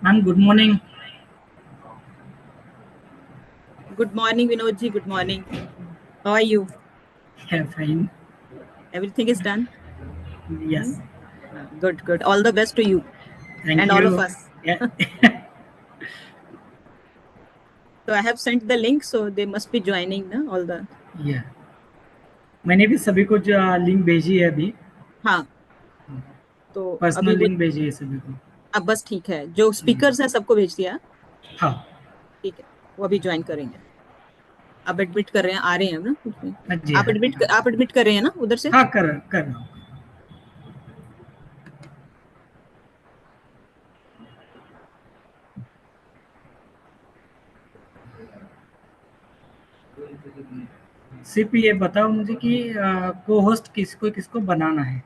Ma'am, good morning. Good morning, Vinodji. Good morning. How are you? Yeah, fine. Everything is done? Yes. Good, good. All the best to you Thank and all of you. us. Yeah. So I have sent the link, so they must be joining ना all the. Yeah. मैंने भी सभी को जो link भेजी है अभी. हाँ, तो अभी पर्सनल वो लिंक भेजी है सभी को. अब बस ठीक है, जो स्पीकर्स है सबको भेज दिया. हाँ. ठीक है, वो अभी ज्वाइन करेंगे. आप एडमिट कर रहे हैं, आ रहे हैं ना उसमें. हाँ जी. हाँ. आप एडमिट कर रहे हैं ना उधर से. हाँ, कर रहा हूँ. सिर्फ ये बताओ मुझे कि को होस्ट किसको किसको बनाना है.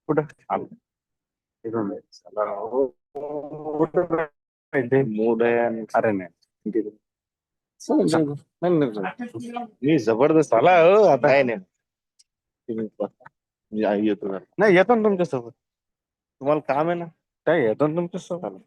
कुठं आलं? इथून आहे. चला, हो, कुठं माहिती मूड आहे आणि अरे नाही तिथे. नाही, नाही, नाही. मी जबरदस्त आला हो आता. नाही नाही तुम्ही येतो ना. नाही येतो ना तुमच्यासोबत. तुम्हाला काम आहे ना. काय येतो ना तुमच्यासोबत.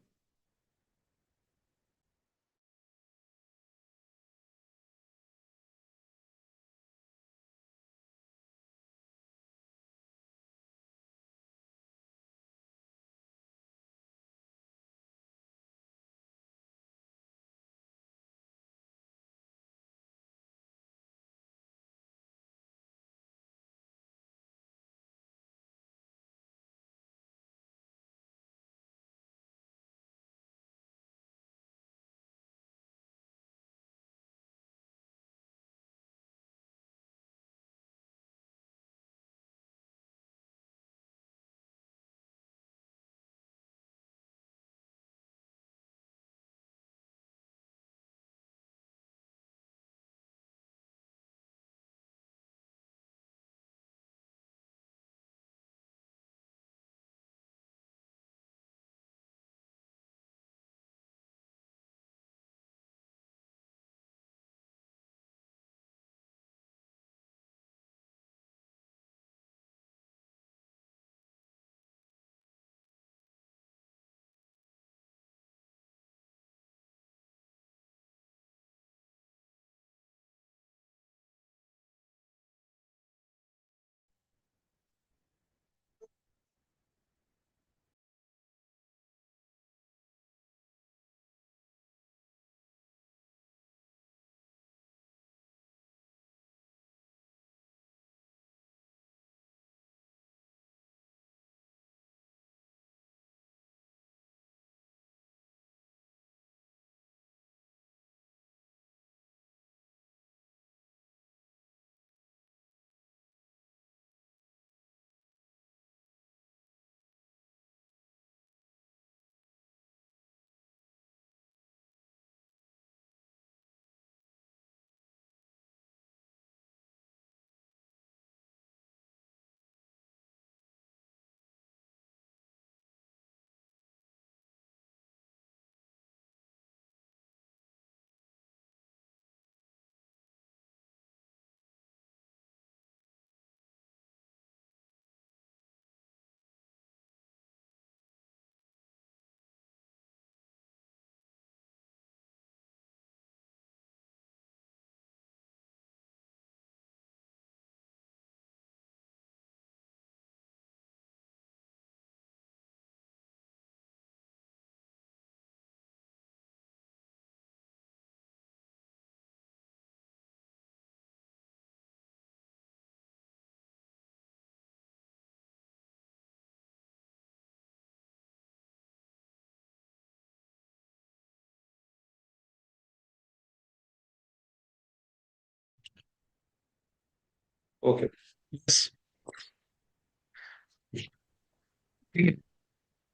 Okay. Yes.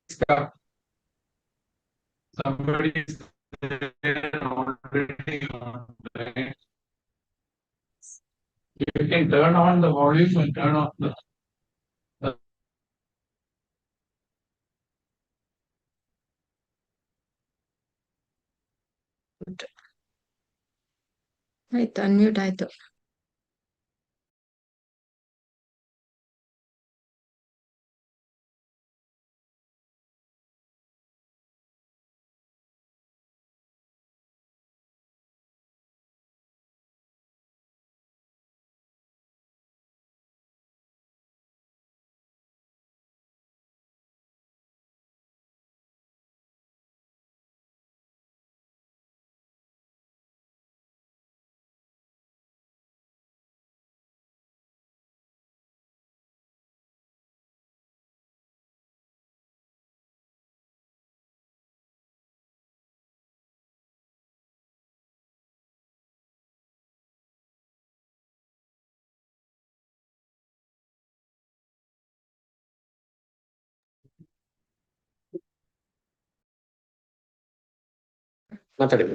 Stop. Somebody is there already online. You can turn on the volume and turn off the ಆಯ್ತು ಅನ್ಮ್ಯೂಟ್ ಆಯ್ತು. ಮಾತಾಡಿ.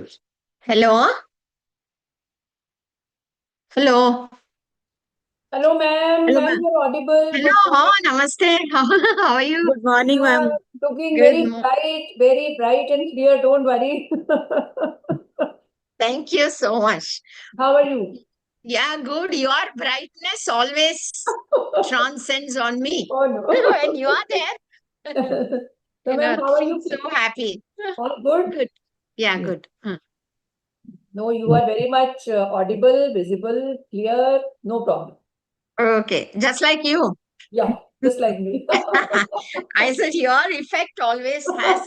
Hello hello Hello, ma'am. Hello, Ma'am, ma'am. you're audible. Hello ನಮಸ್ತೆ. How are you? Good morning, You ma'am. are looking Good very bright and clear. Don't worry. Thank you so much. How are you? Yeah, good. Your brightness always transcends on me. Oh, no. When you are there, So, you ma'am, know, how are you? so happy. All good? Good. Yeah, Yeah. good. No, you are very much audible, visible, clear. No problem. Okay, just like you. Yeah, just like me. I said your effect always has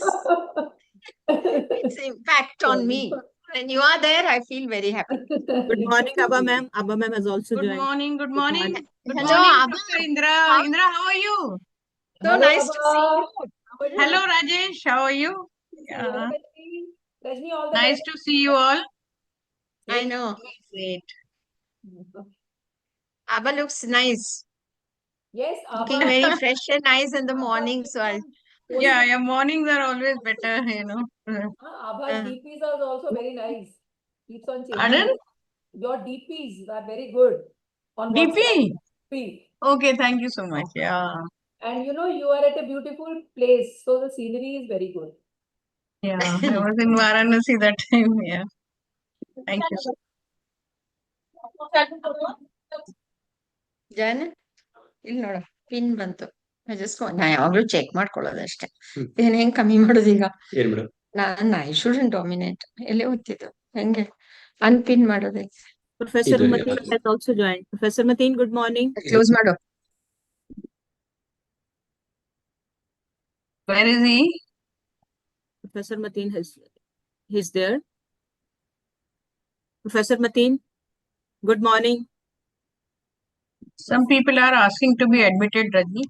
its impact on me. When you are there, I feel very happy. Good morning, Abba ma'am. Abba ma'am has also Good joined. morning, good Good morning. morning. Good Hello, morning, Abba. Dr. Indra. How, Indra, how are you? so Hello, nice to see Abba. you. How are you? Hello, Rajesh. How are you? Hello, Yeah. Rajni. Rajni, all the Nice best. to see you all. I know. Great. Abba looks nice. Yes, Looking Abba. very fresh and nice in the Abba morning. keeps So I'll. on posting. Yeah, your mornings are always better, you know. Abha's Uh, DPs are also very nice. Keeps on changing. Pardon? Your DPs are very good on DP? WhatsApp. DP. Okay, thank you so much. Yeah. And you know, you are at a beautiful place, so the scenery is very good. Yeah. I was in Varanasi that time. Yeah. Thank you. John ಇಲ್ಲಿ ನೋಡು pin ಬಂತು. Just ನಾ ಯಾವಾಗ್ಲೂ check ಮಾಡ್ಕೊಳ್ಳೋದಷ್ಟೇ. ಏನ್ ಹೆಂಗ್ ಕಮ್ಮಿ ಮಾಡೋದು ಈಗ? ಏನ್ ಮೇಡಮ್? I shouldn't dominate. ಎಲ್ಲೇ ಓದ್ತಿದ್ದು ಹೆಂಗೆ ಅನ್ಪಿನ್ ಮಾಡೋದು? Professor ಇದು Mateen has also joined. Professor Mateen, good morning. Close ಮಾಡು. Where is he? Professor Mateen he's there. Professor Mateen, good morning. Some people are asking to be admitted, Rajni.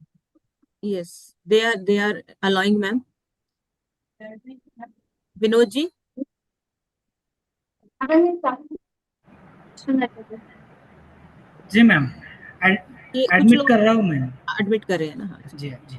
Yes, they are allowing, ma'am. Vinod ji, ji ma'am, ये कुछ admit लोग कर रहा हूँ मैं। Admit कर रहे हैं ना? हाँ जी जी।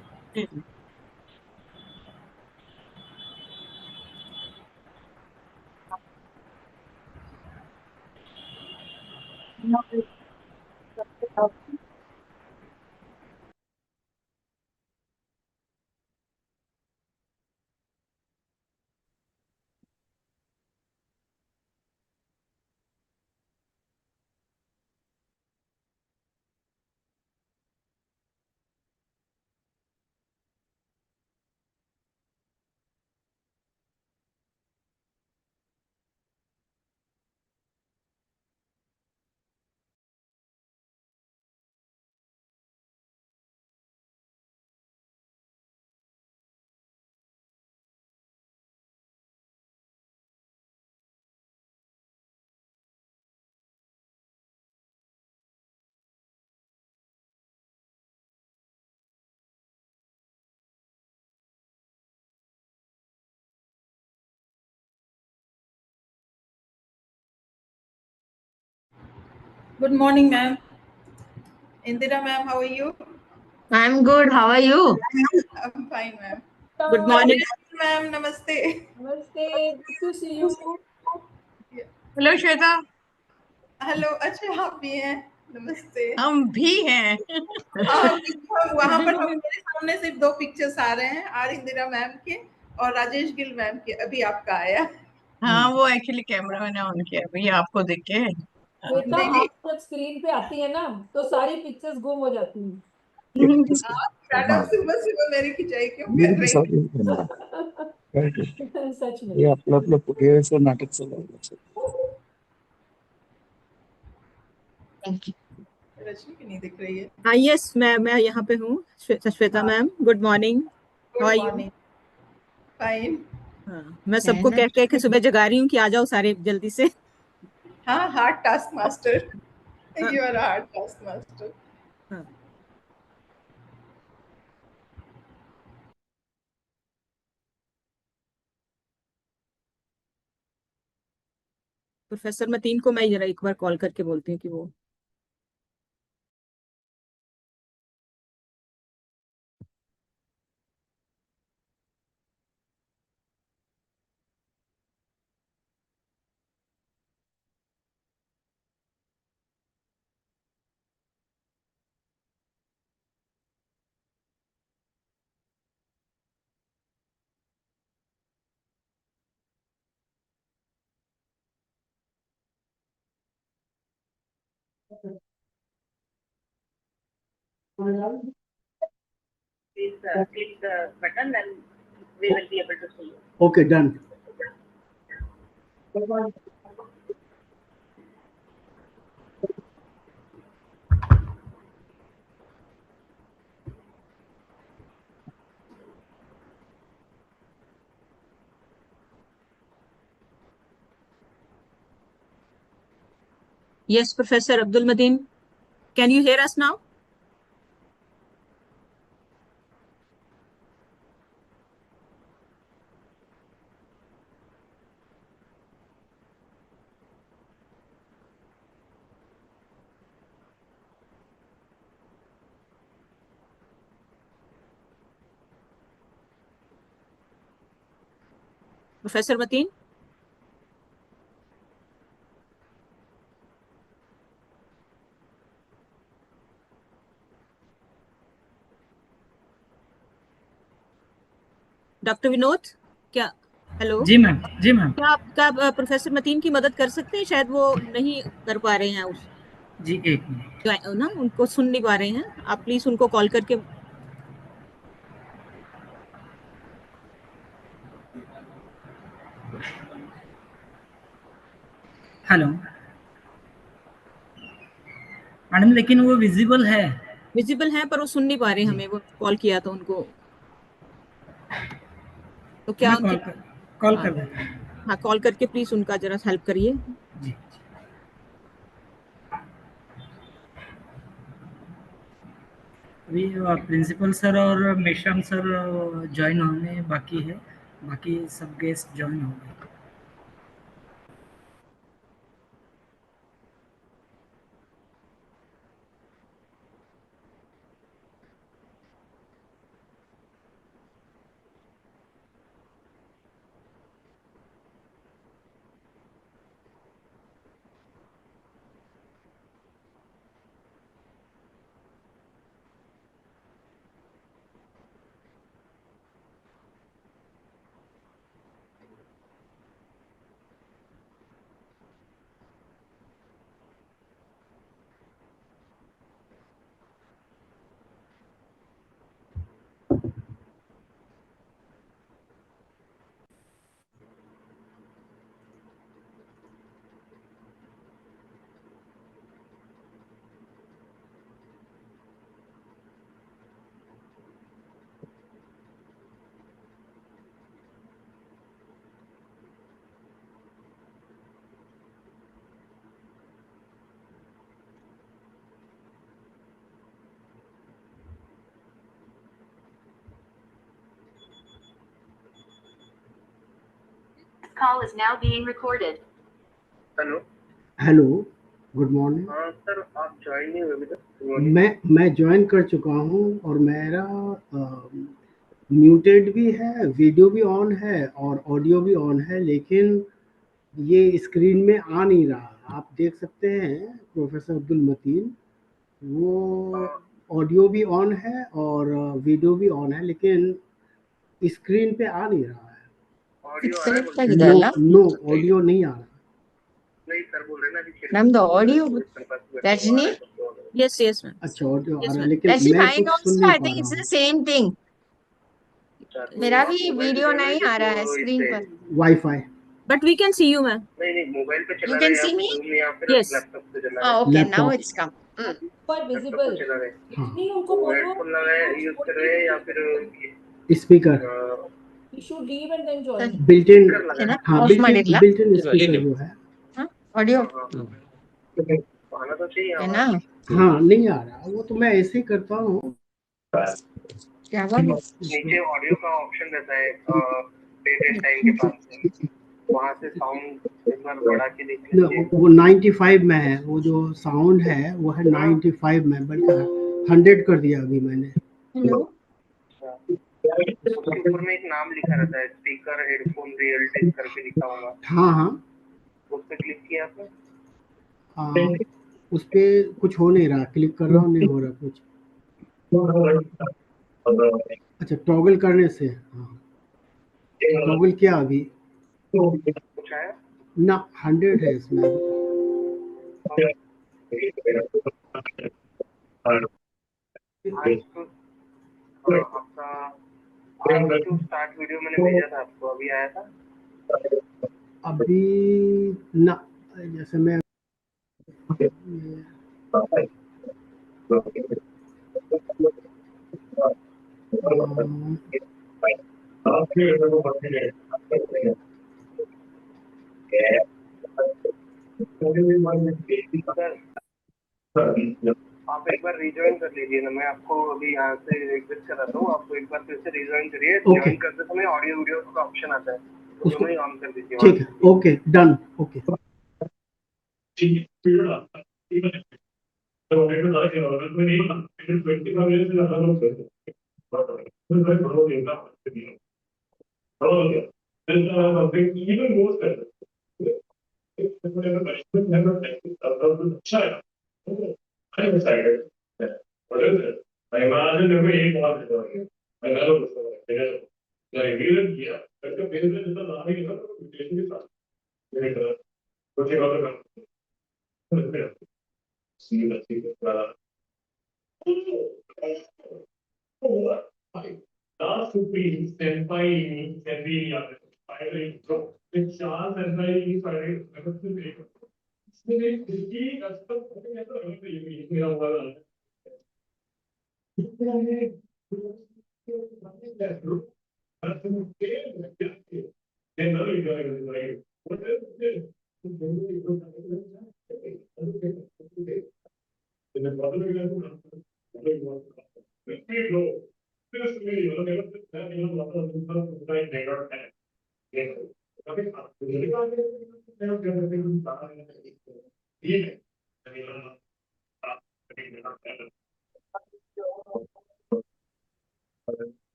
Good morning, ma'am. Indira ma'am, how are you? I'm good. How are you? I'm fine, ma'am. Good morning. Ma'am, namaste. Namaste. Good to see you. Hello Shweta, hello, अच्छा आप भी हैं? नमस्ते। हम भी हैं। वहाँ पर मेरे सामने सिर्फ 2 पिक्चर्स आ रहे हैं, आर इंदिरा मैम के और राजेश गिल मैम के। अभी आपका आया। हाँ, वो एक्चुअली कैमरा मैंने ऑन किया, भैया आपको देख के। श्वेता, नहीं, आप जब स्क्रीन पे आती है ना तो सारी पिक्चर्स गुम हो जाती हैं। मैडम सुबह मेरी खिंचाई क्यों कर रही? सच में। ये आपलं आपलं पुढे नाटक चालू Thank you. रश्मि की नहीं दिख रही है। हाँ, यस, मैं यहाँ पे हूँ। Shweta ma'am, good morning. How good are you? Morning. Fine. हाँ, मैं सबको है ना? कह के सुबह जगा रही हूँ कि आ जाओ सारे जल्दी से। हाँ, हार्ड टास्क मास्टर। हाँ, you are hard task master. हाँ। प्रोफेसर मतीन को मैं जरा एक बार कॉल करके बोलती हूँ कि वो click the button, then we will be able to see you. Okay, done. Yes professor Abdul Madeen, can you hear us now? Professor Mateen, doctor Vinod, क्या? हेलो, जी मैम, जी मैम। क्या आप प्रोफेसर मतीन की मदद कर सकते हैं? शायद वो नहीं कर पा रहे हैं उस जी, एक मिनट। ना, उनको सुन नहीं पा रहे हैं। आप प्लीज उनको कॉल करके। हेलो मैडम, लेकिन वो विजिबल है। विजिबल है पर वो सुन नहीं पा रहे, जी, हमें वो कॉल किया तो उनको, तो क्या मैं उनकी। कॉल हाँ, कर देता हूँ। हाँ, कॉल करके प्लीज उनका जरा हेल्प करिए। जी, अभी प्रिंसिपल सर और मेश्राम सर ज्वाइन होने बाकी है, बाकी सब गेस्ट ज्वाइन हो गए। Call is now being recorded. Hello hello, good morning. हाँ सर, आप ज्वाइन नहीं हुए अभी तक? मैं ज्वाइन कर चुका हूँ और मेरा म्यूटेड भी है, वीडियो भी ऑन है और ऑडियो भी ऑन है, लेकिन ये स्क्रीन में आ नहीं रहा। आप देख सकते हैं प्रोफेसर अब्दुल मतीन, वो ऑडियो भी ऑन है और वीडियो भी ऑन है, लेकिन स्क्रीन पे आ नहीं रहा है। नो ऑडियो नहीं आ रहा। Ma'am, the audio, Rajni? Yes, yes, ma'am. अच्छा ऑडियो आ Yes, रहा है, ma'am. लेकिन Rajni, मैं mine कुछ सुन also, नहीं I पा think रहा it's the हूँ। same thing. मेरा भी वीडियो नहीं आ रहा है स्क्रीन पर. Wifi. But we can see you, ma'am. You can see me? Yes. Okay, now laptop. it's come. But visible. हाँ, नहीं उनको बोलो छोड़ के speaker you should leave and then join. Built in. है ना? हाँ, Off ಮಾಡಿರ್ಲಾ? बिल्ट इन स्पीकर जो है। ऑडियो है ना? हाँ, नहीं आ रहा, वो तो मैं ऐसे ही करता हूँ। क्या हुआ? नीचे ऑडियो का ऑप्शन रहता है डेटेड टाइम के पास में, वहां से साउंड एक बार बढ़ा के देख लीजिए। वो 95 में है, वो जो साउंड है वो है 95 में, बल्कि 100 कर दिया अभी मैंने। हेलो, उसके ऊपर में एक नाम लिखा रहता है, स्पीकर हेडफोन रियल टेक करके लिखा होगा। हाँ हाँ, उस पर क्लिक किया आपने? उस पे कुछ हो नहीं रहा, क्लिक कर रहा हूँ, नहीं हो रहा कुछ। अच्छा, टॉगल करने से। हाँ, टॉगल किया अभी कुछ आया ना, 100 है इसमें। आज तो आपका आज तो स्टार्ट वीडियो मैंने भेजा था आपको, अभी आया था? अभी ना, जैसे मैं सर आप एक बार रिज्वाइन कर लीजिए ना, मैं आपको अभी यहाँ से एग्जिट कराता हूँ, आपको एक बार फिर से रिज्वाइन करिए। ज्वाइन करते समय ऑडियो वीडियो का ऑप्शन आता है, तो दोनों ही ऑन कर दीजिए। ठीक है, okay done, okay.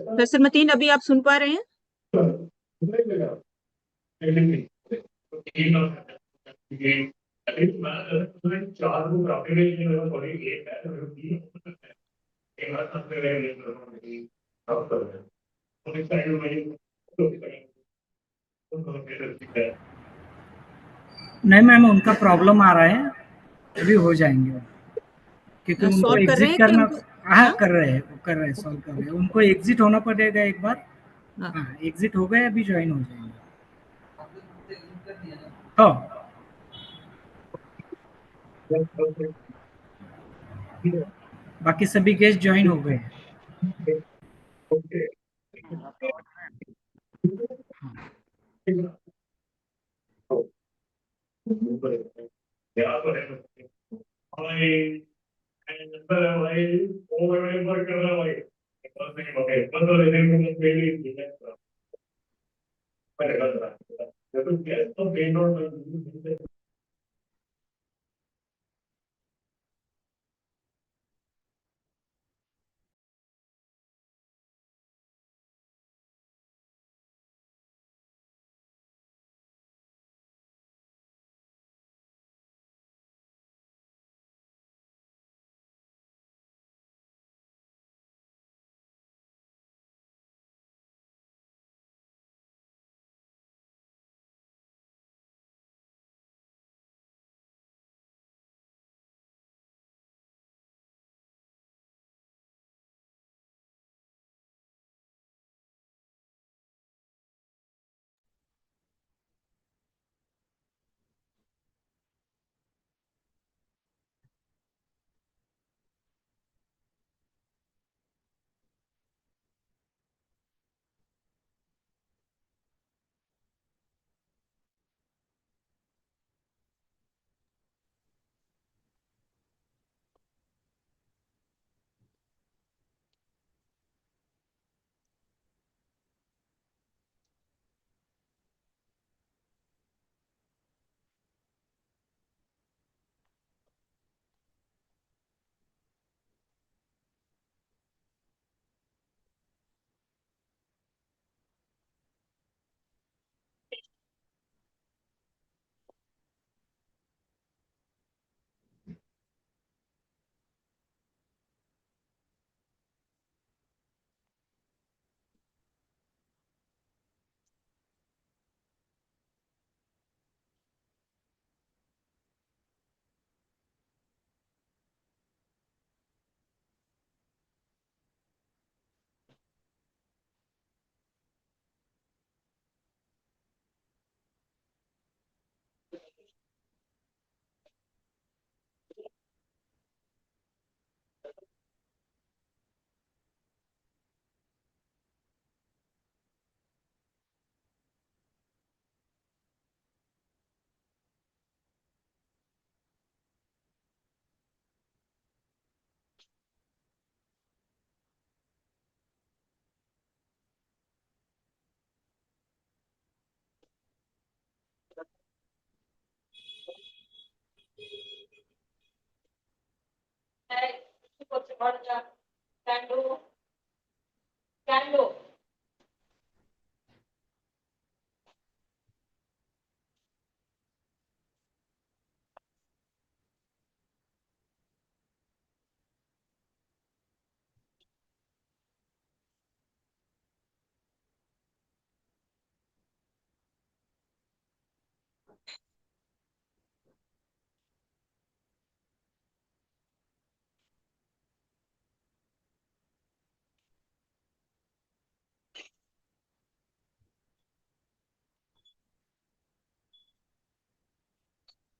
Professor Mateen, अभी आप सुन पा रहे हैं? नहीं मैम, उनका प्रॉब्लम आ रहा है, अभी हो जाएंगे वो, क्योंकि उनको सॉल्व कर रहे एग्जिट हैं कि करना। उनको? हाँ, कर रहे हैं, वो कर रहे हैं, सॉल्व कर रहे हैं। उनको एग्जिट होना पड़ेगा एक बार। हाँ। हाँ, एग्जिट हो गए, अभी ज्वाइन हो जाएंगे। हाँ, बाकी सभी गेस्ट ज्वाइन हो गए।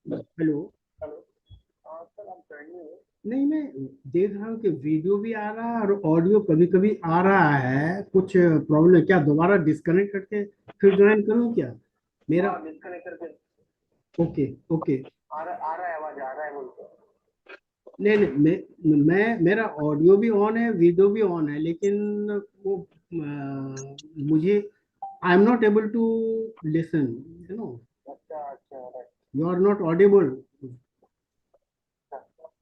हेलो। नहीं, मैं देख रहा हूँ कि वीडियो भी आ रहा है और ऑडियो कभी कभी आ रहा है। कुछ प्रॉब्लम है क्या? दोबारा डिस्कनेक्ट करके फिर ज्वाइन करूँ क्या? मेरा डिस्कनेक्ट करके। Okay, okay. आ रहा है, आवाज आ रहा है बोलते। नहीं नहीं, मेरा ऑडियो भी ऑन है, वीडियो भी ऑन है, लेकिन वो मुझे I am not able to listen, you know. अच्छा अच्छा, यू आर नॉट ऑडिबल।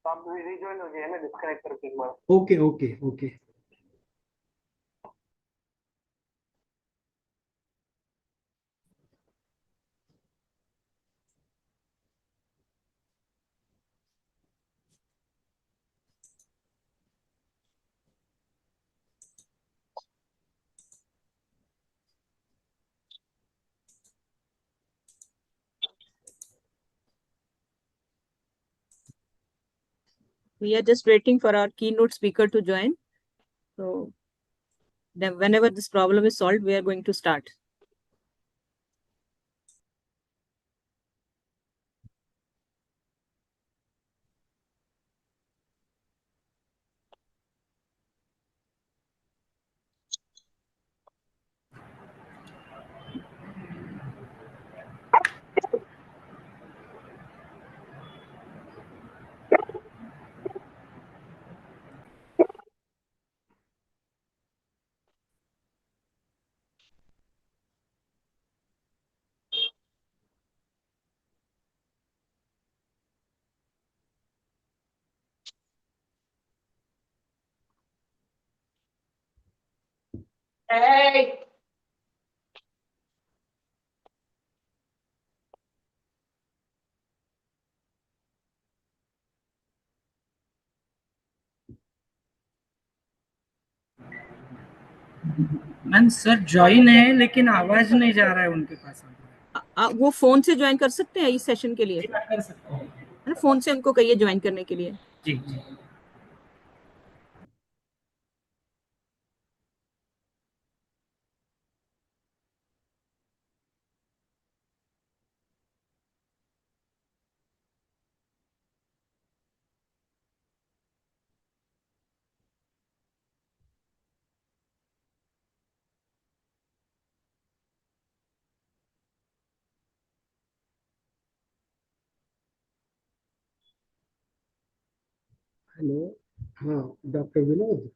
आप रिजॉइन हो जाए ना डिस्कनेक्ट करके एक बार। Okay okay okay. We are just waiting for our keynote speaker to join. So then whenever this problem is solved, we are going to start. Ma'am sir join है लेकिन आवाज नहीं जा रहा है उनके पास। वो फोन से ज्वाइन कर सकते हैं इस सेशन के लिए? कर सकते हैं। है ना, फोन से उनको कहिए ज्वाइन करने के लिए। जी जी। हेलो, हाँ डॉक्टर विनोद।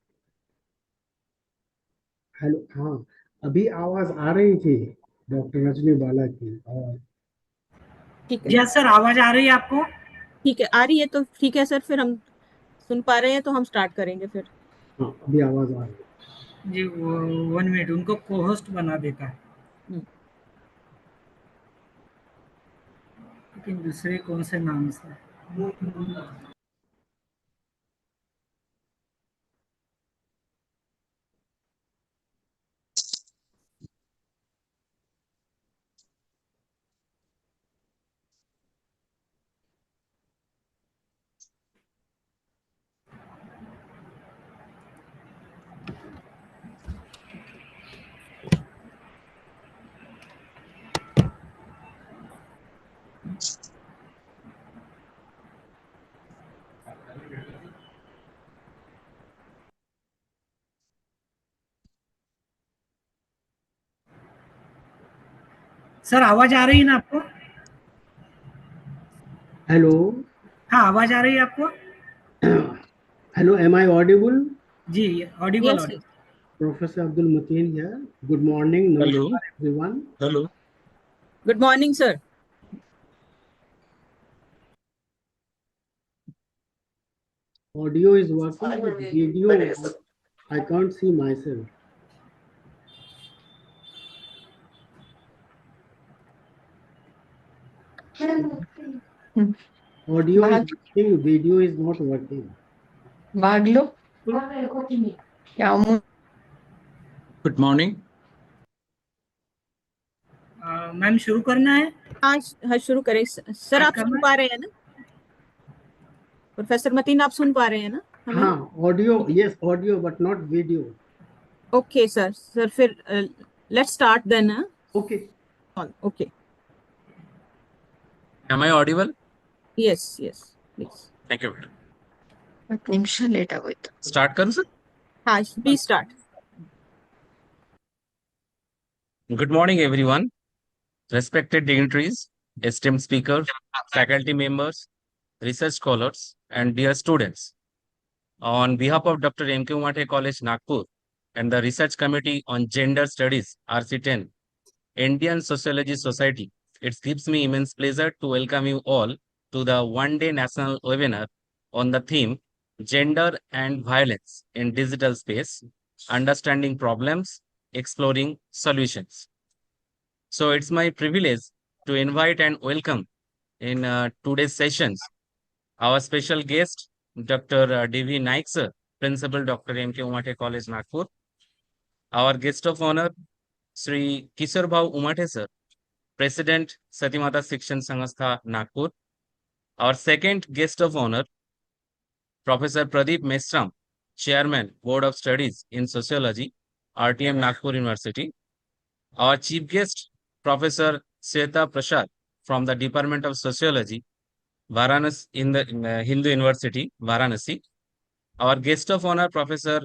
हेलो, हाँ अभी आवाज आ रही थी डॉक्टर रजनी बाला की। और ठीक है जी सर, आवाज आ रही है आपको? ठीक है, आ रही है तो ठीक है सर, फिर हम सुन पा रहे हैं तो हम स्टार्ट करेंगे फिर। हाँ अभी आवाज आ रही है। जी, वो 1 मिनट उनको को होस्ट बना देता है। हम्म। लेकिन दूसरे कौन से नाम से? सर आवाज आ रही है ना आपको? हेलो। हाँ, आवाज आ रही है आपको? Hello, am I audible? जी, audible yes audible. Yes. Professor Abdul Mateen here. Good morning, Hello, नमस्कार everyone. hello. Good morning sir. Audio is working, but video, I can't see myself. Audio is भाग working, video is not working. भाग लो क्या मुंह Good morning. Ma'am शुरू करना है? हाँ हाँ, शुरू करें सर। स्टार्ट आप सुन करना पा है? रहे हैं ना? प्रोफेसर मतीन, आप सुन पा रहे हैं ना हमें? हाँ, audio, yes, audio, but not video. Okay sir. Sir फिर let's start then. Okay. Okay. Am I audible? Yes yes please. Thank you. Nimish late आಗೋಯ್ತು Start करूं sir? हाँ please start. Good morning, everyone. Respected dignitaries, esteemed speakers, faculty members, research scholars, and dear students. On behalf of Dr. M.K Umathe College, Nagpur, and the Research Committee on Gender Studies, RC10, Indian Sociology Society, it gives me immense pleasure to welcome you all to the one-day national webinar on the theme Gender and Violence in Digital Space, Understanding Problems, Exploring Solutions. So it's my privilege to invite and welcome in today's sessions our special guest, Dr. D.V. Naik sir, Principal Dr. M.K Umathe College, Nagpur. Our guest of honor, Sri Kishore Bhau Umathe sir, President Satimata Shikshan Sanstha, Nagpur. Our second guest of honor, Professor Pradeep Mestram, Chairman, Board of Studies in Sociology, RTM Nagpur University. Our chief guest, Professor Sweta Prasad from the Department of Sociology, Varanasi in the Hindu University, Varanasi. Our guest of honor, Professor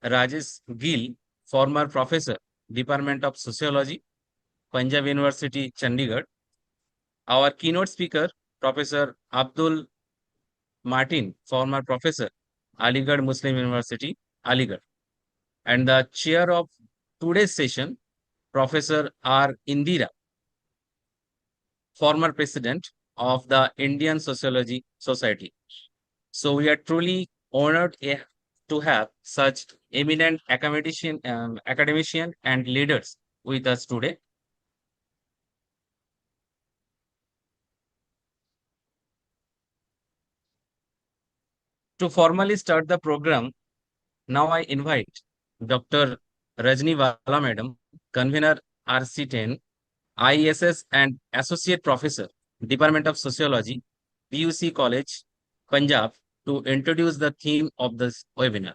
Rajesh Gill, former Professor, Department of Sociology, Punjab University, Chandigarh. Our keynote speaker, Professor Abdul Martin, former Professor, Aligarh Muslim University, Aligarh. And the chair of today's session, Professor R. Indira, former President of the Indian Sociology Society. So we are truly honored to to have such eminent academician and leaders with us today. To formally start the program, now I invite Dr. Rajni Wala Madam, Convener RC10, ISS and Associate Professor, Department of Sociology, PUC College, Punjab, to introduce the theme of this webinar.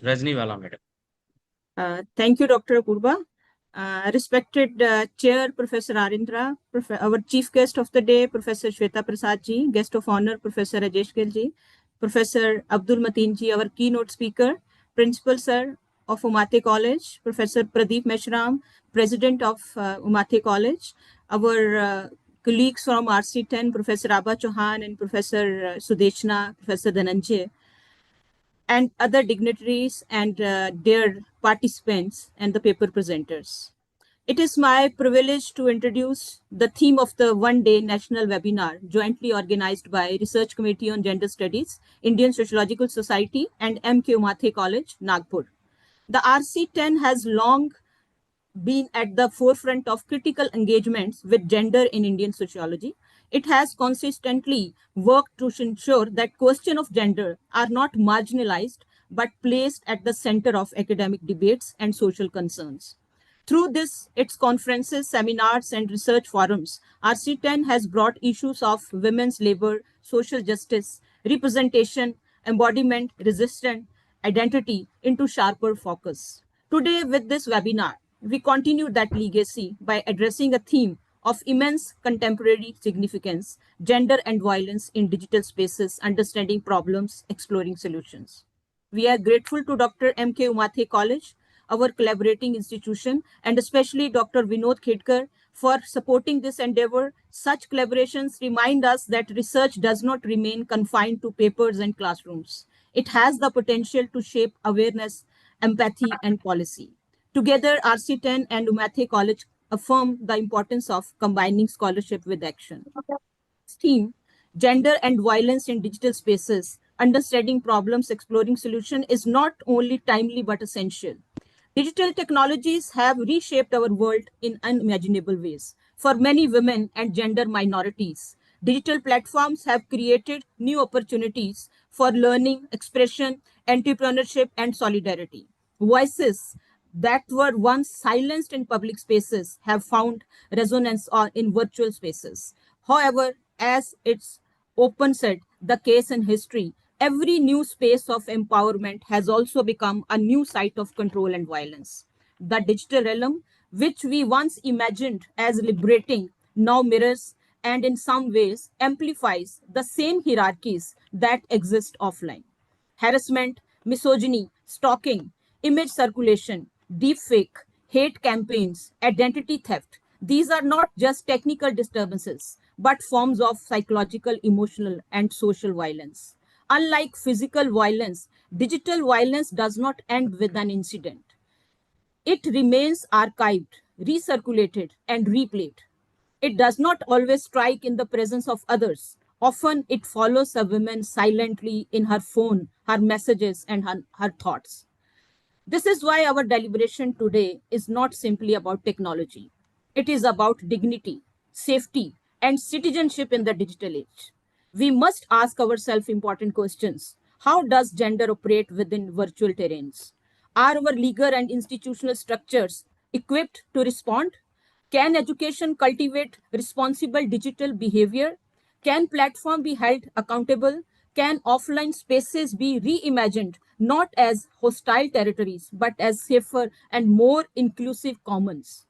Rajni Wala Madam. Thank you, Dr. Apurva. Respected Chair, Professor Arindra, our Chief Guest of the day, Professor Shweta Prasad ji, Guest of Honor, Professor Rajesh Gill ji, Professor Abdul Mateen ji, our keynote speaker, Principal Sir of Umathe College, Professor Pradeep Meshram, President of Umathe College, our colleagues from RC10, Professor Abha Chauhan and Professor Sudeshna, Professor Dhananjay, and other dignitaries and dear participants and the paper presenters. It is my privilege to introduce the theme of the one-day national webinar jointly organized by Research Committee on Gender Studies, Indian Sociological Society and M.K Umathe College, Nagpur. The RC10 has long been at the forefront of critical engagements with gender in Indian sociology. It has consistently worked to ensure that questions of gender are not marginalized but placed at the center of academic debates and social concerns. Through its conferences, seminars, and research forums, RC10 has brought issues of women's labor, social justice, representation, embodiment, resistance, identity into sharper focus. Today, with this webinar, we continue that legacy by addressing a theme of immense contemporary significance, gender and violence in digital spaces, understanding problems, exploring solutions. We are grateful to Dr. M.K Umathe College, our collaborating institution, and especially Dr. Vinod Khedkar for supporting this endeavor. Such collaborations remind us that research does not remain confined to papers and classrooms. It has the potential to shape awareness, empathy, and policy. Together, RC10 and Umathe College affirm the importance of combining scholarship with action. Theme, Gender and Violence in Digital Spaces, Understanding Problems, Exploring Solution, is not only timely but essential. Digital technologies have reshaped our world in unimaginable ways. For many women and gender minorities, digital platforms have created new opportunities for learning, expression, entrepreneurship, and solidarity. Voices that were once silenced in public spaces have found resonance in virtual spaces. However, as it's often said, the case in history, every new space of empowerment has also become a new site of control and violence. The digital realm, which we once imagined as liberating, now mirrors and in some ways amplifies the same hierarchies that exist offline. Harassment, misogyny, stalking, image circulation, deepfake, hate campaigns, identity theft. These are not just technical disturbances, but forms of psychological, emotional, and social violence. Unlike physical violence, digital violence does not end with an incident. It remains archived, recirculated, and replayed. It does not always strike in the presence of others. Often it follows a woman silently in her phone, her messages, and her thoughts. This is why our deliberation today is not simply about technology. It is about dignity, safety, and citizenship in the digital age. We must ask ourselves important questions. How does gender operate within virtual terrains? Are our legal and institutional structures equipped to respond? Can education cultivate responsible digital behavior? Can platform be held accountable? Can offline spaces be reimagined not as hostile territories, but as safer and more inclusive commons?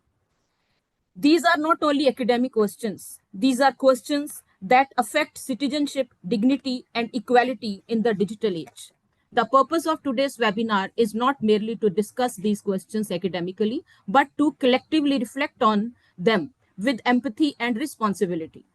These are not only academic questions, these are questions that affect citizenship, dignity, and equality in the digital age. The purpose of today's webinar is not merely to discuss these questions academically, but to collectively reflect on them with empathy and responsibility.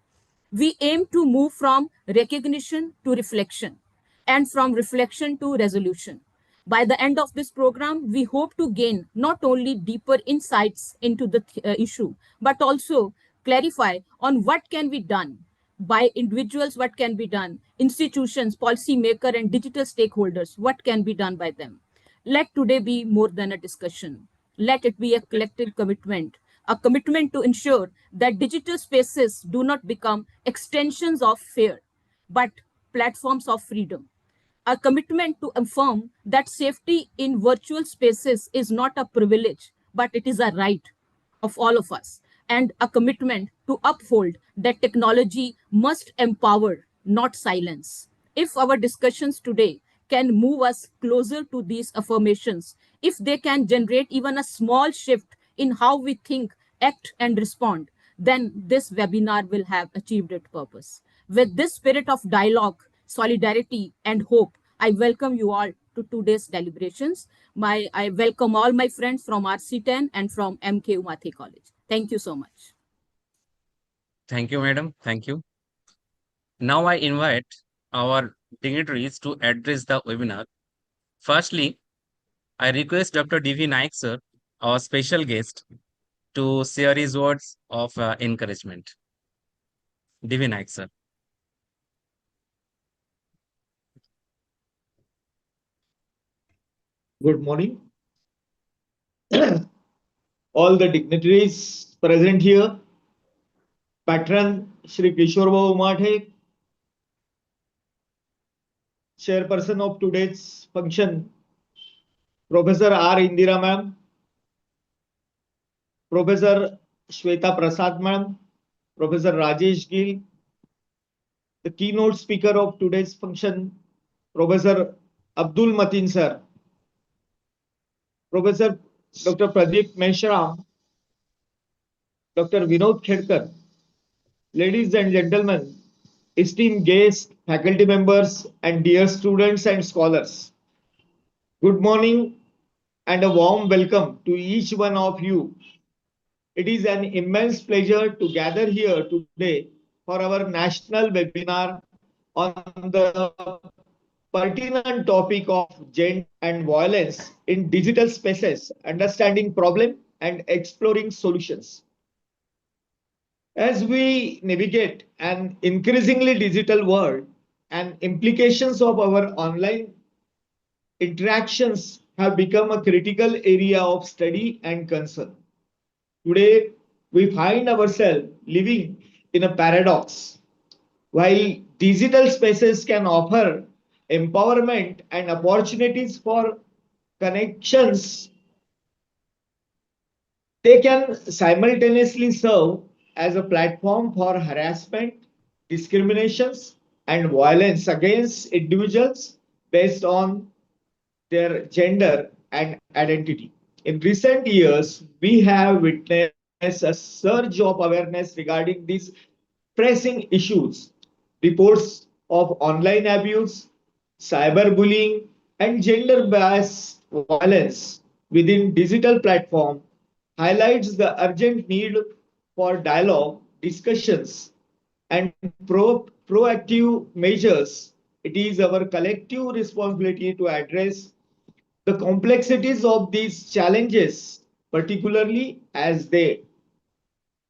We aim to move from recognition to reflection and from reflection to resolution. By the end of this program, we hope to gain not only deeper insights into the issue, but also clarify on what can be done by individuals, what can be done, institutions, policymaker, and digital stakeholders, what can be done by them. Let today be more than a discussion. Let it be a collective commitment, a commitment to ensure that digital spaces do not become extensions of fear, but platforms of freedom. A commitment to affirm that safety in virtual spaces is not a privilege, but it is a right of all of us, and a commitment to uphold that technology must empower, not silence. If our discussions today can move us closer to these affirmations, if they can generate even a small shift in how we think, act, and respond, then this webinar will have achieved its purpose. With this spirit of dialogue, solidarity, and hope, I welcome you all to today's deliberations. I welcome all my friends from RC10 and from M.K Umathe College. Thank you so much. Thank you, madam. Thank you. Now I invite our dignitaries to address the webinar. Firstly, I request Dr. D.V. Naik, sir, our special guest, to share his words of encouragement. D.V. Naik, sir. Good morning. All the dignitaries present here, Patron Shri Kishore Umathe, Chairperson of today's function, Professor R. Indira ma'am, Professor Shweta Prasad ma'am, Professor Rajesh Gill, the keynote speaker of today's function, Professor Abdul Mateen sir, Professor Dr. Pradeep Meshram, Dr. Vinod Khedkar, ladies and gentlemen, esteemed guests, faculty members, and dear students and scholars. Good morning and a warm welcome to each one of you. It is an immense pleasure to gather here today for our national webinar on the pertinent topic of gender and violence in digital spaces, understanding problem and exploring solutions. As we navigate an increasingly digital world and implications of our online interactions have become a critical area of study and concern. Today, we find ourselves living in a paradox. While digital spaces can offer empowerment and opportunities for connections, they can simultaneously serve as a platform for harassment, discriminations, and violence against individuals based on their gender and identity. In recent years, we have witnessed a surge of awareness regarding these pressing issues. Reports of online abuse, cyberbullying, and gender based violence within digital platform highlights the urgent need for dialogue, discussions, and proactive measures. It is our collective responsibility to address the complexities of these challenges, particularly as they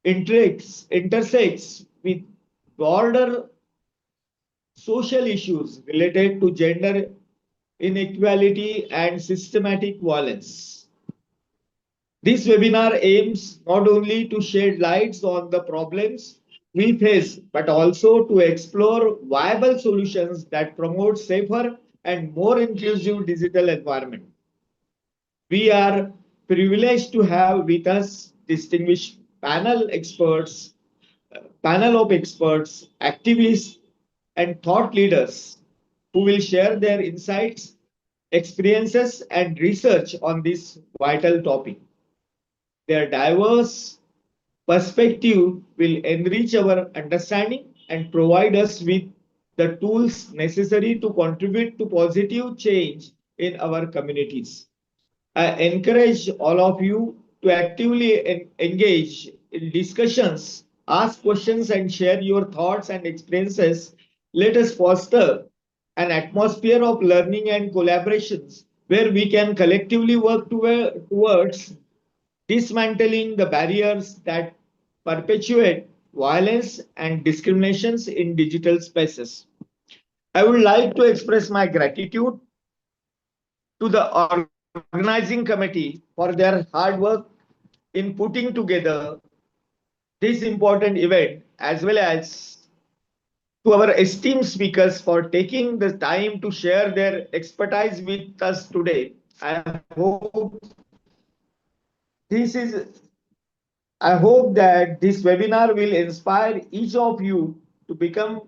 intersects with broader social issues related to gender inequality and systematic violence. This webinar aims not only to shed lights on the problems we face, but also to explore viable solutions that promote safer and more inclusive digital environment. We are privileged to have with us distinguished panel of experts, activists, and thought leaders who will share their insights, experiences, and research on this vital topic. Their diverse perspective will enrich our understanding and provide us with the tools necessary to contribute to positive change in our communities. I encourage all of you to actively engage in discussions, ask questions, and share your thoughts and experiences. Let us foster an atmosphere of learning and collaborations where we can collectively work towards dismantling the barriers that perpetuate violence, and discriminations in digital spaces. I would like to express my gratitude to the organizing committee for their hard work in putting together this important event, as well as to our esteemed speakers for taking the time to share their expertise with us today. This is I hope that this webinar will inspire each of you to become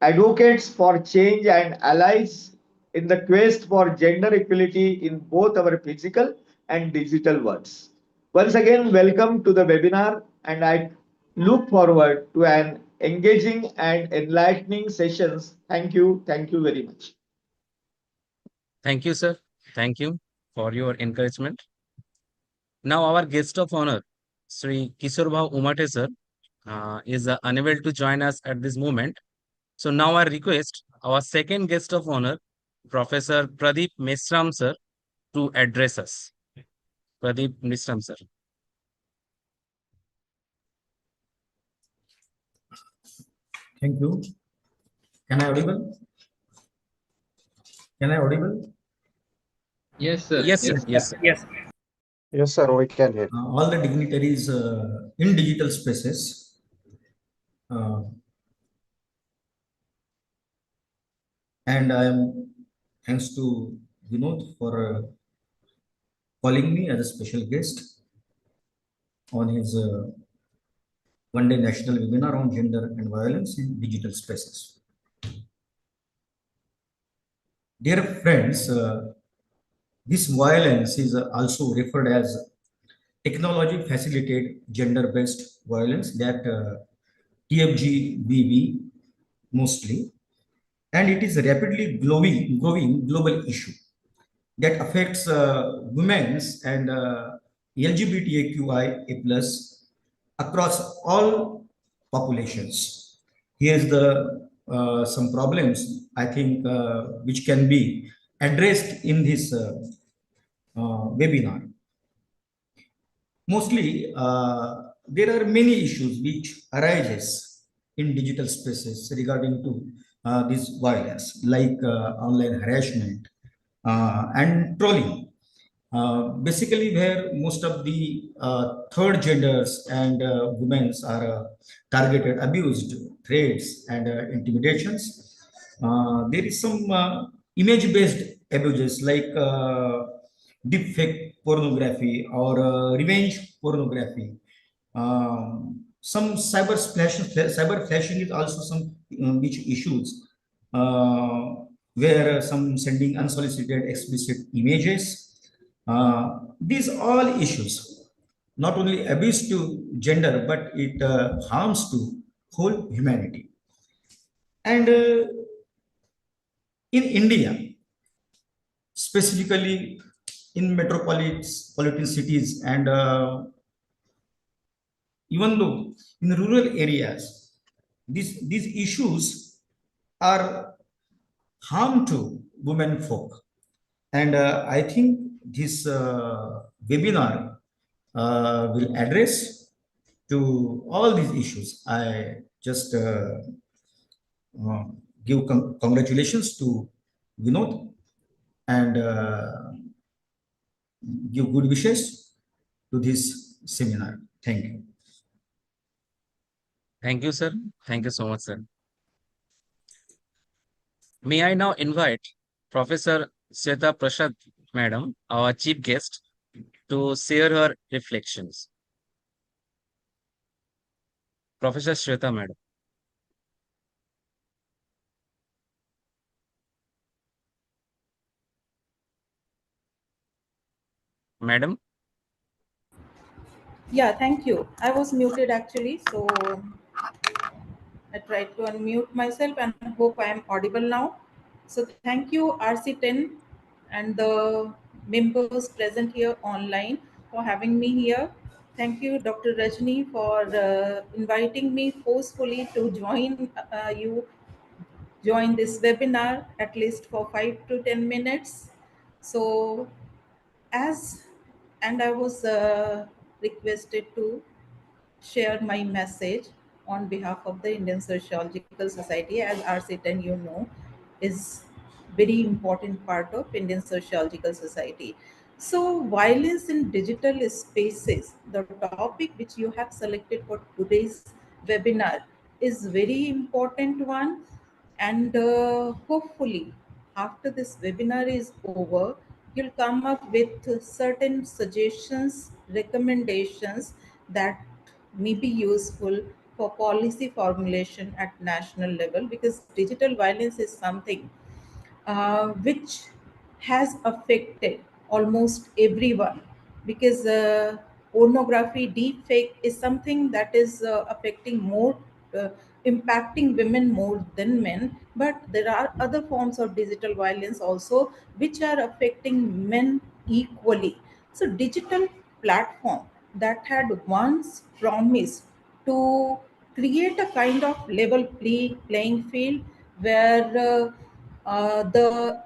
advocates for change and allies in the quest for gender equality in both our physical and digital worlds. Once again, welcome to the webinar, and I look forward to an engaging and enlightening sessions. Thank you. Thank you very much. Thank you, sir. Thank you for your encouragement. Now, our guest of honor, Sri Kishore Umathe, sir, is unable to join us at this moment. So now I request our second guest of honor, Professor Pradeep Mesram, sir, to address us. Pradeep Mesram, sir. Thank you. Can I audible? Can I audible? Yes, sir. Yes, sir. Yes, sir. Yes. Yes, sir, we can hear. All the dignitaries in digital spaces. And I am thanks to Vinod for calling me as a special guest on his one-day national webinar on gender and violence in digital spaces. Dear friends, this violence is also referred as technology facilitated gender-based violence, that TFGBV mostly, and it is a rapidly growing global issue that affects women's and LGBTQIA plus across all populations. Here's the some problems I think which can be addressed in this webinar. Mostly, there are many issues which arises in digital spaces regarding to this violence, like online harassment and trolling. Basically, where most of the third genders and women are targeted, abused, threats, and intimidations. There is some image-based abuses like deepfake pornography or revenge pornography. Some cyber flashing is also some which issues where some sending unsolicited explicit images. These all issues not only abuse to gender, but it harms to whole humanity. And in India, specifically in metropolitan cities, and even though in rural areas, these issues are harm to women folk. And I think this webinar will address to all these issues. I just uh, give congratulations to Vinod and give good wishes to this seminar. Thank you. Thank you, sir. Thank you so much, sir. May I now invite Professor Sweta Prasad, Madam, our chief guest, to share her reflections. Professor Sweta, Madam. Madam. Yeah, thank you. I was muted actually, so I tried to unmute myself and hope I am audible now. So thank you RC10 and the members present here online for having me here. Thank you Dr. Rajni for inviting me forcefully to join this webinar at least for 5 to 10 minutes. So as and I was requested to share my message on behalf of the Indian Sociological Society, as RC10 you know is very important part of Indian Sociological Society. So violence in digital spaces, the topic which you have selected for today's webinar is very important one, and hopefully after this webinar is over, you'll come up with certain suggestions, recommendations that may be useful for policy formulation at national level, because digital violence is something which has affected almost everyone, because pornography deepfake is something that is affecting more, uh, impacting women more than men, but there are other forms of digital violence also which are affecting men equally. So digital platform that had once promised to create a kind of level playing field where the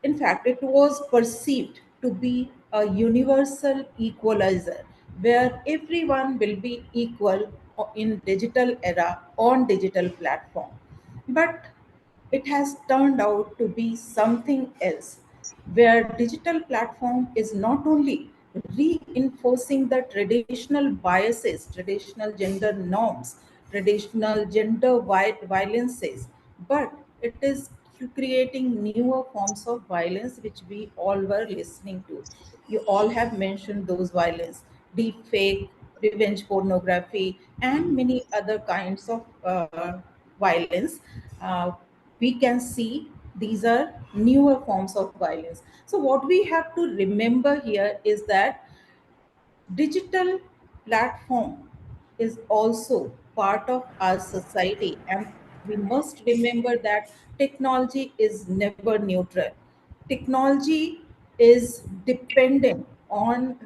in fact it was perceived to be a universal equalizer where everyone will be equal in digital era on digital platform, but it has turned out to be something else, where digital platform is not only reinforcing the traditional biases, traditional gender norms, traditional gender violences, but it is creating newer forms of violence which we all were listening to. You all have mentioned those violence, deep fake, revenge pornography, and many other kinds of violence. Uh, we can see these are newer forms of violence. So what we have to remember here is that digital platform is also part of our society, and we must remember that technology is never neutral. Technology is dependent on,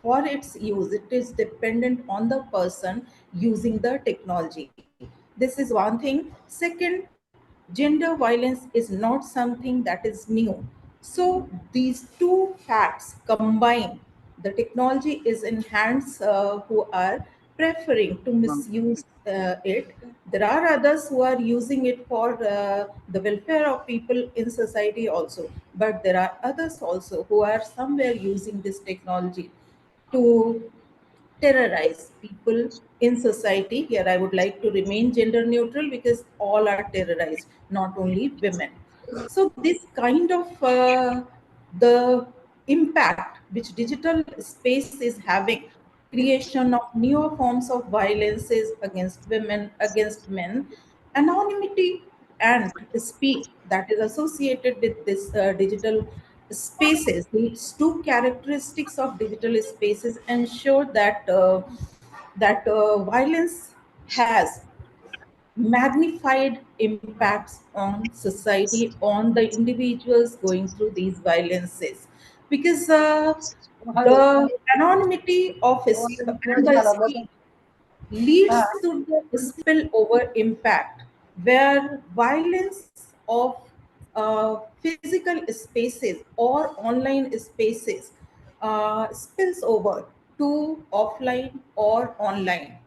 for its use it is dependent on the person using the technology. This is one thing. Second, gender violence is not something that is new. So these two facts combined, the technology is in hands who are preferring to misuse it. There are others who are using it for the welfare of people in society also, but there are others also who are somewhere using this technology to terrorize people in society. Here, I would like to remain gender neutral because all are terrorized, not only women. So, this kind of the impact which digital space is having, creation of newer forms of violences against women, against men, anonymity and speed that is associated with this digital spaces. These two characteristics of digital spaces ensure that violence has magnified impacts on society, on the individuals going through these violences, because the anonymity of and the speed leads to the spillover impact, where violence of physical spaces or online spaces spills over to offline or online.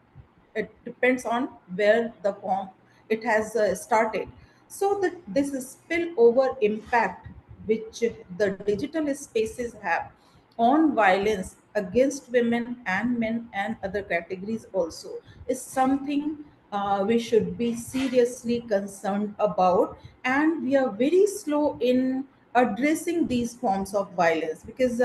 It depends on where the form it has started. So this spillover impact which the digital spaces have on violence against women and men and other categories also is something we should be seriously concerned about, and we are very slow in addressing these forms of violence, because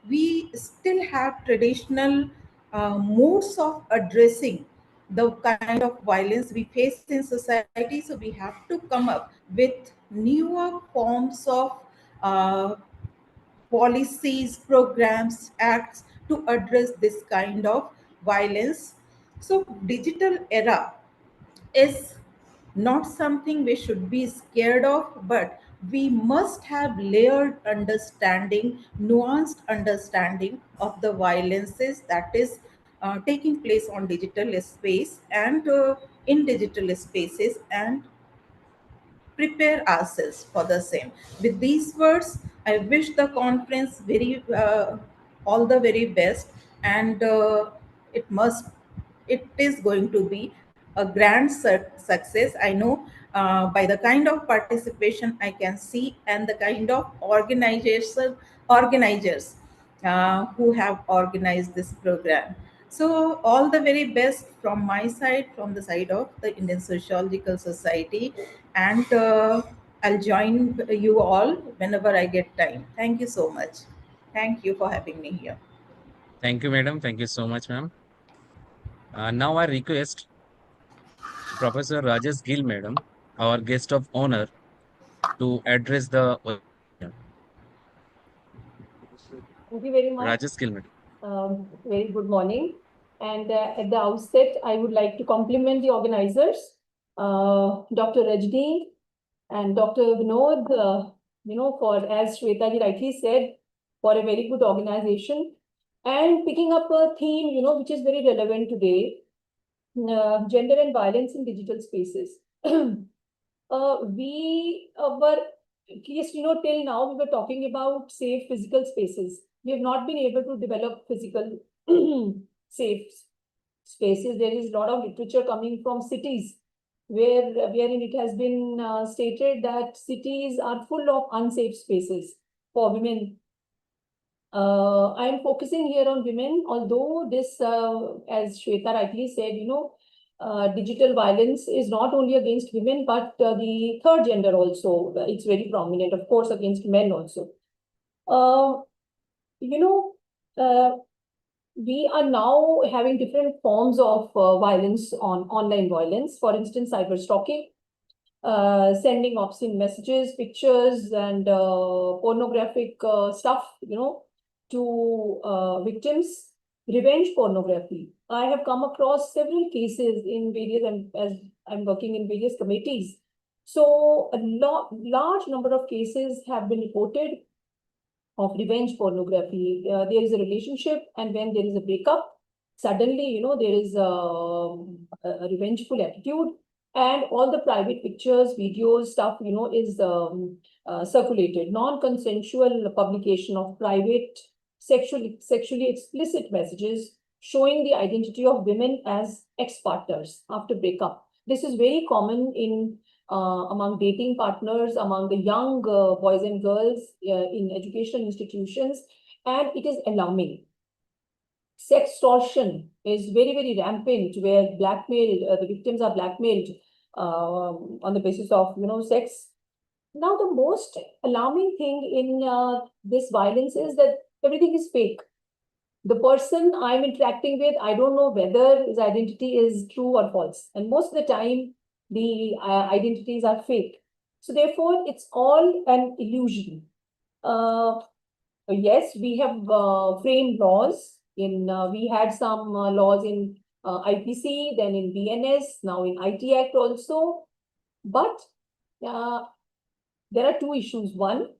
we still have traditional modes of addressing the kind of violence we face in society. So we have to come up with newer forms of uh, policies, programs, acts to address this kind of violence. So digital era is not something we should be scared of, but we must have layered understanding, nuanced understanding of the violences that is taking place on digital space and in digital spaces, and prepare ourselves for the same. With these words, I wish the conference all the very best, and it is going to be a grand success. I know by the kind of participation I can see and the kind of organizers who have organized this program. So all the very best from my side, from the side of the Indian Sociological Society, and I'll join you all whenever I get time. Thank you so much. Thank you for having me here. Thank you, madam. Thank you so much, ma'am. Now I request Professor Rajesh Gill, madam, our guest of honor, to address the Thank you very much. Rajesh Gill, madam. Very good morning. And at the outset, I would like to compliment the organizers, Dr. Rajni and Dr. Vinod, for, as Shweta ji rightly said, for a very good organization and picking up a theme, which is very relevant today, gender and violence in digital spaces. We were, at least, till now we were talking about safe physical spaces. We have not been able to develop physical safe spaces. There is a lot of literature coming from cities wherein it has been stated that cities are full of unsafe spaces for women. I am focusing here on women, although this, as Shweta rightly said, digital violence is not only against women, but the third gender also. It's very prominent, of course, against men also. Uh, you know, uh, we are now having different forms of violence on online violence. For instance, cyber stalking, sending obscene messages, pictures, and pornographic stuff, to victims. Revenge pornography. I have come across several cases in various, and as I'm working in various committees. So a large number of cases have been reported of revenge pornography. There is a relationship, and when there is a breakup, suddenly, there is a revengeful attitude, and all the private pictures, videos, stuff, is circulated. Non-consensual publication of private, sexually explicit messages showing the identity of women as ex-partners after breakup. This is very common in among dating partners, among the young boys and girls in educational institutions, and it is alarming. Sextortion is very, very rampant, where the victims are blackmailed on the basis of, sex. Now, the most alarming thing in this violence is that everything is fake. The person I'm interacting with, I don't know whether his identity is true or false. And most of the time, the identities are fake. So therefore, it's all an illusion. Yes, we have framed laws. We had some laws in IPC, then in BNS, now in IT Act also. But there are two issues. One,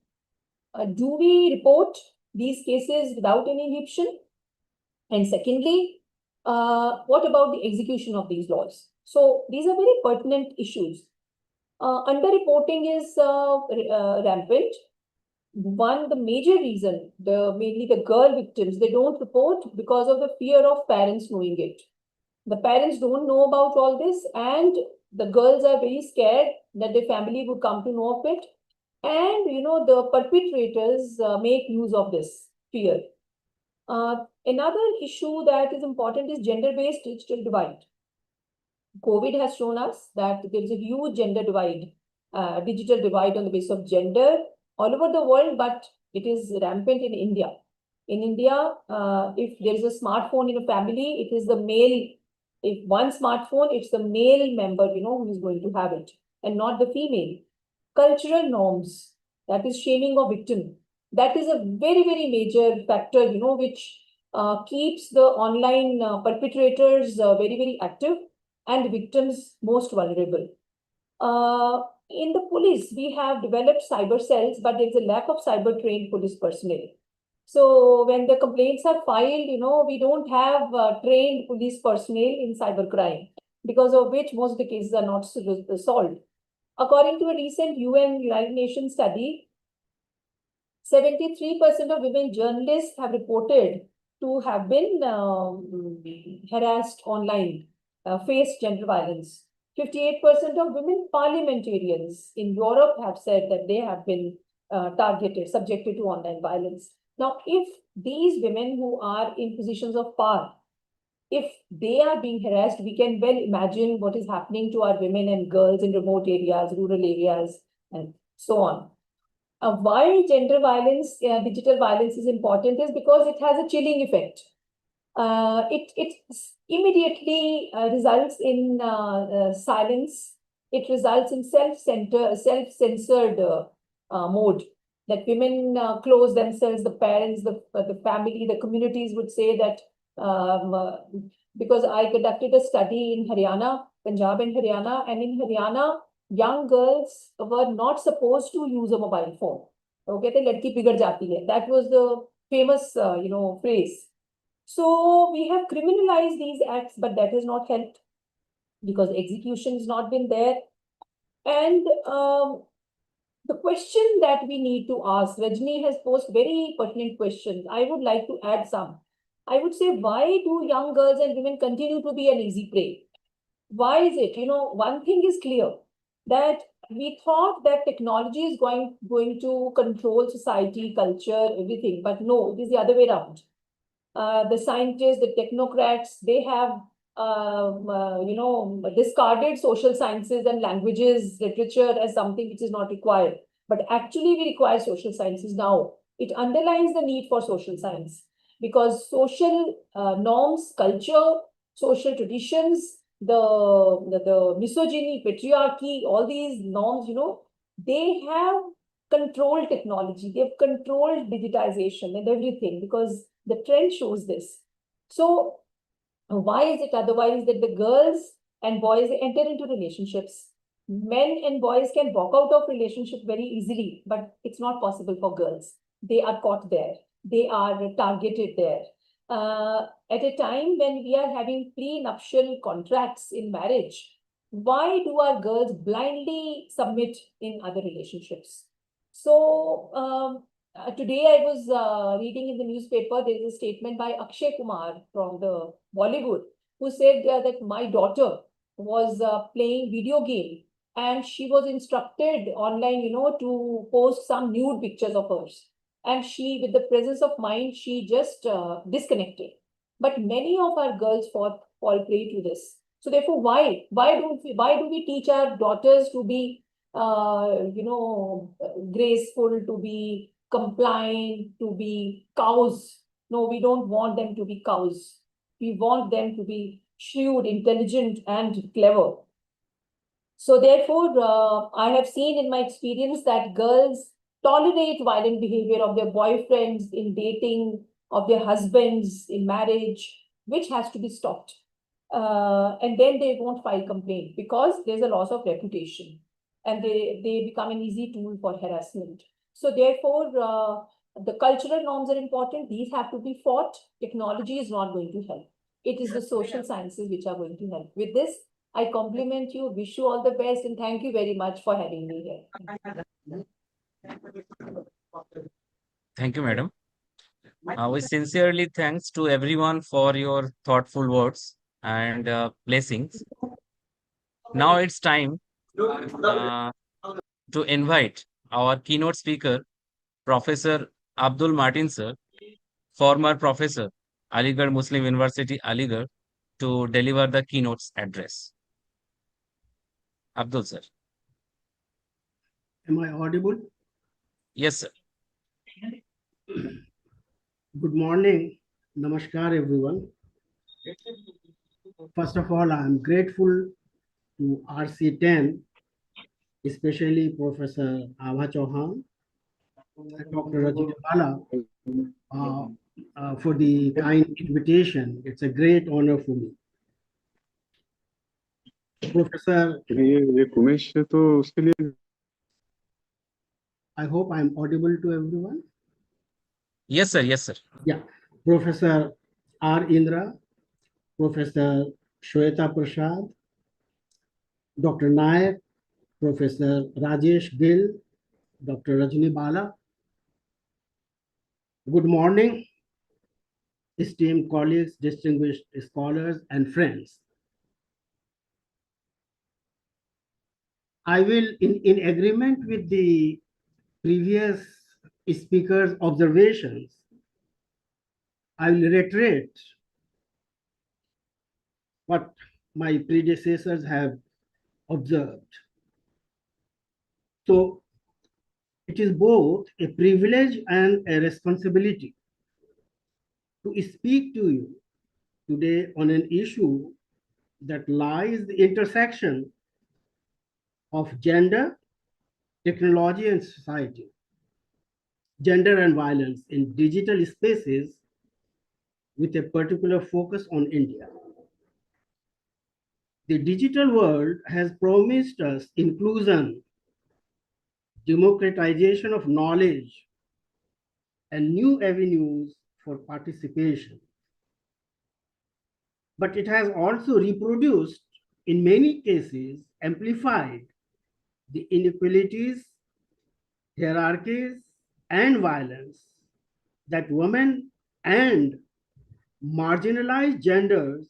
do we report these cases without any inhibition? And secondly, what about the execution of these laws? So these are very pertinent issues. Underreporting is rampant. One, the major reason, mainly the girl victims, they don't report because of the fear of parents knowing it. The parents don't know about all this, and the girls are very scared that their family would come to know of it. And, the perpetrators make use of this fear. Another issue that is important is gender-based digital divide. COVID has shown us that there is a huge gender divide, digital divide on the basis of gender all over the world, but it is rampant in India. In India, if there is a smartphone in a family, it is the male. If one smartphone, it's the male member, who is going to have it, and not the female. Cultural norms, that is shaming of victim. That is a very, very major factor, which keeps the online perpetrators very, very active and victims most vulnerable. In the police, we have developed cyber cells, but there's a lack of cyber trained police personnel. So when the complaints are filed, we don't have trained police personnel in cybercrime, because of which most of the cases are not solved. According to a recent UN United Nations study, 73% of women journalists have reported to have been harassed online. face gender violence. 58% of women parliamentarians in Europe have said that they have been targeted, subjected to online violence. Now, if these women who are in positions of power, if they are being harassed, we can well imagine what is happening to our women and girls in remote areas, rural areas, and so on. Why gender violence, digital violence is important is because it has a chilling effect. It immediately results in silence. It results in self-censored mode. That women close themselves, the parents, the family, the communities would say that because I conducted a study in Haryana, Punjab and Haryana, and in Haryana, young girls were not supposed to use a mobile phone. Okay, the ladki bigad jati hai. That was the famous, phrase. So we have criminalized these acts, but that has not helped because execution has not been there. And the question that we need to ask, Rajni has posed very pertinent questions. I would like to add some. I would say, why do young girls and women continue to be an easy prey? Why is it? One thing is clear, that we thought that technology is going to control society, culture, everything, but no, it is the other way around. The scientists, the technocrats, they have discarded social sciences and languages, literature as something which is not required. But actually, we require social sciences now. It underlines the need for social science because social norms, culture, social traditions, the misogyny, patriarchy, all these norms, they have controlled technology, they've controlled digitization and everything because the trend shows this. So why is it otherwise that the girls and boys enter into relationships? Men and boys can walk out of relationship very easily, but it's not possible for girls. They are caught there. They are targeted there. At a time when we are having prenuptial contracts in marriage, why do our girls blindly submit in other relationships? So today I was reading in the newspaper, there is a statement by Akshay Kumar from the Bollywood, who said that my daughter was playing video game and she was instructed online, to post some nude pictures of hers. And she, with the presence of mind, she just disconnected. But many of our girls fall prey to this. So therefore, why do we teach our daughters to be graceful, to be compliant, to be cows? No, we don't want them to be cows. We want them to be shrewd, intelligent, and clever. So therefore, I have seen in my experience that girls tolerate violent behavior of their boyfriends in dating, of their husbands in marriage, which has to be stopped. And then they won't file complaint because there's a loss of reputation and they become an easy tool for harassment. So therefore, the cultural norms are important. These have to be fought. Technology is not going to help. It is the social sciences which are going to help. With this, I compliment you, wish you all the best, and thank you very much for having me here. Thank you, madam. We sincerely thanks to everyone for your thoughtful words and blessings. Now it's time uh, to invite our keynote speaker, Professor Abdul Martin sir, former professor, Aligarh Muslim University, Aligarh, to deliver the keynote's address. Abdul sir. Am I audible? Yes, sir. Good morning. Namaskar, everyone. First of all, I am grateful to RC10, especially Professor Abha Chauhan, Dr. Rajni Bala, for the kind invitation. It's a great honor for me. Professor, ये कुमेश तो उसके लिए I hope I'm audible to everyone. Yes, sir. Yes, sir. Yeah. Professor R. Indra, Professor Shweta Prasad, Dr. Nayak, Professor Rajesh Gill, Dr. Rajni Bala. Good morning, esteemed colleagues, distinguished scholars, and friends. I will, in agreement with the previous speaker's observations, I will reiterate what my predecessors have observed. So it is both a privilege and a responsibility to speak to you today on an issue that lies the intersection of gender, technology, and society. Gender and violence in digital spaces with a particular focus on India. The digital world has promised us inclusion, democratization of knowledge, and new avenues for participation. But it has also reproduced, in many cases, amplified the inequalities, hierarchies, and violence that women and marginalized genders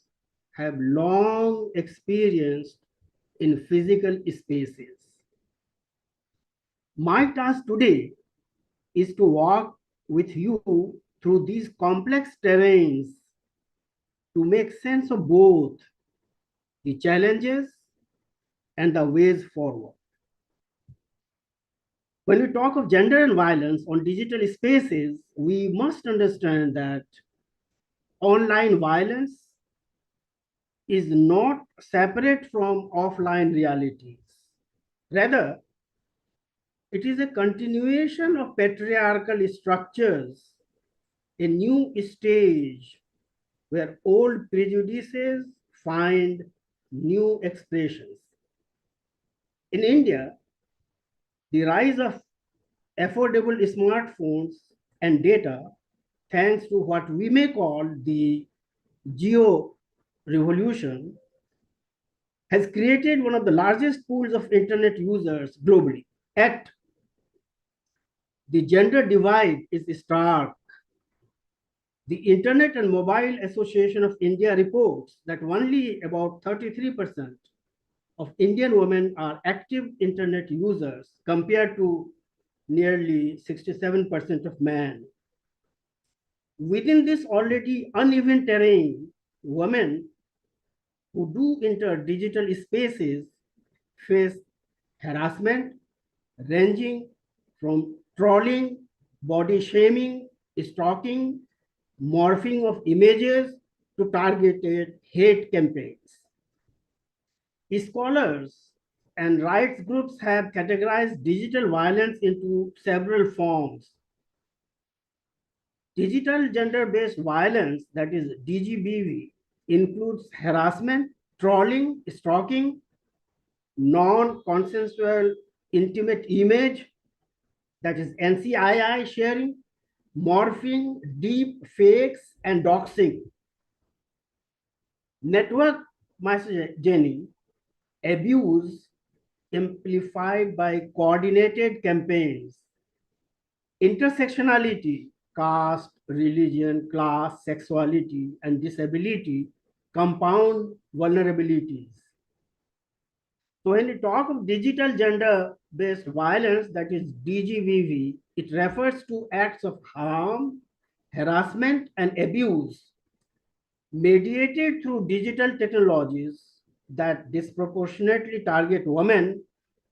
have long experienced in physical spaces. My task today is to walk with you through these complex terrains to make sense of both the challenges and the ways forward. When we talk of gender and violence on digital spaces, we must understand that online violence is not separate from offline realities. Rather, it is a continuation of patriarchal structures, a new stage where old prejudices find new expressions. In India, the rise of affordable smartphones and data, thanks to what we may call the geo revolution, has created one of the largest pools of internet users globally. Yet, the gender divide is stark. The Internet and Mobile Association of India reports that only about 33% of Indian women are active internet users compared to nearly 67% of men. Within this already uneven terrain, women who do enter digital spaces face harassment ranging from trolling, body shaming, stalking, morphing of images to targeted hate campaigns. Scholars and rights groups have categorized digital violence into several forms. Digital gender-based violence, that is DGBV, includes harassment, trolling, stalking, non-consensual intimate image, that is NCII sharing, morphing, deep fakes, and doxing. Network misogyny, abuse amplified by coordinated campaigns, intersectionality, caste, religion, class, sexuality, and disability compound vulnerabilities. So when we talk of digital gender-based violence, that is DGVV, it refers to acts of harm, harassment, and abuse mediated through digital technologies that disproportionately target women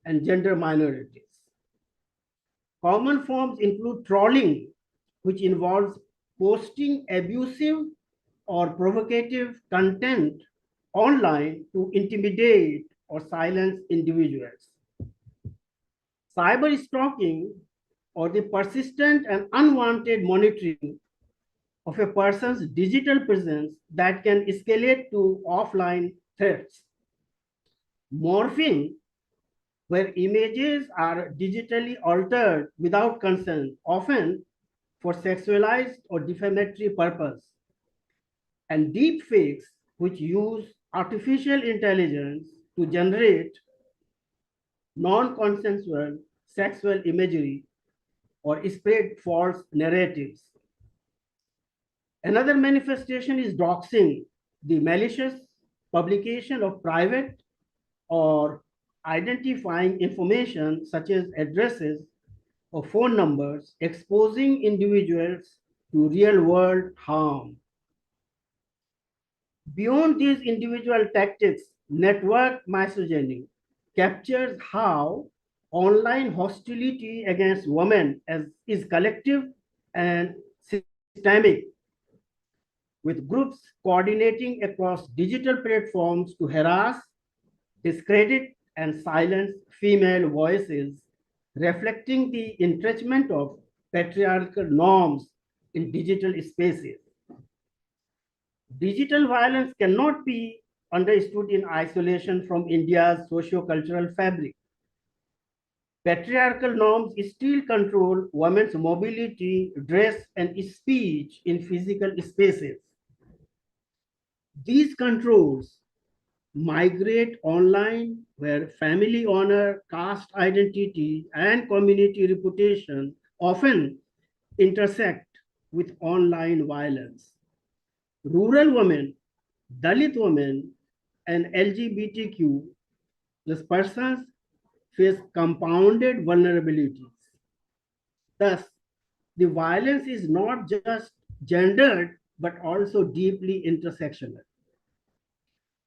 and gender minorities. Common forms include trolling, which involves posting abusive or provocative content online to intimidate or silence individuals. Cyber stalking, or the persistent and unwanted monitoring of a person's digital presence that can escalate to offline threats. Morphing, where images are digitally altered without consent, often for sexualized or defamatory purpose. And deep fakes, which use artificial intelligence to generate non-consensual sexual imagery or spread false narratives. Another manifestation is doxing, the malicious publication of private or identifying information such as addresses or phone numbers, exposing individuals to real-world harm. Beyond these individual tactics, network misogyny captures how online hostility against women is collective and systemic, with groups coordinating across digital platforms to harass, discredit, and silence female voices, reflecting the entrenchment of patriarchal norms in digital spaces. Digital violence cannot be understood in isolation from India's socio-cultural fabric. Patriarchal norms still control women's mobility, dress, and speech in physical spaces. These controls migrate online, where family honor, caste identity, and community reputation often intersect with online violence. Rural women, Dalit women, and LGBTQ plus persons face compounded vulnerabilities. Thus, the violence is not just gendered but also deeply intersectional.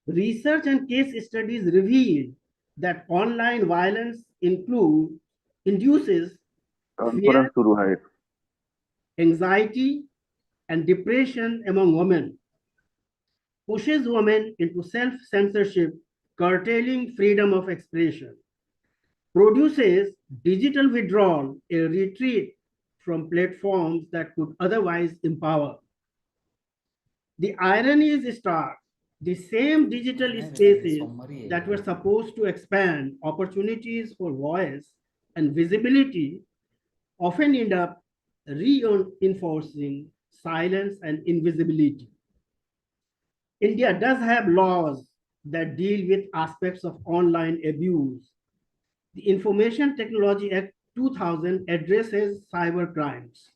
Research and case studies reveal that online violence induces fear, anxiety, and depression among women, pushes women into self-censorship, curtailing freedom of expression, produces digital withdrawal, a retreat from platforms that could otherwise empower. The irony is stark. The same digital spaces that were supposed to expand opportunities for voice and visibility often end up reinforcing silence and invisibility. India does have laws that deal with aspects of online abuse. The Information Technology Act 2000 addresses cyber crimes.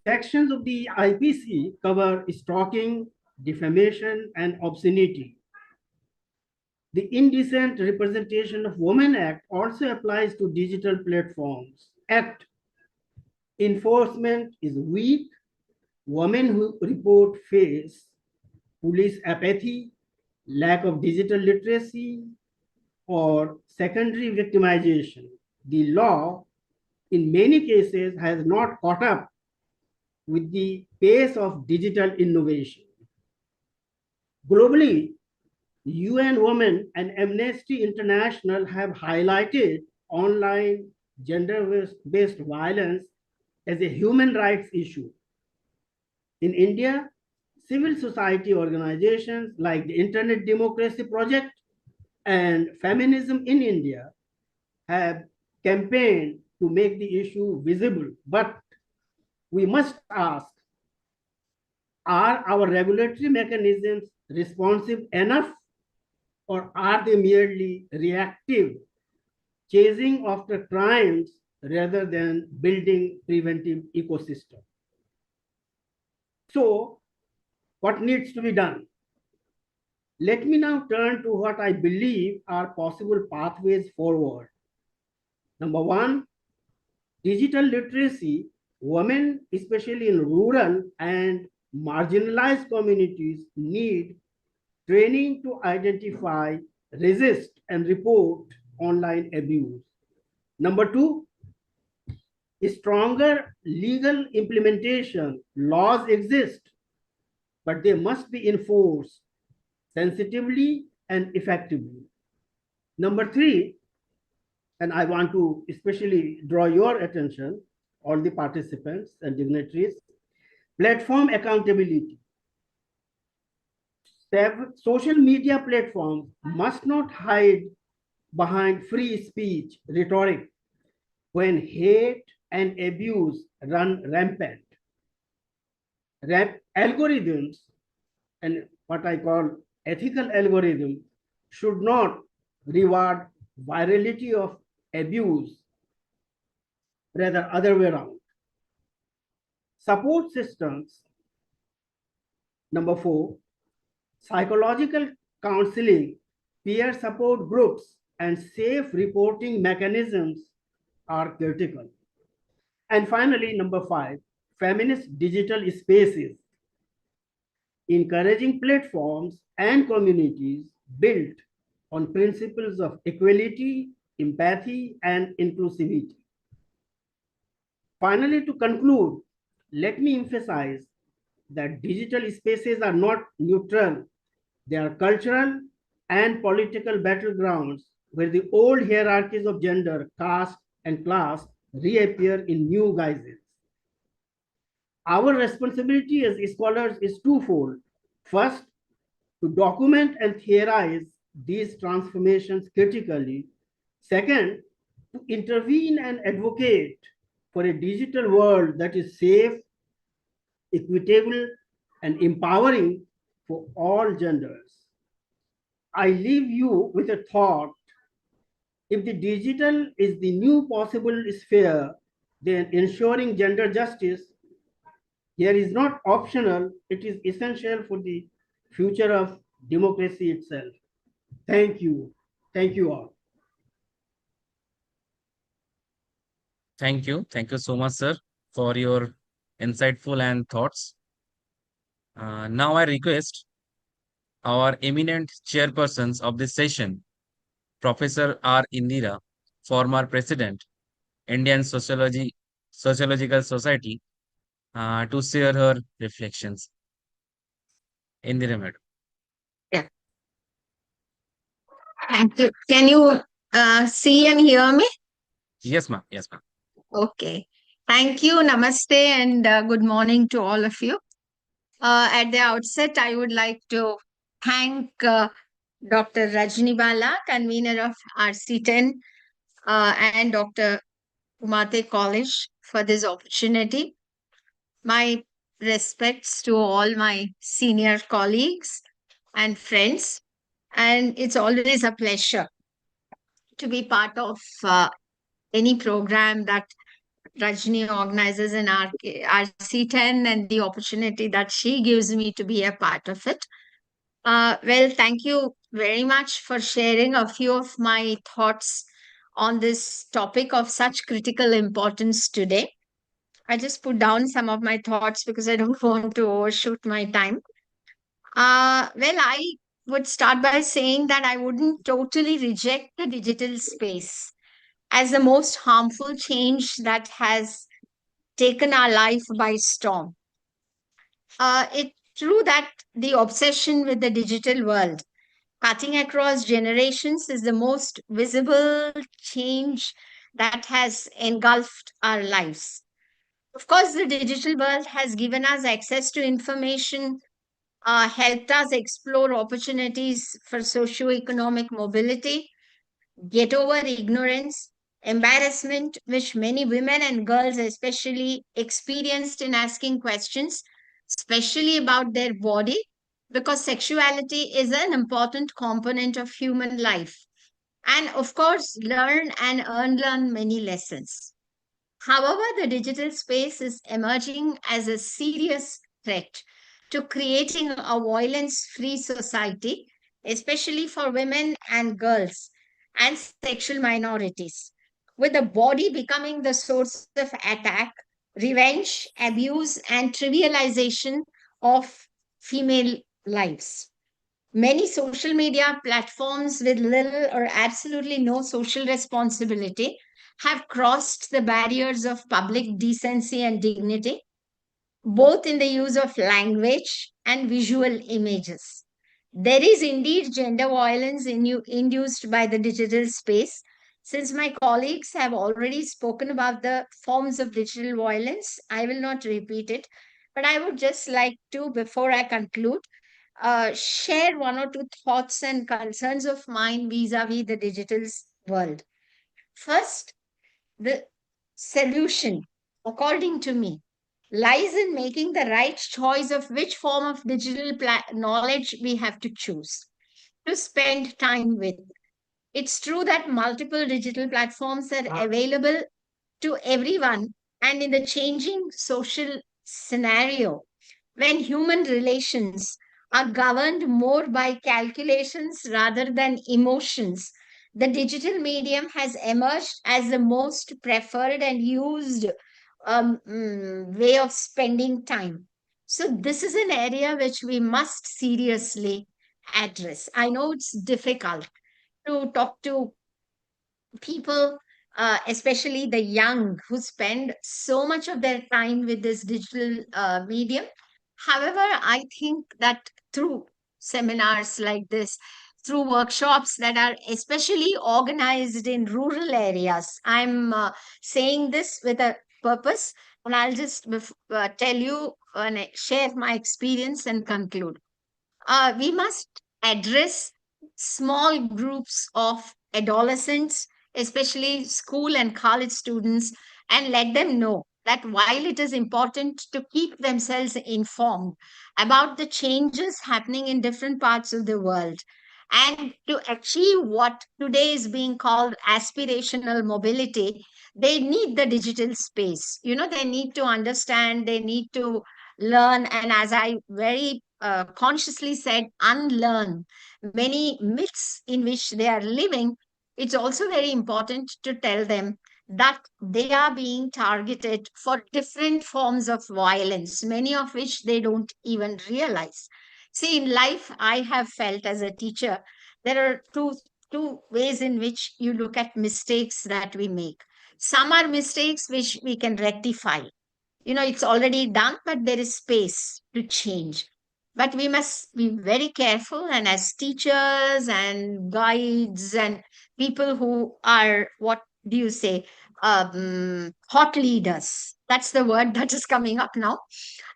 Sections of the IPC cover stalking, defamation, and obscenity. The Indecent Representation of Women Act also applies to digital platforms. Act enforcement is weak. Women who report face police apathy, lack of digital literacy, or secondary victimization. The law, in many cases, has not caught up with the pace of digital innovation. Globally, UN Women and Amnesty International have highlighted online gender-based violence as a human rights issue. In India, civil society organizations like the Internet Democracy Project and Feminism in India have campaigned to make the issue visible. But we must ask, are our regulatory mechanisms responsive enough, or are they merely reactive, chasing after crimes rather than building preventive ecosystem? So, what needs to be done? Let me now turn to what I believe are possible pathways forward. Number one, digital literacy. Women, especially in rural and marginalized communities, need training to identify, resist, and report online abuse. Number two, stronger legal implementation. Laws exist, but they must be enforced sensitively and effectively. Number three, and I want to especially draw your attention, all the participants and dignitaries, platform accountability. Social media platforms must not hide behind free speech rhetoric when hate and abuse run rampant. Algorithms and what I call ethical algorithm should not reward virality of abuse, rather other way around. Support systems. Number four, psychological counseling, peer support groups, and safe reporting mechanisms are critical. And finally, number 5, feminist digital spaces, encouraging platforms and communities built on principles of equality, empathy, and inclusivity. Finally, to conclude, let me emphasize that digital spaces are not neutral. They are cultural and political battlegrounds where the old hierarchies of gender, caste, and class reappear in new guises. Our responsibility as scholars is twofold. First, to document and theorize these transformations critically. Second, to intervene and advocate for a digital world that is safe, equitable, and empowering for all genders. I leave you with a thought. If the digital is the new possible sphere, then ensuring gender justice here is not optional, it is essential for the future of democracy itself. Thank you. Thank you all. Thank you. Thank you so much, sir, for your insightful and thoughts. Now I request our eminent chairpersons of this session, Professor R. Indira, former president, Indian Sociological Society, to share her reflections. Indira, madam. Yeah. Thank you. Can you see and hear me? Yes, ma'am. Yes, ma'am. Okay. Thank you. Namaste and good morning to all of you. At the outset, I would like to thank Dr. Rajni Bala, convener of RC10, and Dr. Umathe College for this opportunity. My respects to all my senior colleagues and friends. And it's always a pleasure to be part of any program that Rajni organizes in RC10 and the opportunity that she gives me to be a part of it. Well, thank you very much for sharing a few of my thoughts on this topic of such critical importance today. I just put down some of my thoughts because I don't want to overshoot my time. Well, I would start by saying that I wouldn't totally reject the digital space as the most harmful change that has taken our life by storm. It's true that the obsession with the digital world, cutting across generations, is the most visible change that has engulfed our lives. Of course, the digital world has given us access to information, helped us explore opportunities for socio-economic mobility, get over ignorance, embarrassment, which many women and girls especially experienced in asking questions, especially about their body, because sexuality is an important component of human life. And of course, learn and unlearn many lessons. However, the digital space is emerging as a serious threat to creating a violence free society, especially for women and girls and sexual minorities, with the body becoming the source of attack, revenge, abuse, and trivialization of female lives. Many social media platforms with little or absolutely no social responsibility have crossed the barriers of public decency and dignity, both in the use of language and visual images. There is indeed gender violence induced by the digital space. Since my colleagues have already spoken about the forms of digital violence, I will not repeat it, but I would just like to, before I conclude, share one or two thoughts and concerns of mine vis-a-vis the digital world. First, the solution, according to me, lies in making the right choice of which form of digital knowledge we have to choose to spend time with. It's true that multiple digital platforms are available to everyone, and in the changing social scenario, when human relations are governed more by calculations rather than emotions, the digital medium has emerged as the most preferred and used way of spending time. So, this is an area which we must seriously address. I know it's difficult to talk to people, especially the young, who spend so much of their time with this digital medium. However, I think that through seminars like this, through workshops that are especially organized in rural areas, I'm saying this with a purpose, and I'll just tell you and share my experience and conclude. We must address small groups of adolescents, especially school and college students, and let them know that while it is important to keep themselves informed about the changes happening in different parts of the world and to achieve what today is being called aspirational mobility, they need the digital space. They need to understand, they need to learn, and as I very consciously said, unlearn many myths in which they are living. It's also very important to tell them that they are being targeted for different forms of violence, many of which they don't even realize. See, in life, I have felt as a teacher, there are two ways in which you look at mistakes that we make. Some are mistakes which we can rectify. It's already done, but there is space to change. But we must be very careful, and as teachers and guides and people who are, what do you say, thought leaders, that's the word that is coming up now.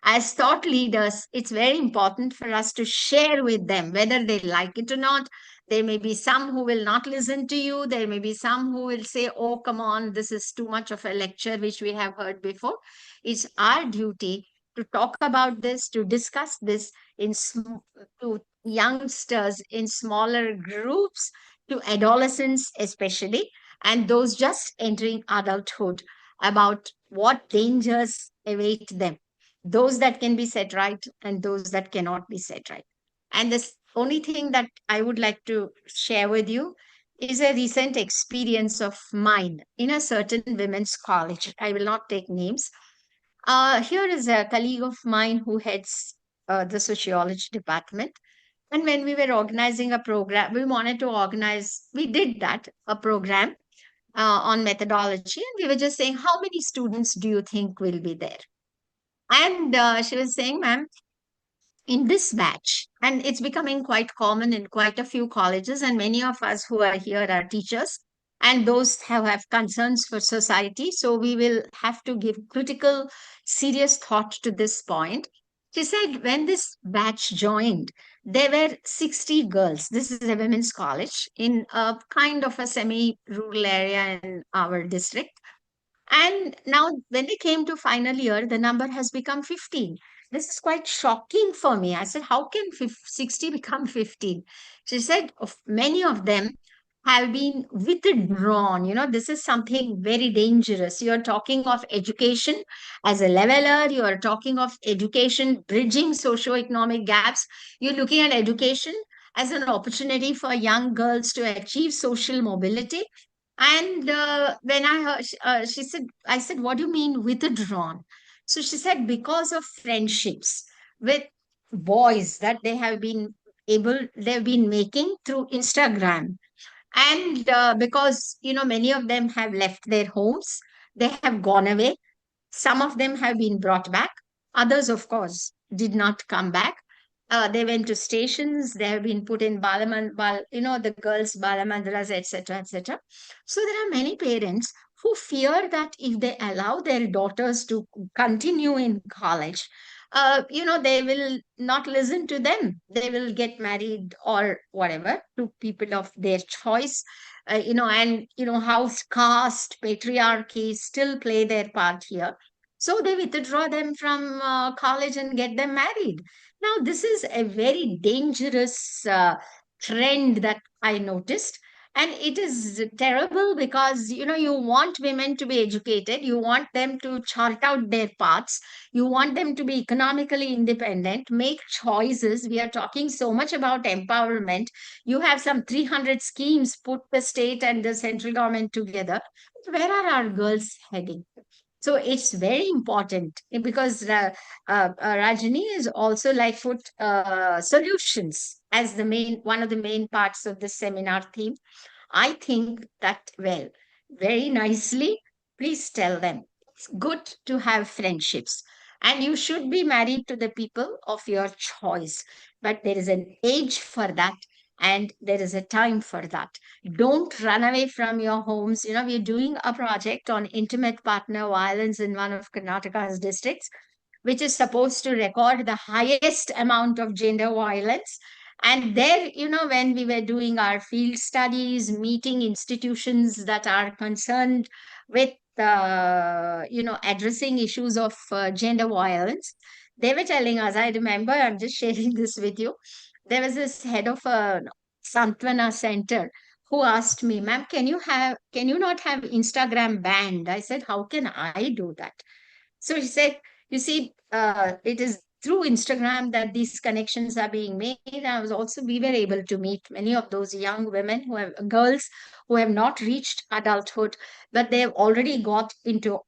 As thought leaders, it's very important for us to share with them, whether they like it or not. There may be some who will not listen to you. There may be some who will say, oh, come on, this is too much of a lecture, which we have heard before. It's our duty to talk about this, to discuss this to youngsters in smaller groups, to adolescents especially, and those just entering adulthood, about what dangers await them, those that can be set right and those that cannot be set right. And this only thing that I would like to share with you is a recent experience of mine in a certain women's college. I will not take names. Here is a colleague of mine who heads the sociology department. And when we were organizing a program, we wanted to organize, we did that, a program on methodology. And we were just saying, how many students do you think will be there? And she was saying, ma'am, in this batch, and it's becoming quite common in quite a few colleges, and many of us who are here are teachers, and those have concerns for society. So we will have to give critical, serious thought to this point. She said, when this batch joined, there were 60 girls. This is a women's college in a kind of a semi rural area in our district. And now, when they came to final year, the number has become 15. This is quite shocking for me. I said, how can 60 become 15? She said, of many of them have been withdrawn. This is something very dangerous. You're talking of education as a leveler, you are talking of education bridging socioeconomic gaps. You're looking at education as an opportunity for young girls to achieve social mobility. And when I heard, she said, I said, what do you mean withdrawn? So she said, because of friendships with boys that they've been making through Instagram. And because, many of them have left their homes, they have gone away. Some of them have been brought back. Others, of course, did not come back. They went to stations. They have been put in the girls' balamandras, etc., etc. So there are many parents who fear that if they allow their daughters to continue in college, they will not listen to them. They will get married or whatever to people of their choice, and how caste, patriarchy still play their part here. So they withdraw them from college and get them married. Now, this is a very dangerous trend that I noticed. And it is terrible because you want women to be educated, you want them to chart out their paths, you want them to be economically independent, make choices. We are talking so much about empowerment. You have some 300 schemes, put the state and the central government together. Where are our girls heading? So it's very important, because Rajani is also like put solutions as the main one of the main parts of the seminar theme. I think that, well, very nicely. Please tell them it's good to have friendships, and you should be married to the people of your choice. But there is an age for that, and there is a time for that. Don't run away from your homes. We're doing a project on intimate partner violence in one of Karnataka's districts, which is supposed to record the highest amount of gender violence. And there, when we were doing our field studies, meeting institutions that are concerned with, addressing issues of gender violence, they were telling us, I remember, I'm just sharing this with you. There was this head of a Santwana center who asked me, ma'am, can you not have Instagram banned? I said, how can I do that? So he said, you see, it is through Instagram that these connections are being made. We were able to meet many of those young women girls who have not reached adulthood, but they have already got into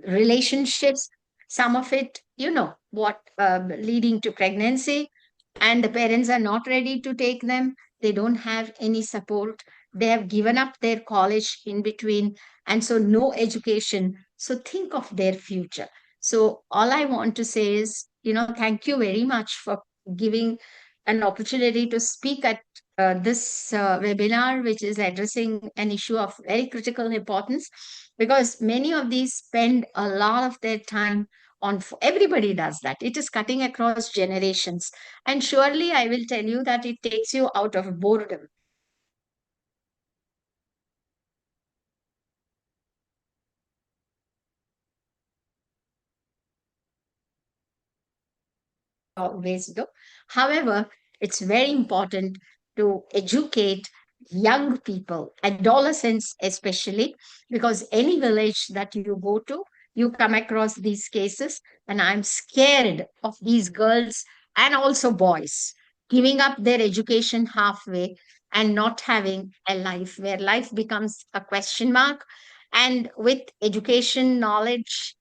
relationships. Some of it, leading to pregnancy, and the parents are not ready to take them. They don't have any support. They have given up their college in between, and so no education. So think of their future. So all I want to say is, thank you very much for giving an opportunity to speak at this webinar, which is addressing an issue of very critical importance, because many of these spend a lot of their time on, everybody does that. It is cutting across generations. And surely I will tell you that it takes you out of boredom. Always do. However, it's very important to educate young people, adolescents especially, because any village that you go to, you come across these cases. And I'm scared of these girls and also boys giving up their education halfway and not having a life, where life becomes a question mark. And with education, knowledge,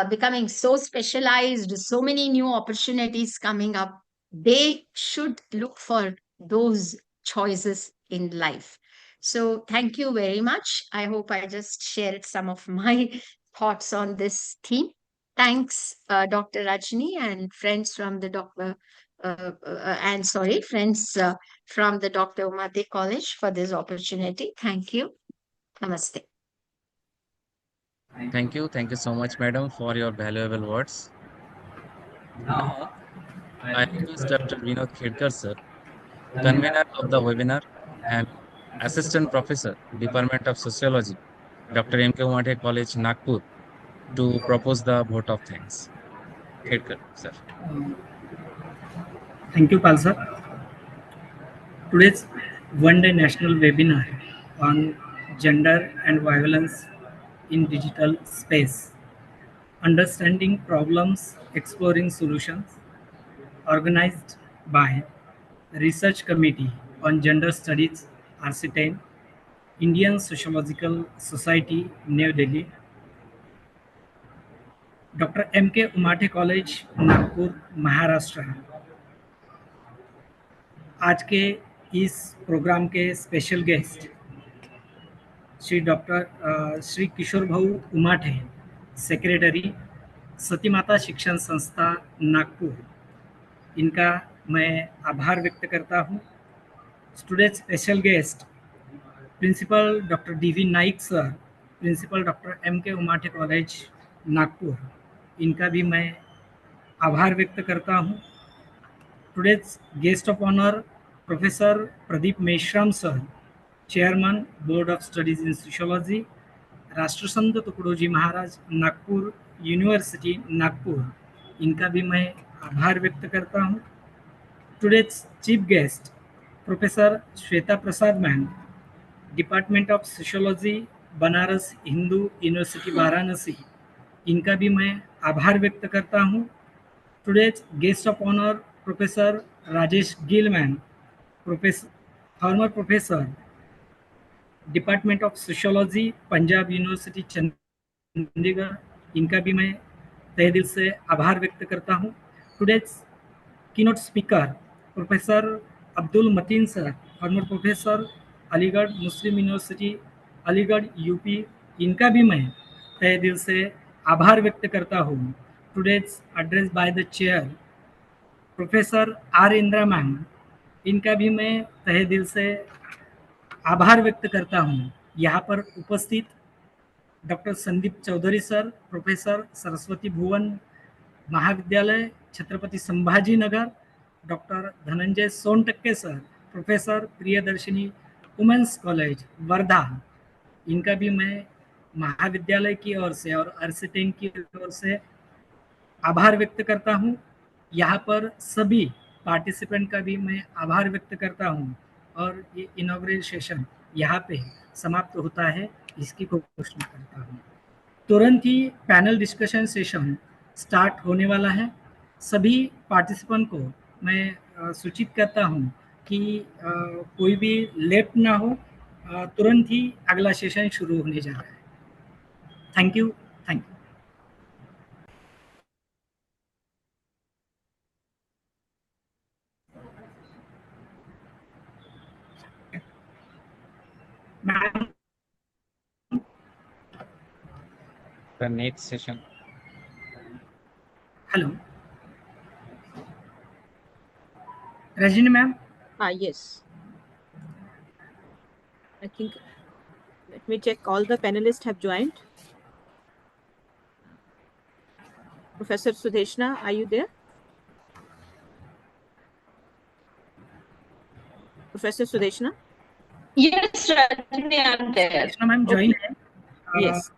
becoming so specialized, so many new opportunities coming up, they should look for those choices in life. So, thank you very much. I hope I just shared some of my thoughts on this theme. Thanks, Dr. Rajni and friends from the friends from the Dr. Umathe College for this opportunity. Thank you. Namaste. Thank you so much, madam, for your valuable words. Now, I request Dr. Vinod Khedkar, sir, convener of the webinar and assistant professor, Department of Sociology, Dr. M.K Umathe College, Nagpur, to propose the vote of thanks. Khedkar, sir. Thank you, Pal sir. Today's one-day national webinar on gender and violence in digital space, understanding problems, exploring solutions, organized by Research Committee on Gender Studies, RC10, Indian Sociological Society, New Delhi, Dr. M.K Umathe College, Nagpur, Maharashtra. आज के इस programme के special guest Shri किशोर Bhau Umathe, secretary, Satimata Shikshan Sanstha, Nagpur, इनका मैं आभार व्यक्त करता हूँ। Student special guest principal doctor D V. Naik sir, principal doctor M.K Umathe college, Nagpur, इनका भी मैं आभार व्यक्त करता हूँ। Today's guest of honour professor Pradeep Meshram sir, chairman board of studies in sociology, Rashtrasant Tukdoji Maharaj, Nagpur university, Nagpur, इनका भी मैं आभार व्यक्त करता हूँ। Today's chief guest professor Shweta Prasad ma'am, department of sociology Banaras Hindu university Varanasi, इनका भी मैं आभार व्यक्त करता हूँ। Today's guest of honour professor Rajesh Gill ma'am, professor former professor department of sociology Punjab university Chandigarh, इनका भी मैं तहे दिल से आभार व्यक्त करता हूँ। Today's keynote speaker professor Abdul Mateen sir, former professor Aligarh Muslim university Aligarh UP, इनका भी मैं तहे दिल से आभार व्यक्त करता हूँ। Today's address by the chair professor are Indira ma'am, इनका भी मैं तहे दिल से आभार व्यक्त करता हूँ। यहाँ पर उपस्थित doctor Sandeep Chaudhary sir, professor Saraswati Bhuvan Mahavidyalaya Chhatrapati Sambhaji Nagar, doctor Dhananjay Sontakke sir, professor Priyadarshini women's college Wardha, इनका भी मैं महाविद्यालय की ओर से और आरसीटेन की ओर से आभार व्यक्त करता हूँ। यहाँ पर सभी पार्टिसिपेंट का भी मैं आभार व्यक्त करता हूँ और ये इनॉग्रेल सेशन यहाँ पे समाप्त होता है, इसकी घोषणा करता हूँ। तुरंत ही पैनल डिस्कशन सेशन स्टार्ट होने वाला है। सभी पार्टिसिपेंट को मैं सूचित करता हूँ कि कोई भी लेट ना हो, तुरंत ही अगला सेशन शुरू होने जा रहा है। Thank you. Thank you ma'am. The next session. Hello Rajni ma'am. Yes. I think, let me check, all the panelists have joined. Professor Sudeshna, are you there? Professor Sudeshna? Yes, Rajni, I'm there. Sudeshna ma'am join है। Yes.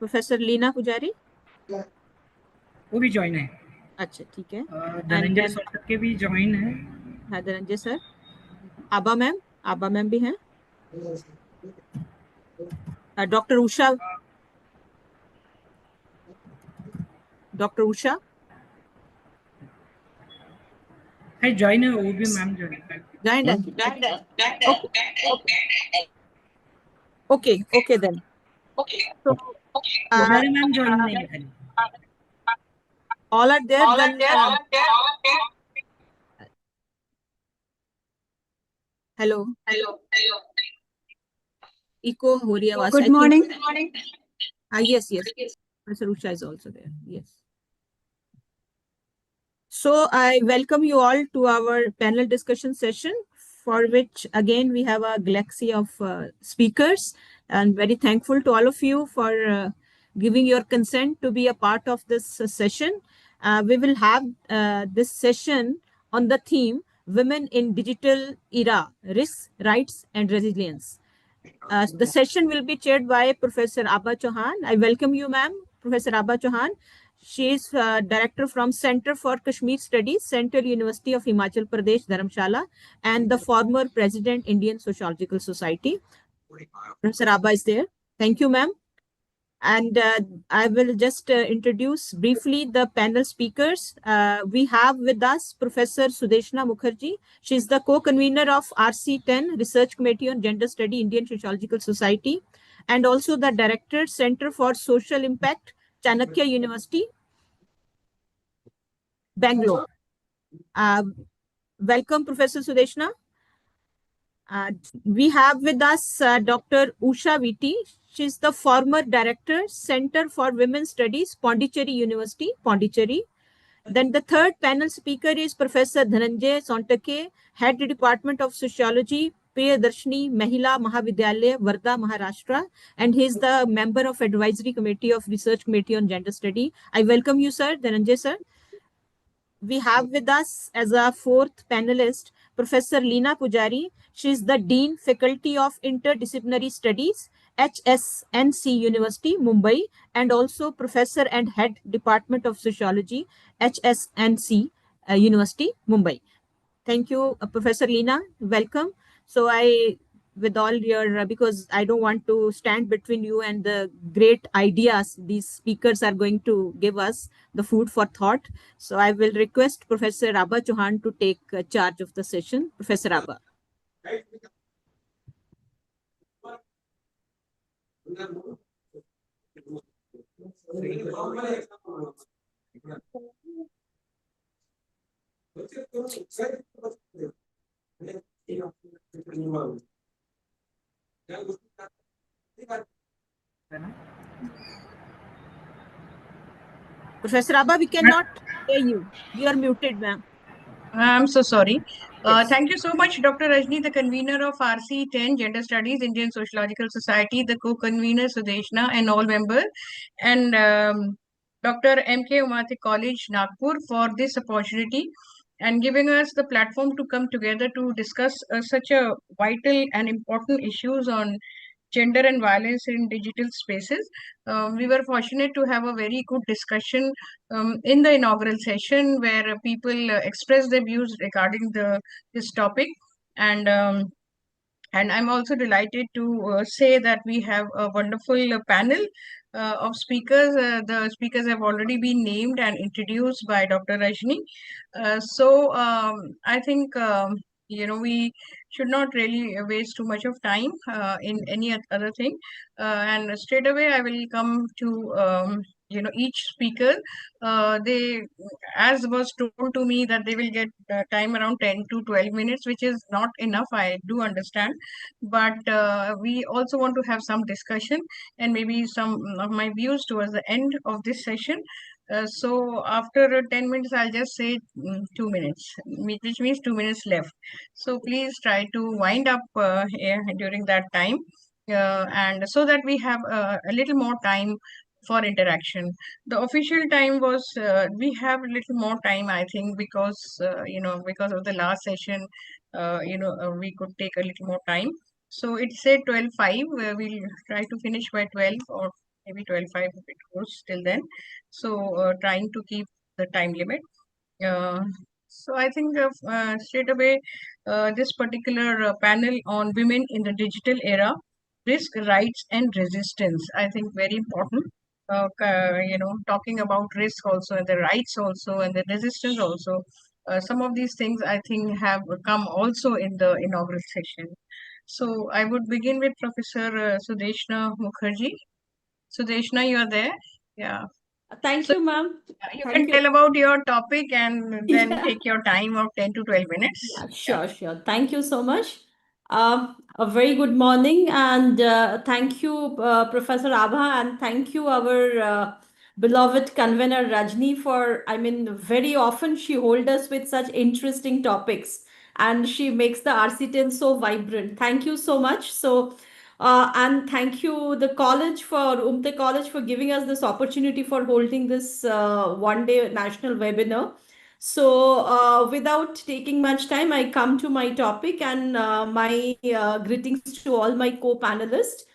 Professor Leena Pujari? वो भी join है। अच्छा, ठीक है। धनंजय सोनटक्के भी join है। हाँ, धनंजय सर। आबा मैम भी हैं। डॉक्टर उषा है, ज्वाइन है, वो भी मैम ज्वाइन है। Okay then. So, हमारे मैम ज्वाइन नहीं है खाली। all are there then. Hello. Echo हो रही है आवाज। Good morning. Yes. Professor Usha is also there. Yes. So I welcome you all to our panel discussion session, for which again we have a galaxy of speakers, and very thankful to all of you for giving your consent to be a part of this session. We will have this session on the theme Women in Digital Era, Risks, Rights and Resilience. The session will be chaired by Professor Abha Chauhan. I welcome you, ma'am, Professor Abha Chauhan. She is director from Center for Kashmir Studies, Central University of Himachal Pradesh, Dharamshala, and the former president, Indian Sociological Society. Professor Abha is there. Thank you, ma'am. And I will just introduce briefly the panel speakers. We have with us Professor Sudeshna Mukherjee. She is the co-convener of RC10 Research Committee on Gender Study, Indian Sociological Society, and also the director, Center for Social Impact, Chanakya University, Bangalore. Welcome, Professor Sudeshna. We have with us Dr. Usha Viti. She is the former director, Center for Women's Studies, Pondicherry University, Pondicherry. Then the third panel speaker is Professor Dhananjay Sontake, Head Department of Sociology, Priyadarshini Mahila Mahavidyalaya, Varda, Maharashtra, and he is the member of Advisory Committee of Research Committee on Gender Study. I welcome you, sir. Dhananjay, sir. We have with us as a fourth panelist, Professor Leena Pujari. She is the Dean, Faculty of Interdisciplinary Studies, HSNC University, Mumbai, and also Professor and Head Department of Sociology, HSNC University, Mumbai. Thank you, Professor Leena. Welcome. So I with all your, because I don't want to stand between you and the great ideas these speakers are going to give us, the food for thought. So I will request Professor Abha Chauhan to take charge of the session. Professor Abha. Professor Abha, we cannot hear you. You are muted, ma'am. I'm so sorry. Yes. Thank you so much, Dr. Rajni, the convener of RC10 Gender Studies, Indian Sociological Society, the co-convener Sudeshna, and all members, and Dr. M.K Umathe College, Nagpur, for this opportunity and giving us the platform to come together to discuss such a vital and important issues on gender and violence in digital spaces. We were fortunate to have a very good discussion in the inaugural session where people expressed their views regarding this topic, and and I'm also delighted to say that we have a wonderful panel of speakers. The speakers have already been named and introduced by Dr. Rajni. I think we should not really waste too much of time in any other thing. And straight away, I will come to each speaker. They, as was told to me, that they will get time around 10 to 12 minutes, which is not enough. I do understand, but we also want to have some discussion and maybe some of my views towards the end of this session. So after 10 minutes, I'll just say 2 minutes, which means 2 minutes left. So please try to wind up during that time, and so that we have a little more time for interaction. The official time was, we have a little more time, I think, because because of the last session, we could take a little more time. So it said 12:05. We'll try to finish by 12 or maybe 12:05 if it goes till then. So trying to keep the time limit. Uh, so I think straight away, this particular panel on women in the digital era, risk, rights, and resistance, I think very important. Talking about risk also and the rights also and the resistance also. Some of these things I think have come also in the inaugural session. So I would begin with Professor Sudeshna Mukherjee. Sudeshna, you are there? Yeah. Thank So you, ma'am. you Thank can you. tell about your topic and then Yeah. take your time of 10 to 12 minutes. Yeah, sure, sure. Thank you so much. A very good morning, and thank you, Professor Abha, and thank you, our beloved convener Rajni, for, I mean, very often she holds us with such interesting topics, and she makes the RC10 so vibrant. Thank you so much. And thank you, the college, for Umte College, for giving us this opportunity for holding this one-day national webinar. So, without taking much time, I come to my topic, and my greetings to all my co-panelists.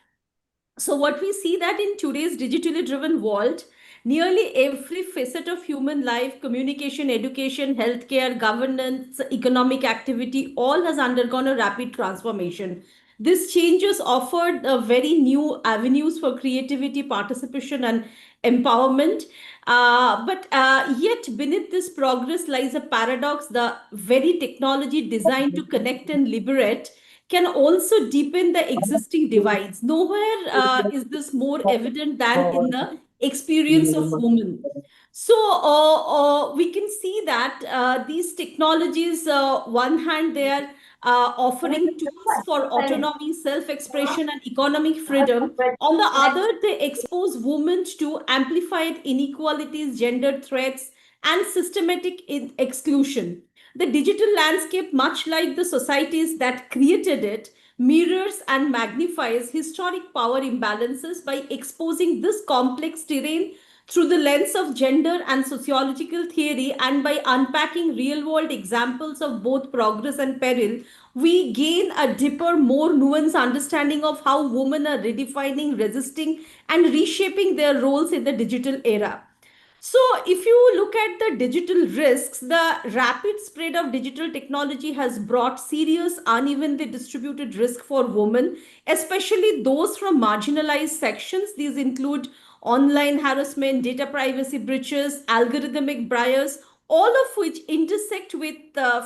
So what we see that in today's digitally driven world, nearly every facet of human life, communication, education, healthcare, governance, economic activity, all has undergone a rapid transformation. This changes offered very new avenues for creativity, participation, and empowerment. But yet, beneath this progress lies a paradox: the very technology designed to connect and liberate can also deepen the existing divides. Nowhere is this more evident than in the experience of women. So we can see that these technologies, one hand, they are offering tools for autonomy, self-expression, and economic freedom. On the other, they expose women to amplified inequalities, gender threats, and systematic exclusion. The digital landscape, much like the societies that created it, mirrors and magnifies historic power imbalances by exposing this complex terrain through the lens of gender and sociological theory, and by unpacking real world examples of both progress and peril, we gain a deeper, more nuanced understanding of how women are redefining, resisting, and reshaping their roles in the digital era. So, if you look at the digital risks, the rapid spread of digital technology has brought serious, unevenly distributed risk for women, especially those from marginalized sections. These include online harassment, data privacy breaches, algorithmic bias, all of which intersect with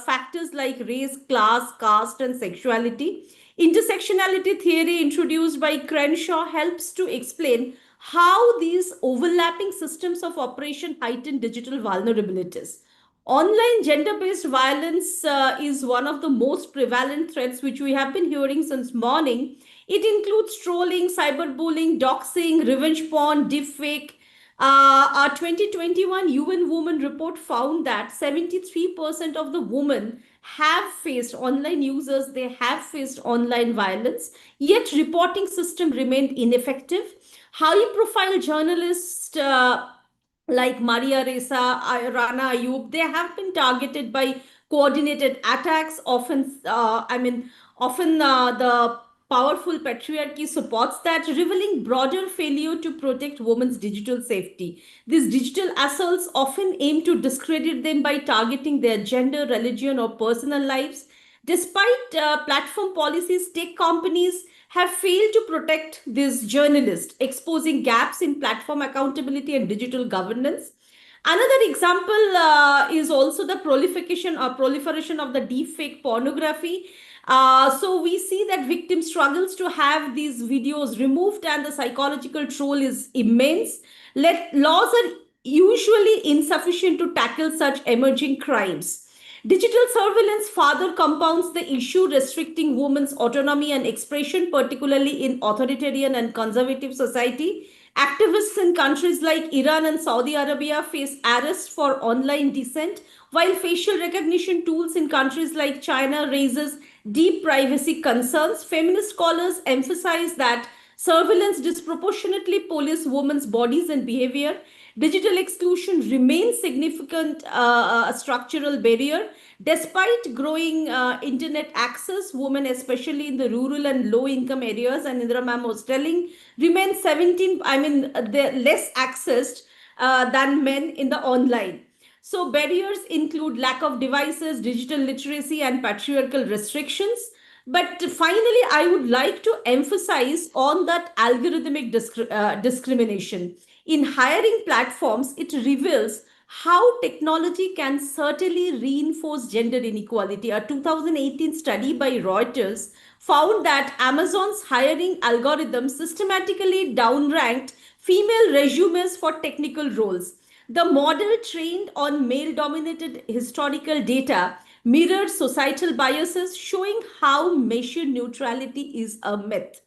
factors like race, class, caste, and sexuality. Intersectionality theory introduced by Crenshaw helps to explain how these overlapping systems of operation heighten digital vulnerabilities. Online gender based violence is one of the most prevalent threats which we have been hearing since morning. It includes trolling, cyberbullying, doxing, revenge porn, deepfake. A 2021 UN Women report found that 73% of the women have faced online users, they have faced online violence, yet reporting system remained ineffective. High profile journalists like Maria Ressa, Rana Ayub, they have been targeted by coordinated attacks. Often the powerful patriarchy supports that, revealing broader failure to protect women's digital safety. These digital assaults often aim to discredit them by targeting their gender, religion, or personal lives. Despite platform policies, tech companies have failed to protect these journalists, exposing gaps in platform accountability and digital governance. Another example is also the proliferation of the deepfake pornography. So we see that victims struggles to have these videos removed, and the psychological toll is immense. Laws are usually insufficient to tackle such emerging crimes. Digital surveillance further compounds the issue, restricting women's autonomy and expression, particularly in authoritarian and conservative society. Activists in countries like Iran and Saudi Arabia face arrest for online dissent, while facial recognition tools in countries like China raises deep privacy concerns. Feminist scholars emphasize that surveillance disproportionately police women's bodies and behavior. Digital exclusion remains significant structural barrier. Despite growing internet access, women, especially in the rural and low income areas, and Indra ma'am was telling, remain 17, they're less accessed than men in the online. So barriers include lack of devices, digital literacy, and patriarchal restrictions. But finally, I would like to emphasize on that algorithmic discrimination. In hiring platforms, it reveals how technology can certainly reinforce gender inequality. A 2018 study by Reuters found that Amazon's hiring algorithms systematically downranked female resumes for technical roles. The model, trained on male dominated historical data, mirrored societal biases, showing how machine neutrality is a myth.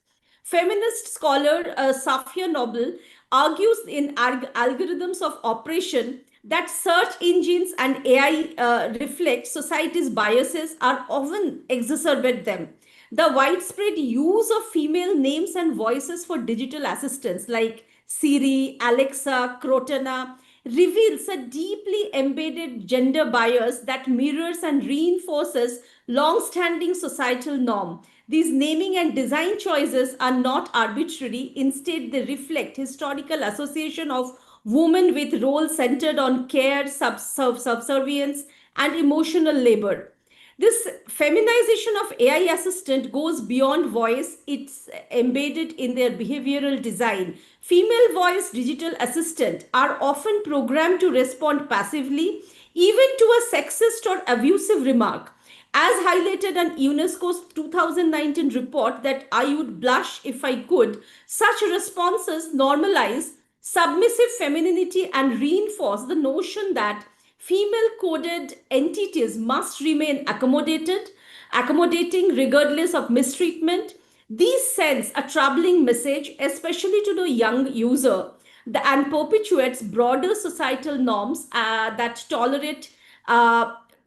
Feminist scholar Safia Noble argues in Algorithms of Operation that search engines and AI reflect society's biases are often exacerbate them. The widespread use of female names and voices for digital assistants like Siri, Alexa, Cortana reveals a deeply embedded gender bias that mirrors and reinforces long-standing societal norm. These naming and design choices are not arbitrary. Instead, they reflect historical association of women with roles centered on care, subservience, and emotional labor. This feminization of AI assistant goes beyond voice, it's embedded in their behavioral design. Female voice digital assistant are often programmed to respond passively, even to a sexist or abusive remark. As highlighted in UNESCO's 2019 report that I would blush if I could, such responses normalize submissive femininity and reinforce the notion that female coded entities must remain accommodating regardless of mistreatment. These sends a troubling message, especially to the young user, and perpetuates broader societal norms that tolerate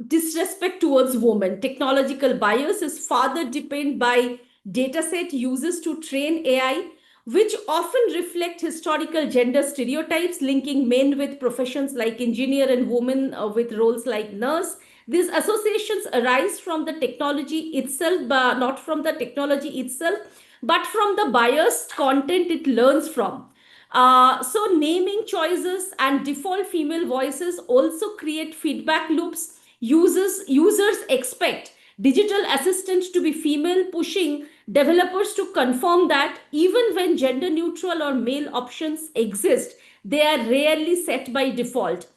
disrespect towards women. Technological bias is further deepened by dataset uses to train AI, which often reflect historical gender stereotypes, linking men with professions like engineer and women with roles like nurse. These associations arise from the technology itself, but not from the technology itself, but from the biased content it learns from. So naming choices and default female voices also create feedback loops. Users expect digital assistants to be female, pushing developers to confirm that even when gender neutral or male options exist, they are rarely set by default.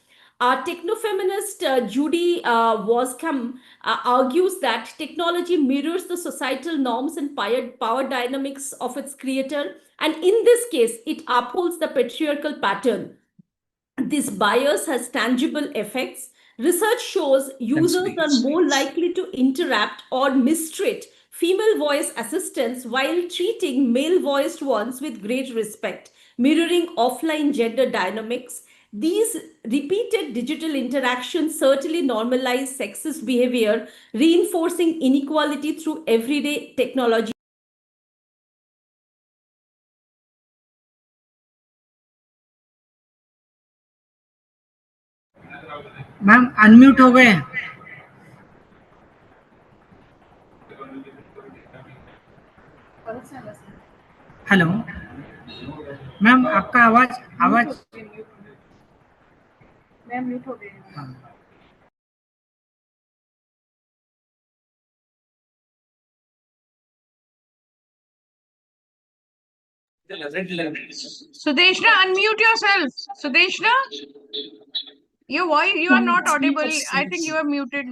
Technofeminist Judy Wascom argues that technology mirrors the societal norms and power dynamics of its creator, and in this case, it upholds the patriarchal pattern. This bias has tangible effects. Research shows users are more likely to interrupt or mistreat female voice assistants while treating male voiced ones with great respect, mirroring offline gender dynamics. These repeated digital interactions certainly normalize sexist behavior, reinforcing inequality through everyday technology. Ma'am unmute हो गए हैं। Hello ma'am, आपका आवाज ma'am mute हो गए। हाँ। Sudeshna, unmute yourself. Sudeshna, your voice, you are not audible. I think you are muted.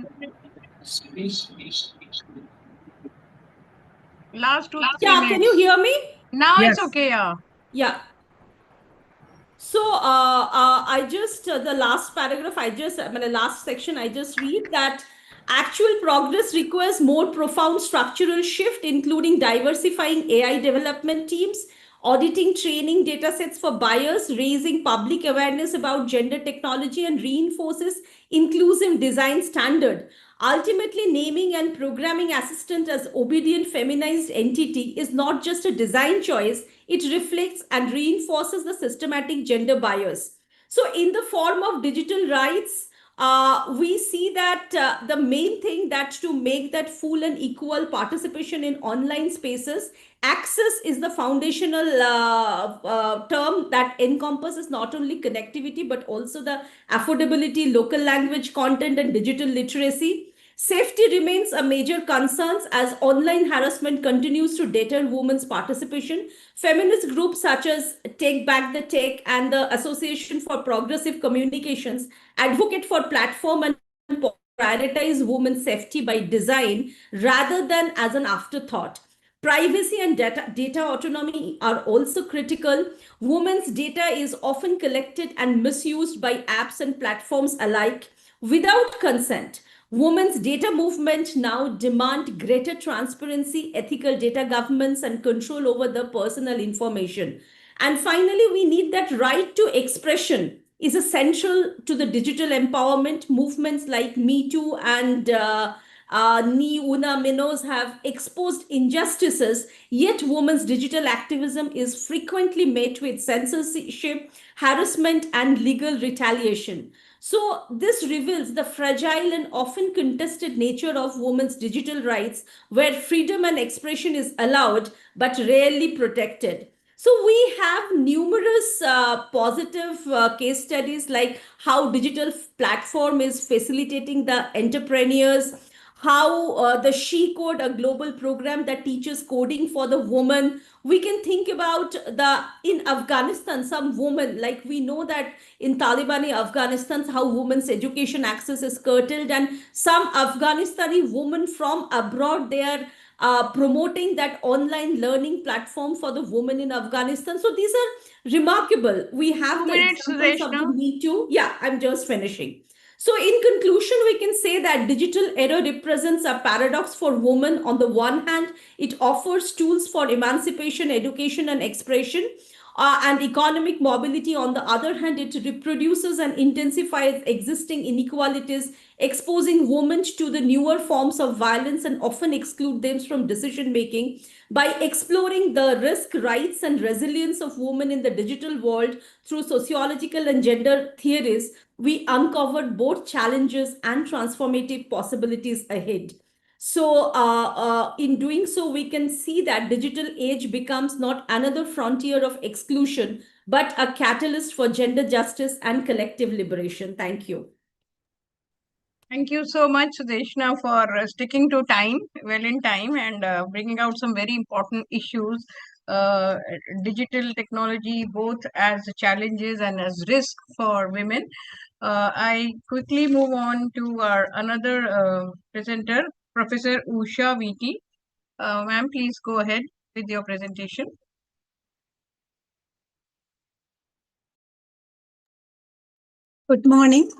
Last 2 3 Yeah, minutes. can you hear me? Now Yes. it's okay, yeah. Yeah. So I just the last paragraph last section I just read that actual progress requires more profound structural shift, including diversifying AI development teams, auditing training data sets for buyers, raising public awareness about gender technology, and reinforces inclusive design standard. Ultimately, naming and programming assistant as obedient feminized entity is not just a design choice, it reflects and reinforces the systematic gender bias. So, in the form of digital rights, we see that the main thing that to make that full and equal participation in online spaces, access is the foundational term that encompasses not only connectivity but also the affordability, local language content, and digital literacy. Safety remains a major concern as online harassment continues to deter women's participation. Feminist groups such as Take Back the Tech and the Association for Progressive Communications advocate for platform and prioritize women's safety by design rather than as an afterthought. Privacy and data autonomy are also critical. Women's data is often collected and misused by apps and platforms alike without consent. Women's data movement now demand greater transparency, ethical data governance, and control over the personal information. And finally, we need that right to expression is essential to the digital empowerment. Movements like Me Too and Ni Una Minos have exposed injustices, yet women's digital activism is frequently met with censorship, harassment, and legal retaliation. So, this reveals the fragile and often contested nature of women's digital rights, where freedom and expression is allowed but rarely protected. So, we have numerous positive case studies like how digital platform is facilitating the entrepreneurs, how the She Code, a global program that teaches coding for the woman. We can think about the in Afghanistan, some women, like we know that in Talibani Afghanistan, how women's education access is curtailed, and some Afghanistani women from abroad, they are promoting that online learning platform for the women in Afghanistan. So these are remarkable. We have 2 the minutes, examples of the Sudeshna. Me Too. Yeah, I'm just finishing. So, in conclusion, we can say that digital era represents a paradox for women. On the one hand, it offers tools for emancipation, education, and expression, and economic mobility. On the other hand, it reproduces and intensifies existing inequalities, exposing women to the newer forms of violence and often exclude them from decision making. By exploring the risk, rights, and resilience of women in the digital world through sociological and gender theories, we uncovered both challenges and transformative possibilities ahead. So in doing so, we can see that digital age becomes not another frontier of exclusion, but a catalyst for gender justice and collective liberation. Thank you. Thank you so much, Sudeshna, for sticking to time, well in time, and bringing out some very important issues. Uh, Digital technology, both as challenges and as risk for women. I quickly move on to our another presenter, Professor Usha VT. Ma'am, please go ahead with your presentation. Good morning.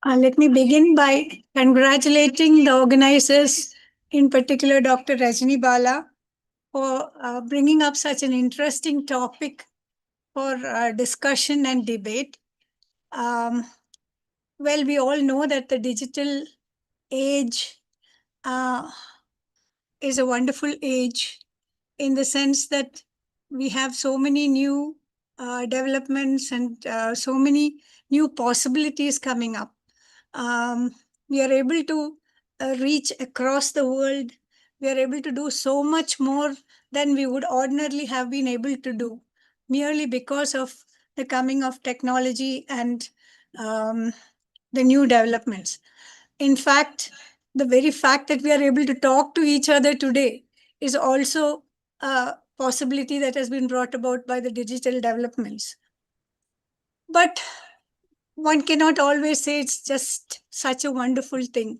Let me begin by congratulating the organizers, in particular Dr. Rajni Bala, for bringing up such an interesting topic for discussion and debate. Well, we all know that the digital age is a wonderful age in the sense that we have so many new developments and so many new possibilities coming up. We are able to reach across the world. We are able to do so much more than we would ordinarily have been able to do, merely because of the coming of technology and the new developments. In fact, the very fact that we are able to talk to each other today is also a possibility that has been brought about by the digital developments. But one cannot always say it's just such a wonderful thing.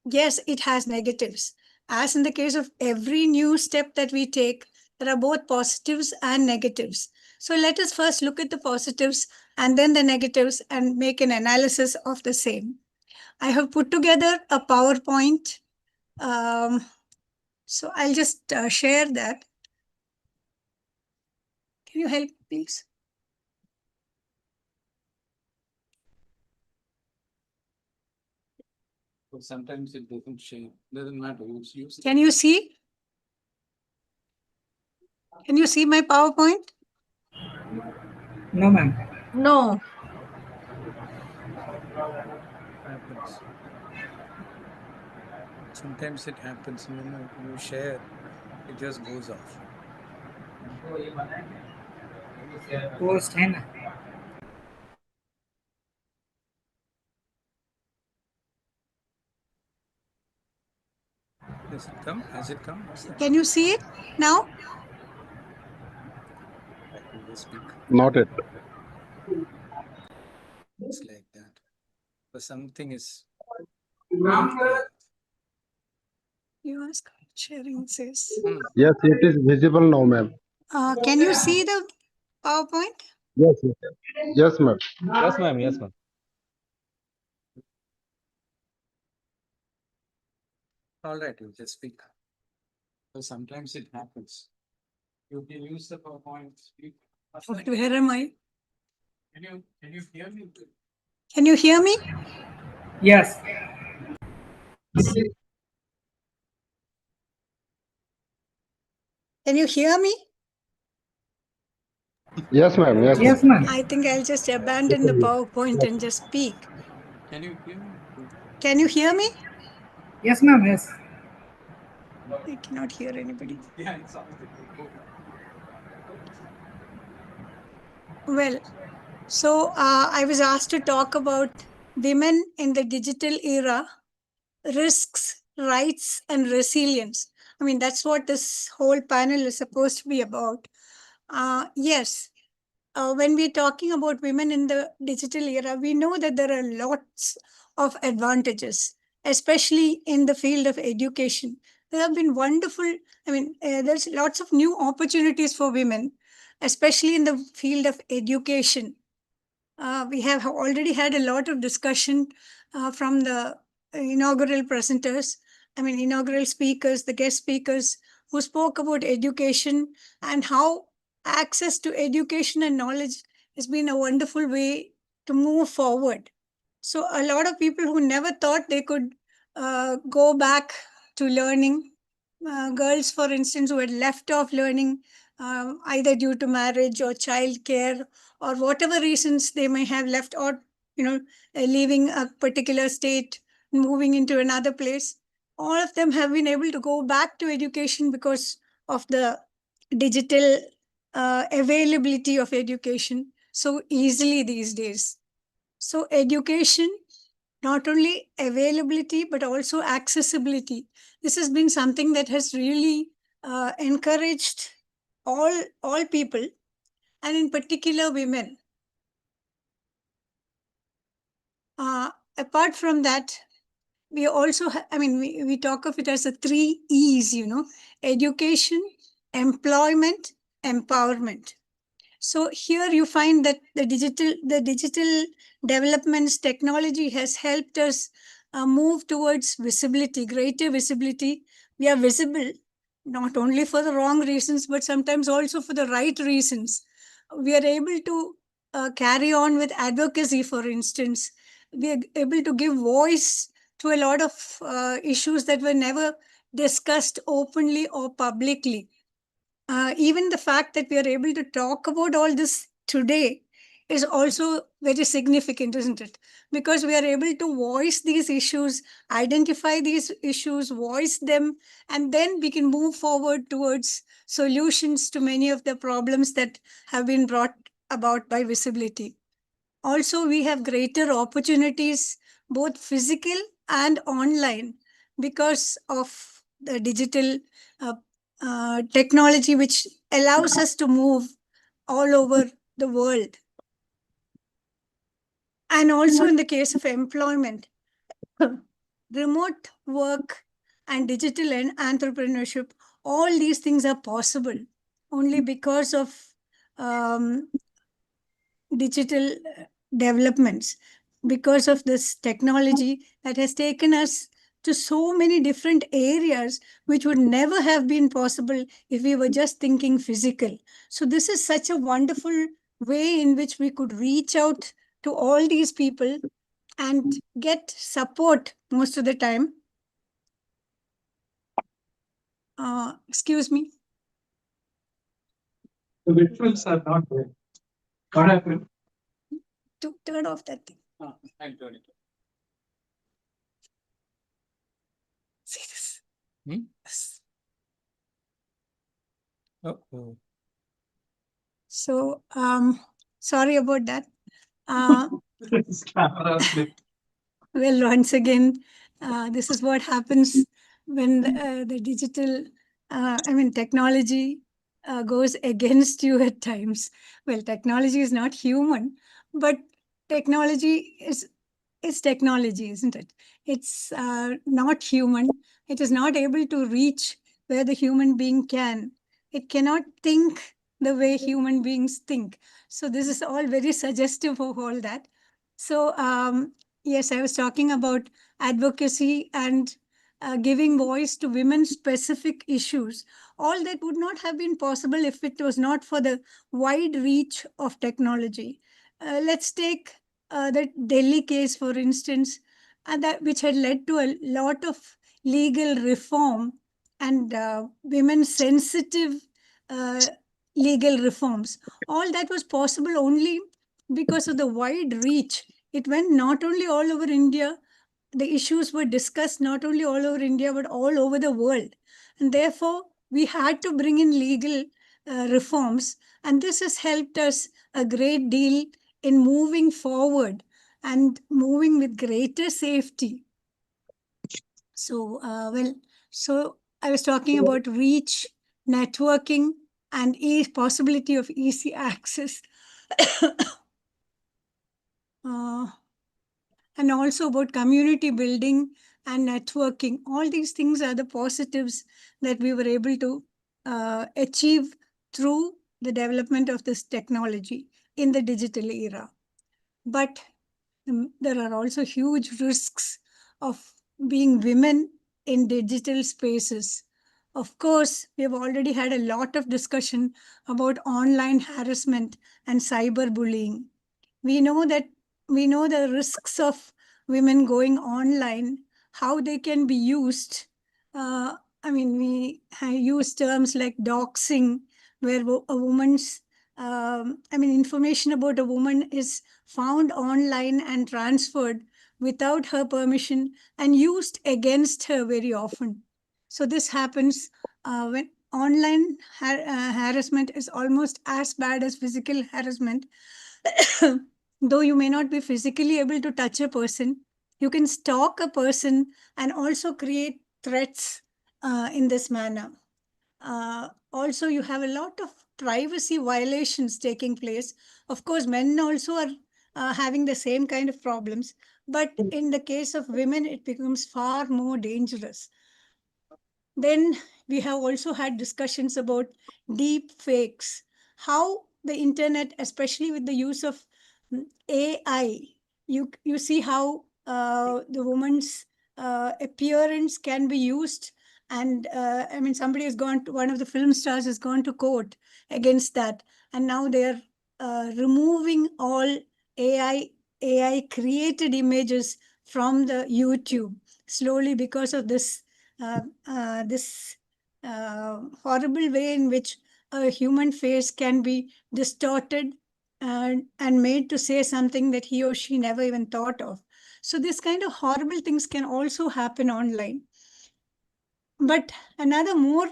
Yes, it has negatives. As in the case of every new step that we take, there are both positives and negatives. So let us first look at the positives and then the negatives and make an analysis of the same. I have put together a PowerPoint. So I'll just share that. Can you help, please? But sometimes it doesn't share. Doesn't matter. Use Can you see? Can you see my PowerPoint? No, ma'am. No. happens. Sometimes it happens when you share, it just goes off. Post है ना. Does it come? Has it come? Can you see it now? I can just speak. Not it. It's like that. But something is not clear. You ask sharing says. Yes, it is visible now, ma'am. Can you see the PowerPoint? Yes, yes, yes, ma'am. Yes, ma'am. Yes, ma'am. All right, you just speak. So sometimes it happens. You can use the PowerPoint. Speak. But where am I? Can you hear me? Can you hear me? Yes. Can you hear me? Yes, ma'am. Yes, Yes, ma'am. I think I'll just abandon the PowerPoint and just speak. Can you hear me? Can you hear me? Yes, ma'am. Yes. I cannot hear anybody. Yeah, it's all good. Well, so I was asked to talk about women in the digital era, risks, rights, and resilience. I mean, that's what this whole panel is supposed to be about. Yes, when we're talking about women in the digital era, we know that there are lots of advantages, especially in the field of education. There have been wonderful, I mean, there's lots of new opportunities for women, especially in the field of education. We have already had a lot of discussion from the inaugural presenters, inaugural speakers, the guest speakers who spoke about education and how access to education and knowledge has been a wonderful way to move forward. So a lot of people who never thought they could go back to learning, girls, for instance, who had left off learning either due to marriage or child care or whatever reasons they may have left, or leaving a particular state moving into another place. All of them have been able to go back to education because of the digital availability of education so easily these days. So education, not only availability, but also accessibility. This has been something that has really encouraged all people, and in particular women. Apart from that, we also, we talk of it as the 3 E's, education, employment, empowerment. So here you find that the digital developments, technology has helped us move towards visibility, greater visibility. We are visible not only for the wrong reasons, but sometimes also for the right reasons. We are able to carry on with advocacy, for instance. We are able to give voice to a lot of issues that were never discussed openly or publicly. Even the fact that we are able to talk about all this today is also very significant, isn't it? Because we are able to voice these issues, identify these issues, voice them, and then we can move forward towards solutions to many of the problems that have been brought about by visibility. Also, we have greater opportunities, both physical and online, because of the digital technology, which allows us to move all over the world. And also in the case of employment, remote work and digital entrepreneurship, all these things are possible only because of digital developments, because of this technology that has taken us to so many different areas which would never have been possible if we were just thinking physical. So this is such a wonderful way in which we could reach out to all these people and get support most of the time. Excuse me. The visuals are not there. What happened? To turn off that thing. I'm doing it. See this. Yes. Oh. So, sorry about that. Well, once again, this is what happens when the digital, technology goes against you at times. Well, technology is not human, but technology is technology, isn't it? It's not human. It is not able to reach where the human being can. It cannot think the way human beings think. So this is all very suggestive of all that. So yes, I was talking about advocacy and giving voice to women-specific issues. All that would not have been possible if it was not for the wide reach of technology. Let's take the Delhi case, for instance, which had led to a lot of legal reform and women-sensitive legal reforms. All that was possible only because of the wide reach. It went not only all over India, the issues were discussed not only all over India, but all over the world. And therefore, we had to bring in legal reforms. And this has helped us a great deal in moving forward and moving with greater safety. So, so I was talking about reach, networking, and possibility of easy access. And also about community building and networking. All these things are the positives that we were able to achieve through the development of this technology in the digital era. But there are also huge risks of being women in digital spaces. Of course, we have already had a lot of discussion about online harassment and cyberbullying. We know the risks of women going online, how they can be used. We use terms like doxing, where a woman's information about a woman is found online and transferred without her permission and used against her very often. So this happens when online harassment is almost as bad as physical harassment. Though you may not be physically able to touch a person, you can stalk a person and also create threats in this manner. Also, you have a lot of privacy violations taking place. Of course, men also are having the same kind of problems, but in the case of women, it becomes far more dangerous. Then we have also had discussions about deep fakes, how the internet, especially with the use of AI, you see how the woman's appearance can be used. And I mean, somebody has gone to, one of the film stars has gone to court against that. And now they're removing all AI created images from the YouTube slowly because of this horrible way in which a human face can be distorted and made to say something that he or she never even thought of. So this kind of horrible things can also happen online. But another more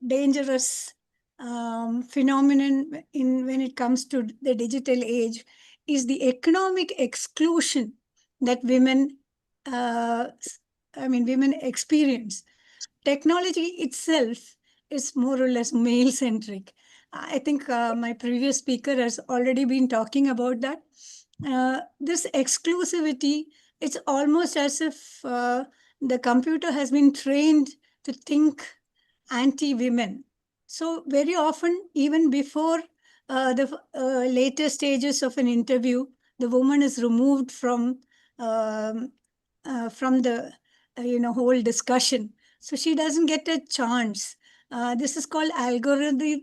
dangerous phenomenon when it comes to the digital age is the economic exclusion that women women experience. Technology itself is more or less male centric. I think my previous speaker has already been talking about that. This exclusivity, it's almost as if the computer has been trained to think anti-women. So very often, even before the later stages of an interview, the woman is removed um, from the whole discussion. So she doesn't get a chance. This is called algorithmic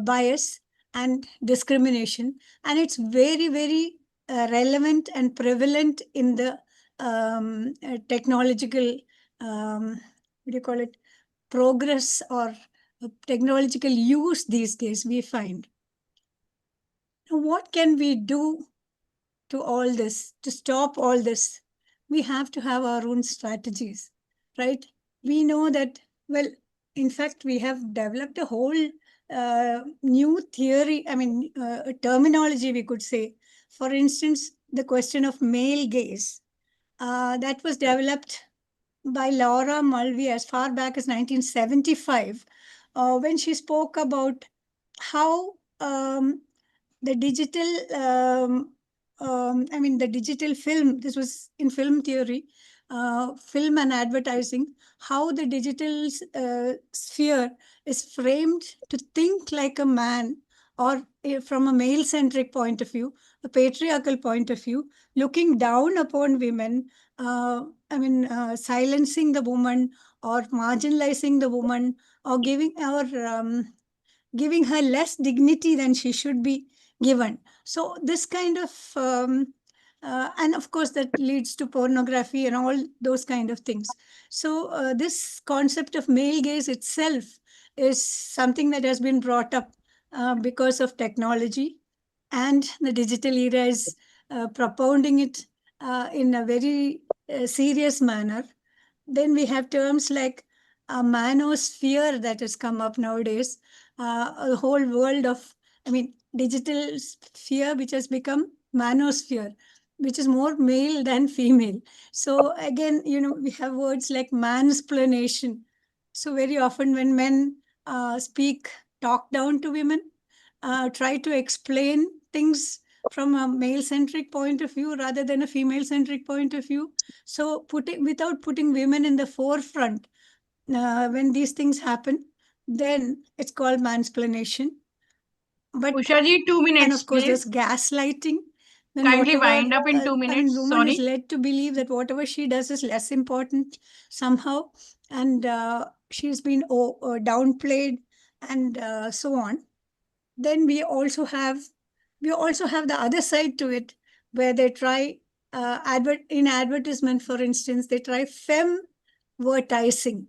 bias and discrimination, and it's very, very relevant and prevalent in the technological what do you call it, progress or technological use these days, we find. Now, what can we do to all this, to stop all this? We have to have our own strategies, right? We know that, well, in fact, we have developed a whole new theory, a terminology, we could say. For instance, the question of male gaze, that was developed by Laura Mulvey as far back as 1975, when she spoke about how the digital, the digital film, this was in film theory, film and advertising, how the digital sphere is framed to think like a man, or from a male-centric point of view, a patriarchal point of view, looking down upon women, silencing the woman or marginalizing the woman, or giving her less dignity than she should be given. So this kind of, and of course that leads to pornography and all those kind of things. So this concept of male gaze itself is something that has been brought up because of technology, and the digital era is propounding it in a very serious manner. Then we have terms like a manosphere that has come up nowadays, a whole world of, digital sphere which has become manosphere, which is more male than female. So again, we have words like mansplanation. So very often when men talk down to women, try to explain things from a male-centric point of view rather than a female-centric point of view. So without putting women in the forefront, when these things happen, then it's called mansplanation. But Ushaji, 2 and minutes, of course, please. there's gaslighting. When Kindly whatever, wind up in 2 minutes. woman is Sorry. led to believe that whatever she does is less important somehow, and she's been downplayed, and so on. Then we also have the other side to it, where they try in advertisement, for instance, they try femvertising.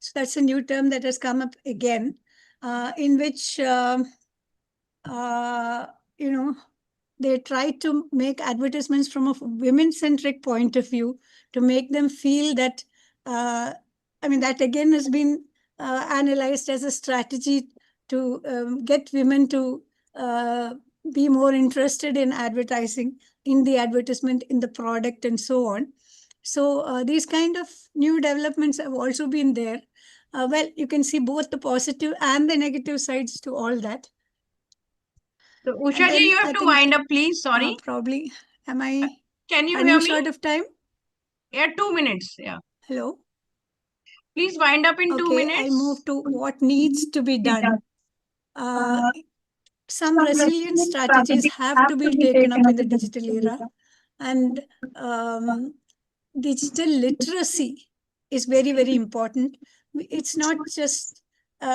So that's a new term that has come up again, in which uh, they try to make advertisements from a women-centric point of view to make them feel that, that again has been analyzed as a strategy to get women to be more interested in advertising, in the advertisement, in the product, and so on. So these kind of new developments have also been there. Well, you can see both the positive and the negative sides to all that. So, Usha ji, you have to wind up, please. Sorry. Probably. Am I Can you running hear me? short of time? Yeah, 2 minutes. Yeah. Hello? Please wind up in 2 minutes. I move to what needs to be done. Some resilient strategies have to be taken up in the digital era. And digital literacy is very, very important. It's not just, we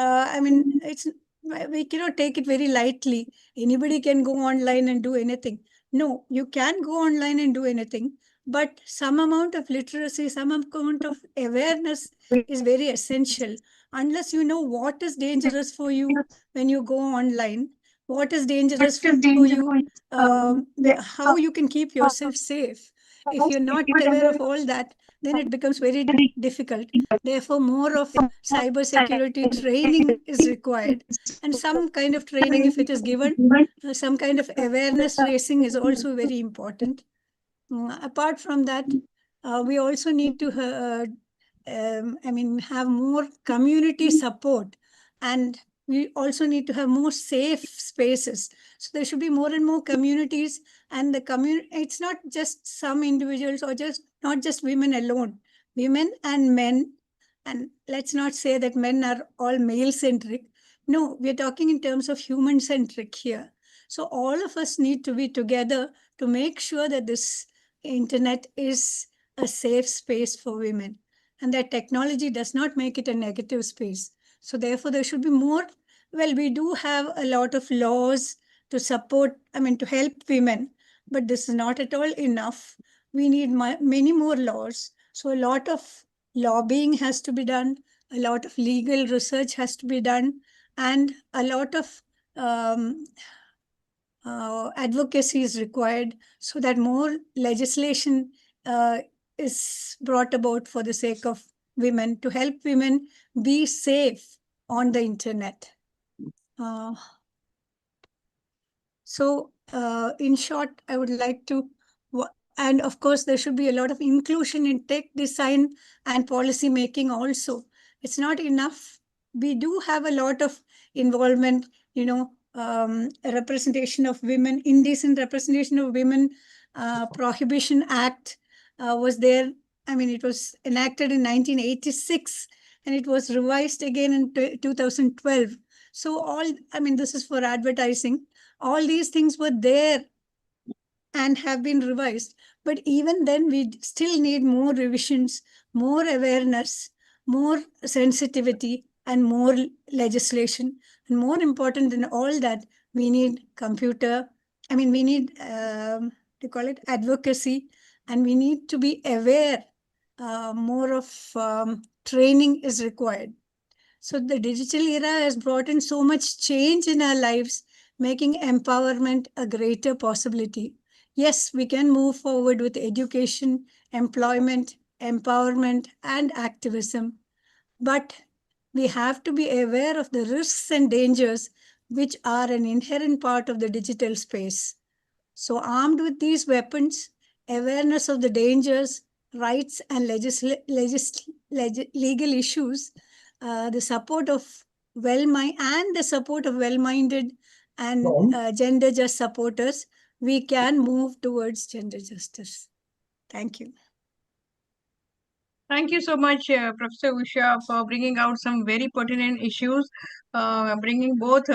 cannot take it very lightly. Anybody can go online and do anything. No, you can go online and do anything, but some amount of literacy, some amount of awareness is very essential. Unless you know what is dangerous for you when you go online, what is dangerous for you, how you can keep yourself safe. If you're not aware of all that, then it becomes very difficult. Therefore, more of cybersecurity training is required. And some kind of training, if it is given, some kind of awareness raising is also very important. Apart from that, we also need to have more community support, and we also need to have more safe spaces. So there should be more and more communities, and the community, it's not just some individuals or just not just women alone, women and men. And let's not say that men are all male centric. No, we're talking in terms of human centric here. So all of us need to be together to make sure that this internet is a safe space for women, and that technology does not make it a negative space. So therefore, there should be more. Well, we do have a lot of laws to support, to help women, but this is not at all enough. We need many more laws. So a lot of lobbying has to be done, a lot of legal research has to be done, and a lot of advocacy is required so that more legislation is brought about for the sake of women, to help women be safe on the internet. In short, I would like to, and of course, there should be a lot of inclusion in tech design and policy making also. It's not enough. We do have a lot of involvement, a representation of women, indecent representation of women. Prohibition Act was there. It was enacted in 1986, and it was revised again in 2012. So this is for advertising. All these things were there and have been revised. But even then, we still need more revisions, more awareness, more sensitivity, and more legislation. And more important than all that, we need we need, advocacy, and we need to be aware. More of training is required. So the digital era has brought in so much change in our lives, making empowerment a greater possibility. Yes, we can move forward with education, employment, empowerment, and activism. But we have to be aware of the risks and dangers which are an inherent part of the digital space. So armed with these weapons, awareness of the dangers, rights, and legal issues, the support of well-minded and gender just supporters, we can move towards gender justice. Thank you. Thank you so much, Professor Usha, for bringing out some very pertinent issues, bringing both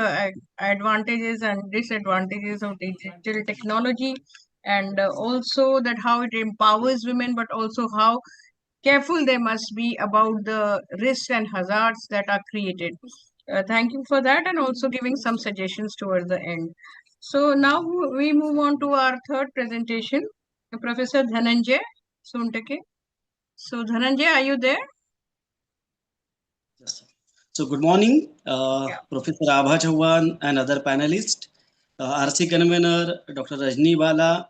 advantages and disadvantages of digital technology, and also that how it empowers women, but also how careful they must be about the risks and hazards that are created. Thank you for that, and also giving some suggestions towards the end. So now we move on to our third presentation, Professor Dhananjay Sontake. So Dhananjay, are you there? So good morning, Professor Abha Chauhan and other panelists. RC convener, Dr. Rajni Bala.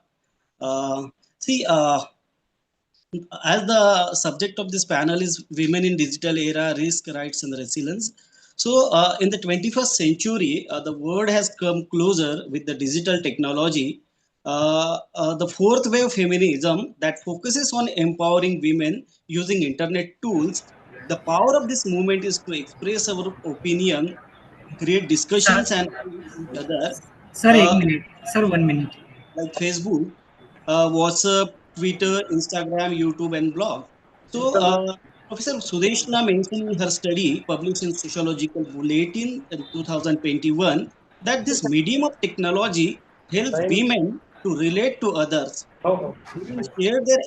See, as the subject of this panel is women in digital era, risk, rights, and resilience. So, in the 21st century, the world has come closer with the digital technology. The fourth wave feminism that focuses on empowering women using internet tools. The power of this movement is to express our opinion, create Sir, discussions, and each other. sir, एक Uh, minute. Sir, 1 minute. like Facebook, WhatsApp, Twitter, Instagram, YouTube, and blog. So, Professor Sudeshna mentioned in her study published in Sociological Bulletin in 2021 that this medium of technology helps women to relate to others. Women shared their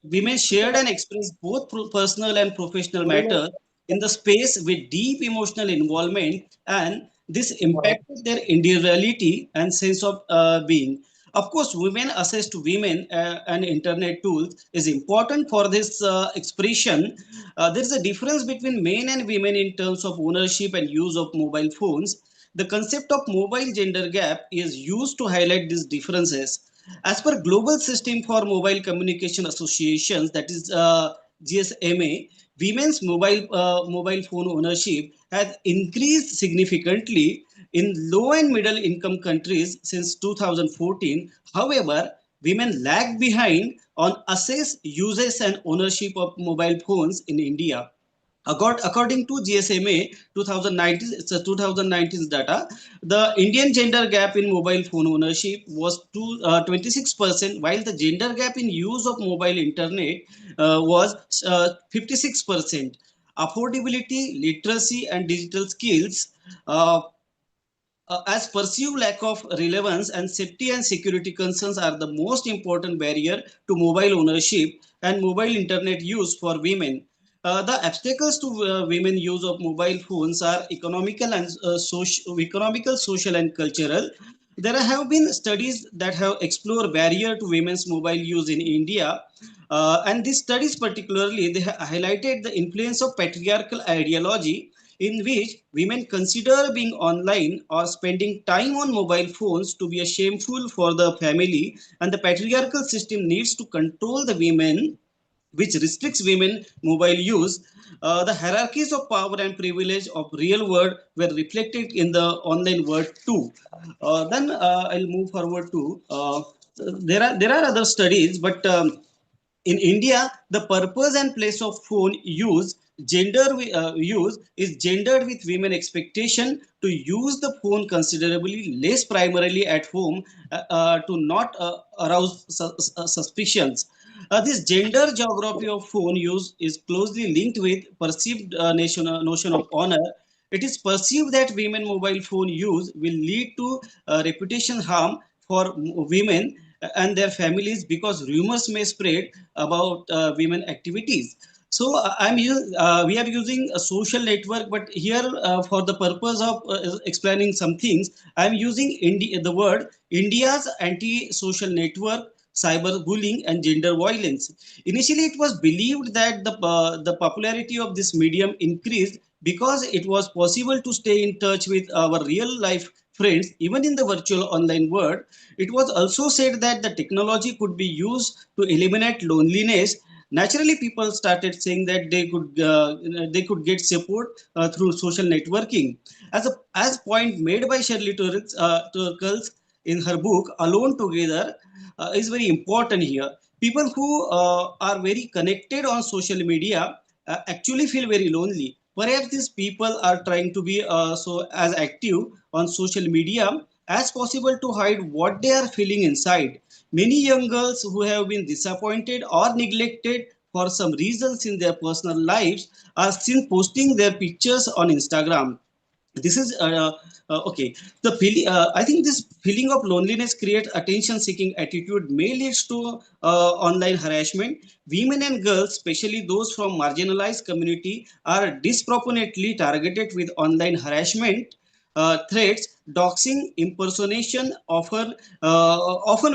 women shared and expressed both personal and professional matters in the space with deep emotional involvement, and this impacted their individuality and sense of being. Of course, women access to women and internet tools is important for this expression. There is a difference between men and women in terms of ownership and use of mobile phones. The concept of mobile gender gap is used to highlight these differences. As per Global System for Mobile Communication Associations, that is GSMA, women's mobile phone ownership has increased significantly in low and middle income countries since 2014. However, women lag behind on access, uses, and ownership of mobile phones in India. According to GSMA 2019, it's a 2019 data, the Indian gender gap in mobile phone ownership was 26%, while the gender gap in use of mobile internet was 56%. Affordability, literacy, and digital skills uh, as perceived lack of relevance and safety and security concerns are the most important barrier to mobile ownership and mobile internet use for women. The obstacles to women use of mobile phones are economical and economical, social, and cultural. There have been studies that have explored barrier to women's mobile use in India, and these studies particularly they highlighted the influence of patriarchal ideology in which women consider being online or spending time on mobile phones to be a shameful for the family, and the patriarchal system needs to control the women, which restricts women mobile use. The hierarchies of power and privilege of real world were reflected in the online world too. Then I'll move forward to there are other studies, but in India, the purpose and place of phone use is gendered with women expectation to use the phone considerably less primarily at home to not arouse suspicions. This gender geography of phone use is closely linked with perceived notion of honor. It is perceived that women mobile phone use will lead to reputation harm for women and their families because rumors may spread about women activities. So we are using a social network, but here for the purpose of explaining some things, I'm using the word India's anti-social network, cyberbullying, and gender violence. Initially, it was believed that the popularity of this medium increased because it was possible to stay in touch with our real life friends even in the virtual online world. It was also said that the technology could be used to eliminate loneliness. Naturally, people started saying that they could get support through social networking. As point made by Shirley Turkles in her book Alone Together is very important here. People who are very connected on social media actually feel very lonely. Perhaps these people are trying to be so as active on social media as possible to hide what they are feeling inside. Many young girls who have been disappointed or neglected for some reasons in their personal lives are still posting their pictures on Instagram. This is okay. I think this feeling of loneliness creates attention seeking attitude may leads to online harassment. Women and girls, especially those from marginalized community, are disproportionately targeted with online harassment, threats, doxing, impersonation, often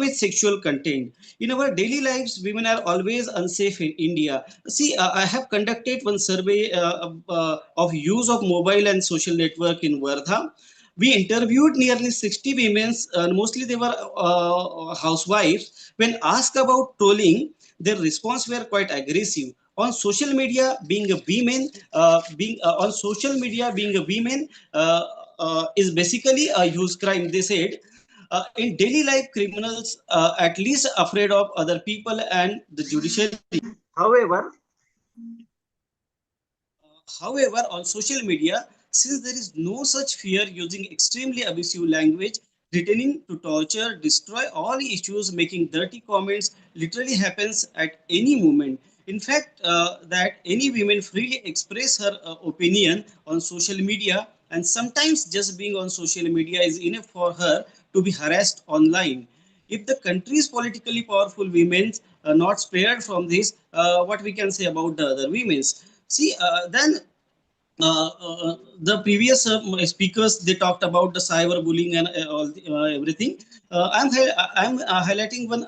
with sexual content. In our daily lives, women are always unsafe in India. See, I have conducted one survey of use of mobile and social network in Wardha. We interviewed nearly 60 women, mostly they were housewives. When asked about trolling, their response were quite aggressive. On social media, being a woman, on social media, being a woman is basically a huge crime. They said, in daily life, criminals at least afraid of other people and the judiciary. However, However, on social media, since there is no such fear using extremely abusive language, threatening to torture, destroy all issues, making dirty comments literally happens at any moment. In fact, that any woman freely express her opinion on social media, and sometimes just being on social media is enough for her to be harassed online. If the country's politically powerful women are not spared from this, what we can say about the other women's? See, then the previous speakers they talked about the cyberbullying and everything. I'm highlighting one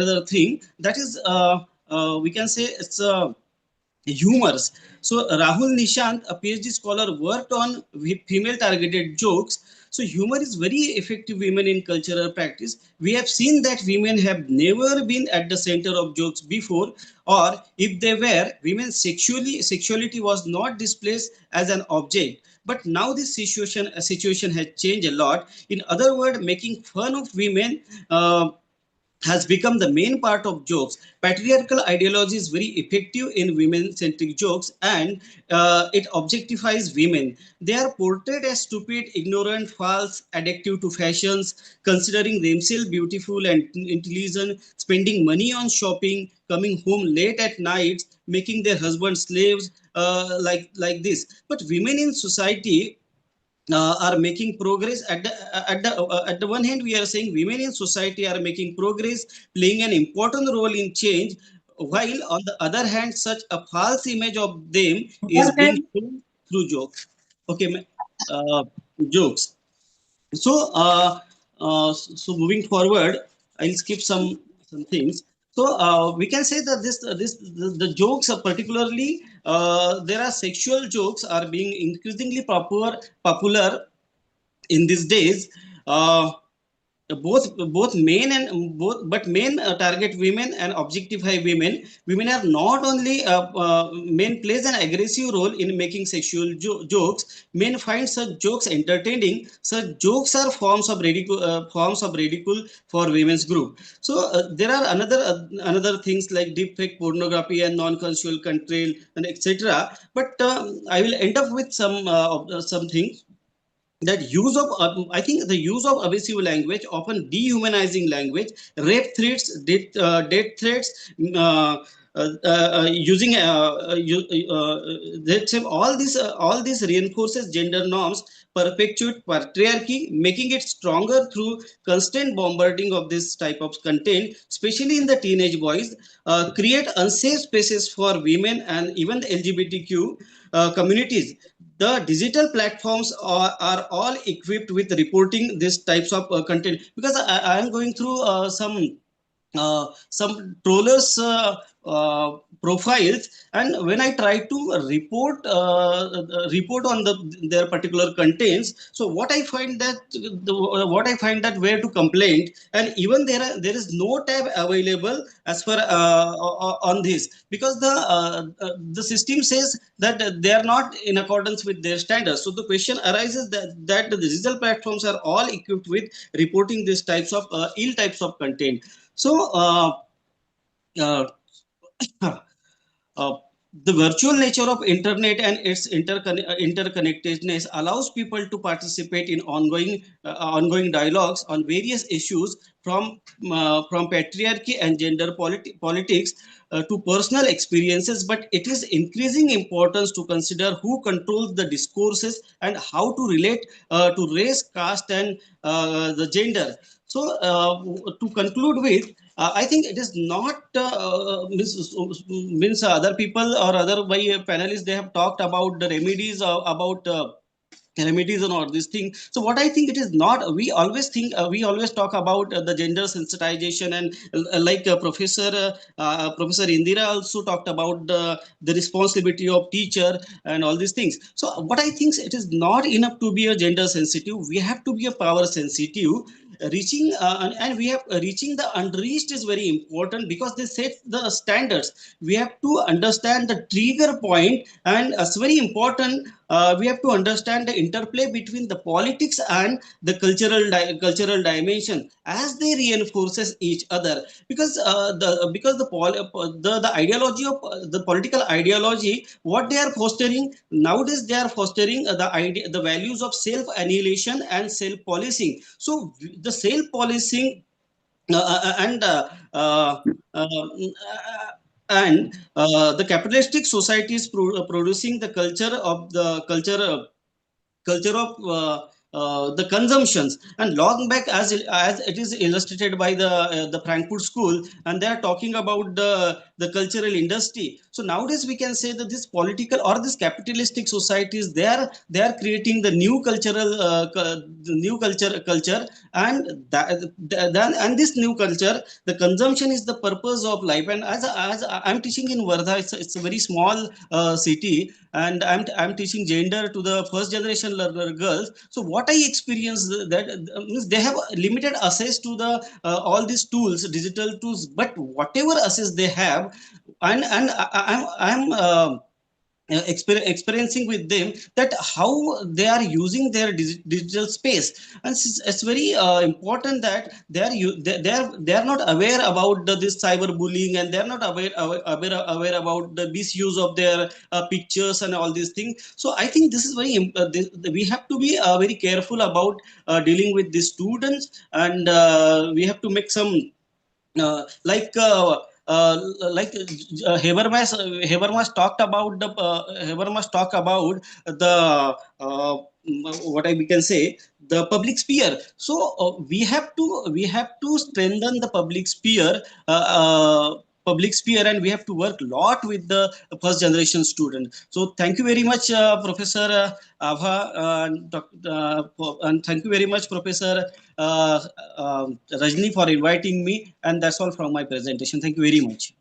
other thing that is we can say it's humors. So Rahul Nishant, a PhD scholar, worked on female targeted jokes. So humor is very effective women in cultural practice. We have seen that women have never been at the center of jokes before, or if they were, women's sexuality was not displayed as an object. But now this situation has changed a lot. In other words, making fun of women has become the main part of jokes. Patriarchal ideology is very effective in women-centric jokes, and it objectifies women. They are portrayed as stupid, ignorant, false, addictive to fashions, considering themselves beautiful and intelligent, spending money on shopping, coming home late at night, making their husbands slaves, like this. But women in society are making progress at the one hand. We are saying women in society are making progress, playing an important role in change, while on the other hand such a false image of them is being shown through jokes. Okay, jokes. So moving forward, I'll skip some things. So we can say that the jokes are particularly there are sexual jokes are being increasingly popular in these days. Both men and both but men target women and objectify women are not only men plays an aggressive role in making sexual jokes. Men find such jokes entertaining. Such jokes are forms of ridicule for women's group. So there are another things like deep fake pornography and non-consensual control and etc. But I will end up with some things that use of I think the use of abusive language, often dehumanizing language, rape threats, death threats, using let's say all this reinforces gender norms, perpetuate patriarchy, making it stronger through constant bombarding of this type of content, especially in the teenage boys, create unsafe spaces for women and even the LGBTQ communities. The digital platforms are all equipped with reporting these types of content, because I am going through some trollers profiles, and when I try to report on their particular contents, so what I find that where to complain, and even there is no tab available as per on this, because the system says that they are not in accordance with their standards. So the question arises that the digital platforms are all equipped with reporting these types of ill types of content. So uh, uh, the virtual nature of internet and its interconnectedness allows people to participate in ongoing dialogues on various issues, from patriarchy and gender politics to personal experiences. But it is increasing importance to consider who controls the discourses and how to relate to race, caste, and the gender. So to conclude with, I think it is not means other people or other by panelists, they have talked about the remedies about calamities and all these things. So what I think, it is not, we always think, we always talk about the gender sensitization, and like Professor Indira also talked about the responsibility of teacher and all these things. So what I think, it is not enough to be a gender sensitive, we have to be a power sensitive. Reaching and we have reaching the unreached is very important, because they set the standards. We have to understand the trigger point, and it's very important. We have to understand the interplay between the politics and the cultural dimension, as they reinforces each other. Because the ideology of the political ideology, what they are fostering nowadays, they are fostering the values of self annihilation and self policing. So the self policing and the capitalistic society is producing the culture of the consumptions, and long back, as it is illustrated by the Frankfurt School, and they are talking about the cultural industry. So nowadays we can say that this political or this capitalistic societies, they are creating the new cultural the new culture, and and this new culture, the consumption is the purpose of life. And as I'm teaching in Wardha, it's a very small city, and I'm teaching gender to the first generation learner girls. So what I experienced, that means they have limited access to the all these tools, digital tools, but whatever access they have, and I'm experiencing with them that how they are using their digital space. And it's very important that they are not aware about this cyberbullying, and they are not aware about the misuse of their pictures and all these things. So I think this is we have to be very careful about dealing with these students, and we have to make some uh, like uh, Habermas talked about the what we can say, the public sphere. So we have to strengthen the public sphere, and we have to work a lot with the first generation student. So thank you very much, Professor Abha, and thank you very much, Professor Rajni, for inviting me. And that's all from my presentation. Thank you very much.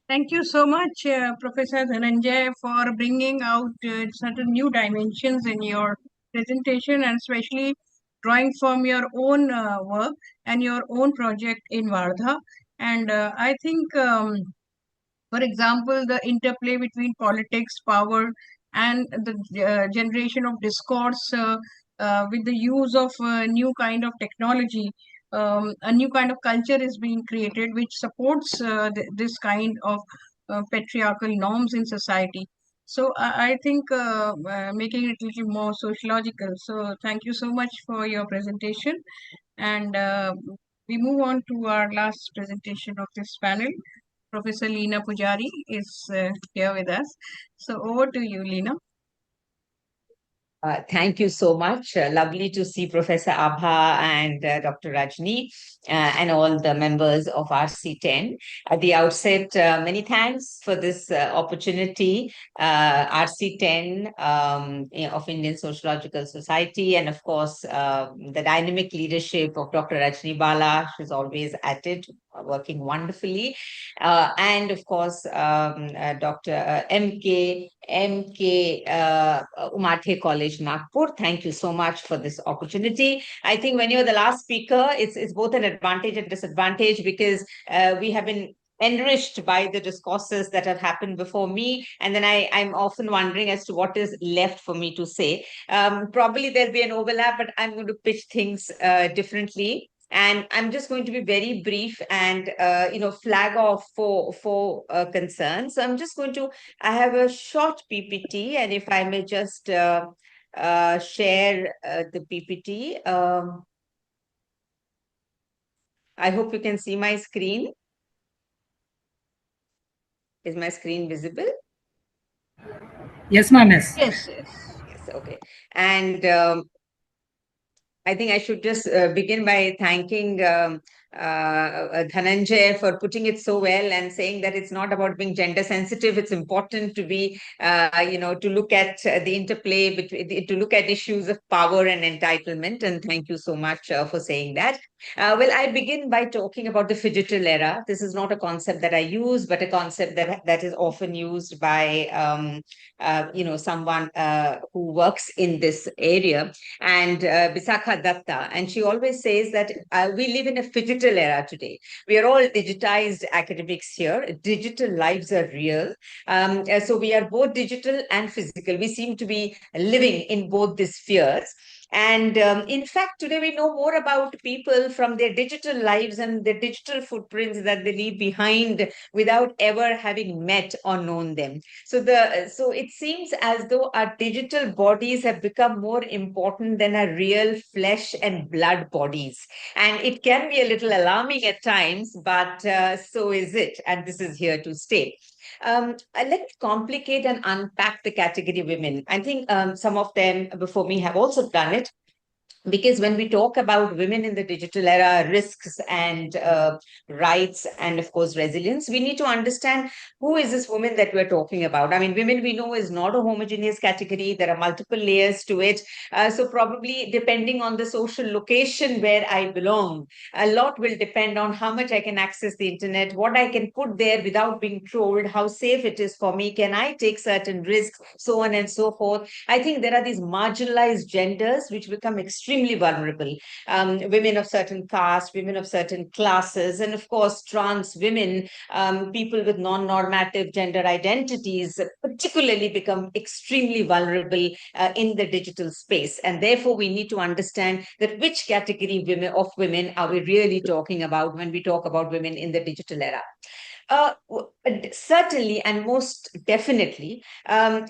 Thank you so much, Professor Dhananjay, for bringing out certain new dimensions in your presentation, and especially drawing from your own work and your own project in Wardha. And I think, for example, the interplay between politics, power, and the generation of discourse with the use of new kind of technology, a new kind of culture is being created which supports this kind of patriarchal norms in society. So I think making it a little more sociological. So thank you so much for your presentation. And we move on to our last presentation of this panel. Professor Leena Pujari is here with us. So over to you, Leena. Thank you so much. Lovely to see Professor Abha and Dr. Rajni and all the members of RC10. At the outset, many thanks for this opportunity. RC10 of Indian Sociological Society, and of course, the dynamic leadership of Dr. Rajni Bala. She's always at it, working wonderfully. And of course, Dr. M.K Umathe College, Nagpur. Thank you so much for this opportunity. I think when you're the last speaker, it's both an advantage and disadvantage, because we have been enriched by the discourses that have happened before me. And then I'm often wondering as to what is left for me to say. Probably there'll be an overlap, but I'm going to pitch things differently. And I'm just going to be very brief and, flag off four concerns. So I'm just going to, I have a short PPT, and if I may just share the PPT. I hope you can see my screen. Is my screen visible? Yes, ma'am. Yes. Yes. Yes. Okay. And I think I should just begin by thanking Dhananjay for putting it so well and saying that it's not about being gender sensitive. It's important to be, to look at the interplay between, to look at issues of power and entitlement. And thank you so much for saying that. Well, I begin by talking about the phygital era. This is not a concept that I use, but a concept that is often used by, someone who works in this area, and Bisakha Datta. And she always says that we live in a phygital era today. We are all digitized academics here. Digital lives are real. So we are both digital and physical. We seem to be living in both these spheres. And in fact, today we know more about people from their digital lives and their digital footprints that they leave behind without ever having met or known them. So it seems as though our digital bodies have become more important than our real flesh and blood bodies. And it can be a little alarming at times, but so is it. And this is here to stay. Let me complicate and unpack the category women. I think some of them before me have also done it. Because when we talk about women in the digital era, risks and rights, and of course resilience, we need to understand who is this woman that we're talking about. I mean, women we know is not a homogeneous category. There are multiple layers to it. So probably depending on the social location where I belong, a lot will depend on how much I can access the internet, what I can put there without being trolled, how safe it is for me, can I take certain risks, so on and so forth. I think there are these marginalized genders which become extremely vulnerable. Women of certain caste, women of certain classes, and of course, trans women, people with non-normative gender identities, particularly become extremely vulnerable in the digital space. And therefore, we need to understand that which category of women are we really talking about when we talk about women in the digital era. Certainly and most definitely, when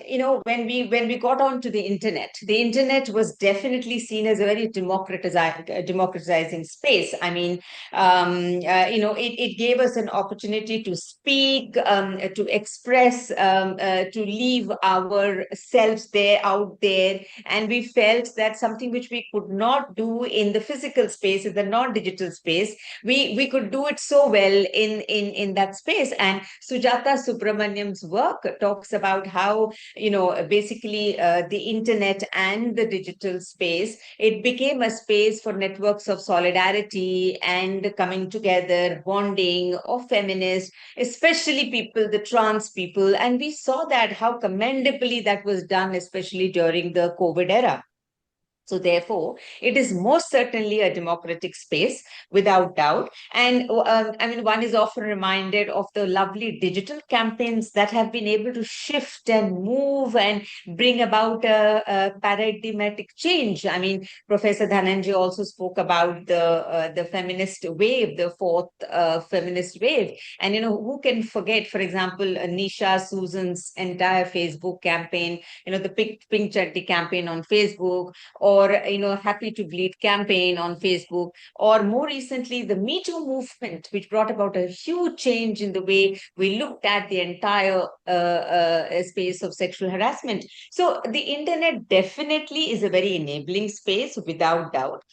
we got onto the internet was definitely seen as a very democratizing space. I mean, it gave us an opportunity to speak, to express, to leave ourselves out there, and we felt that something which we could not do in the physical space, in the non-digital space, we could do it so well in that space. And Sujata Subramaniam's work talks about how, basically the internet and the digital space, it became a space for networks of solidarity and coming together, bonding of feminists, especially people, the trans people. And we saw that how commendably that was done, especially during the COVID era. So therefore, it is most certainly a democratic space, without doubt. And I mean, one is often reminded of the lovely digital campaigns that have been able to shift and move and bring about a paradigmatic change. I mean, Professor Dhananjay also spoke about the feminist wave, the fourth feminist wave. And, who can forget, for example, Nisha Susan's entire Facebook campaign, the Pink Chatti campaign on Facebook, or Happy to Bleed campaign on Facebook, or more recently the Me Too movement, which brought about a huge change in the way we looked at the entire space of sexual harassment. So the internet definitely is a very enabling space, without doubt.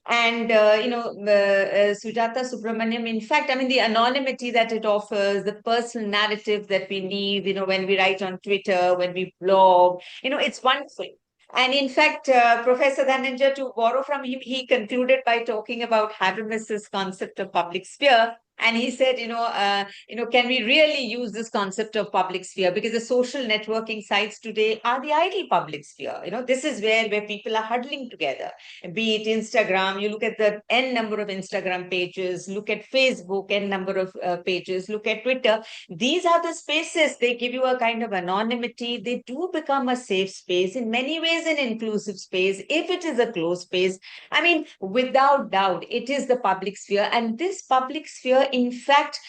And Sujata Subramaniam, in fact, I mean, the anonymity that it offers, the personal narrative that we need, when we write on Twitter, when we blog, it's wonderful. And in fact, Professor Dhananjay, to borrow from him, he concluded by talking about Habermas's concept of public sphere. And he said, can we really use this concept of public sphere? Because the social networking sites today are the ideal public sphere. This is where people are huddling together. Be it Instagram, you look at the N number of Instagram pages, look at Facebook, N number of pages, look at Twitter. These are the spaces, they give you a kind of anonymity. They do become a safe space, in many ways an inclusive space, if it is a closed space. I mean, without doubt, it is the public sphere. And this public sphere, in fact,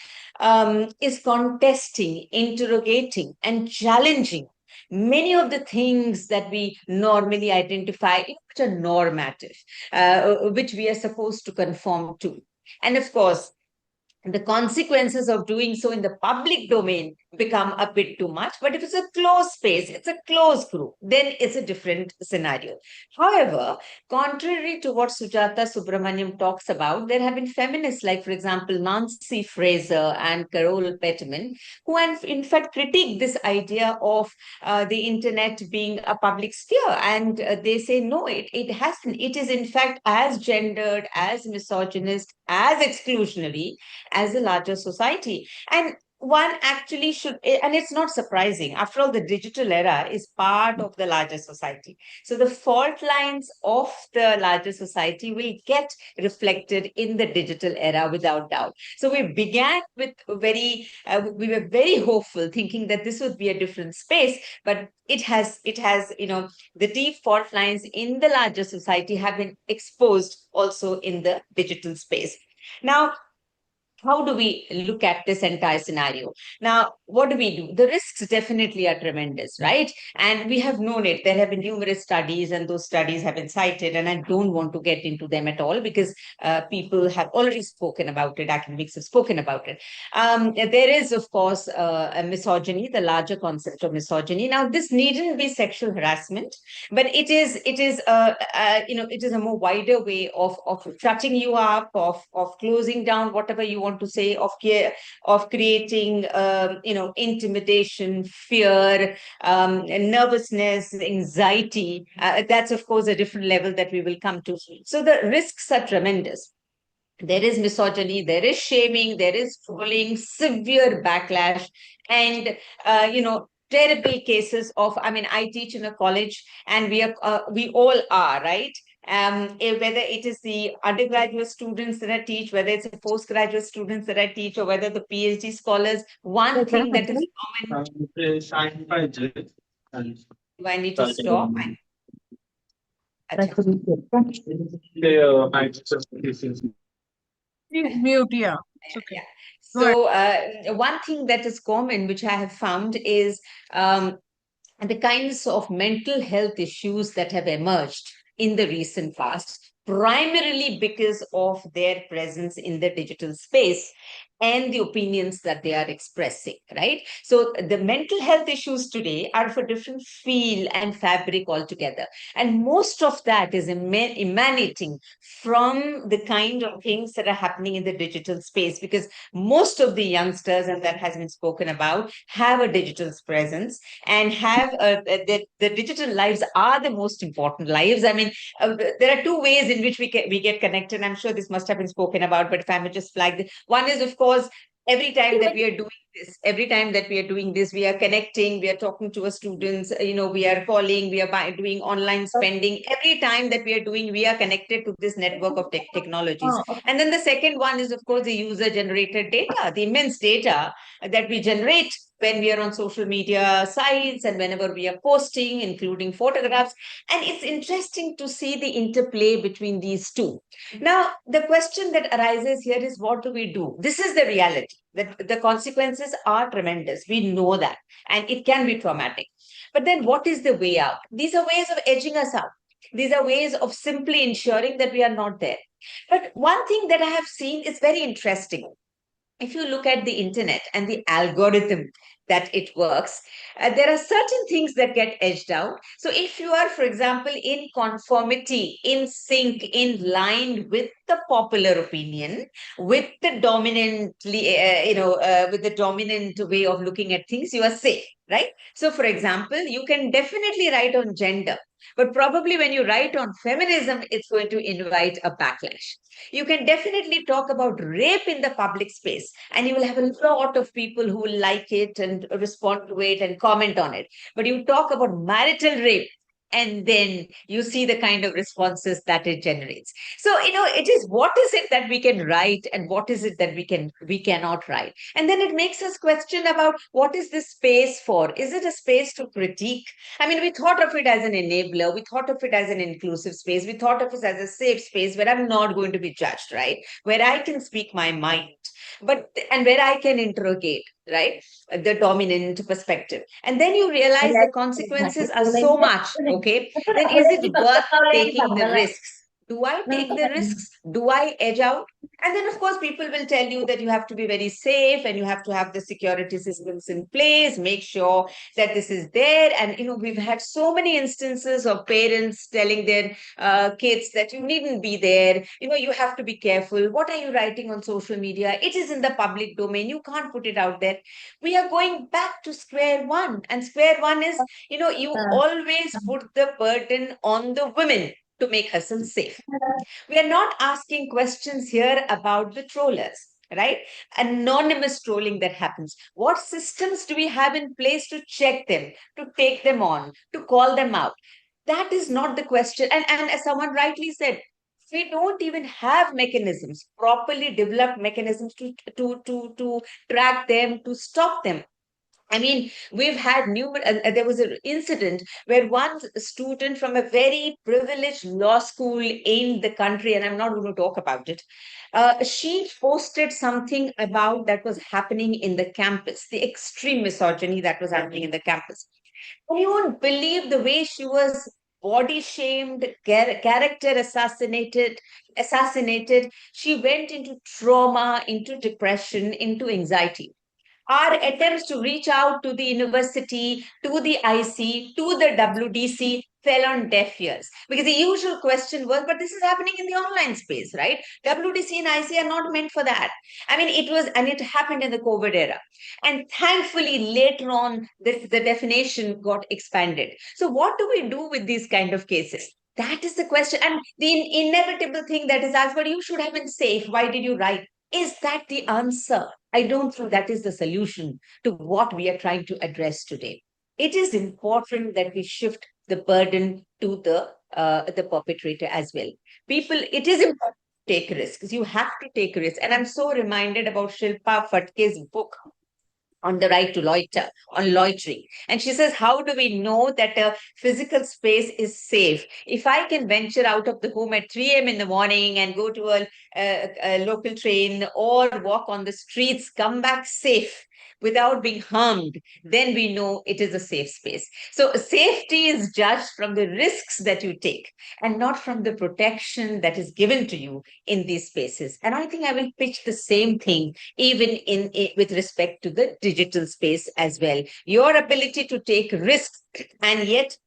is contesting, interrogating, and challenging many of the things that we normally identify, which are normative, which we are supposed to conform to. And of course, the consequences of doing so in the public domain become a bit too much. But if it's a closed space, it's a closed group, then it's a different scenario. However, contrary to what Sujata Subramaniam talks about, there have been feminists like, for example, Nancy Fraser and Carol Petman, who have in fact critiqued this idea of the internet being a public sphere. And they say, no, it hasn't. It is in fact as gendered, as misogynist, as exclusionary as a larger society. And one actually should, and it's not surprising. After all, the digital era is part of the larger society. So the fault lines of the larger society will get reflected in the digital era without doubt. So we began with we were very hopeful, thinking that this would be a different space, but it has, the deep fault lines in the larger society have been exposed also in the digital space. Now, how do we look at this entire scenario? Now, what do we do? The risks definitely are tremendous, right? And we have known it. There have been numerous studies, and those studies have been cited, and I don't want to get into them at all because people have already spoken about it, academics have spoken about it. There is, of course, a misogyny, the larger concept of misogyny. Now, this needn't be sexual harassment, but it is a more wider way of shutting you up, of closing down whatever you want to say, of creating intimidation, fear, nervousness, anxiety. That's of course a different level that we will come to. So the risks are tremendous. There is misogyny, there is shaming, there is bullying, severe backlash, and terrible cases of, I teach in a college, and we all are, right? Whether it is the undergraduate students that I teach, whether it's the postgraduate students that I teach, or whether the PhD scholars, one thing that is common. Do I need to stop? Please mute, yeah. It's okay. Yeah. So one thing that is common, which I have found, is the kinds of mental health issues that have emerged in the recent past, primarily because of their presence in the digital space and the opinions that they are expressing, right? So the mental health issues today are of a different feel and fabric altogether. And most of that is emanating from the kind of things that are happening in the digital space, because most of the youngsters, and that has been spoken about, have a digital presence and have the digital lives are the most important lives. There are two ways in which we get connected. I'm sure this must have been spoken about, but if I may just flag this. One is, of course, every time that we are doing this, we are connecting, we are talking to our students, we are calling, we are doing online spending. Every time that we are connected to this network of technologies. And then the second one is, of course, the user generated data, the immense data that we generate when we are on social media sites and whenever we are posting, including photographs. And it's interesting to see the interplay between these two. Now, the question that arises here is, what do we do? This is the reality, that the consequences are tremendous. We know that, and it can be traumatic. But then what is the way out? These are ways of edging us out. These are ways of simply ensuring that we are not there. But one thing that I have seen is very interesting. If you look at the internet and the algorithm that it works, there are certain things that get edged out. So if you are, for example, in conformity, in sync, in line with the popular opinion, with the with the dominant way of looking at things, you are safe, right? So for example, you can definitely write on gender, but probably when you write on feminism, it's going to invite a backlash. You can definitely talk about rape in the public space, and you will have a lot of people who will like it and respond to it and comment on it. But you talk about marital rape, and then you see the kind of responses that it generates. So it is, what is it that we can write and what is it that we cannot write? And then it makes us question about, what is this space for? Is it a space to critique? We thought of it as an enabler, we thought of it as an inclusive space, we thought of it as a safe space where I'm not going to be judged, right? Where I can speak my mind, and where I can interrogate, right, the dominant perspective. And then you realize the consequences are so much, okay? Then is it worth taking the risks Do I take the risks? Do I edge out? And then, of course, people will tell you that you have to be very safe and you have to have the security systems in place, make sure that this is there. And, we've had so many instances of parents telling their kids that you needn't be there. You have to be careful. What are you writing on social media? It is in the public domain. You can't put it out there. We are going back to square one. And square one is, you always put the burden on the women to make herself safe. We are not asking questions here about the trollers, right? Anonymous trolling that happens. What systems do we have in place to check them, to take them on, to call them out? That is not the question. And as someone rightly said, we don't even have mechanisms, properly developed mechanisms to track them, to stop them. I mean, we've had numerous, there was an incident where one student from a very privileged law school in the country, and I'm not going to talk about it, she posted something about that was happening in the campus, the extreme misogyny that was happening in the campus. And you won't believe the way she was body shamed, character assassinated. She went into trauma, into depression, into anxiety. Our attempts to reach out to the university, to the IC, to the WDC fell on deaf ears. Because the usual question was, but this is happening in the online space, right? WDC and IC are not meant for that. I mean, it happened in the COVID era. And thankfully, later on, the definition got expanded. So what do we do with these kind of cases? That is the question. And the inevitable thing that is asked, but you should have been safe. Why did you write? Is that the answer? I don't think that is the solution to what we are trying to address today. It is important that we shift the burden to the perpetrator as well. People, it is important to take risks. You have to take risks. And I'm so reminded about Shilpa Phatke's book on the right to loiter, on loitering. And she says, how do we know that a physical space is safe? If I can venture out of the home at 3 a.m. in the morning and go to a local train or walk on the streets, come back safe without being harmed, then we know it is a safe space. So safety is judged from the risks that you take and not from the protection that is given to you in these spaces. And I think I will pitch the same thing even with respect to the digital space as well. Your ability to take risks and yet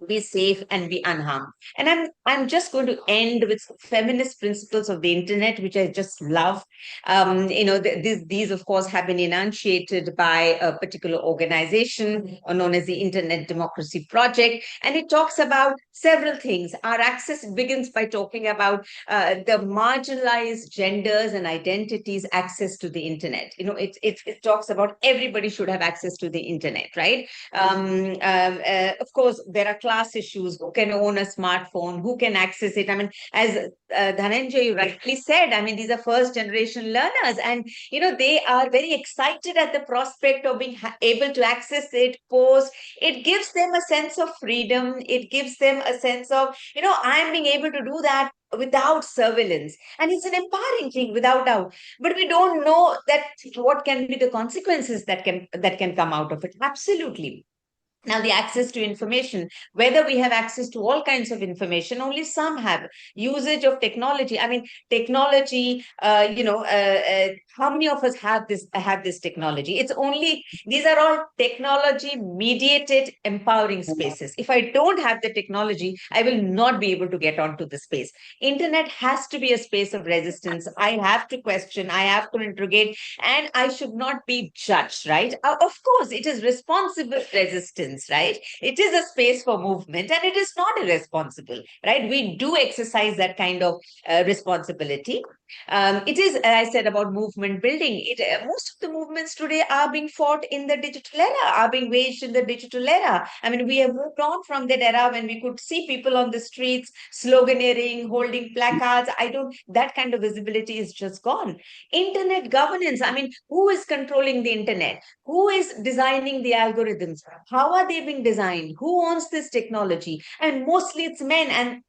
be safe and be unharmed. And I'm just going to end with feminist principles of the internet, which I just love. These of course have been enunciated by a particular organization known as the Internet Democracy Project, and it talks about several things. Our access begins by talking about the marginalized genders and identities access to the internet. It talks about everybody should have access to the internet, right? Of course, there are class issues. Who can own a smartphone? Who can access it? I mean, as Dhananjay rightly said, I mean, these are first generation learners, and they are very excited at the prospect of being able to access it, post. It gives them a sense of freedom. It gives them a sense of, I'm being able to do that without surveillance, and it's an empowering thing, without doubt. But we don't know that what can be the consequences that can come out of it. Absolutely. Now, the access to information, whether we have access to all kinds of information, only some have. Usage of technology. I mean, technology, how many of us have this technology? It's only, these are all technology mediated empowering spaces. If I don't have the technology, I will not be able to get onto the space. Internet has to be a space of resistance. I have to question, I have to interrogate, and I should not be judged, right? Of course, it is responsible resistance, right? It is a space for movement, and it is not irresponsible, right? We do exercise that kind of responsibility. It is, as I said, about movement building. Most of the movements today are being fought in the digital era, are being waged in the digital era. I mean, we have moved on from that era when we could see people on the streets sloganeering, holding placards. That kind of visibility is just gone. Internet governance. I mean, who is controlling the internet? Who is designing the algorithms? How are they being designed? Who owns this technology? And mostly it's men. And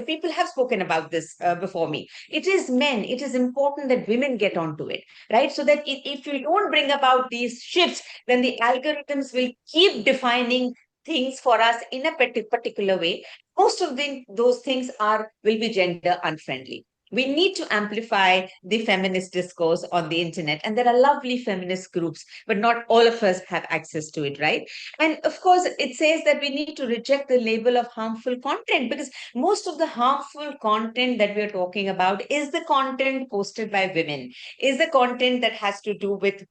people have spoken about this before me. It is men. It is important that women get onto it, right? So that if you don't bring about these shifts, then the algorithms will keep defining things for us in a particular way, most of those things will be gender unfriendly. We need to amplify the feminist discourse on the internet. And there are lovely feminist groups, but not all of us have access to it, right? And of course, it says that we need to reject the label of harmful content, because most of the harmful content that we're talking about is the content posted by women, is the content that has to do with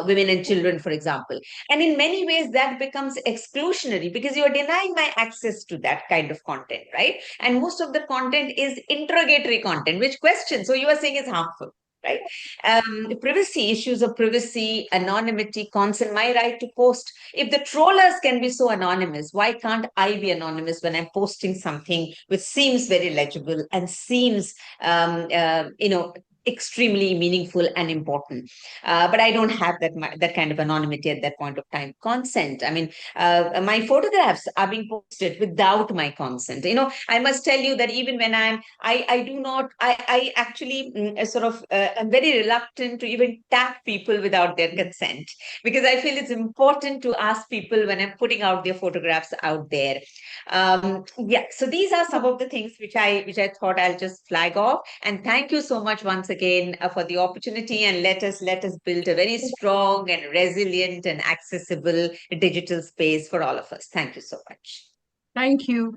women and children, for example. And in many ways, that becomes exclusionary because you're denying my access to that kind of content, right? And most of the content is interrogatory content, which questions. So you are saying is harmful, right? Privacy, issues of privacy, anonymity, consent, my right to post. If the trollers can be so anonymous, why can't I be anonymous when I'm posting something which seems very legible and seems, extremely meaningful and important? But I don't have that kind of anonymity at that point of time. Consent. I mean, my photographs are being posted without my consent. I must tell you that even when I do not, I actually am very reluctant to even tag people without their consent, because I feel it's important to ask people when I'm putting out their photographs out there. Yeah, so these are some of the things which I thought I'll just flag off. And thank you so much once again for the opportunity, and let us build a very strong and resilient and accessible digital space for all of us. Thank you so much. Thank you.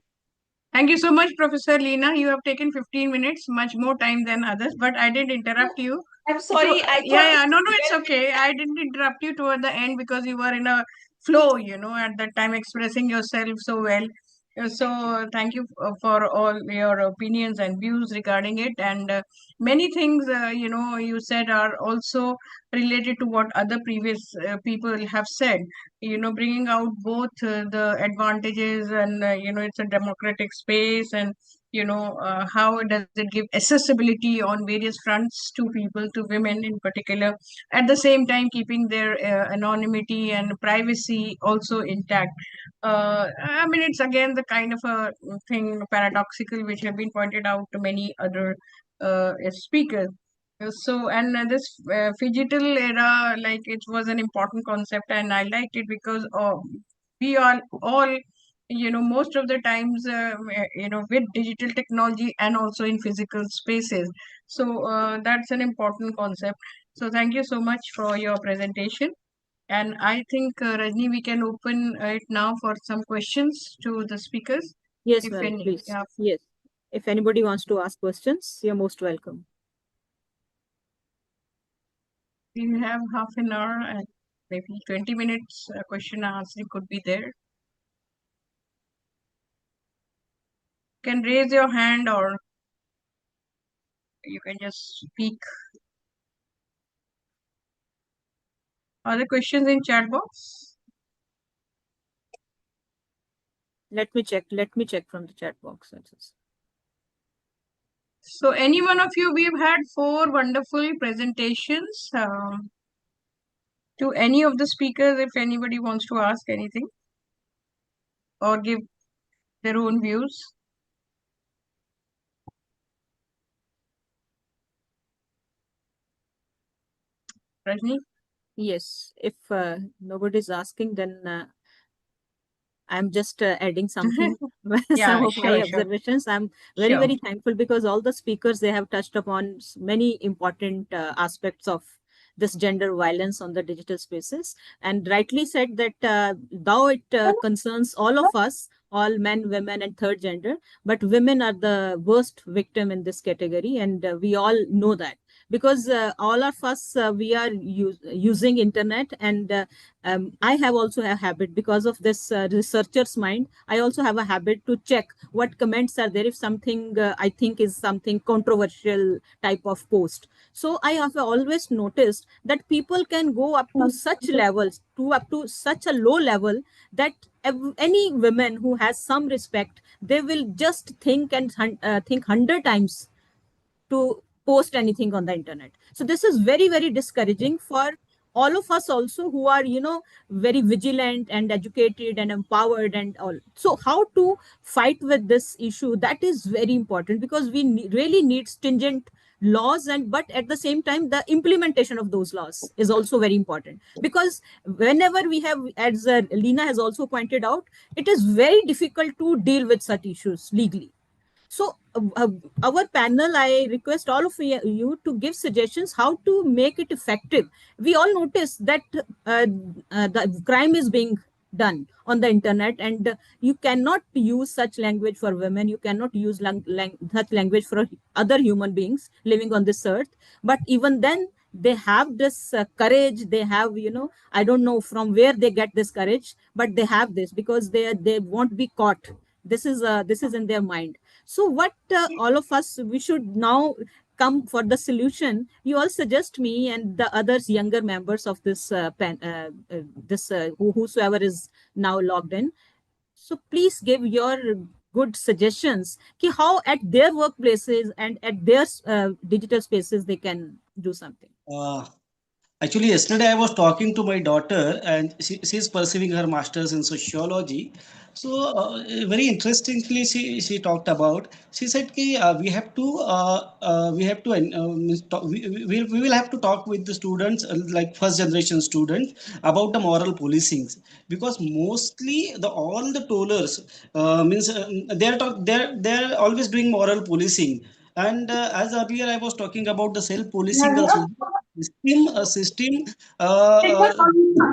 Thank you so much, Professor Leena. You have taken 15 minutes, much more time than others, but I didn't interrupt you. I'm sorry. No, it's okay. I didn't interrupt you toward the end because you were in a flow, at that time, expressing yourself so well. So thank you for all your opinions and views regarding it. And many things, you said are also related to what other previous people have said, bringing out both the advantages and, it's a democratic space, and how does it give accessibility on various fronts to people, to women in particular, at the same time keeping their anonymity and privacy also intact. I mean, it's again the kind of a thing paradoxical which have been pointed out to many other speakers. So, and this phygital era, like, it was an important concept, and I liked it because we are all, most of the times, with digital technology and also in physical spaces. So that's an important concept. So thank you so much for your presentation. And I think, Rajni, we can open it now for some questions to the speakers. Yes, If ma'am, any, please. yeah. Yes. If anybody wants to ask questions, you're most welcome. We have half an hour and maybe 20 minutes question and answer could be there. You can raise your hand or you can just speak. Are there questions in chat box? Let me check from the chat box. So any one of you, we've had 4 wonderful presentations. To any of the speakers, if anybody wants to ask anything or give their own views. Rajni? Yes, if nobody's asking, then I'm just adding something, some of my observations. I'm very thankful because all the speakers, they have touched upon many important aspects of this gender violence on the digital spaces, and rightly said that though it concerns all of us, all men, women, and third gender, but women are the worst victim in this category, and we all know that because all of us, we are using internet, and I have also a habit because of this researcher's mind. I also have a habit to check what comments are there if something I think is something controversial type of post. So I have always noticed that people can go up to such levels, up to such a low level, that any woman who has some respect, they will just think and think 100 times to post anything on the internet. So this is very discouraging for all of us also, who are very vigilant and educated and empowered and all. So how to fight with this issue, that is very important, because we really need stringent laws, and but at the same time the implementation of those laws is also very important, because whenever we have, as Lina has also pointed out, it is very difficult to deal with such issues legally. So, our panel, I request all of you to give suggestions how to make it effective. We all notice that the crime is being done on the internet, and you cannot use such language for women. You cannot use such language for other human beings living on this earth. But even then, they have this courage. They have, I don't know from where they get this courage, but they have this because they won't be caught. This is in their mind. So what all of us, we should now come for the solution. You all suggest me and the others younger members of this whosoever is now logged in. So please give your good suggestions ki how at their workplaces and at their digital spaces they can do something. Actually, yesterday I was talking to my daughter, and she's pursuing her master's in sociology. So, very interestingly, she talked about. She said, "Ki we have to we will have to talk with the students, like first generation students, about the moral policing, because mostly the all the tollers means they're always doing moral policing." And as earlier I was talking about the self policing also, system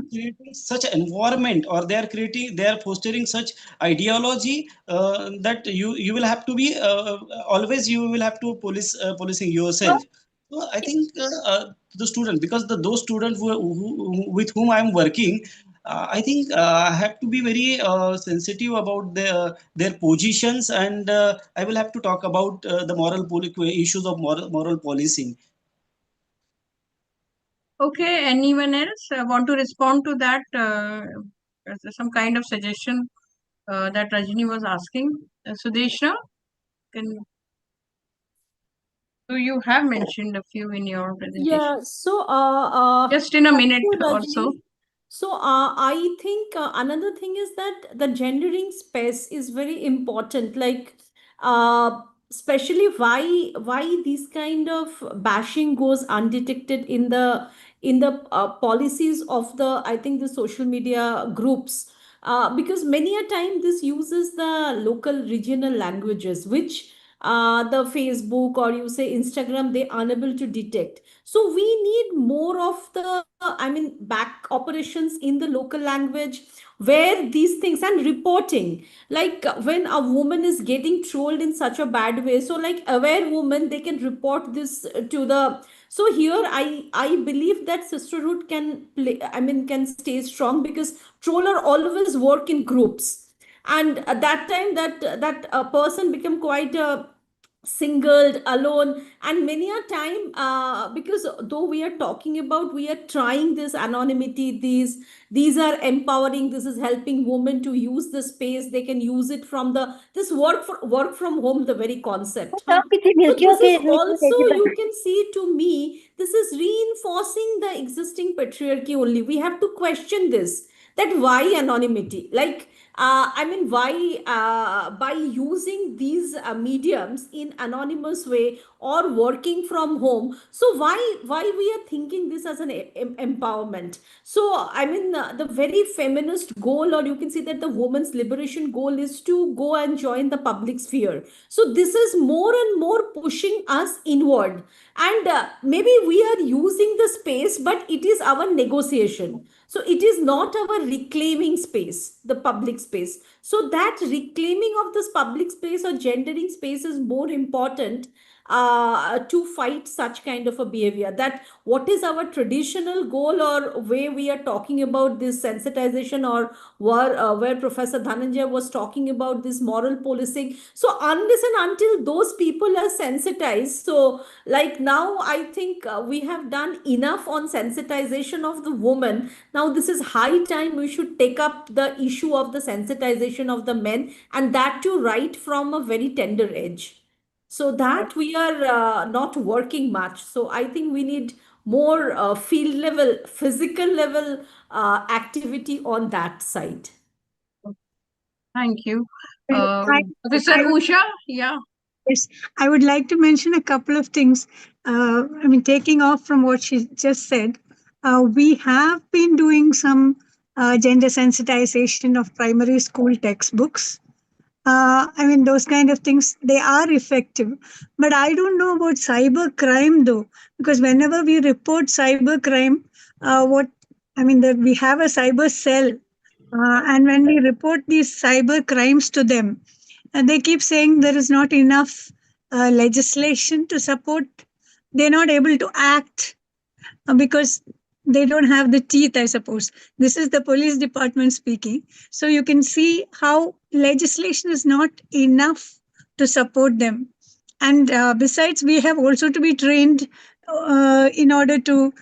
creating such environment, or they are fostering such ideology that you will have to be always you will have to policing yourself. So I think the student, because those students with whom I am working, I think I have to be very sensitive about their positions, and I will have to talk about the issues of moral policing. Okay, anyone else want to respond to that? Is there some kind of suggestion that Rajini was asking? Sudeshna, can so you have mentioned a few in your presentation. Yeah, so Just in a thank minute you, or so. Rajni. So I think another thing is that the gendering space is very important. Like, especially why this kind of bashing goes undetected in the policies of the, I think, the social media groups. Because many a time this uses the local regional languages, which the Facebook or you say Instagram, they unable to detect. So we need more of the, I mean, back operations in the local language where these things and reporting, like when a woman is getting trolled in such a bad way, so like aware women, they can report this to the. So here I believe that sisterhood can play, I mean, can stay strong, because troller always work in groups, and at that time that a person become quite a singled alone. And many a time, because though we are talking about, we are trying this anonymity, these are empowering, this is helping women to use the space, they can use it from the this work from home, the very concept. So this is also, you can see, to me, this is reinforcing the existing patriarchy only. We have to question this, that why anonymity, like I mean, why by using these mediums in anonymous way or working from home, so why we are thinking this as an empowerment? So I mean, the very feminist goal, or you can see that the woman's liberation goal is to go and join the public sphere. So this is more and more pushing us inward, and maybe we are using the space, but it is our negotiation. So it is not our reclaiming space, the public space. So that reclaiming of this public space or gendering space is more important to fight such kind of a behavior. That what is our traditional goal or way we are talking about this sensitization, or where Professor Dhananjay was talking about this moral policing. So unless and until those people are sensitized, so like now I think we have done enough on sensitization of the woman. Now this is high time we should take up the issue of the sensitization of the men, and that too right from a very tender age. So that we are not working much. So I think we need more field level, physical level activity on that side. Thank you. I Professor would, Usha, yeah. yes, I would like to mention a couple of things. taking off from what she just said, we have been doing some gender sensitization of primary school textbooks. Those kind of things, they are effective. But I don't know about cyber crime though, because whenever we report cyber crime, we have a cyber cell. And when we report these cyber crimes to them, and they keep saying there is not enough legislation to support, they're not able to act because they don't have the teeth, I suppose. This is the police department speaking. So you can see how legislation is not enough to support them. And besides, we have also to be trained in order to,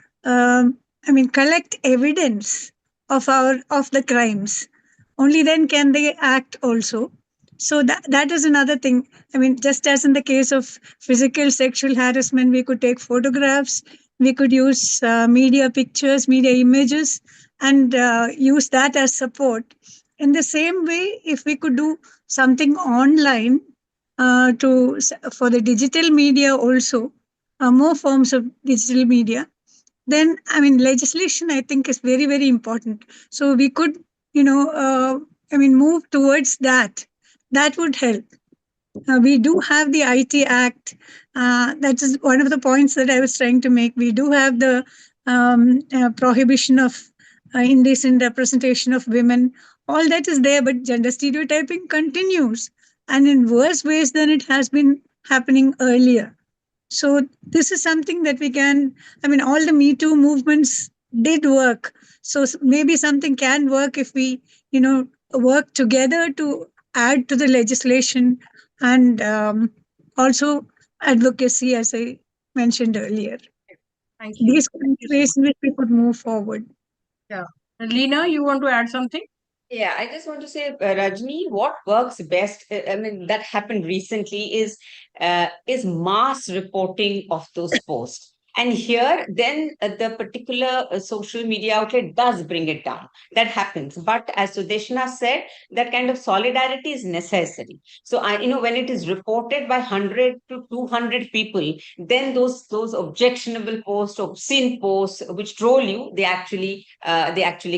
collect evidence of the crimes. Only then can they act also. So that is another thing. Just as in the case of physical sexual harassment, we could take photographs, we could use media pictures, media images, and use that as support. In the same way, if we could do something online for the digital media also, more forms of digital media, then legislation, I think, is very, very important. So we could, move towards that. That would help. We do have the IT Act. That is one of the points that I was trying to make. We do have the prohibition of indecent representation of women. All that is there, but gender stereotyping continues, and in worse ways than it has been happening earlier. So this is something that we can, all the Me Too movements did work. So maybe something can work if we, work together to add to the legislation, and also advocacy, as I mentioned earlier. Thank you. These ways in which we could move forward. Yeah. Leena, you want to add something? Yeah, I just want to say, Rajni, what works best, that happened recently is mass reporting of those posts. And here, then the particular social media outlet does bring it down. That happens. But as Sudeshna said, that kind of solidarity is necessary. So, when it is reported by 100 to 200 people, then those objectionable posts, obscene posts, which troll you, they actually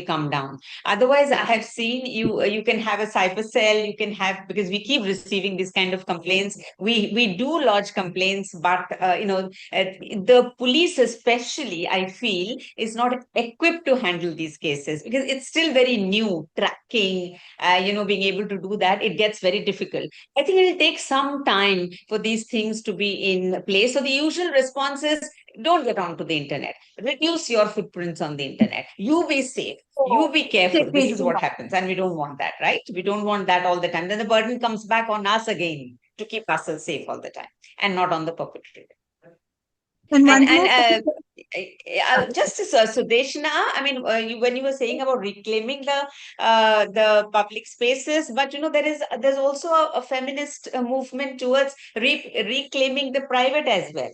come down. Otherwise, I have seen you can have a cyber cell, you can have, because we keep receiving this kind of complaints. We do lodge complaints, but the police especially, I feel, is not equipped to handle these cases because it's still very new. Tracking, being able to do that, it gets very difficult. I think it will take some time for these things to be in place. So the usual response is, don't get onto the internet. Reduce your footprints on the internet. You be safe. You be careful. This is what happens. And we don't want that, right? We don't want that all the time. Then the burden comes back on us again to keep ourselves safe all the time and not on the perpetrator. Just Sudeshna, when you were saying about reclaiming the public spaces, but there's also a feminist movement towards reclaiming the private as well.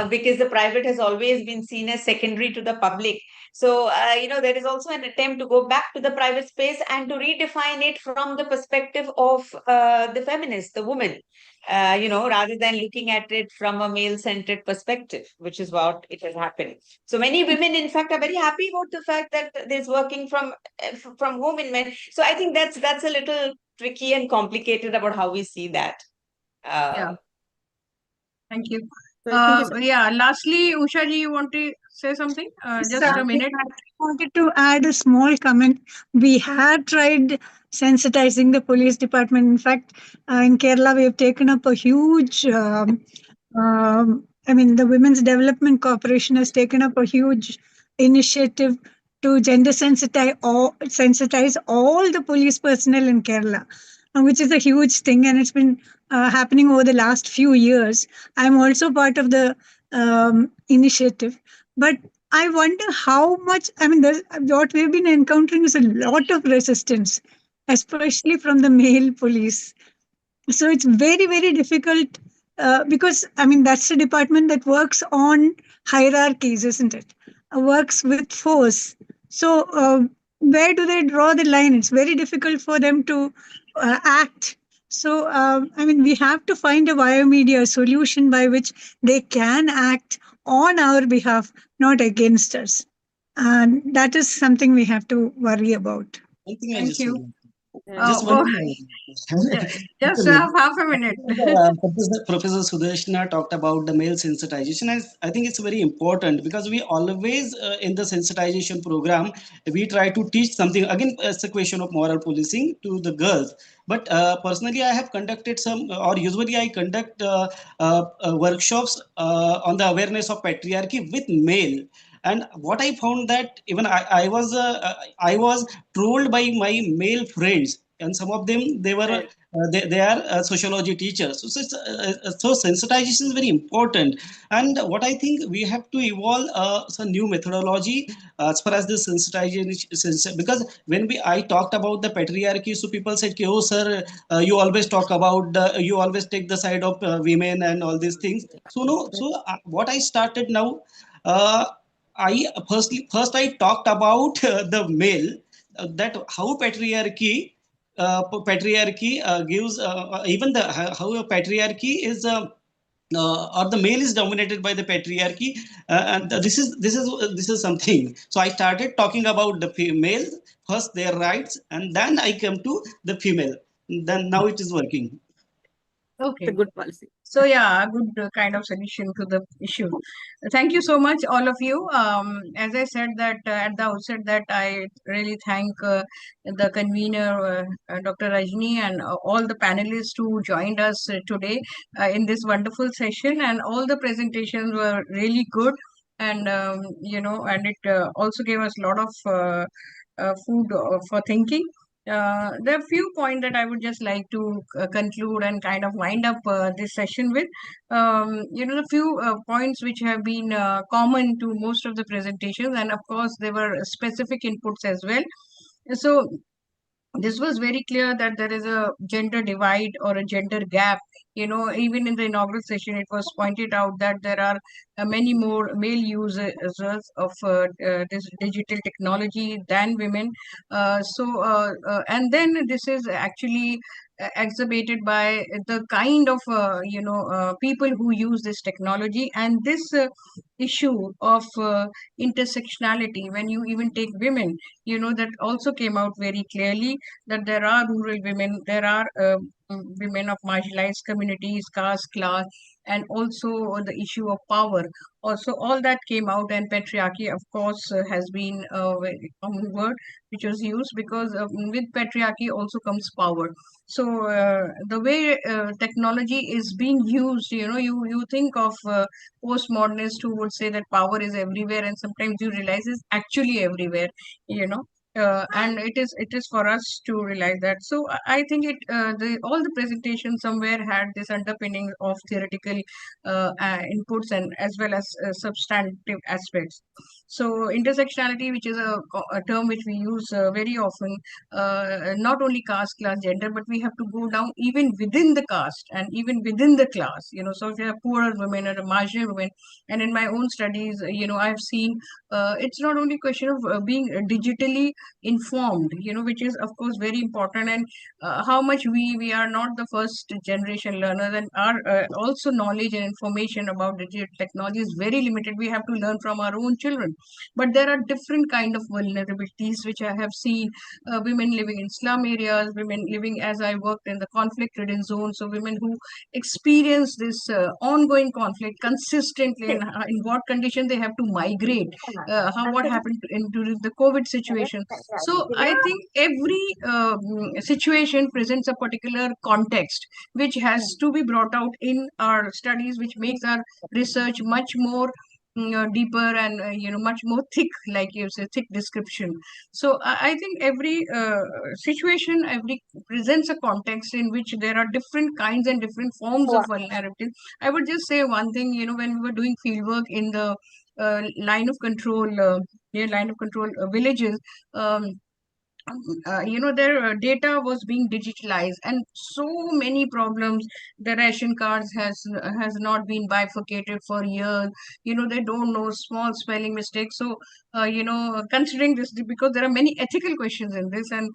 Because the private has always been seen as secondary to the public. So, there is also an attempt to go back to the private space and to redefine it from the perspective of the feminist, the woman, rather than looking at it from a male-centered perspective, which is what it has happened. So many women, in fact, are very happy about the fact that there's working from home in men. So I think that's a little tricky and complicated about how we see that. Yeah. Thank you. Lastly, Usha ji, you want to say something? Just a minute. I wanted to add a small comment. We have tried sensitizing the police department. In fact, in Kerala, we have taken up a huge, the Women's Development Corporation has taken up a huge initiative to gender sensitize all the police personnel in Kerala, which is a huge thing, and it's been happening over the last few years. I'm also part of the initiative, but I wonder how much, what we've been encountering is a lot of resistance, especially from the male police. So it's very, very difficult because, that's a department that works on hierarchies, isn't it? Works with force. So where do they draw the line? It's very difficult for them to act So, I mean, we have to find a biomedia solution by which they can act on our behalf, not against us. And that is something we have to worry about. One thing I Thank just you. would just one Oh, thing. just half a minute. Professor Sudarshana talked about the male sensitization. I think it's very important because we always, in the sensitization program, we try to teach something. Again, it's a question of moral policing to the girls. But personally, I have conducted some, or usually I conduct workshops on the awareness of patriarchy with male. And what I found that even I was trolled by my male friends, and some of them they are sociology teachers. So sensitization is very important. And what I think we have to evolve some new methodology as far as the sensitization, because when I talked about the patriarchy, so people said, "Oh, sir, you always talk about you always take the side of women and all these things." So no, so what I started now. Uh, first I talked about the male, that how patriarchy gives even the how a patriarchy is or the male is dominated by the patriarchy, and this is something. So I started talking about the male first, their rights, and then I come to the female. Then now it is working. Okay. It's a good policy. So yeah, a good kind of solution to the issue. Thank you so much, all of you. As I said that at the outset, that I really thank the convener, Dr. Rajni, and all the panelists who joined us today in this wonderful session. And all the presentations were really good, and and it also gave us a lot of food for thinking. There are a few points that I would just like to conclude and kind of wind up this session with. The few points which have been common to most of the presentations, and of course, there were specific inputs as well. So, this was very clear that there is a gender divide or a gender gap. Even in the inaugural session, it was pointed out that there are many more male users of this digital technology than women. And then this is actually exacerbated by the kind of people who use this technology, and this issue of intersectionality. When you even take women, that also came out very clearly, that there are rural women, there are women of marginalized communities, caste, class, and also the issue of power. Also, all that came out, and patriarchy, of course, has been a very common word which was used, because with patriarchy also comes power. So the way technology is being used, you think of postmodernists who would say that power is everywhere, and sometimes you realize it's actually everywhere. You know, and it is for us to realize that. So I think all the presentations somewhere had this underpinning of theoretical inputs, and as well as substantive aspects. So intersectionality, which is a term which we use very often, not only caste, class, gender, but we have to go down even within the caste and even within the class. So if you have poorer women or a marginal women, and in my own studies, I've seen it's not only a question of being digitally informed, which is of course very important, and how much we are not the first generation learners, and our also knowledge and information about digital technology is very limited. We have to learn from our own children. But there are different kind of vulnerabilities which I have seen. Women living in slum areas, women living, as I worked in the conflict ridden zones, so women who experience this ongoing conflict consistently, and in what condition they have to migrate, what happened during the COVID situation. So I think every situation presents a particular context which has to be brought out in our studies, which makes our research much more deeper, and much more thick, like you say, thick description. So I think every situation, every presents a context in which there are different kinds and different forms of vulnerability. I would just say one thing, when we were doing fieldwork in the line of control, near line of control villages, their data was being digitalized, and so many problems. The ration cards has not been bifurcated for years. They don't know small spelling mistakes. So considering this, because there are many ethical questions in this, and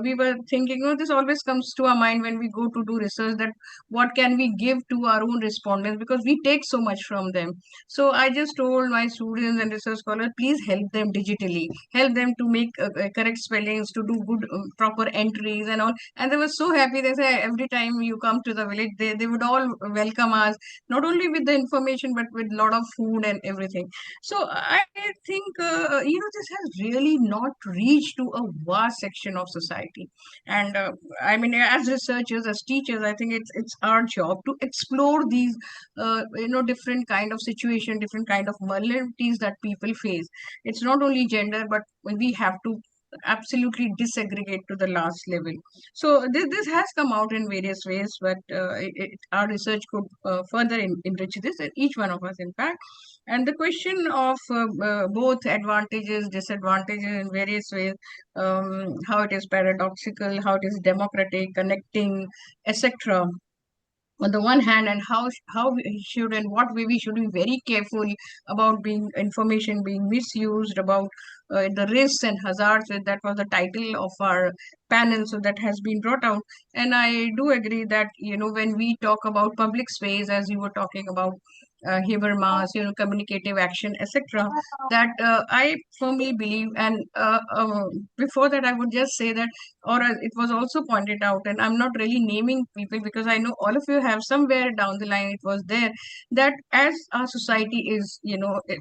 we were thinking, this always comes to our mind when we go to do research, that what can we give to our own respondents, because we take so much from them. So I just told my students and research scholars, please help them digitally, help them to make correct spellings, to do good proper entries and all. And they were so happy. They say every time you come to the village, they would all welcome us, not only with the information but with a lot of food and everything. So I think this has really not reached to a vast section of society. And I mean, as researchers, as teachers, I think it's our job to explore these different kind of situation, different kind of vulnerabilities that people face. It's not only gender, but we have to absolutely disaggregate to the last level. So this has come out in various ways, but our research could further enrich this, and each one of us, in fact. And the question of both advantages, disadvantages in various ways, how it is paradoxical, how it is democratic, connecting, etc. On the one hand, and how we should, and what way we should be very careful about being information being misused, about the risks and hazards. And that was the title of our panel, so that has been brought out. And I do agree that when we talk about public space, as you were talking about Haber mass, communicative action, etc., that I firmly believe. And before that, I would just say that, or it was also pointed out, and I'm not really naming people because I know all of you have somewhere down the line it was there, that as our society is,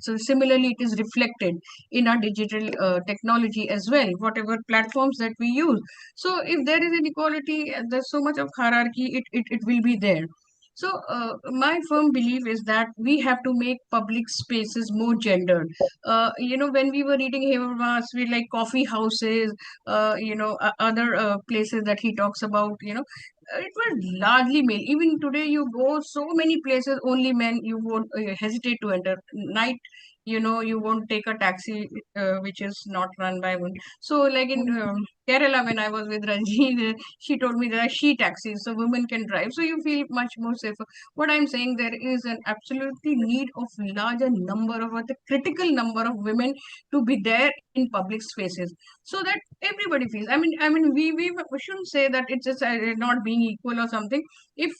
so similarly it is reflected in our digital technology as well, whatever platforms that we use. So if there is inequality, there's so much of hierarchy, it will be there. So my firm belief is that we have to make public spaces more gendered. When we were reading Habermas, we like coffee houses, other places that he talks about, it was largely male. Even today, you go so many places, only men, you won't hesitate to enter. Night, you won't take a taxi which is not run by women. So, like in Kerala, when I was with Ranjit, she told me there are she taxis, so women can drive. So you feel much more safer. What I'm saying, there is an absolutely need of larger number of, or the critical number of women to be there in public spaces, so that everybody feels. I mean, we shouldn't say that it's just not being equal or something. If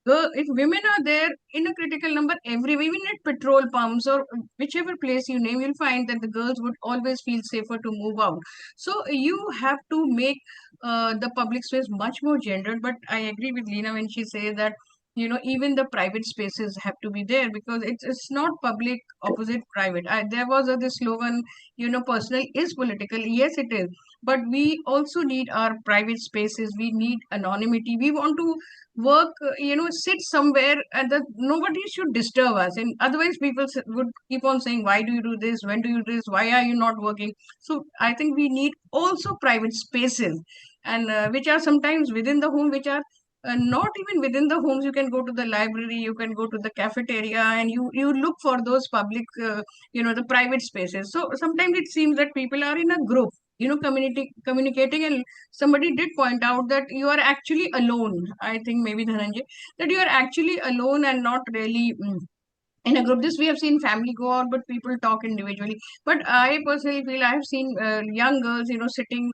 if women are there in a critical number everywhere, even at petrol pumps or whichever place you name, you'll find that the girls would always feel safer to move out. So you have to make the public space much more gendered. But I agree with Lena when she says that even the private spaces have to be there, because it's not public opposite private. There was this slogan, personal is political. Yes, it is, but we also need our private spaces. We need anonymity. We want to work, sit somewhere, and that nobody should disturb us. And otherwise people would keep on saying, why do you do this, when do you do this, why are you not working? So I think we need also private spaces, and which are sometimes within the home, which are not even within the homes. You can go to the library, you can go to the cafeteria, and you look for those public the private spaces. So sometimes it seems that people are in a group, community communicating, and somebody did point out that you are actually alone. I think maybe Dhananjay, that you are actually alone and not really in a group. This we have seen family go out, but people talk individually. But I personally feel I have seen young girls, sitting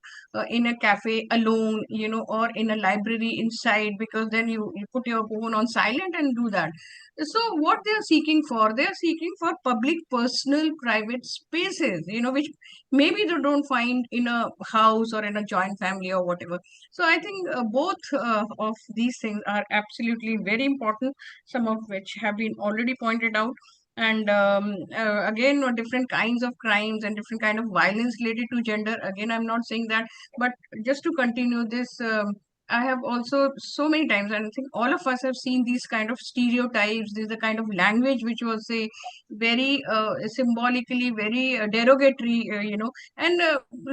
in a cafe alone, or in a library inside, because then you put your phone on silent and do that. So what they are seeking for, they are seeking for public, personal, private spaces, which maybe they don't find in a house or in a joint family or whatever. So I think both of these things are absolutely very important, some of which have been already pointed out. And again, different kinds of crimes and different kind of violence related to gender. Again, I'm not saying that, but just to continue this, I have also so many times, and I think all of us have seen these kind of stereotypes. This is the kind of language which was, say, very symbolically very derogatory, and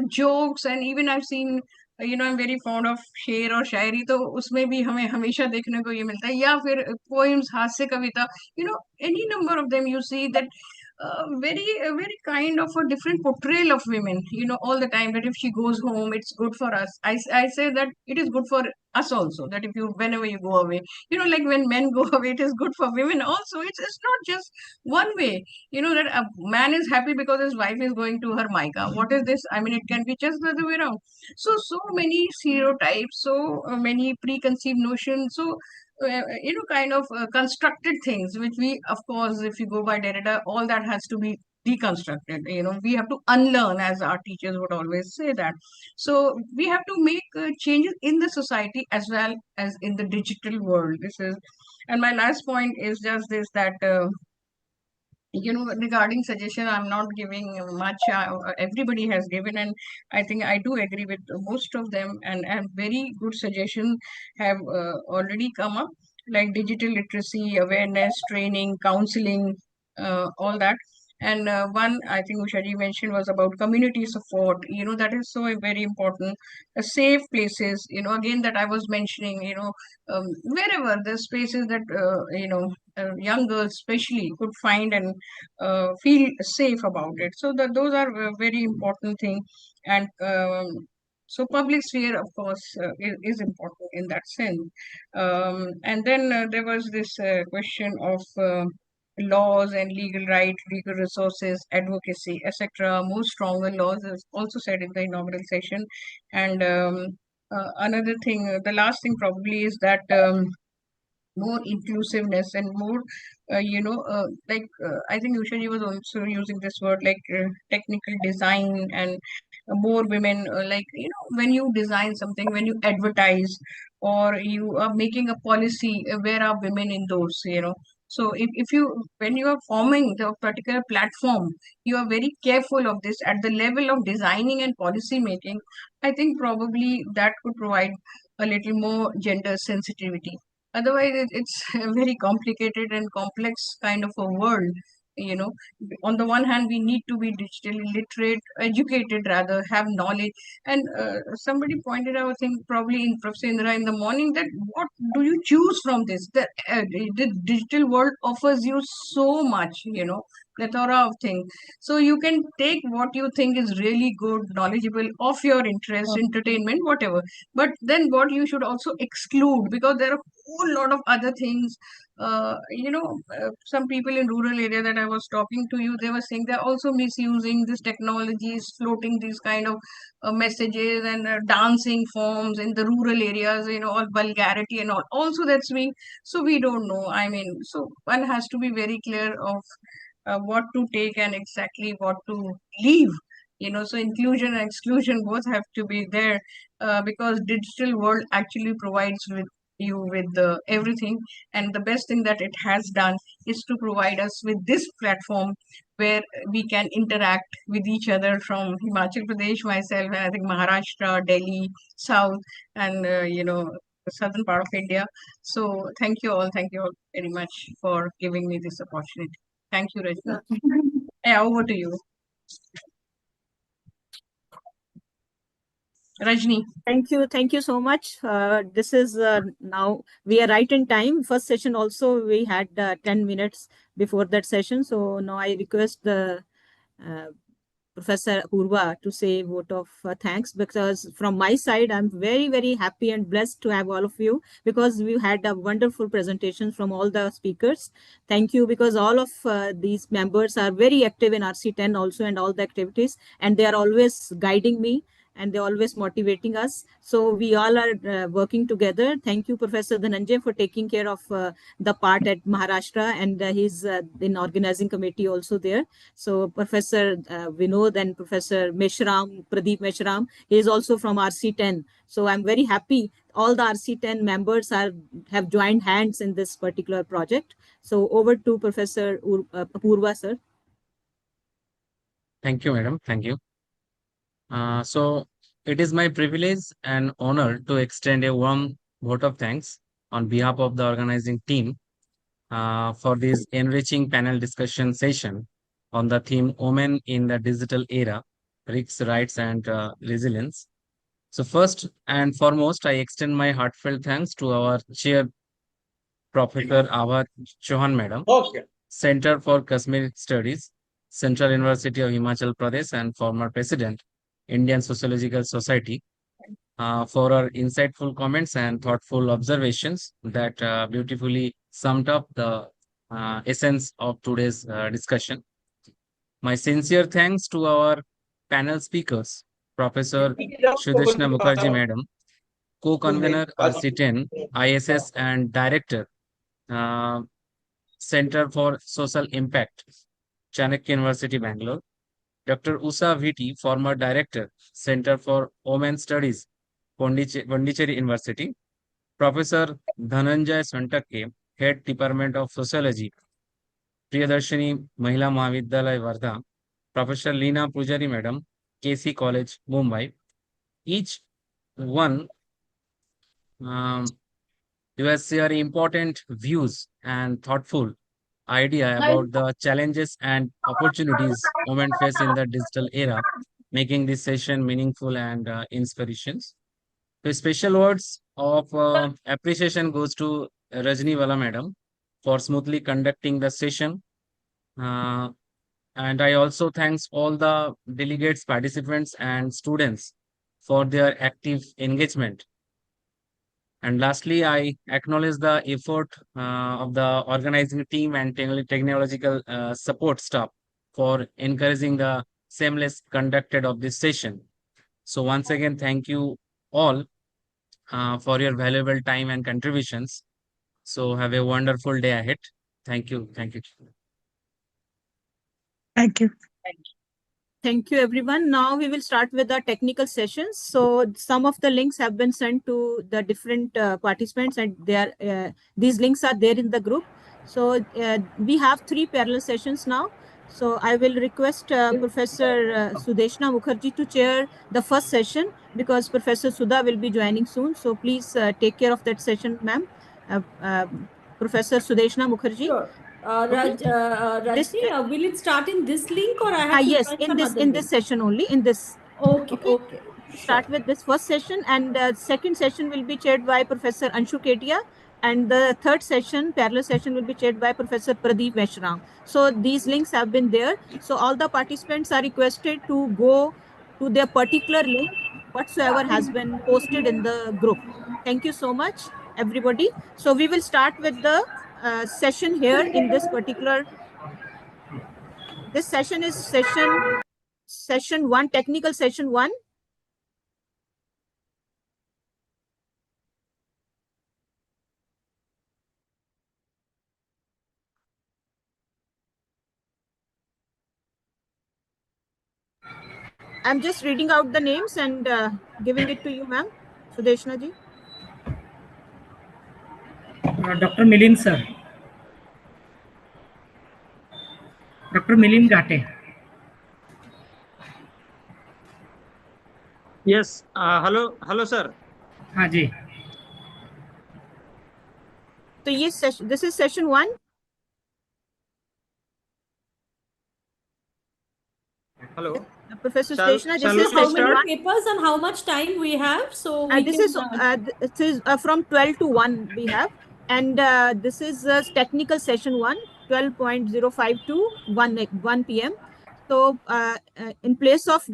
jokes. And even I've seen, I'm very fond of शेर और शायरी, तो उसमें भी हमें हमेशा देखने को ये मिलता है, या फिर poems, हास्य कविता, any number of them, you see that very kind of a different portrayal of women, all the time, that if she goes home, it's good for us. I say that it is good for us also, that if you, whenever you go away, like when men go away, it is good for women also. It's not just one way, that a man is happy because his wife is going to her mica. What is this? I mean, it can be just the other way around. So many stereotypes, so many preconceived notions, so kind of constructed things, which we, of course, if you go by Derrida, all that has to be deconstructed. We have to unlearn, as our teachers would always say that. So we have to make changes in the society as well as in the digital world. And my last point is just this, that regarding suggestion, I'm not giving much. Everybody has given, and I think I do agree with most of them. And very good suggestions have already come up, like digital literacy, awareness, training, counseling, all that. And one, I think Ushaji mentioned, was about community support. That is so very important. Safe places, again, that I was mentioning, wherever the spaces that, young girls especially could find and feel safe about it. So that those are very important thing. And so public sphere, of course, is important in that sense. And then there was this question of laws and legal right, legal resources, advocacy, etc. More stronger laws is also said in the inaugural session. And another thing, the last thing probably is that more inclusiveness and more, I think Ushaji was also using this word, like technical design, and more women, when you design something, when you advertise, or you are making a policy, where are women in those, so if you, when you are forming the particular platform, you are very careful of this at the level of designing and policy making. I think probably that could provide a little more gender sensitivity. Otherwise, it's a very complicated and complex kind of a world. You know, on the one hand, we need to be digitally literate, educated rather, have knowledge. And somebody pointed out, I think probably in Professor Indra in the morning, that what do you choose from this? The digital world offers you so much, plethora of things. So you can take what you think is really good, knowledgeable, of your interest, entertainment, whatever. But then what you should also exclude, because there are whole lot of other things. Some people in rural area that I was talking to you, they were saying they're also misusing this technologies, floating these kind of messages and dancing forms in the rural areas, all vulgarity and all. Also, that's being, so we don't know. I mean, so one has to be very clear of what to take and exactly what to leave. So inclusion and exclusion both have to be there, because digital world actually provides with you with everything. And the best thing that it has done is to provide us with this platform where we can interact with each other from Himachal Pradesh, myself, and I think Maharashtra, Delhi, South, and the southern part of India. So thank you all. Thank you all very much for giving me this opportunity. Thank you, Rajna. Yeah, over to you. Rajni. Thank you so much. This is now we are right in time. First session also we had 10 minutes before that session. So now I request the Professor Purva to say a vote of thanks, because from my side, I'm very, very happy and blessed to have all of you, because we had a wonderful presentation from all the speakers. Thank you, because all of these members are very active in RC10 also and all the activities, and they are always guiding me and they're always motivating us. So we all are working together. Thank you, Professor Dhananjay, for taking care of the part at Maharashtra, and he's in organizing committee also there. So Professor Vinod and Professor Meshram, Pradeep Meshram, he is also from RC10. So I'm very happy all the RC10 members have joined hands in this particular project. So over to Professor Purva, sir. Thank you, madam. Thank you. So it is my privilege and honor to extend a warm vote of thanks on behalf of the organizing team for this enriching panel discussion session on the theme Women in the Digital Era, Risks, Rights and Resilience. So first and foremost, I extend my heartfelt thanks to our chair, Professor Ava Chauhan, madam, Okay. Center for Kashmir Studies, Central University of Himachal Pradesh and former president, Indian Sociological Society, for her insightful comments and thoughtful observations that beautifully summed up the essence of today's discussion. My sincere thanks to our panel speakers, Professor Sudeshna Mukherjee Madam, co-convener RC10, ISS and Director, uh, Center for Social Impact, Chanakya University, Bangalore. Dr. Usha Viti, former Director, Center for Women Studies, Pondicherry University. Professor Dhananjay Santakke, Head Department of Sociology, Priyadarshini Mahila Mahavidyalaya, Wardha. Professor Leena Pujari Madam, KC College, Mumbai. Each one you have shared important views and thoughtful idea about the challenges and opportunities women face in the digital era, making this session meaningful and inspirations. The special words of appreciation goes to Rajni Wala Madam for smoothly conducting the session. Uh, and I also thanks all the delegates, participants, and students for their active engagement. And lastly, I acknowledge the effort of the organizing team and technological support staff for encouraging the seamless conducted of this session. So once again, thank you all for your valuable time and contributions. So have a wonderful day ahead. Thank you. Thank you. Thank you. Thank you, everyone. Now we will start with the technical sessions. So some of the links have been sent to the different participants, and these links are there in the group. So we have 3 parallel sessions now. So I will request Professor Sudeshna Mukherjee to chair the first session because Professor Sudha will be joining soon. So please take care of that session, ma'am. Professor Sudeshna Mukherjee. Sure. Rajni, will it start in this link or I have to yes, join in some this other in link? this session only. In this. Okay. Start with this first session, and second session will be chaired by Professor Anshu Ketia, and the third session, parallel session, will be chaired by Professor Pradeep Meshram. So these links have been there. So all the participants are requested to go to their particular link, whatsoever has been posted in the group. Thank you so much, everybody. So we will start with the session here in this particular. This session is session 1, technical session 1. I'm just reading out the names and giving it to you, ma'am. Sudeshna ji. Dr. Milind sir. Dr. Milind Gate. Yes. Hello, sir. हाँ जी. So yes, this is session 1. Hello. Professor Sudeshna, this is how session many 1. papers and how much time we have? So we This can, is from 12 to 1 we have, and this is technical session 1, 12.05 to 1 p.m. So in place of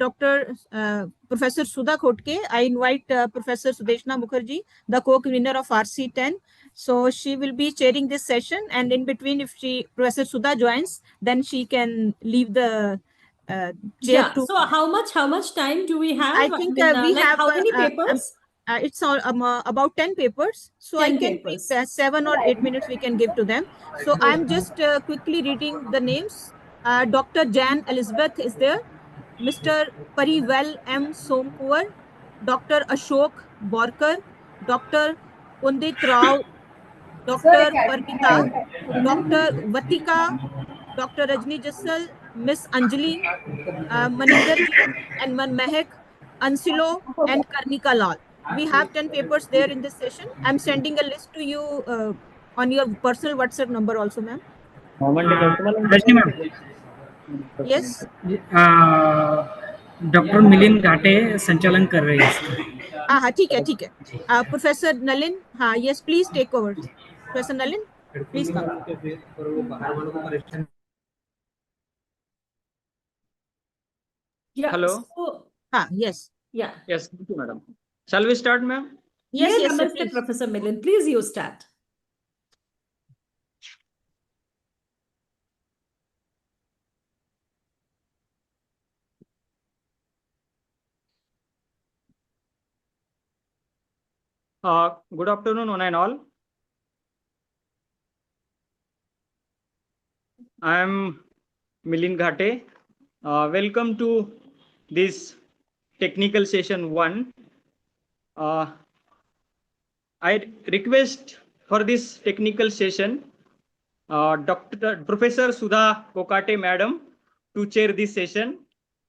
Professor Sudha Khotke, I invite Professor Sudeshna Mukherjee, the co-convener of RC10. So she will be chairing this session, and in between, if Professor Sudha joins, then she can leave the chair to. So how much time do we have? I think we have how many papers? It's all about 10 papers. So 10 I can papers. take 7 or 8 minutes we can give to them. So I'm just quickly reading the names. Dr. Jan Elizabeth is there. Mr. Parivel M. Somkuar, Dr. Ashok Borkar, Dr. Pundit Rao, Dr. Parmita, Dr. Vatika, Dr. Rajni Jassal, Miss Anjali, Maninder ji, and Mehak, Ansilo, and Karnika Lal. We have 10 papers there in this session. I'm sending a list to you on your personal WhatsApp number also, ma'am. Rajni ma'am. Yes. Doctor Milind घाटे संचालन कर रहे हैं. हाँ ठीक है. Professor Nalin, हाँ yes, please take over. Professor Nalin, please come. Yeah. Hello. So, Yes. yeah. Yes, thank you, madam. Shall we start, ma'am? Yes, Yes, Namaste, please. Professor Milind. Please, you start. Good afternoon, one and all. I am Milind Ghate. Welcome to this technical session 1. I request for this technical session Professor Sudha Kokate Madam to chair this session.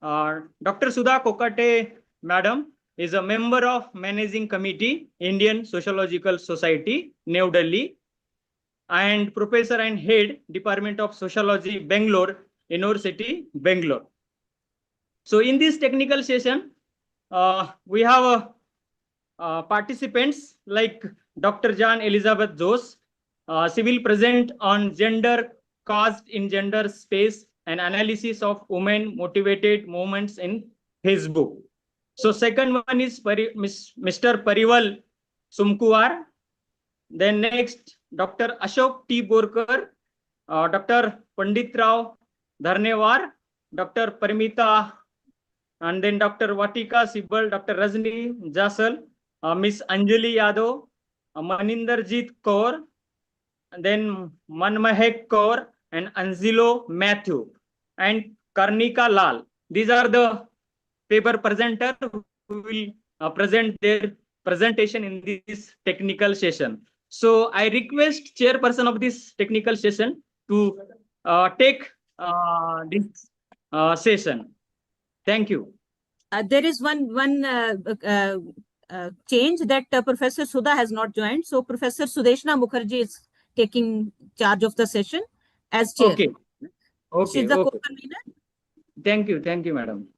Dr. Sudha Kokate Madam is a member of Managing Committee, Indian Sociological Society, New Delhi, and Professor and Head, Department of Sociology, Bangalore, University, Bangalore. So in this technical session, we have participants like Dr. John Elizabeth Jose, she will present on gender caused in gender space and analysis of women motivated movements in Facebook. So second one is Mr. Parival Sumkuar. Then next, Dr. Ashok T. Borkar, Dr. Pandit Rao Dharnewar, Dr. Parimita, and then Dr. Vatika Sibal, Dr. Rajni Jasal, Miss Anjali Yadav, Maninderjeet Kaur, and then Manmahek Kaur, and Anzilo Matthew, and Karnika Lal. These are the paper presenter who will present their presentation in this technical session. So I request chairperson of this technical session to take this session. Thank you. There is one change that Professor Sudha has not joined. So Professor Sudeshna Mukherjee is taking charge of the session as chair. Okay. Okay. She's the Okay. co-convener. Thank you. Thank you, madam.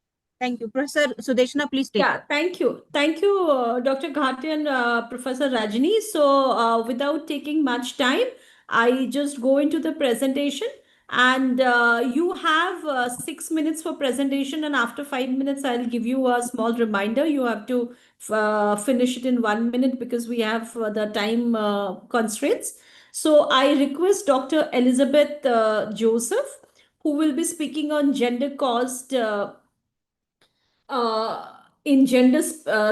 Thank you. Professor Sudeshna, please take. Yeah, thank you. Thank you, Dr. Ghate and Professor Rajni. So without taking much time, I just go into the presentation, and you have 6 minutes for presentation, and after 5 minutes, I'll give you a small reminder. You have to finish it in 1 minute because we have the time constraints. So I request Dr. Elizabeth Joseph, who will be speaking on gender caused in gender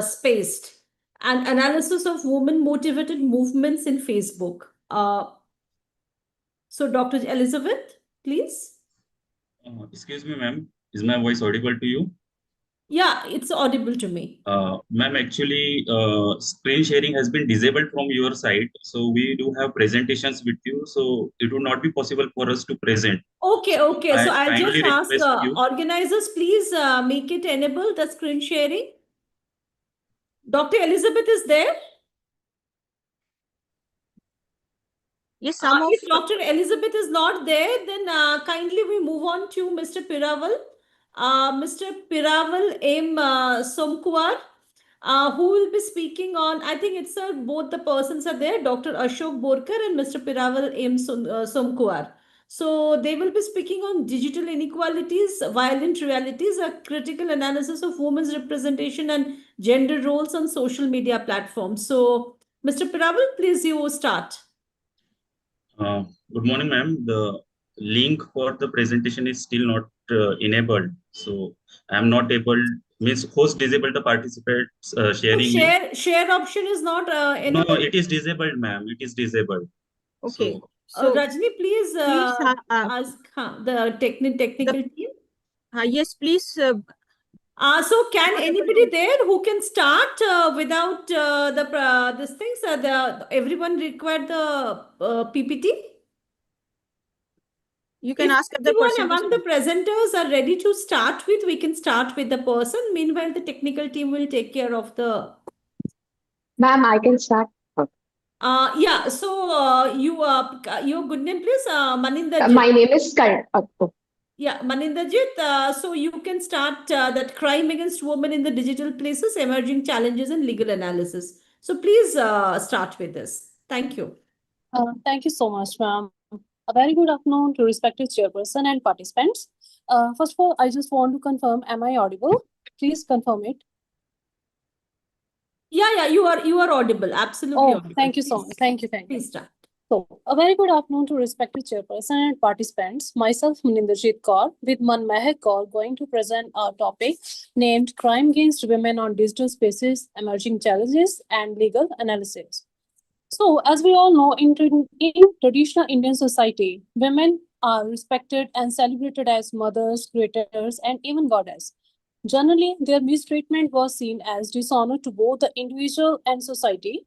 spaced and analysis of women motivated movements in Facebook. So Dr. Elizabeth, please. Excuse me, ma'am. Is my voice audible to you? Yeah, it's audible to me. Ma'am, actually, screen sharing has been disabled from your side. So we do have presentations with you. So it would not be possible for us to present. Okay, okay. So I I'll just kindly ask request you. organizers, please make it enable the screen sharing. Dr. Elizabeth is there? Yes, if Dr. Elizabeth is not there, then kindly we move on to Mr. Piraval. Mr. Piraval M. Somkuar, who will be speaking on, I think it's both the persons are there, Dr. Ashok Borkar and Mr. Piraval M. Somkuar. So they will be speaking on digital inequalities, violent realities, a critical analysis of women's representation and gender roles on social media platforms. So Mr. Piraval, please you start. Good morning, ma'am. The link for the presentation is still not enabled. So I am not able, means host disabled the participants sharing link. Share option is not No, enabled. it is disabled, ma'am. It is disabled. Okay. So, Rajni, please ask the technical team. Yes, please. So can anybody there who can start without these things? Everyone required the PPT? You can If ask if the anyone person among the presenters are ready to start with, we can start with the person. Meanwhile, the technical team will take care of the... Ma'am, I can start. Yeah, so your good name, please, Maninder. My name is Yeah, Maninderjit, so you can start that crime against women in the digital places, emerging challenges and legal analysis. So please start with this. Thank you. Thank you so much, ma'am. A very good afternoon to respected chairperson and participants. First of all, I just want to confirm, am I audible? Please confirm it. Yeah, you are audible. Absolutely audible. Thank you so much. Thank you. Please start. So, a very good afternoon to respected chairperson and participants. Myself, Maninderjeet Kaur, with Man Mehak Kaur, going to present our topic named Crime Against Women on Digital Spaces, Emerging Challenges and Legal Analysis. So, as we all know, in traditional Indian society, women are respected and celebrated as mothers, creators, and even goddess. Generally, their mistreatment was seen as dishonor to both the individual and society.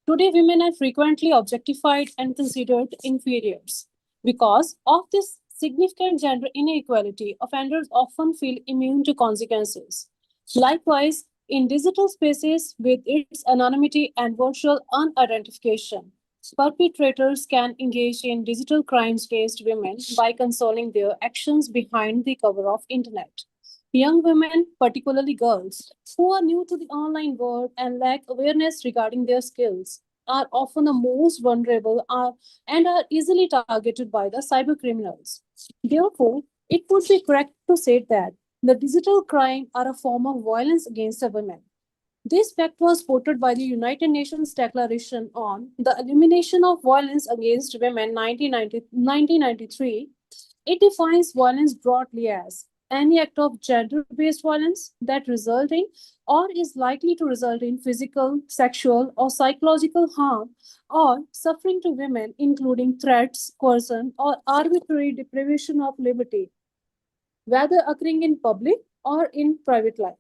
Today, women are frequently objectified and considered inferiors. Because of this significant gender inequality, offenders often feel immune to consequences. Likewise, in digital spaces with its anonymity and virtual unidentification, perpetrators can engage in digital crimes against women by concealing their actions behind the cover of internet. Young women, particularly girls, who are new to the online world and lack awareness regarding their skills, are often the most vulnerable and are easily targeted by the cyber criminals. Therefore, it would be correct to say that the digital crime are a form of violence against the women. This fact was quoted by the United Nations Declaration on the Elimination of Violence Against Women 1993. It defines violence broadly as any act of gender-based violence that result in or is likely to result in physical, sexual, or psychological harm or suffering to women, including threats, coercion, or arbitrary deprivation of liberty, whether occurring in public or in private life.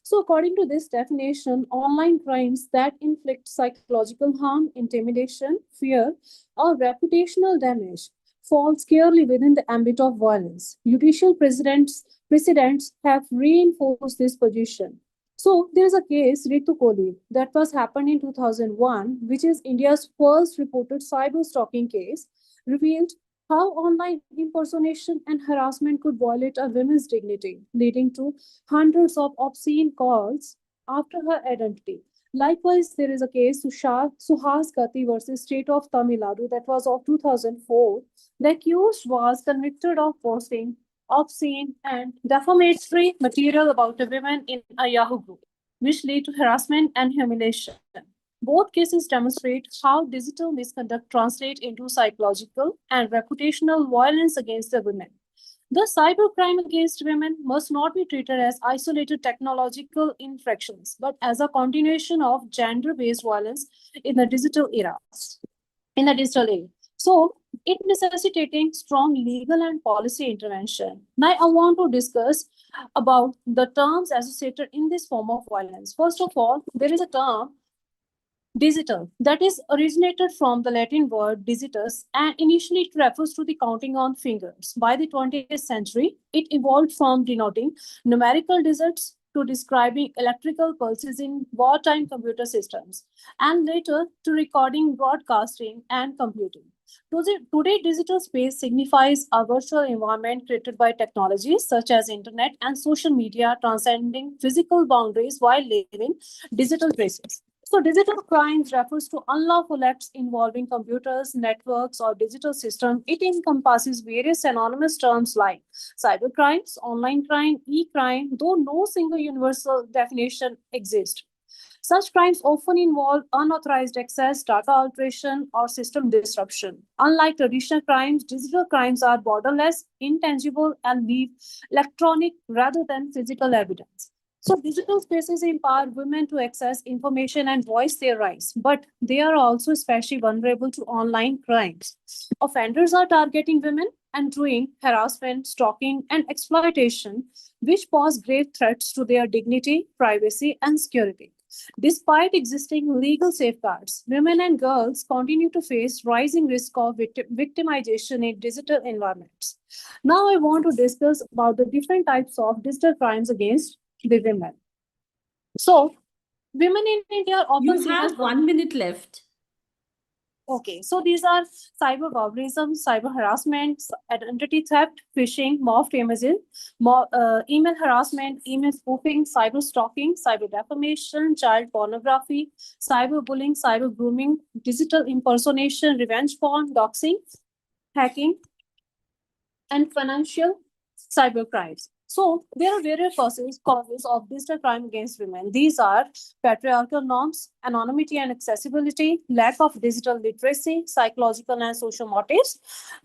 So, according to this definition, online crimes that inflict psychological harm, intimidation, fear, or reputational damage fall squarely within the ambit of violence. Judicial precedents have reinforced this position. So, there is a case, Ritu Kohli, that was happened in 2001, which is India's first reported cyber stalking case, revealed how online impersonation and harassment could violate a woman's dignity, leading to hundreds of obscene calls after her identity. Likewise, there is a case, Suhas Gati versus State of Tamil Nadu, that was of 2004. The accused was convicted of posting obscene and defamatory material about a woman in a Yahoo group, which led to harassment and humiliation. Both cases demonstrate how digital misconduct translates into psychological and reputational violence against the women. The cybercrime against women must not be treated as isolated technological infractions, but as a continuation of gender-based violence in the digital era. So, it necessitating strong legal and policy intervention. Now, I want to discuss about the terms associated in this form of violence. First of all, there is a term digital, that is originated from the Latin word digitus and initially it refers to the counting on fingers. By the 20th century, it evolved from denoting numerical digits to describing electrical pulses in wartime computer systems, and later to recording, broadcasting, and computing. Today, digital space signifies a virtual environment created by technologies such as internet and social media, transcending physical boundaries while leaving digital traces. So, digital crimes refers to unlawful acts involving computers, networks, or digital systems. It encompasses various anonymous terms like cybercrimes, online crime, e-crime, though no single universal definition exists. Such crimes often involve unauthorized access, data alteration, or system disruption. Unlike traditional crimes, digital crimes are borderless, intangible, and leave electronic rather than physical evidence. So, digital spaces empower women to access information and voice their rights, but they are also especially vulnerable to online crimes. Offenders are targeting women and doing harassment, stalking, and exploitation, which pose grave threats to their dignity, privacy, and security. Despite existing legal safeguards, women and girls continue to face rising risk of victimization in digital environments. Now I want to discuss about the different types of digital crimes against the women. So, women in India are often seen as 1 minute left. Okay, so these are cyber barbarism, cyber harassment, identity theft, phishing, morphed images, email harassment, email spoofing, cyber stalking, cyber defamation, child pornography, cyber bullying, cyber grooming, digital impersonation, revenge porn, doxing, hacking, and financial cyber crimes. So there are various causes of digital crime against women. These are patriarchal norms, anonymity and accessibility, lack of digital literacy, psychological and social motives,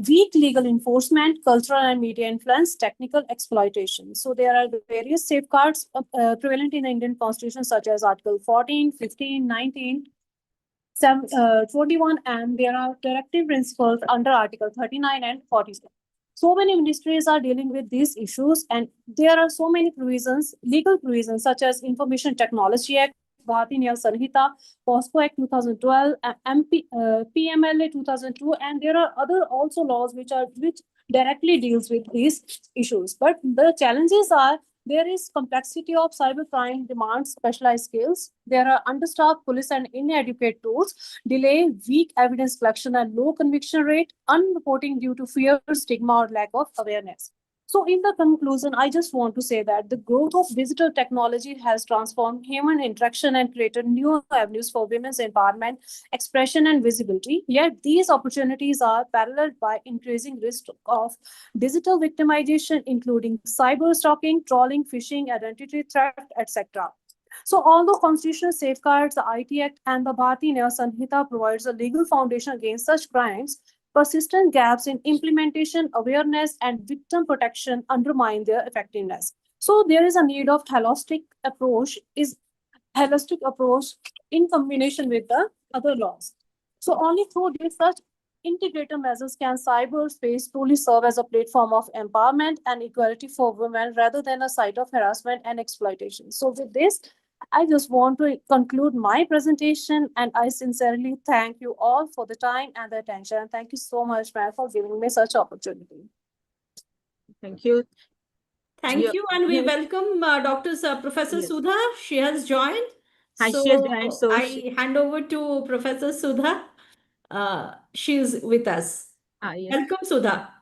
weak legal enforcement, cultural and media influence, technical exploitation. So there are the various safeguards prevalent in the Indian Constitution, such as Article 14, 15, 19, 41, and there are directive principles under Article 39 and 46. So many ministries are dealing with these issues, and there are so many provisions, legal provisions, such as Information Technology Act, Bharati Nyaya Sanhita, POSCO Act 2012, PMLA 2002, and there are other also laws which directly deals with these issues. But the challenges are there is complexity of cybercrime demands specialized skills. There are understaffed police and inadequate tools, delay, weak evidence collection, and low conviction rate, unreporting due to fear, stigma, or lack of awareness. So in the conclusion, I just want to say that the growth of digital technology has transformed human interaction and created new avenues for women's empowerment, expression, and visibility. Yet these opportunities are paralleled by increasing risk of digital victimization, including cyber stalking, trolling, phishing, identity theft, etc. So although constitutional safeguards, the IT Act and the Bharati Nyaya Sanhita provides a legal foundation against such crimes, persistent gaps in implementation, awareness, and victim protection undermine their effectiveness. So there is a need of holistic approach in combination with the other laws. So only through these such integrated measures can cyberspace truly serve as a platform of empowerment and equality for women rather than a site of harassment and exploitation. So with this, I just want to conclude my presentation, and I sincerely thank you all for the time and the attention. And thank you so much, ma'am, for giving me such opportunity. Thank you. Thank you, and we welcome Professor Sudha. She has joined. Hi, she has joined. So I hand over to Professor Sudha. She is with us. Yes. Welcome, Sudha.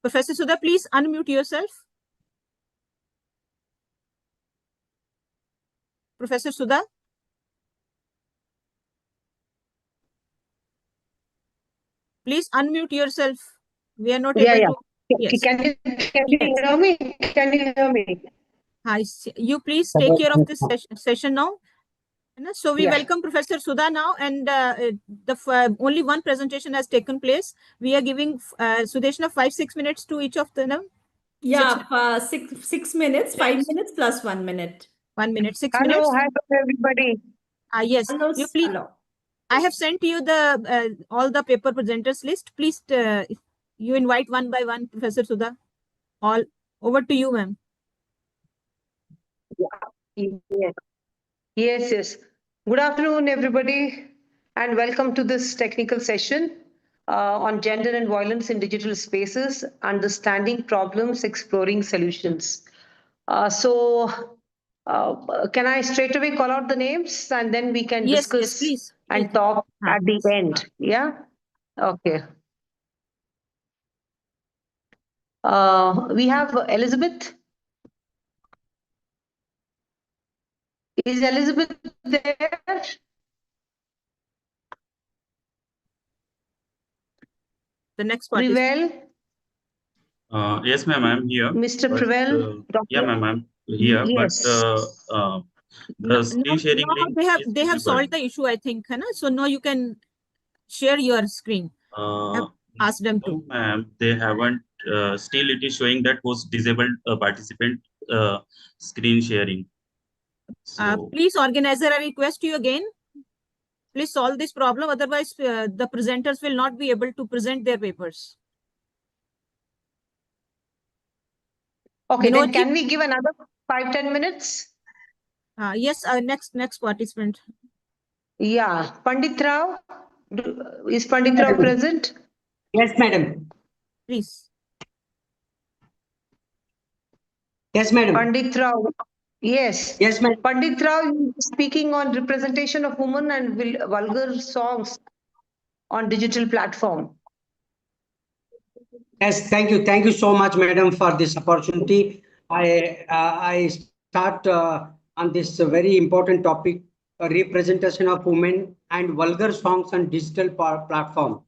Professor Sudha, please unmute yourself. Professor Sudha? Please unmute yourself. We are not able to. Yes. Can you hear me? Can you hear me? Hi. You please take care of this session now. So we welcome Professor Sudha now, and only one presentation has taken place. We are giving Sudeshna 5-6 minutes to each of them. Yeah, 6 minutes, 5 minutes plus 1 minute. 1 minute, 6 Hello, minutes. hello everybody. Yes, hello, you please. Hello. I have sent you the all the paper presenters list. Please, you invite one by one, Professor Sudha. All over to you, ma'am. Yes. Good afternoon, everybody, and welcome to this technical session on gender and violence in digital spaces, understanding problems, exploring solutions. Can I straight away call out the names and then we can discuss please. and talk at the end? Yeah? Okay. We have Elizabeth. Is Elizabeth there? The next Prevail. Yes, ma'am, I'm here. Mr. Prevail. Yeah, ma'am, I'm here. Yes. But the screen sharing link they have solved the issue, I think. So now you can share your screen. Ask them to. No, ma'am, they haven't. Still, it is showing that host disabled participant screen sharing. So, please, organizer, I request you again. Please solve this problem. Otherwise, the presenters will not be able to present their papers. Okay, then can we give another 5-10 minutes? Yes, next participant. Yeah, Pandit Rao. Is Pandit Rao present? Yes, madam. Please. Yes, madam. Pandit Rao. Yes. Yes, madam. Pandit Rao is speaking on representation of women and vulgar songs on digital platform. Yes, thank you. Thank you so much, madam, for this opportunity. I start on this very important topic, representation of women and vulgar songs on digital platform.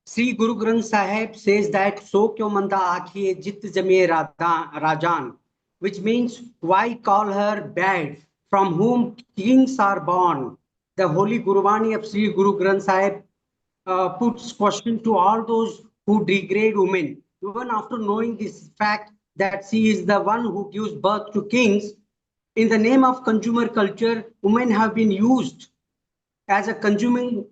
Sri Guru Granth Sahib says that so kyo manda aakhiye jit jame rajan, which means why call her bad, from whom kings are born. The holy Gurubani of Sri Guru Granth Sahib puts question to all those who degrade women. Even after knowing this fact that she is the one who gives birth to kings, in the name of consumer culture, women have been used as a consuming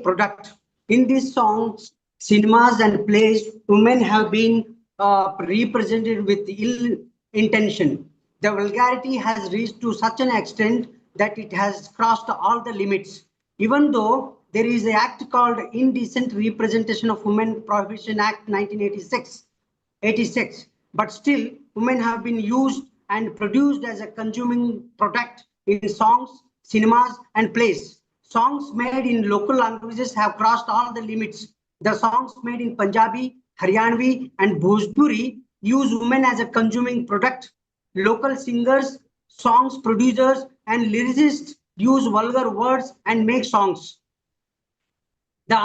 product. In these songs, cinemas and plays, women have been represented with ill intention. The vulgarity has reached to such an extent that it has crossed all the limits. Even though there is an act called Indecent Representation of Women Prohibition Act 1986, but still women have been used and produced as a consuming product in songs, cinemas, and plays. Songs made in local languages have crossed all the limits. The songs made in Punjabi, Haryanvi, and Bhojpuri use women as a consuming product. Local singers, songs producers, and lyricists use vulgar words and make songs. The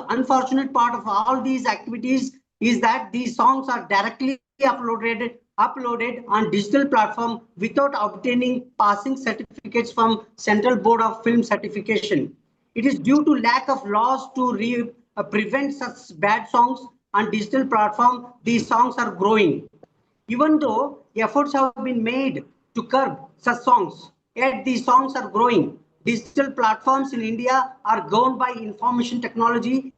unfortunate part of all these activities is that these songs are directly uploaded on digital platform without obtaining passing certificates from Central Board of Film Certification. It is due to lack of laws to prevent such bad songs on digital platform. These songs are growing. Even though efforts have been made to curb such songs, yet these songs are growing. Digital platforms in India are governed by Information Technology,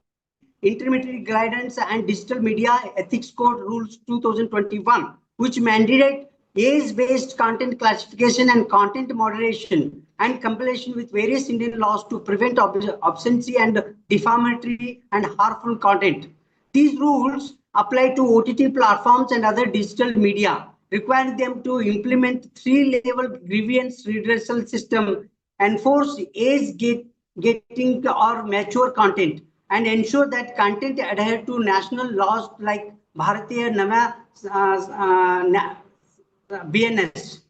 Intermediary Guidance and Digital Media Ethics Code Rules 2021, which mandate age-based content classification and content moderation and compilation with various Indian laws to prevent obscenity and defamatory and harmful content. These rules apply to OTT platforms and other digital media, requiring them to implement three-level grievance redressal system, enforce age-getting or mature content, and ensure that content adhere to national laws like Bharatiya Nama BNS.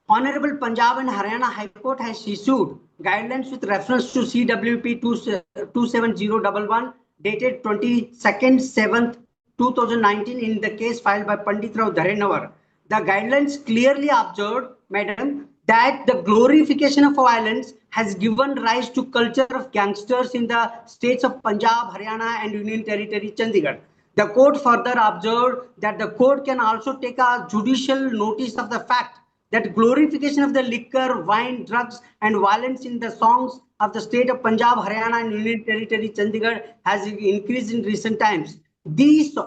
Honorable Punjab and Haryana High Court has issued guidelines with reference to CWP 27011 dated 22nd 7th 2019 in the case filed by Pandit Rao Dharenavar. The guidelines clearly observed, madam, that the glorification of violence has given rise to culture of gangsters in the states of Punjab, Haryana and Union Territory Chandigarh. The court further observed that the court can also take a judicial notice of the fact that glorification of the liquor, wine, drugs, and violence in the songs of the state of Punjab, Haryana, and Union Territory Chandigarh has increased in recent times. These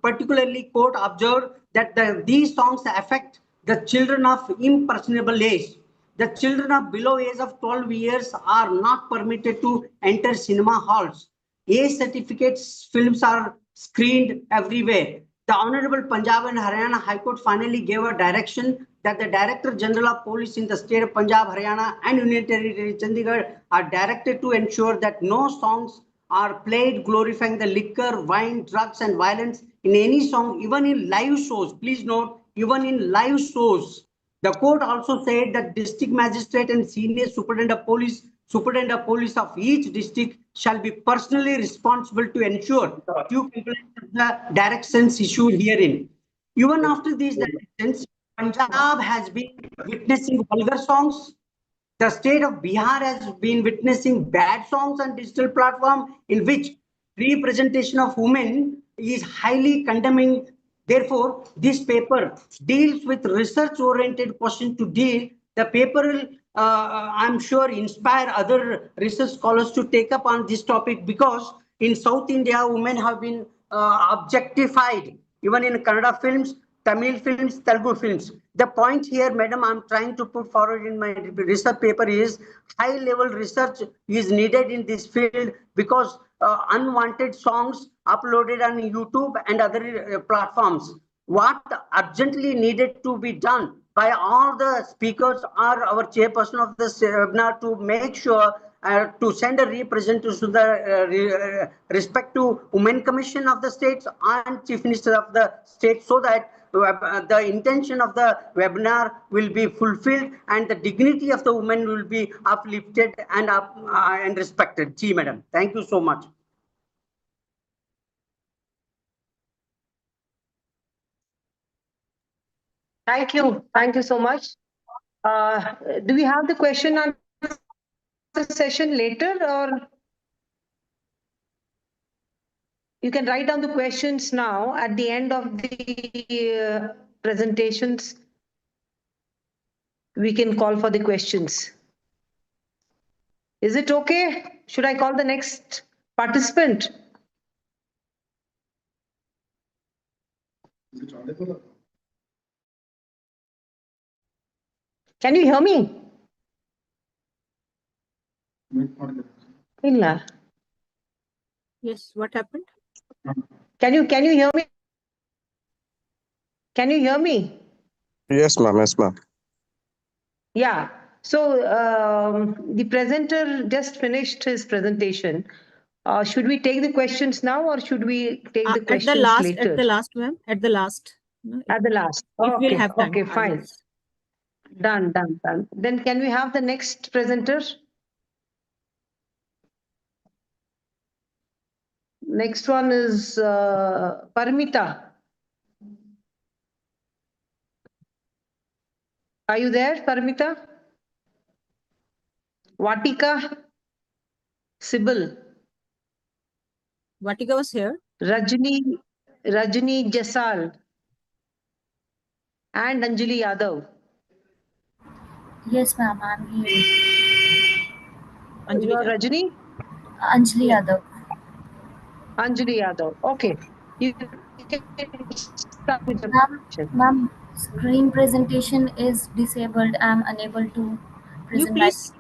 particularly court observed that these songs affect the children of impressionable age. The children of below age of 12 years are not permitted to enter cinema halls. Age certificates films are screened everywhere. The Honorable Punjab and Haryana High Court finally gave a direction that the Director General of Police in the state of Punjab, Haryana and Union Territory Chandigarh are directed to ensure that no songs are played glorifying the liquor, wine, drugs and violence in any song, even in live shows. Please note, even in live shows. The court also said that district magistrate and senior superintendent of police of each district shall be personally responsible to ensure due compliance with the directions issued herein. Even after these directions, Punjab has been witnessing vulgar songs. The state of Bihar has been witnessing bad songs on digital platform in which representation of women is highly condemning. Therefore, this paper deals with research-oriented question to deal. The paper will, I'm sure, inspire other research scholars to take up on this topic, because in South India, women have been objectified, even in Kannada films, Tamil films, Telugu films. The point here, madam, I'm trying to put forward in my research paper is high-level research is needed in this field, because unwanted songs uploaded on YouTube and other platforms. What urgently needed to be done by all the speakers or our chairperson of this webinar to make sure to send a representative to the respective Women Commission of the states and Chief Minister of the state, so that the intention of the webinar will be fulfilled and the dignity of the woman will be uplifted and respected. Ji, madam. Thank you so much. Thank you. Thank you so much. Do we have the question and answer session later, or you can write down the questions now at the end of the presentations? We can call for the questions. Is it okay? Should I call the next participant? Can you hear me? Illa. Yes, what happened? Can you hear me? Can you hear me? Yes, ma'am. Yes, ma'am. Yeah. So the presenter just finished his presentation. Should we take the questions now, or should we take the questions later? At the last, ma'am. At the last. No, At the last. if we'll Okay. have time. Okay. Fine. Yes. Done. Then can we have the next presenter? Next one is Paramita. Are you there, Paramita? Vatika? Sibyl? Vatika was here. Rajni Jasal and Anjali Yadav. Yes, ma'am, I'm here. You are Rajni? Anjali Yadav. Anjali Yadav. Okay. You can start with the presentation. Ma'am, screen presentation is disabled. I'm unable to You present my. please,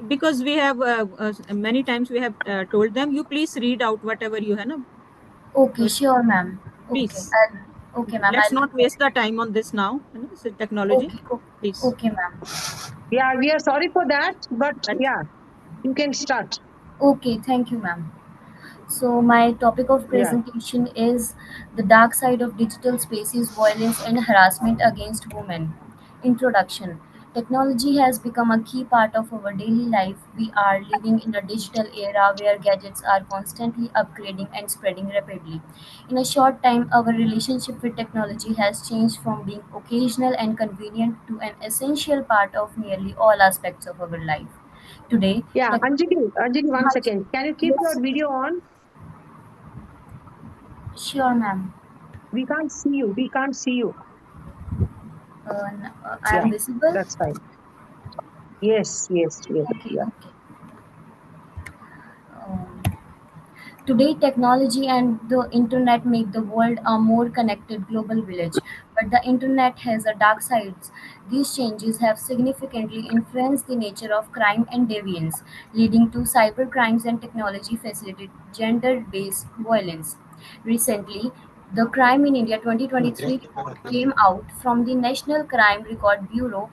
because we have many times we have told them, you please read out whatever you have. No? Okay, sure, ma'am. Please. Okay, ma'am. Let's not waste the time on this now. You know, it's a technology. Please. Okay, ma'am. Yeah, we are sorry for that, but yeah, you can start. Okay, thank you, ma'am. So my topic of Yeah. presentation is the dark side of digital spaces, violence and harassment against women. Introduction. Technology has become a key part of our daily life. We are living in a digital era where gadgets are constantly upgrading and spreading rapidly. In a short time, our relationship with technology has changed from being occasional and convenient to an essential part of nearly all aspects of our life. Today, Yeah, Anjali, one much. second. Can you keep Yes. your video on? Sure, ma'am. We can't see you. We can't see you. I Yeah, am visible. that's fine. Yes. Okay, Yeah. okay. Um, Today, technology and the internet make the world a more connected global village. But the internet has a dark side. These changes have significantly influenced the nature of crime and deviance, leading to cybercrimes and technology facilitated gender-based violence. Recently, the Crime in India 2023 report came out from the National Crime Record Bureau.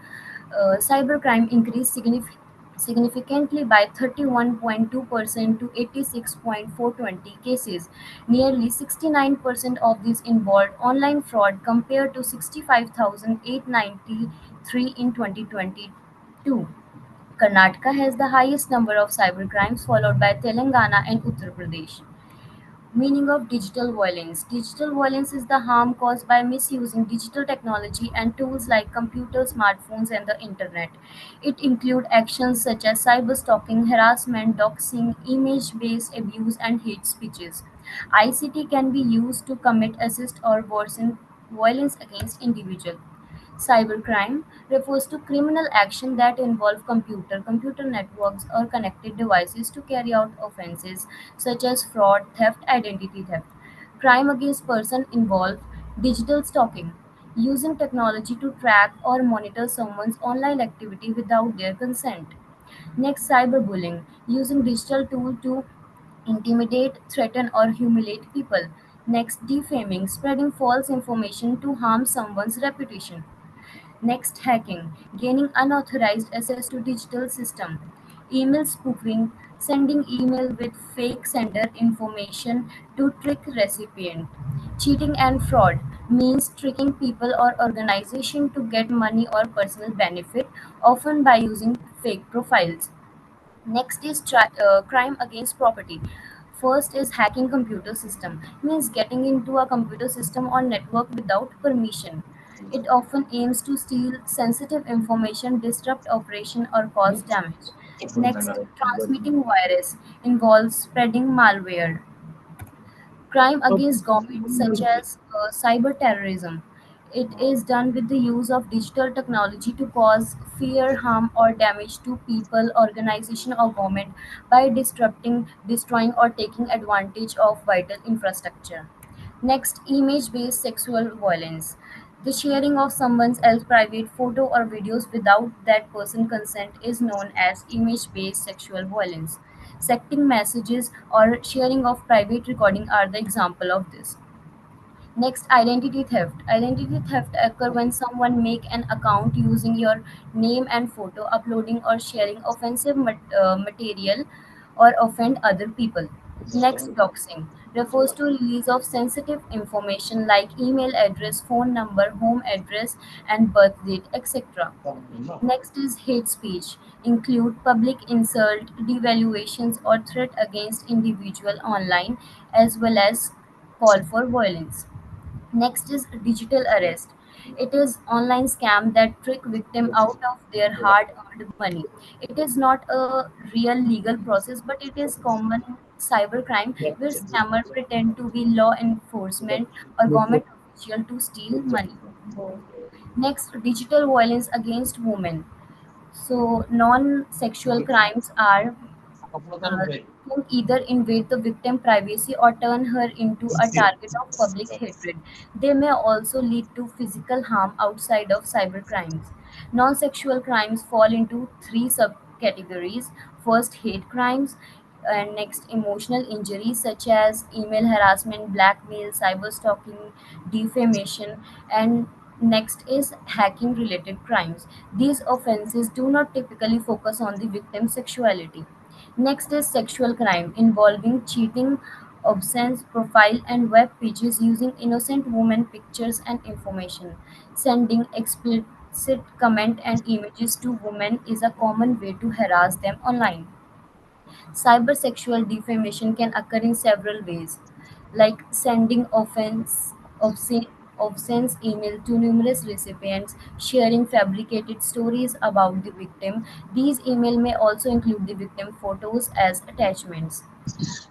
Cybercrime increased significantly by 31.2% to 86,420 cases. Nearly 69% of these involved online fraud compared to 65,893 in 2022. Karnataka has the highest number of cybercrimes, followed by Telangana and Uttar Pradesh. Meaning of digital violence. Digital violence is the harm caused by misusing digital technology and tools like computers, smartphones, and the internet. It includes actions such as cyberstalking, harassment, doxing, image-based abuse, and hate speeches. ICT can be used to commit, assist, or worsen violence against individuals. Cybercrime refers to criminal action that involve computer networks, or connected devices to carry out offenses such as fraud, theft, identity theft. Crime against person involve digital stalking, using technology to track or monitor someone's online activity without their consent. Next, cyberbullying, using digital tool to intimidate, threaten, or humiliate people. Next, defaming, spreading false information to harm someone's reputation. Next, hacking, gaining unauthorized access to digital system. Email spoofing, sending email with fake sender information to trick recipient. Cheating and fraud means tricking people or organization to get money or personal benefit, often by using fake profiles. Next is crime against property. First is hacking computer system, means getting into a computer system or network without permission. It often aims to steal sensitive information, disrupt operation, or cause damage. Next, transmitting virus involves spreading malware. Crime against government, such as cyber terrorism, it is done with the use of digital technology to cause fear, harm, or damage to people, organization, or government by disrupting, destroying, or taking advantage of vital infrastructure. Next, image-based sexual violence. The sharing of someone else's private photo or videos without that person consent is known as image-based sexual violence. Sexting messages or sharing of private recording are the example of this. Next, identity theft. Identity theft occur when someone make an account using your name and photo, uploading or sharing offensive material or offend other people. Next, doxing refers to release of sensitive information like email address, phone number, home address, and birth date, etc. Next is hate speech, include public insult, devaluations, or threat against individual online, as well as call for violence. Next is digital arrest. It is online scam that trick victim out of their hard-earned money. It is not a real legal process, but it is common cybercrime where scammers pretend to be law enforcement or government official to steal money. Next, digital violence against women. So, non-sexual crimes are can either invade the victim's privacy or turn her into a target of public hatred. They may also lead to physical harm outside of cybercrimes. Non sexual crimes fall into three subcategories. First, hate crimes, and next, emotional injuries such as email harassment, blackmail, cyber stalking, defamation, and next is hacking related crimes. These offenses do not typically focus on the victim's sexuality. Next is sexual crime involving cheating, obscene profile and web pages using innocent women pictures and information. Sending explicit comment and images to women is a common way to harass them online. Cybersexual defamation can occur in several ways, like sending obscene email to numerous recipients, sharing fabricated stories about the victim. These email may also include the victim photos as attachments.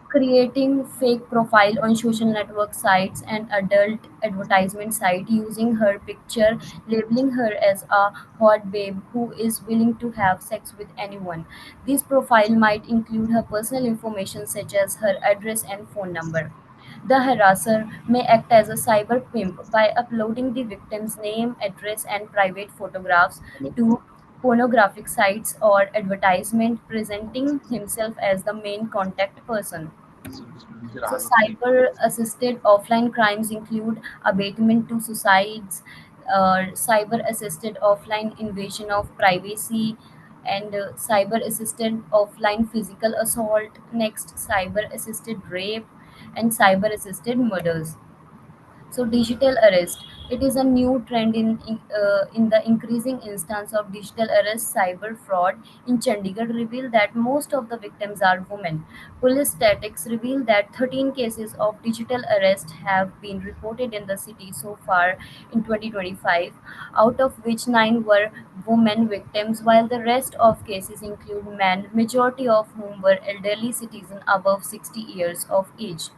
Creating fake profile on social network sites and adult advertisement site using her picture, labeling her as a hot babe who is willing to have sex with anyone. This profile might include her personal information such as her address and phone number. The harasser may act as a cyber pimp by uploading the victim's name, address, and private photographs to pornographic sites or advertisement, presenting himself as the main contact person. So, cyber assisted offline crimes include abatement to suicides, cyber assisted offline invasion of privacy, and cyber assisted offline physical assault, next, cyber assisted rape, and cyber assisted murders. So digital arrest. It is a new trend in the increasing instance of digital arrest cyber fraud in Chandigarh reveal that most of the victims are women. Police statistics reveal that 13 cases of digital arrest have been reported in the city so far in 2025, out of which 9 were women victims, while the rest of cases include men, majority of whom were elderly citizens above 60 years of age.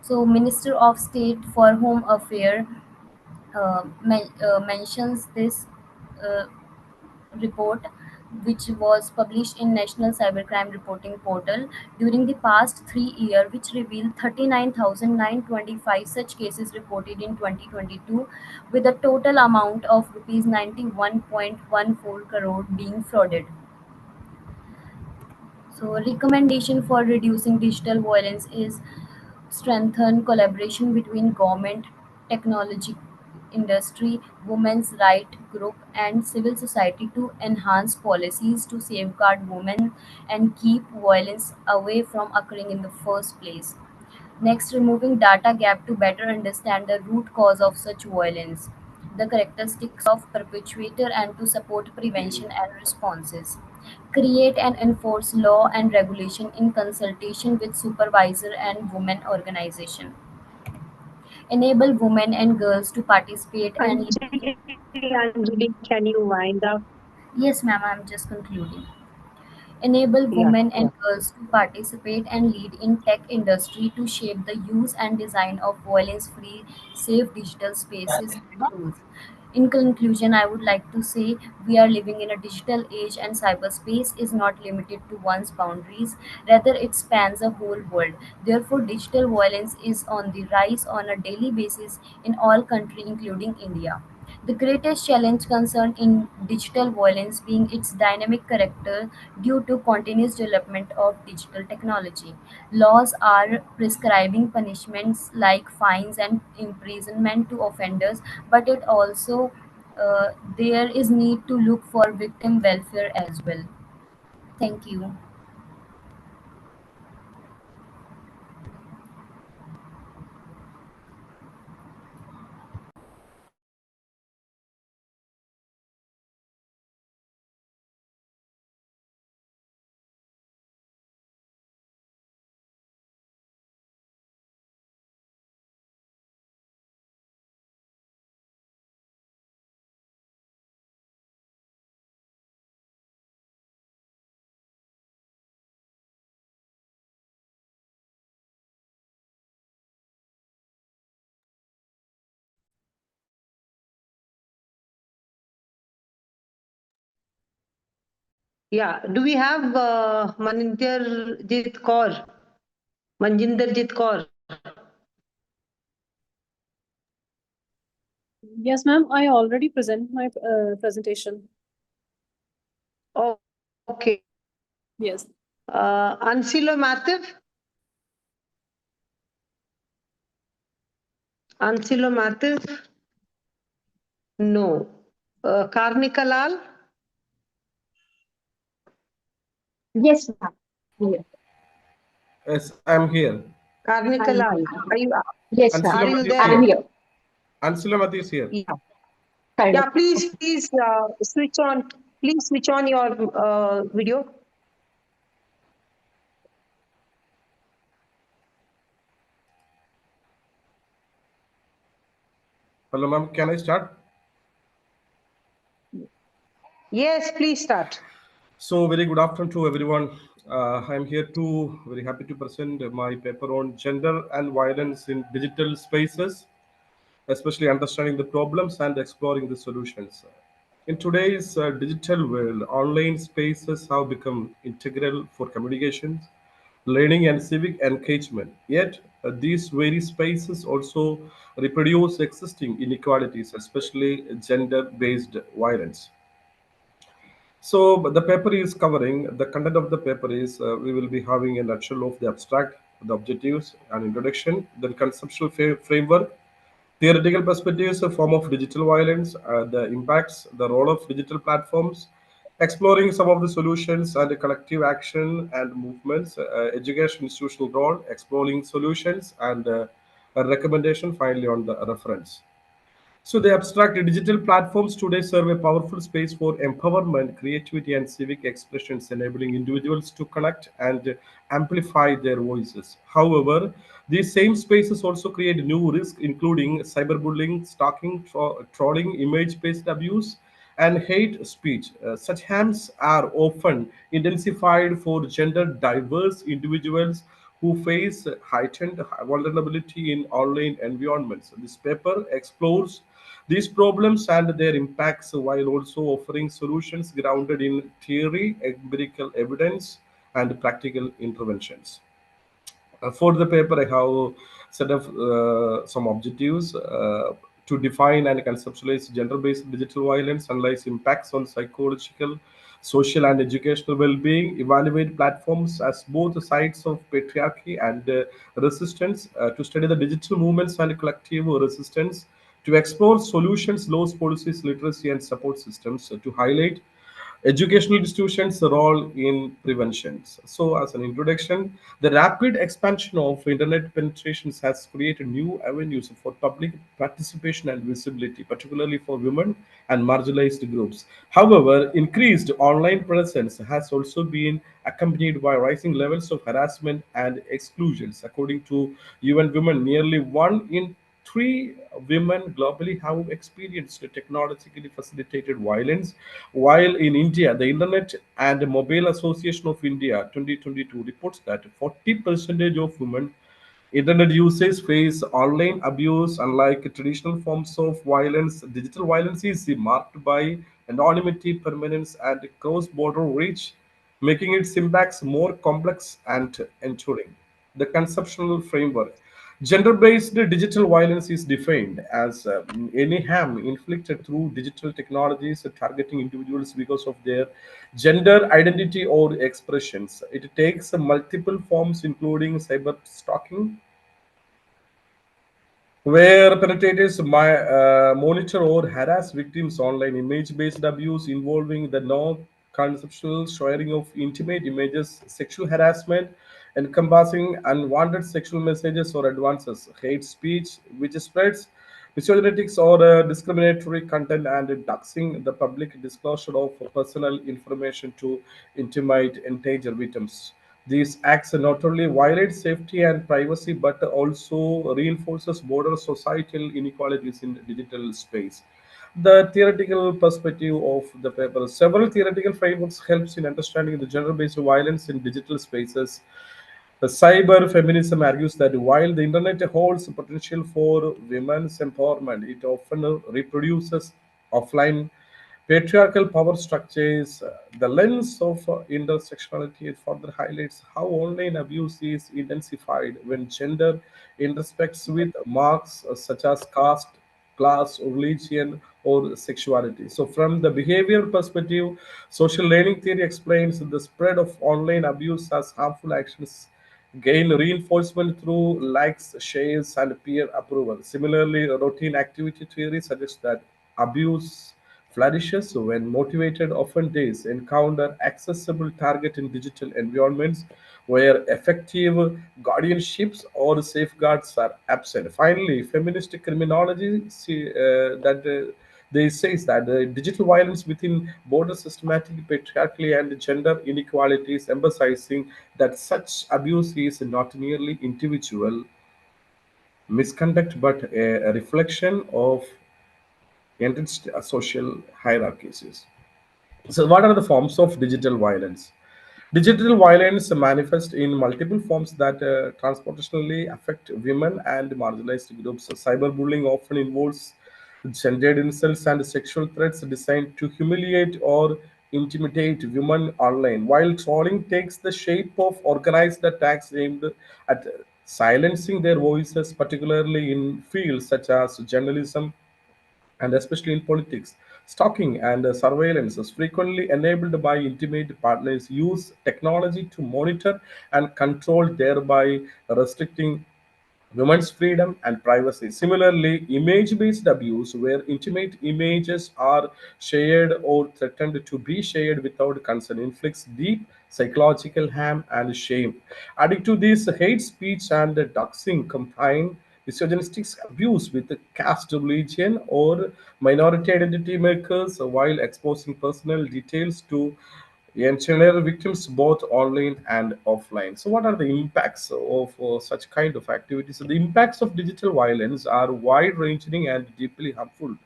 So, Minister of State for Home Affairs mentions this uh, report, which was published in National Cybercrime Reporting Portal during the past 3 years, which revealed 39,925 such cases reported in 2022, with a total amount of rupees 91.14 crore being frauded. So, recommendation for reducing digital violence is strengthen collaboration between government, technology industry, women's right group, and civil society to enhance policies to safeguard women and keep violence away from occurring in the first place. Next, removing data gap to better understand the root cause of such violence, the characteristics of perpetrator, and to support prevention and responses. Create and enforce law and regulation in consultation with supervisor and women organization. enable women and girls to participate and Anjali, can you wind up? yes, ma'am, I'm just concluding. Enable Yeah, women yeah. and girls to participate and lead in tech industry to shape the use and design of violence-free, safe digital spaces and tools. In conclusion, I would like to say we are living in a digital age and cyberspace is not limited to one's boundaries, rather it spans a whole world. Therefore, digital violence is on the rise on a daily basis in all countries including India. The greatest challenge concerned in digital violence being its dynamic character due to continuous development of digital technology. Laws are prescribing punishments like fines and imprisonment to offenders, but it also there is need to look for victim welfare as well. Thank you. Yeah. Do we have Maninderjit Kaur? Manjinderjit Kaur? Yes, ma'am. I already present my presentation. Oh, okay. Yes. Ansilo Matthew? Ansilo Matthew? No. Karnika Lal? Yes, ma'am. Here. Yes, I'm here. Karnika I'm Lal, Yes, ma'am. are Ansilamati you is there? I'm here. here. Ansilamati is here. Yeah. Kind Yeah, of. please switch on. Please switch on your video. Hello, ma'am. Can I start? Yes, please start. So, very good afternoon to everyone. I'm here to very happy to present my paper on gender and violence in digital spaces, especially understanding the problems and exploring the solutions. In today's digital world, online spaces have become integral for communications, learning, and civic engagement. Yet, these very spaces also reproduce existing inequalities, especially gender based violence. So the paper is covering the content of the paper is we will be having a nutshell of the abstract, the objectives, and introduction, then conceptual framework, theoretical perspectives, a form of digital violence, the impacts, the role of digital platforms, exploring some of the solutions and the collective action and movements, education institutional role, exploring solutions, and a recommendation finally on the reference. So the abstract digital platforms today serve a powerful space for empowerment, creativity, and civic expressions, enabling individuals to connect and amplify their voices. However, these same spaces also create new risks, including cyberbullying, stalking, trolling, image-based abuse, and hate speech. Such harms are often intensified for gender diverse individuals who face heightened vulnerability in online environments. This paper explores these problems and their impacts while also offering solutions grounded in theory, empirical evidence, and practical interventions. For the paper, I have set up some objectives to define and conceptualize gender-based digital violence, analyze impacts on psychological, social, and educational well-being, evaluate platforms as both sides of patriarchy and resistance, to study the digital movements and collective resistance, to explore solutions, laws, policies, literacy, and support systems, to highlight educational institutions' role in prevention. So, as an introduction, the rapid expansion of internet penetrations has created new avenues for public participation and visibility, particularly for women and marginalized groups. However, increased online presence has also been accompanied by rising levels of harassment and exclusions. According to UN Women, nearly one in three women globally have experienced technologically facilitated violence, while in India, the Internet and Mobile Association of India 2022 reports that 40% of women Internet users face online abuse. Unlike traditional forms of violence, digital violence is marked by anonymity, permanence, and cross border reach, making its impacts more complex and enduring. The conceptual framework. Gender based digital violence is defined as any harm inflicted through digital technologies targeting individuals because of their gender identity or expressions. It takes multiple forms, including cyber stalking, where penetrators monitor or harass victims online, image-based abuse involving the non-consensual sharing of intimate images, sexual harassment encompassing unwanted sexual messages or advances, hate speech which spreads misogynistic or discriminatory content, and doxing, the public disclosure of personal information to intimate endanger victims. These acts not only violate safety and privacy but also reinforces broader societal inequalities in digital space. The theoretical perspective of the paper. Several theoretical frameworks helps in understanding the gender-based violence in digital spaces. The cyber feminism argues that while the internet holds potential for women's empowerment, it often reproduces offline patriarchal power structures. The lens of intersectionality further highlights how online abuse is intensified when gender intersects with marks such as caste, class, religion, or sexuality. So, from the behavioral perspective, social learning theory explains the spread of online abuse as harmful actions gain reinforcement through likes, shares, and peer approval. Similarly, routine activity theory suggests that abuse flourishes when motivated offenders encounter accessible target in digital environments where effective guardianships or safeguards are absent. Finally, feminist criminology they says that the digital violence within border systematic patriarchy and gender inequalities, emphasizing that such abuse is not merely individual misconduct but a reflection of entrenched social hierarchies. So, what are the forms of digital violence? Digital violence manifests in multiple forms that transportationally affect women and marginalized groups. Cyberbullying often involves gendered insults and sexual threats designed to humiliate or intimidate women online, while trolling takes the shape of organized attacks aimed at silencing their voices, particularly in fields such as journalism and especially in politics. Stalking and surveillance is frequently enabled by intimate partners use technology to monitor and control, thereby restricting women's freedom and privacy. Similarly, image based abuse, where intimate images are shared or threatened to be shared without consent, inflicts deep psychological harm and shame. Adding to this, hate speech and doxing combine misogynistic abuse with caste, religion, or minority identity makers while exposing personal details to ensnare victims both online and offline. So, what are the impacts of such kind of activities? So the impacts of digital violence are wide-ranging and deeply harmful.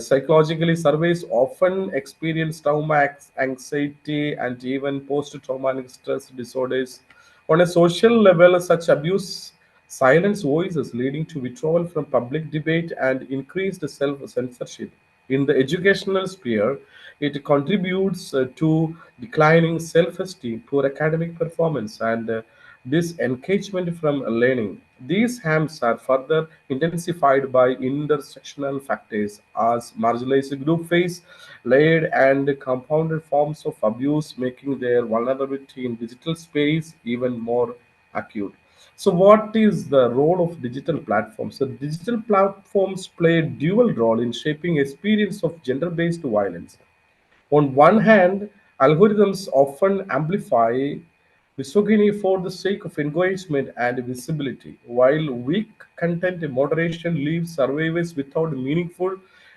Psychologically, surveys often experience trauma, anxiety, and even post-traumatic stress disorders. On a social level, such abuse silence voices, leading to withdrawal from public debate and increased self-censorship. In the educational sphere, it contributes to declining self-esteem, poor academic performance, and disengagement from learning. These harms are further intensified by intersectional factors as marginalized groups face layered and compounded forms of abuse, making their vulnerability in digital space even more acute. So, what is the role of digital platforms? So, digital platforms play a dual role in shaping experience of gender-based violence. On one hand, algorithms often amplify misogyny for the sake of engagement and visibility, while weak content moderation leaves survivors without meaningful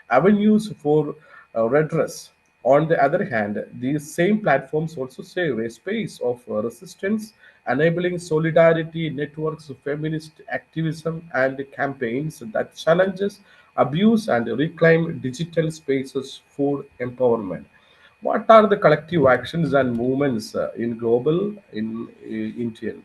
avenues for redress. On the other hand, these same platforms also serve a space of resistance, enabling solidarity networks, feminist activism, and campaigns that challenges abuse and reclaim digital spaces for empowerment. What are the collective actions and movements in global, in Indian?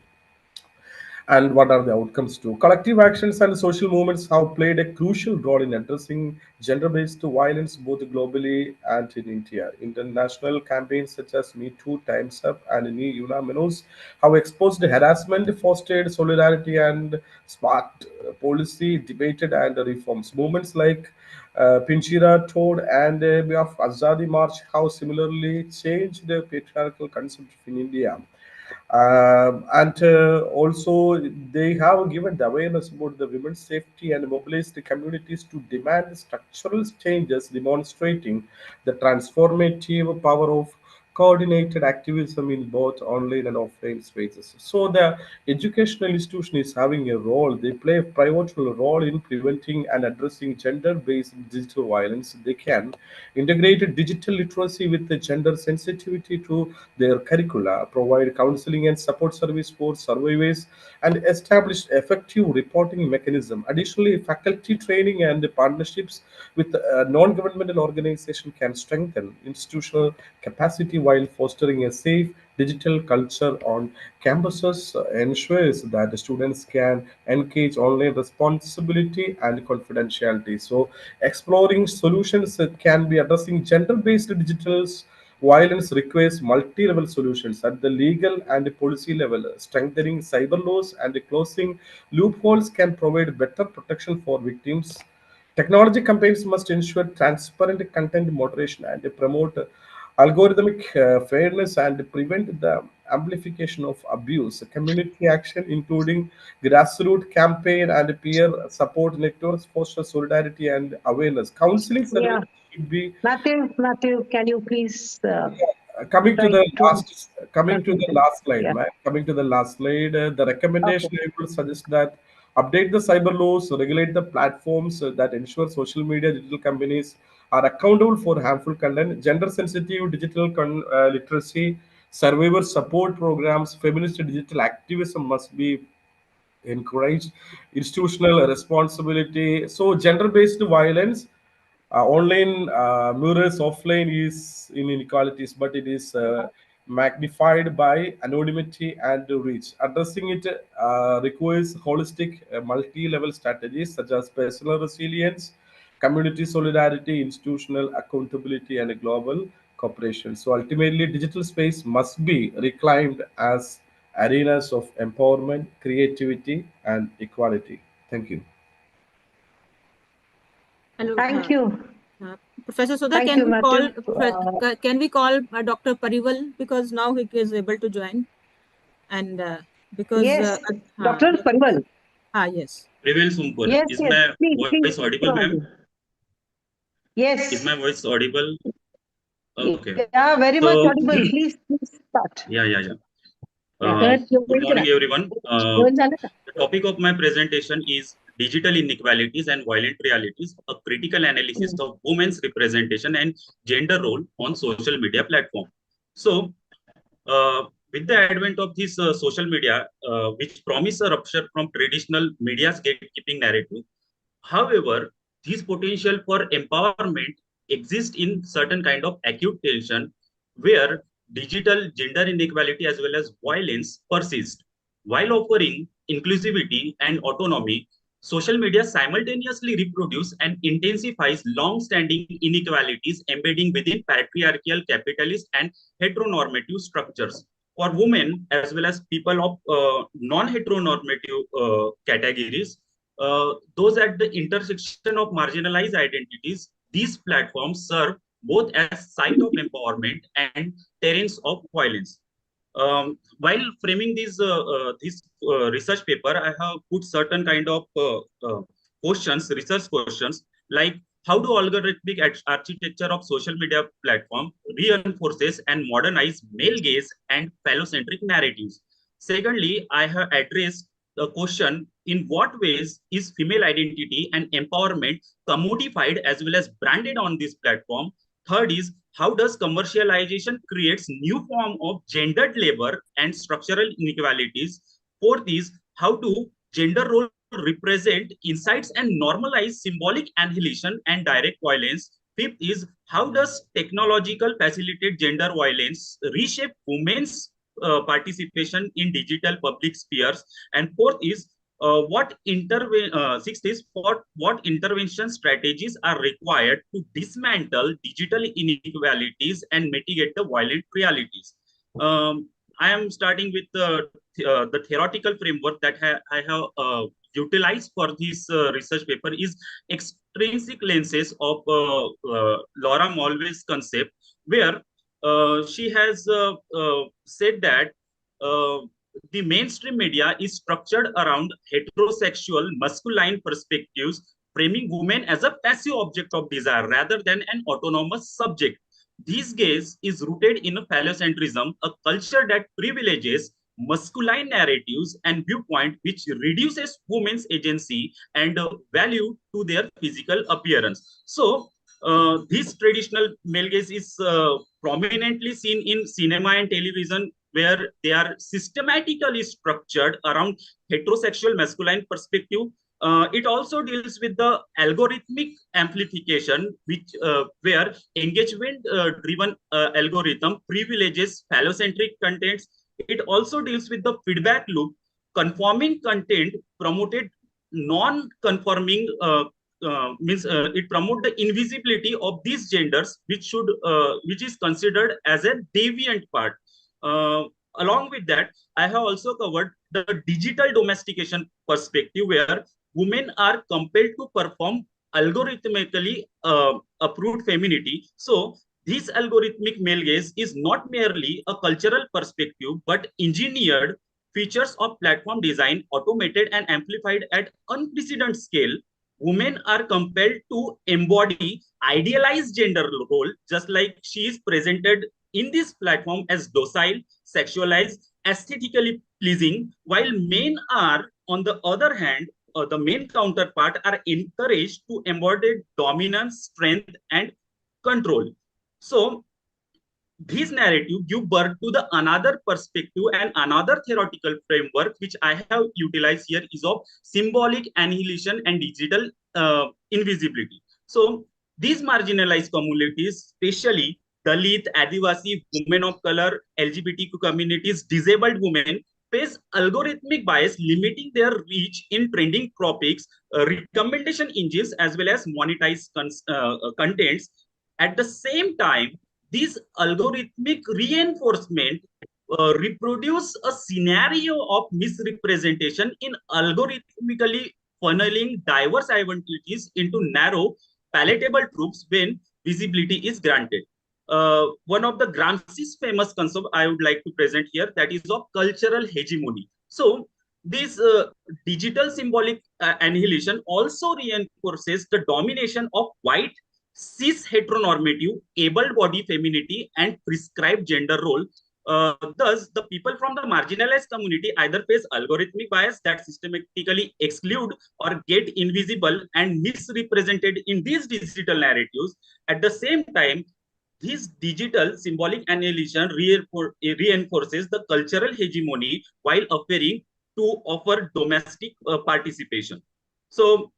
And what are the outcomes too? Collective actions and social movements have played a crucial role in addressing gender-based violence both globally and in India. International campaigns such as Me Too, Time's Up, and Me Unamenos have exposed harassment, fostered solidarity, and sparked policy debated and reforms. Movements like Pinchira Toad and Way of Azadi March have similarly changed the patriarchal concept in India. And also they have given the awareness about the women's safety and mobilized the communities to demand structural changes, demonstrating the transformative power of coordinated activism in both online and offline spaces. So the educational institution is having a role. They play a pivotal role in preventing and addressing gender-based digital violence. They can integrate digital literacy with the gender sensitivity to their curricula, provide counseling and support service for survivors, and establish effective reporting mechanism. Additionally, faculty training and partnerships with non-governmental organizations can strengthen institutional capacity while fostering a safe digital culture on campuses, ensures that the students can engage online responsibility and confidentiality. So, exploring solutions that can be addressing gender-based digital violence requires multi-level solutions at the legal and policy level. Strengthening cyber laws and closing loopholes can provide better protection for victims. Technology campaigns must ensure transparent content moderation and promote algorithmic fairness and prevent the amplification of abuse. Community action, including grassroots campaign and peer support networks, foster solidarity and awareness. Counseling Yeah. services should be Matthew, can you please coming to try the to conclude? last slide, Yeah. man. Coming to the last slide, the Okay. recommendation I would suggest that update the cyber laws, regulate the platforms that ensure social media digital companies are accountable for harmful content, gender sensitive digital literacy, survivor support programs, feminist digital activism must be encouraged, institutional responsibility. So gender based violence online mirrors offline is in inequalities, but it is magnified by anonymity and reach. Addressing it requires holistic, multi-level strategies such as personal resilience, community solidarity, institutional accountability, and global cooperation. So ultimately, digital space must be reclaimed as arenas of empowerment, creativity, and equality. Thank you. Hello, Thank you. Professor Sudha, Thank you, Matthew. can we call Dr. Parival, because now he is able to join, and because Yes, Dr. Parival. Yes. Prevail Sumpur. Yes, Is yes. my Please voice audible, go ma'am? on. Yes. Is my voice audible? Okay. Yeah, very much So, audible. Please start. yeah. Yeah. Good morning, everyone. The topic of my presentation is digital inequalities and violent realities, a critical analysis of women's representation and gender role on social media platform. So, with the advent of this social media, which promise a rupture from traditional media's gatekeeping narrative, however, this potential for empowerment exists in certain kind of acute tension where digital gender inequality as well as violence persist. While offering inclusivity and autonomy, social media simultaneously reproduce and intensifies long-standing inequalities embedding within patriarchal, capitalist, and heteronormative structures. For women as well as people of non-heteronormative categories, those at the intersection of marginalized identities, these platforms serve both as site of empowerment and terrains of violence. While framing this research paper, I have put certain kind of research questions, like how do algorithmic architecture of social media platform reinforces and modernize male gaze and phallocentric narratives? Secondly, I have addressed the question, in what ways is female identity and empowerment commodified as well as branded on this platform? Third is, how does commercialization creates new form of gendered labor and structural inequalities. Fourth is how do gender role represent insights and normalize symbolic annihilation and direct violence. Fifth is how does technological facilitate gender violence, reshape women's participation in digital public spheres. And fourth is sixth is what intervention strategies are required to dismantle digital inequalities and mitigate the violent realities. I am starting with the theoretical framework that I have utilized for this research paper is extrinsic lenses of Laura Mulvey's concept, where she has said that the mainstream media is structured around heterosexual masculine perspectives, framing women as a passive object of desire rather than an autonomous subject. This gaze is rooted in a phallocentrism, a culture that privileges masculine narratives and viewpoint which reduces women's agency and value to their physical appearance. So this traditional male gaze is prominently seen in cinema and television, where they are systematically structured around heterosexual masculine perspective. It also deals with the algorithmic amplification, which where engagement-driven algorithm privileges phallocentric contents. It also deals with the feedback loop, conforming content promoted non-conforming means it promote the invisibility of these genders, which is considered as a deviant part. Along with that, I have also covered the digital domestication perspective, where women are compelled to perform algorithmically approved femininity. So this algorithmic male gaze is not merely a cultural perspective, but engineered features of platform design, automated and amplified at unprecedented scale. Women are compelled to embody idealized gender role, just like she is presented in this platform as docile, sexualized, aesthetically pleasing, while men are, on the other hand, the main counterpart, are encouraged to embody dominance, strength, and control. So this narrative give birth to the another perspective and another theoretical framework which I have utilized here is of symbolic annihilation and digital invisibility. So these marginalized communities, especially Dalit, Adivasi, women of color, LGBTQ communities, disabled women, face algorithmic bias limiting their reach in trending topics, recommendation engines, as well as monetized contents. At the same time, this algorithmic reinforcement reproduce a scenario of misrepresentation in algorithmically funneling diverse identities into narrow, palatable truths when visibility is granted. One of the Gramsci's famous concept I would like to present here, that is of cultural hegemony. So this digital symbolic annihilation also reinforces the domination of white cis heteronormative, able body femininity, and prescribed gender role. Thus, the people from the marginalized community either face algorithmic bias that systematically exclude or get invisible and misrepresented in these digital narratives. At the same time, this digital symbolic annihilation reinforces the cultural hegemony while appearing to offer domestic participation. So,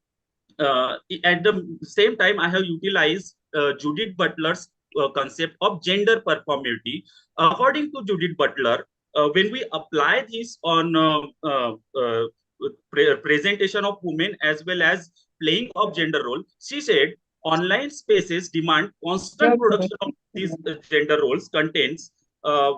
at the same time, I have utilized Judith Butler's concept of gender performativity. According to Judith Butler, when we apply this on presentation of women as well as playing of gender role, she said online spaces demand constant production of these gender roles contents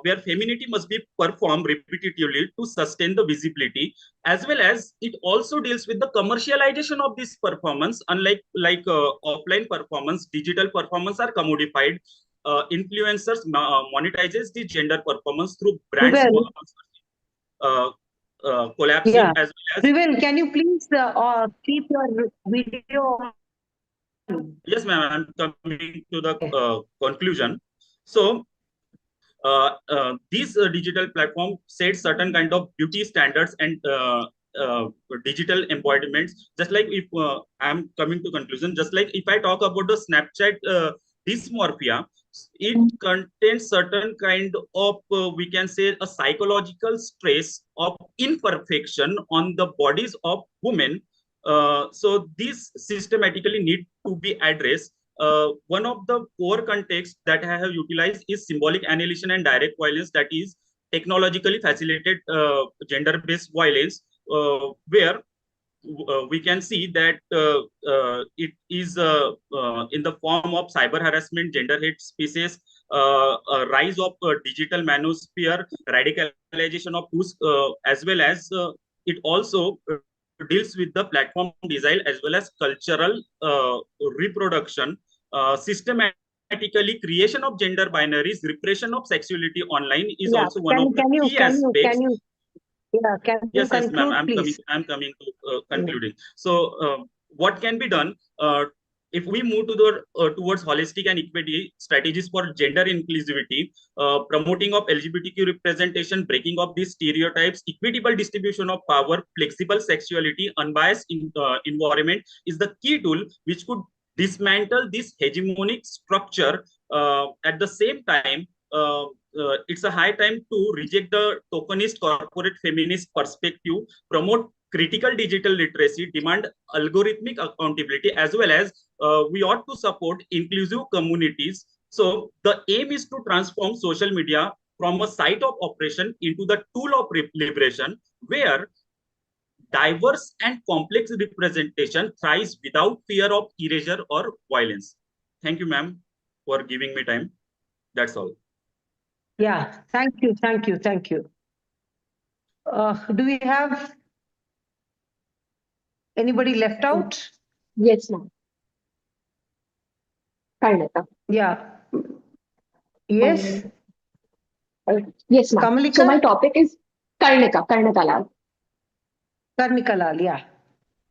where femininity must be performed repetitively to sustain the visibility, as well as it also deals with the commercialization of this performance. Unlike offline performance, digital performance are commodified. Influencers monetizes the gender performance through brands collapsing Yeah. as well as. Rivel, can you please keep your video on? Yes, ma'am. I'm coming to the conclusion. So these digital platform set certain kind of beauty standards and digital embodiments. Just like if I'm coming to conclusion, just like if I talk about the Snapchat dysmorphia, it contains certain kind of we can say a psychological stress of imperfection on the bodies of women. So this systematically need to be addressed. One of the core contexts that I have utilized is symbolic annihilation and direct violence, that is technologically facilitated gender-based violence, where we can see that it is in the form of cyber harassment, gender hate species, rise of digital manosphere, radicalization of tools, as well as it also deals with the platform design as well as cultural reproduction, systematically creation of gender binaries, repression of sexuality online is Yeah, also one of the key aspects. can you Yes, yes, ma'am. conclude, please? I'm coming to concluding. So, what can be done if we move to the towards holistic and equity strategies for gender inclusivity, promoting of LGBTQ representation, breaking of these stereotypes, equitable distribution of power, flexible sexuality, unbiased environment is the key tool which could dismantle this hegemonic structure. At the same time, it's a high time to reject the tokenist corporate feminist perspective, promote critical digital literacy, demand algorithmic accountability, as well as we ought to support inclusive communities. So the aim is to transform social media from a site of oppression into the tool of liberation, where diverse and complex representation thrives without fear of erasure or violence. Thank you, ma'am, for giving me time. That's all. Yeah, thank you, thank you, thank you. Do we have anybody left out? Yes, ma'am. Karnataka. Yeah. Yes. Yes, ma'am. Kamalika? So my topic is Karnika Lal. Karnika Lal, yeah.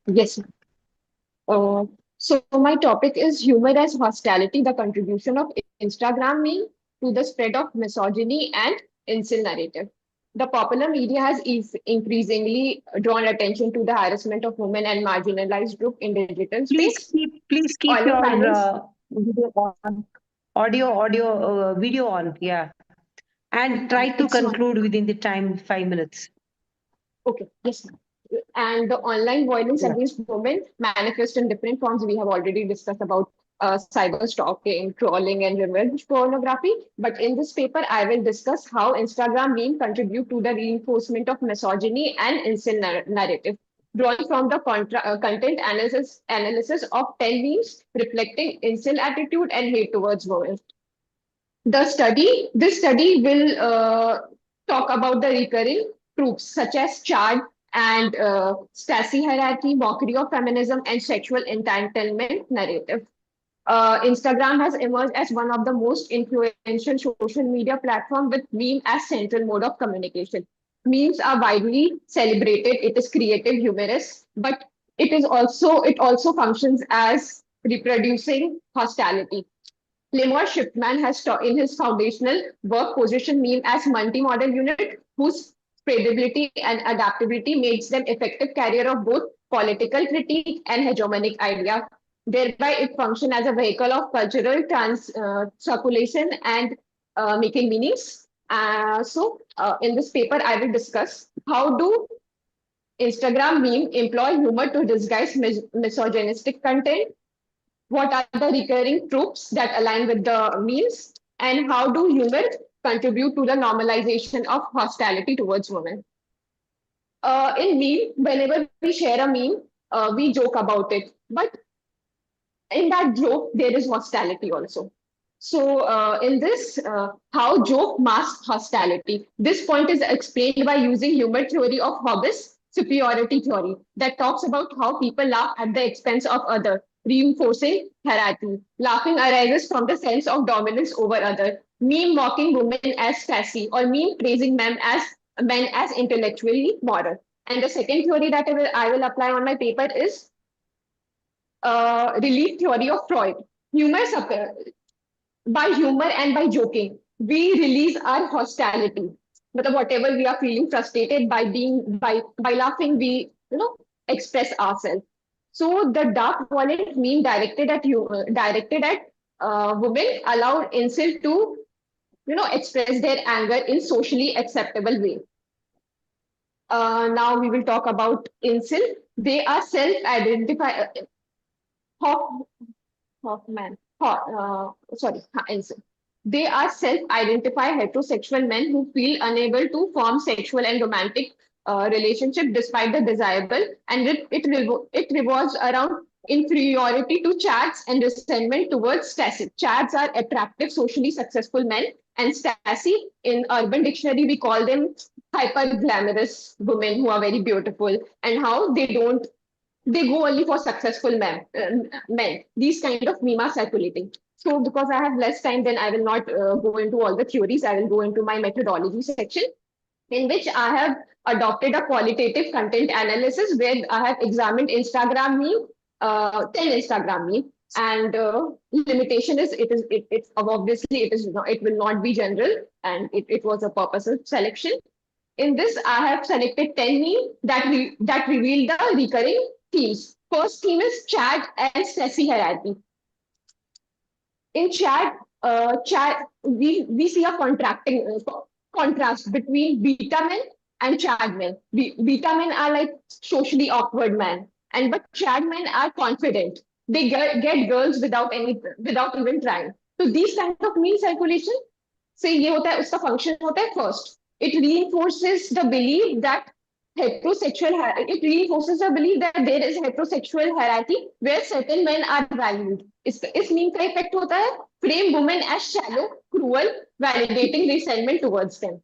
Yes, ma'am. So my topic is humor as hostility, the contribution of Instagram meme to the spread of misogyny and incel narrative. The popular media has increasingly drawn attention to the harassment of women and marginalized group in digital space. Please keep Online your violence. video on, video on, yeah. And try to It's on. conclude within the time 5 minutes. Okay, yes, ma'am. And the online violence Yeah. against women manifest in different forms. We have already discussed about cyber stalking, trolling, and revenge pornography. But in this paper, I will discuss how Instagram meme contribute to the reinforcement of misogyny and incel narrative, drawing from the content analysis of 10 memes reflecting incel attitude and hate towards women. This study will talk about the recurring tropes such as chart and Stasi hierarchy, mockery of feminism, and sexual entitlement narrative. Instagram has emerged as one of the most influential social media platform with meme as central mode of communication. Memes are widely celebrated. It is creative, humorous, but it also functions as reproducing hostility. Lemore Shipman has in his foundational work positioned meme as multi-model unit whose spreadability and adaptability makes them effective carrier of both political critique and hegemonic idea. Thereby, it functions as a vehicle of cultural circulation and making meanings. In this paper, I will discuss how do Instagram meme employ humor to disguise misogynistic content, what are the recurring tropes that align with the memes, and how do humor contribute to the normalization of hostility towards women. In meme, whenever we share a meme, we joke about it, but in that joke, there is hostility also. So, in this, how joke masks hostility. This point is explained by using humor theory of Hobbes' superiority theory that talks about how people laugh at the expense of other, reinforcing hierarchy. Laughing arises from the sense of dominance over other. Meme mocking women as sassy or meme praising men as intellectually moral. And the second theory that I will apply on my paper is relief theory of Freud. Humor by humor and by joking, we release our hostility. But whatever we are feeling frustrated by laughing, we express ourselves. So the dark violent meme directed at women allowed incel to, express their anger in socially acceptable way. Now we will talk about incel. They are self-identify. Hoffman. Incel. They are self-identified heterosexual men who feel unable to form sexual and romantic relationship despite the desirable, and it revolves around inferiority to chads and resentment towards Stasi. Chads are attractive, socially successful men, and Stasi, in Urban Dictionary, we call them hyper glamorous women who are very beautiful, and how they go only for successful men. These kind of meme are circulating. So because I have less time, then I will not go into all the theories. I will go into my methodology section, in which I have adopted a qualitative content analysis where I have examined Instagram meme, 10 Instagram meme. And limitation is it's obviously it will not be general, and it was a purposeful selection. In this, I have selected 10 memes that reveal the recurring themes. First theme is Chad and Stacey hierarchy. In Chad, we see a contrast between beta men and Chad men. Beta men are like socially awkward men, but Chad men are confident. They get girls without even trying. So these kind of meme circulation से ये होता है, उसका function होता है first. It reinforces the belief that there is heterosexual hierarchy where certain men are valued. इस meme का effect होता है frame women as shallow, cruel, validating resentment towards them.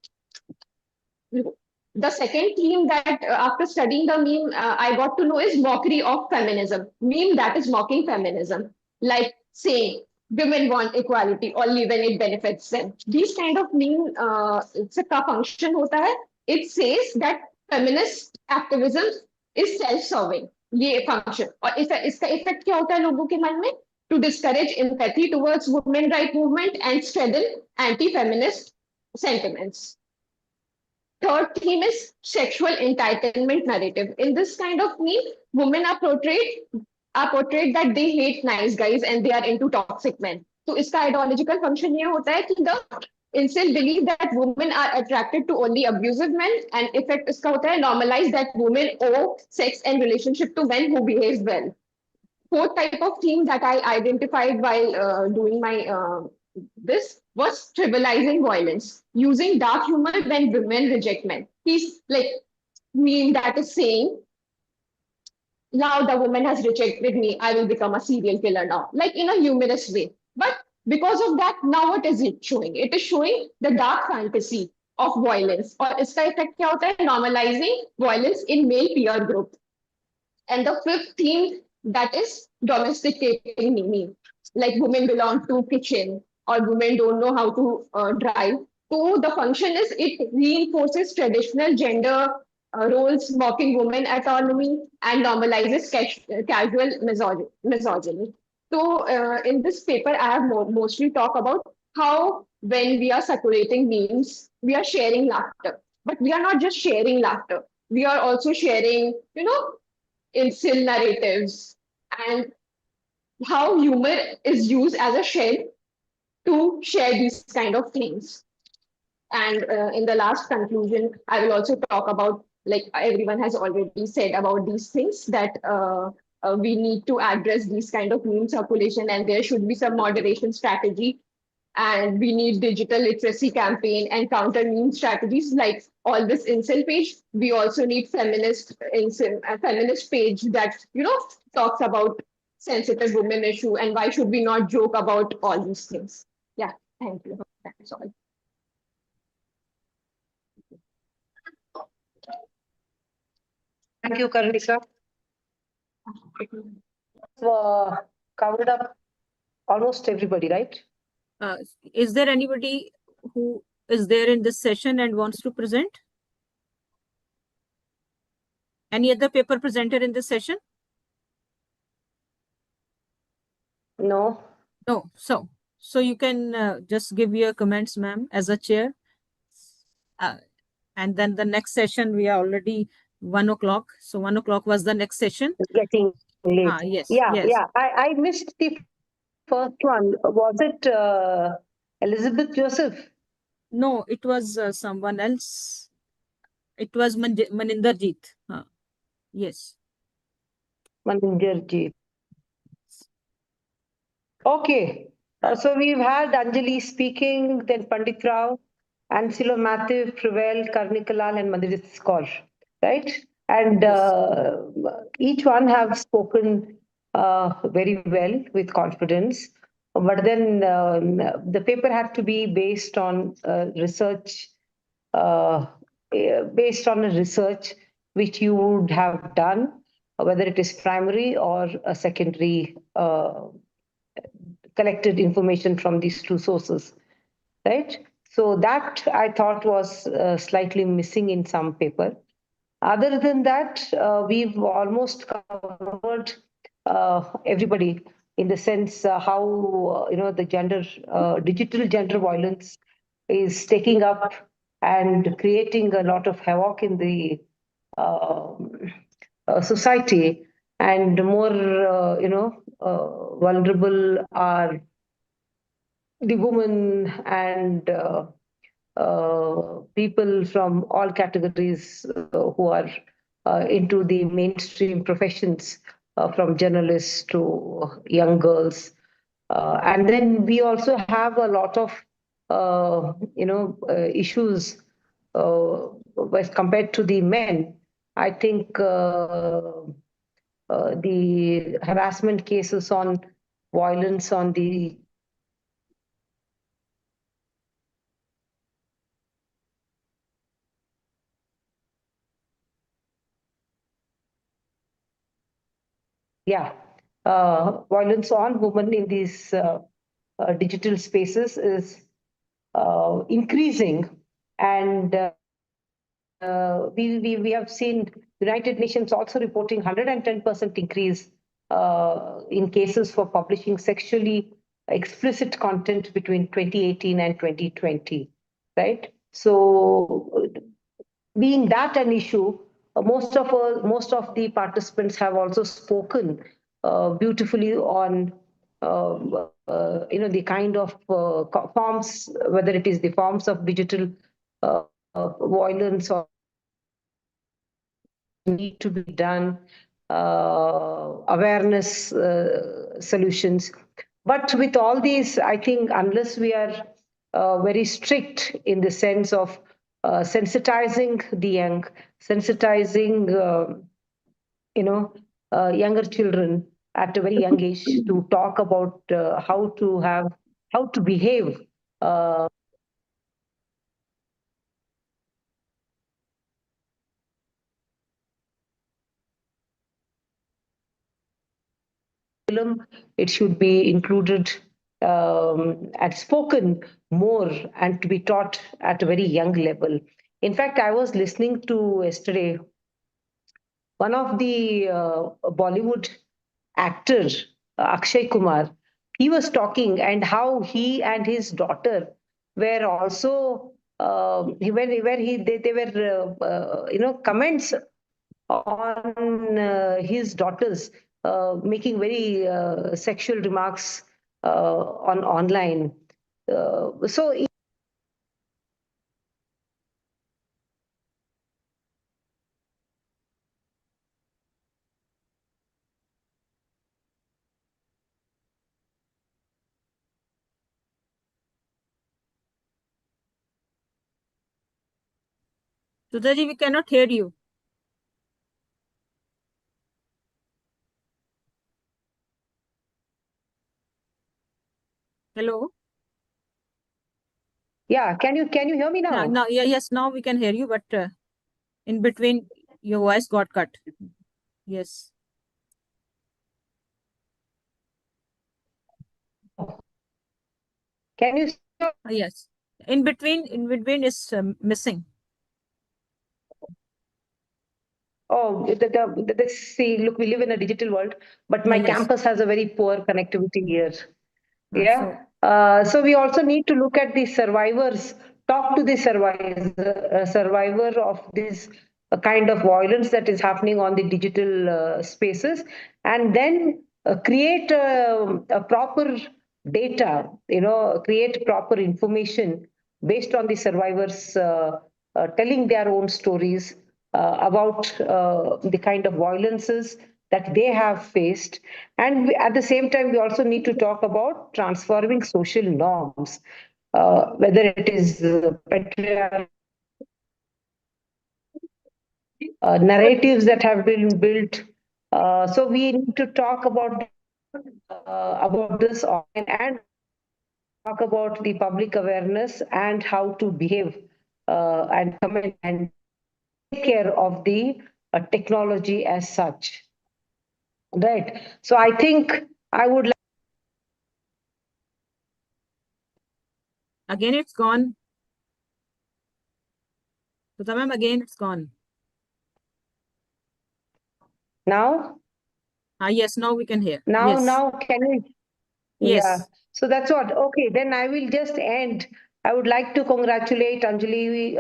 The second theme that after studying the meme I got to know is mockery of feminism. Meme that is mocking feminism, like saying women want equality only when it benefits them. These kind of meme का function होता है. It says that feminist activism is self-serving. ये function. और इसका effect क्या होता है लोगों के मन में? To discourage empathy towards women right movement and strengthen anti-feminist sentiments. Third theme is sexual entitlement narrative. In this kind of meme, women are portrayed that they hate nice guys and they are into toxic men. So इसका ideological function ये होता है कि the incel believe that women are attracted to only abusive men, and effect इसका होता है normalize that women owe sex and relationship to men who behave well. Fourth type of theme that I identified while doing my this was trivializing violence, using dark humor when women reject men. He's like meme that is saying, now the woman has rejected me, I will become a serial killer now, like in a humorous way. But because of that, now what is it showing? It is showing the dark fantasy of violence. और इसका effect क्या होता है? Normalizing violence in male peer group. And the fifth theme, that is domesticating meme, like women belong to kitchen or women don't know how to drive. So the function is it reinforces traditional gender roles, mocking women autonomy, and normalizes casual misogyny. So in this paper, I have mostly talked about how when we are circulating memes, we are sharing laughter. But we are not just sharing laughter. We are also sharing, incel narratives, and how humor is used as a shell to share these kind of things. And in the last conclusion, I will also talk about, like everyone has already said about these things, that we need to address these kind of meme circulation, and there should be some moderation strategy. And we need digital literacy campaign and counter meme strategies like all this incel page. We also need feminist page that talks about sensitive women issue, and why should we not joke about all these things. Yeah, thank you. That's all. Thank you, Karunika. Covered up almost everybody, right? Is there anybody who is there in this session and wants to present? Any other paper presenter in this session? No. No. So you can just give your comments, ma'am, as a chair. And then the next session, we are already 1 o'clock. So 1 o'clock was the next session. It's getting late. Yes. Yeah, yes. yeah. I missed the first one? Was it Elizabeth Joseph? No, it was someone else. It was Maninderjeet. Yes. Maninderjeet. Okay. So we've had Anjali speaking, then Pandit Rao, Anselo Matthew, Prevail, Karnikalal, and Mandirjit Kaur, right? And each one have spoken very well with confidence. But then the paper had to be based on research, based on a research which you would have done, whether it is primary or a secondary collected information from these two sources, right? So that I thought was slightly missing in some paper. Other than that, we've almost covered everybody in the sense how the digital gender violence is taking up and creating a lot of havoc in the society, and more vulnerable are the women and people from all categories who are into the mainstream professions, from journalists to young girls. And then we also have a lot of issues as compared to the men. I think the harassment cases on violence on the violence on women in these digital spaces is increasing, and we have seen United Nations also reporting 110% increase in cases for publishing sexually explicit content between 2018 and 2020, right? So being that an issue, most of the participants have also spoken beautifully on the kind of forms, whether it is the forms of digital violence or need to be done, awareness solutions. But with all these, I think unless we are very strict in the sense of sensitizing the young, sensitizing, younger children at a very young age to talk about how to behave. It should be included and spoken more and to be taught at a very young level. In fact, I was listening to yesterday one of the Bollywood actor, Akshay Kumar. He was talking and how he and his daughter were also they were comments on his daughters making very sexual remarks on online. So Sudhaji, we cannot hear you. Hello? Yeah, can you hear me now? Now, yes, now we can hear you, but in between your voice got cut. Yes. Can you? Yes. In between is missing. Oh, see, look, we live in a digital world, but my campus has a very poor connectivity here. Yeah. So we also need to look at the survivors, talk to the survivor of this kind of violence that is happening on the digital spaces, and then create a proper data, create proper information based on the survivors telling their own stories about the kind of violences that they have faced. And at the same time, we also need to talk about transforming social norms, whether it is patriarchal narratives that have been built. So we need to talk about this and talk about the public awareness and how to behave and comment and take care of the technology as such. Right. So I think I would like. Again, it's gone. So, ma'am, again, it's gone. Now? Yes, now we can hear. Now, Yes. now, can you? Yes. Yeah. So that's what. Okay, then I will just end. I would like to congratulate Anjali,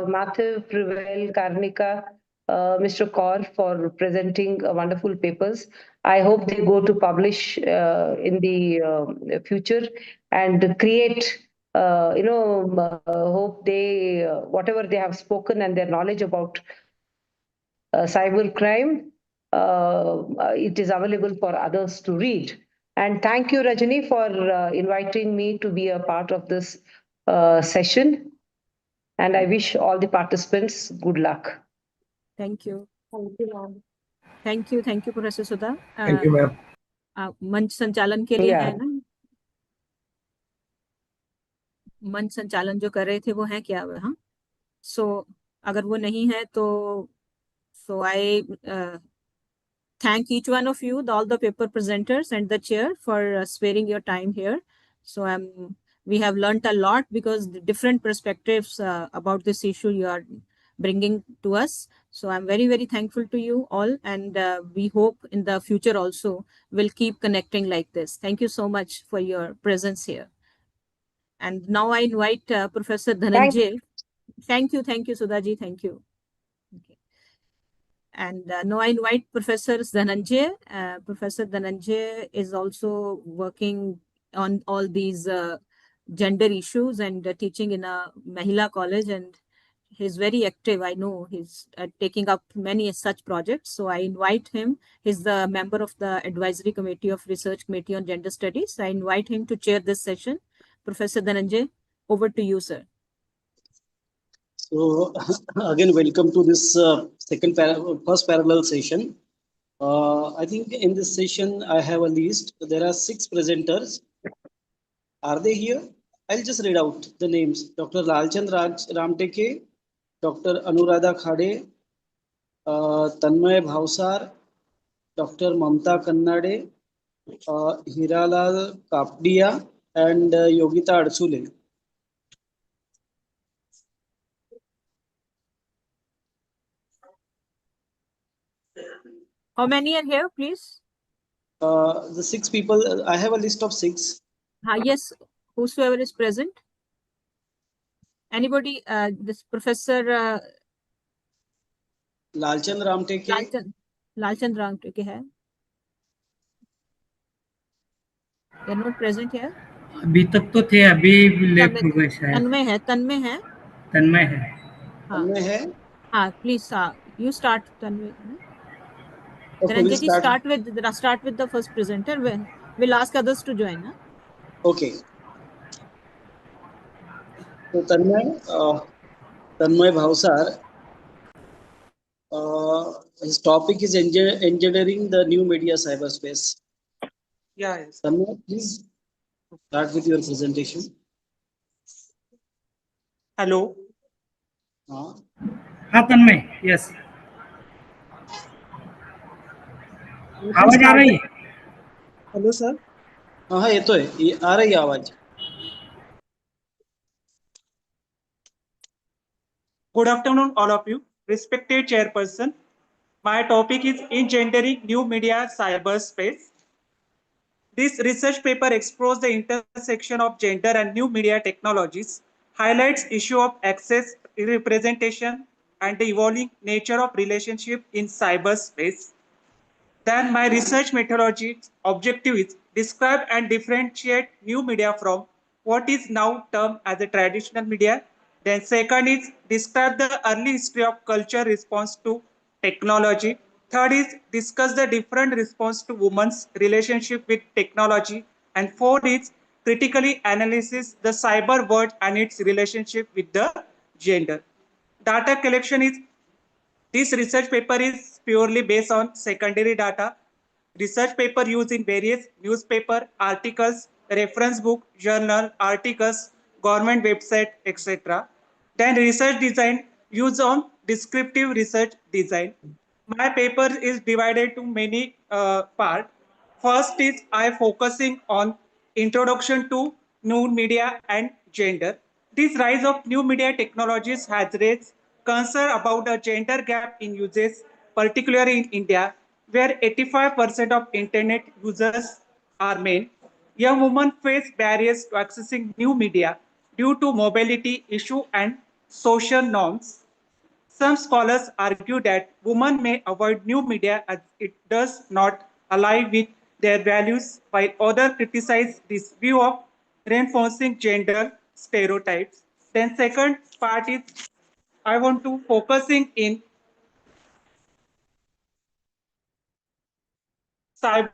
Mathav, Prevail, Karnika, Mr. Kaur for presenting wonderful papers. I hope they go to publish in the future and create, hope they, whatever they have spoken and their knowledge about cybercrime, it is available for others to read. And thank you, Rajani, for inviting me to be a part of this session. And I wish all the participants good luck. Thank you. Thank you, ma'am. Thank you, Professor Sudha. Thank you, ma'am. मंच संचालन के लिए है ना, मंच संचालन जो कर रहे थे वो है क्या? हाँ, सो अगर वो नहीं है तो I thank each one of you, all the paper presenters and the chair for sparing your time here. So we have learned a lot because the different perspectives about this issue you are bringing to us. So I'm very, very thankful to you all, and we hope in the future also we'll keep connecting like this. Thank you so much for your presence here. And now I invite Professor Dhananjay. Thank you, Sudhaji, thank you. Okay. And now I invite Professor Dhananjay. Professor Dhananjay is also working on all these gender issues and teaching in a Mahila college, and he's very active. I know he's taking up many such projects. So I invite him. He's the member of the Advisory Committee of Research Committee on Gender Studies. I invite him to chair this session. Professor Dhananjay, over to you, sir. So again, welcome to this first parallel session. I think in this session, I have a list. There are 6 presenters. Are they here? I'll just read out the names. Dr. Lalchand Ramteke, Dr. Anuradha Khade, Tanmay Bhavsar, Dr. Mamta Kannade, Hiralal Kapdia, and Yogita Adsule. How many are here, please? The 6 people, I have a list of 6. Yes, whosoever is present. Anybody, this Professor Lalchand Ramteke. Lalchand Ramteke hai. They're not present here. अभी तक तो थे, अभी left हो गए शायद. तन्मय है, तन्मय है. तन्मय है. हाँ. तन्मय है. हाँ, please, you start, Tanmay. Okay, Dhananjay ji, start with the first presenter. We'll ask others to join. Huh? Okay. So Tanmay Bhavsar, his topic is engineering the new media cyberspace. Yeah, yes. Tanmay, please start with your presentation. Hello. हाँ तन्मय, yes. आवाज आ रही है? Hello, sir. हाँ, ये तो है, ये आ रही है आवाज. Good afternoon, all of you. Respected chairperson, my topic is engineering new media cyberspace. This research paper explores the intersection of gender and new media technologies, highlights issue of access, representation, and the evolving nature of relationship in cyberspace. Then my research methodology objective is describe and differentiate new media from what is now termed as a traditional media. Then second is describe the early history of culture response to technology. Third is discuss the different response to women's relationship with technology. And fourth is critically analysis the cyber world and its relationship with the gender. Data collection is this research paper is purely based on secondary data. Research paper used in various newspaper, articles, reference book, journal, articles, government website, etc. Then research design used on descriptive research design. My paper is divided to many parts. First is I focusing on introduction to new media and gender. This rise of new media technologies has raised concern about the gender gap in uses, particularly in India, where 85% of internet users are men. Young women face barriers to accessing new media due to mobility issue and social norms. Some scholars argue that women may avoid new media as it does not align with their values, while others criticize this view of reinforcing gender stereotypes. Then second part is I want to focusing in cyber.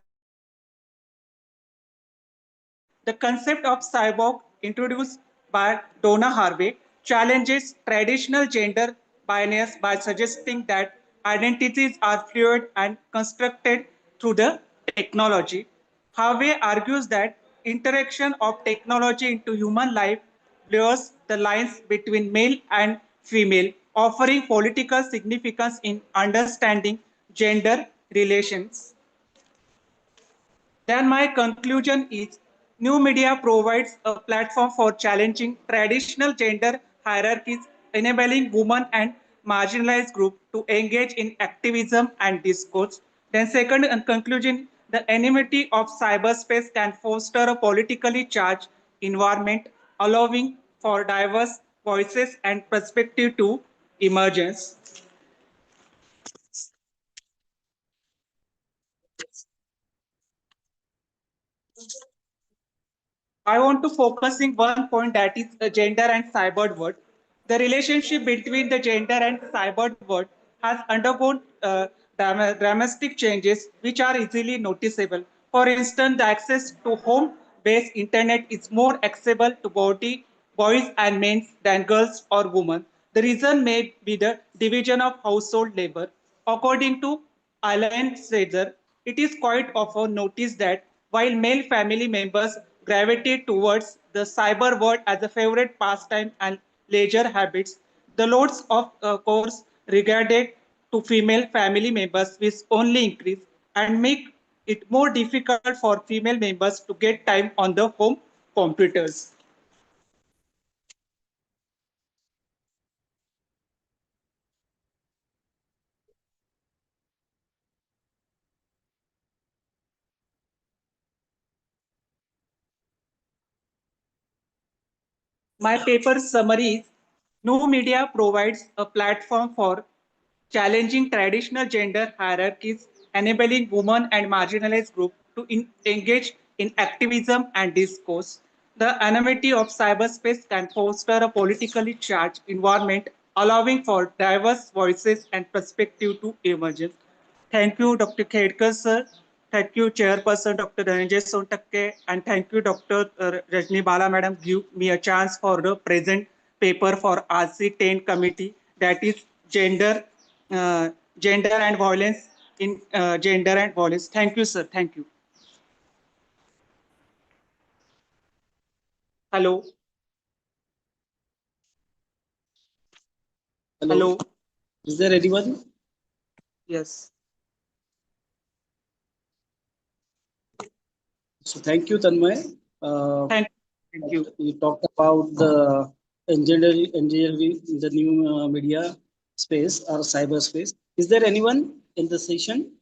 The concept of cyborg, introduced by Donna Harvey, challenges traditional gender binaries by suggesting that identities are fluid and constructed through the technology. Harvey argues that interaction of technology into human life blurs the lines between male and female, offering political significance in understanding gender relations. Then my conclusion is new media provides a platform for challenging traditional gender hierarchies, enabling women and marginalized groups to engage in activism and discourse. Then second conclusion, the anonymity of cyberspace can foster a politically charged environment, allowing for diverse voices and perspective to emergence. I want to focus in one point that is the gender and cyber world. The relationship between the gender and cyber world has undergone dramatic changes which are easily noticeable. For instance, the access to home-based internet is more accessible to boys and men than girls or women. The reason may be the division of household labor. According to Alan Sager, it is quite often noticed that while male family members gravitate towards the cyber world as a favorite pastime and leisure habits, the loads of course regarded to female family members will only increase and make it more difficult for female members to get time on the home computers. My paper summary is new media provides a platform for challenging traditional gender hierarchies, enabling women and marginalized groups to engage in activism and discourse. The anonymity of cyberspace can foster a politically charged environment, allowing for diverse voices and perspectives to emerge. Thank you, Dr. Khedkar, sir. Thank you, Chairperson Dr. Dhananjay Sontakke, and thank you, Dr. Rajni Bala, Madam, give me a chance for the present paper for RC10 committee, that is uh, gender and violence in gender and violence. Thank you, sir. Thank you. Hello. Hello. Is there anyone? Yes. So thank you, Tanmay. Thank you. You talked about the engineering in the new media space or cyberspace. Is there anyone in the session?